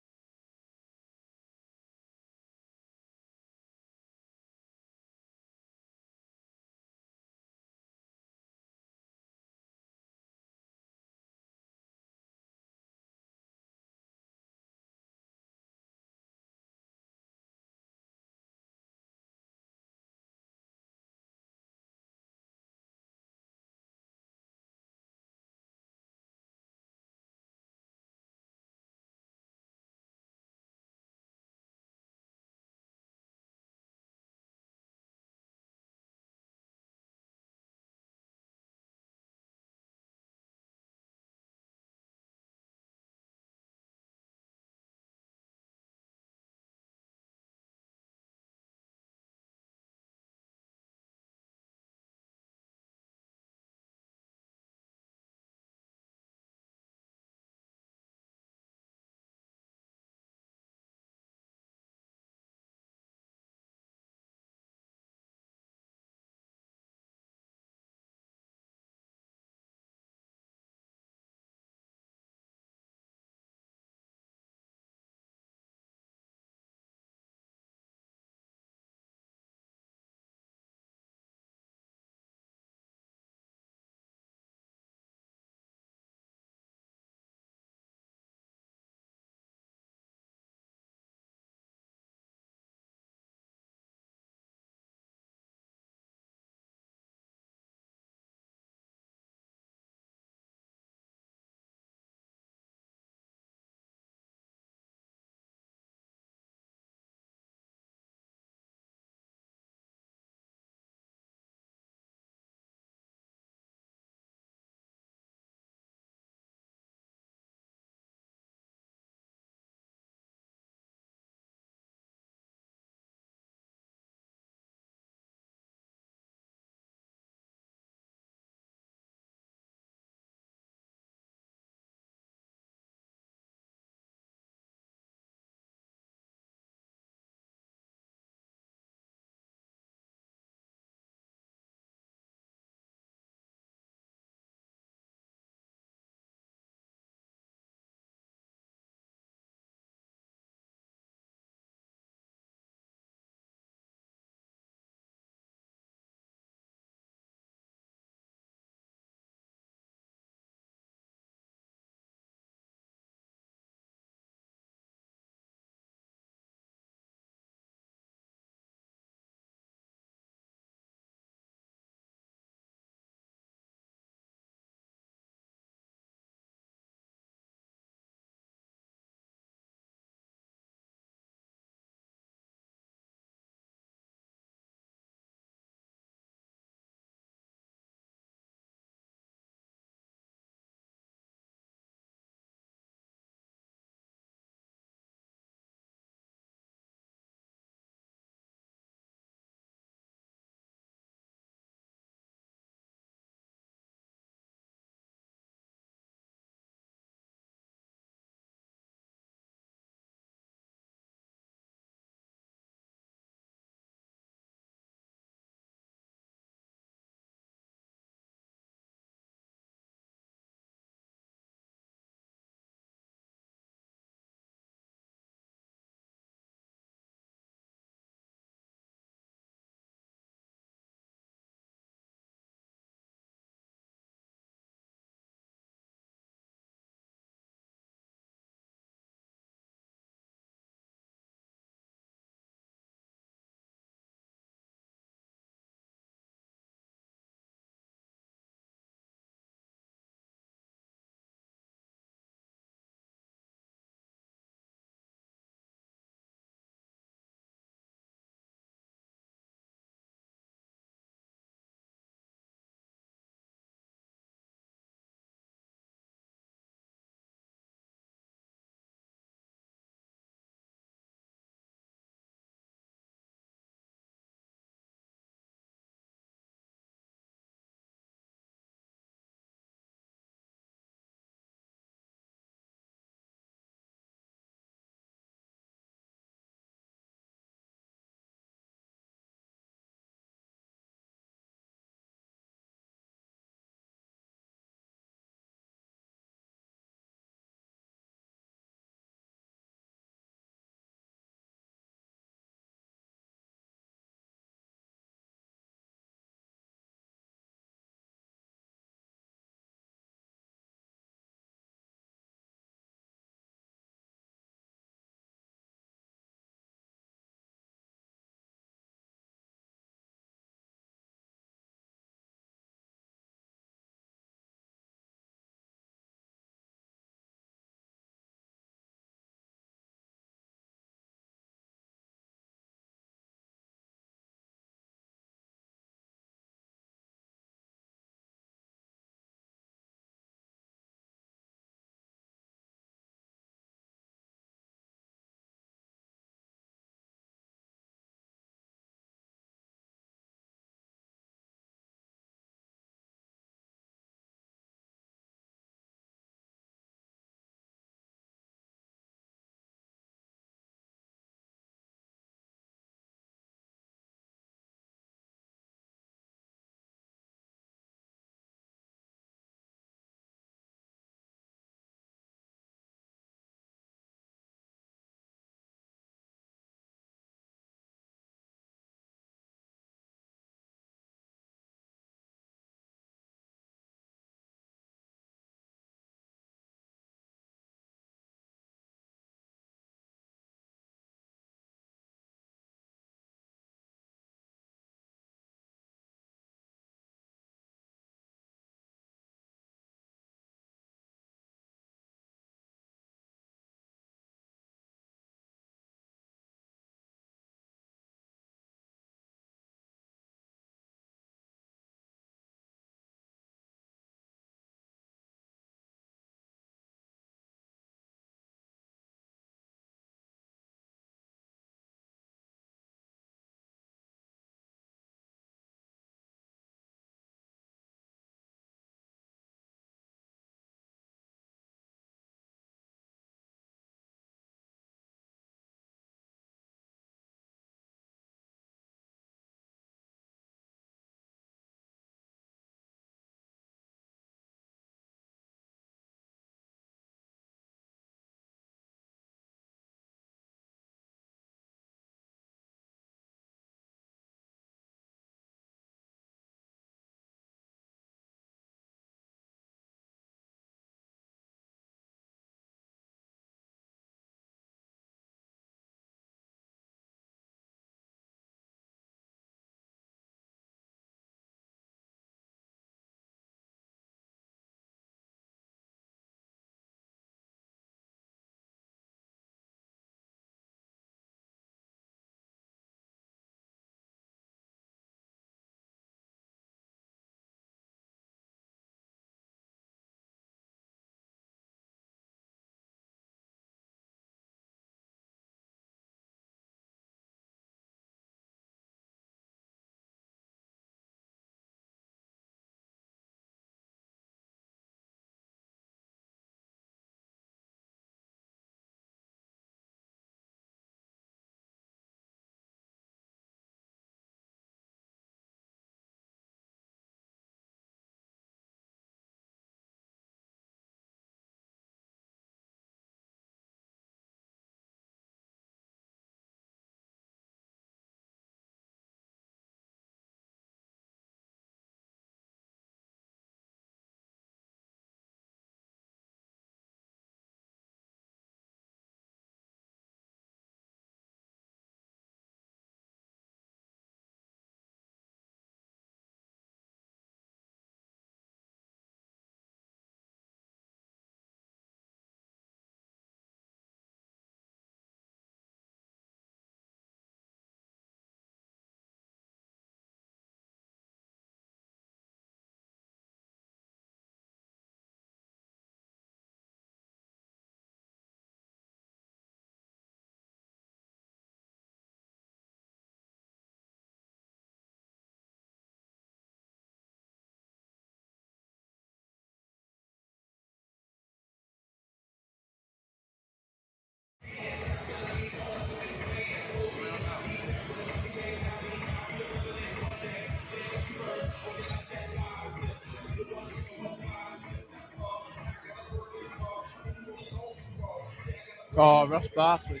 Oh, Ross Barkley.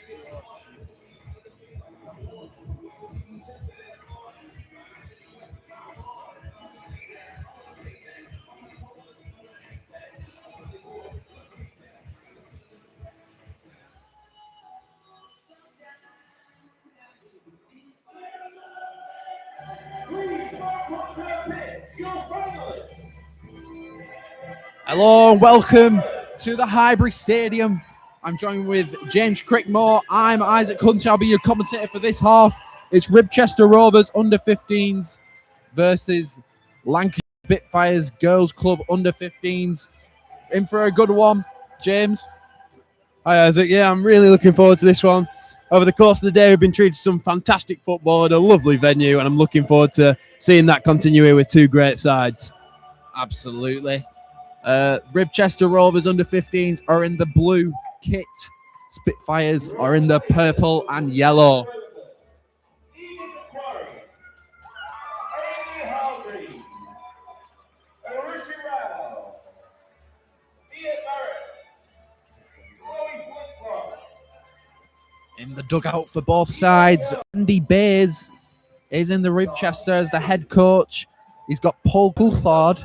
Please welcome to the pitch your finalists. Hello and welcome to the Highbury Stadium. I'm joined with James Crickmore. I'm Isaac Hunt. I'll be your commentator for this half. It's Ribchester Rovers under 15s versus Lancon Spitfires Girls Club under 15s. In for a good one, James. Hi, Isaac. Yeah, I'm really looking forward to this one. Over the course of the day, we've been treated to some fantastic football at a lovely venue, and I'm looking forward to seeing that continue here with two great sides. Absolutely. Ribchester Rovers under 15s are in the blue kit. Spitfires are in the purple and yellow. Ian Macquarie, Amy Hargreaves, Arusha Rao, Thea Barrett, Chloe Whitcroft, In the dugout for both sides, Andy Bays is in the Ribchester as the head coach. He's got Paul Coulthard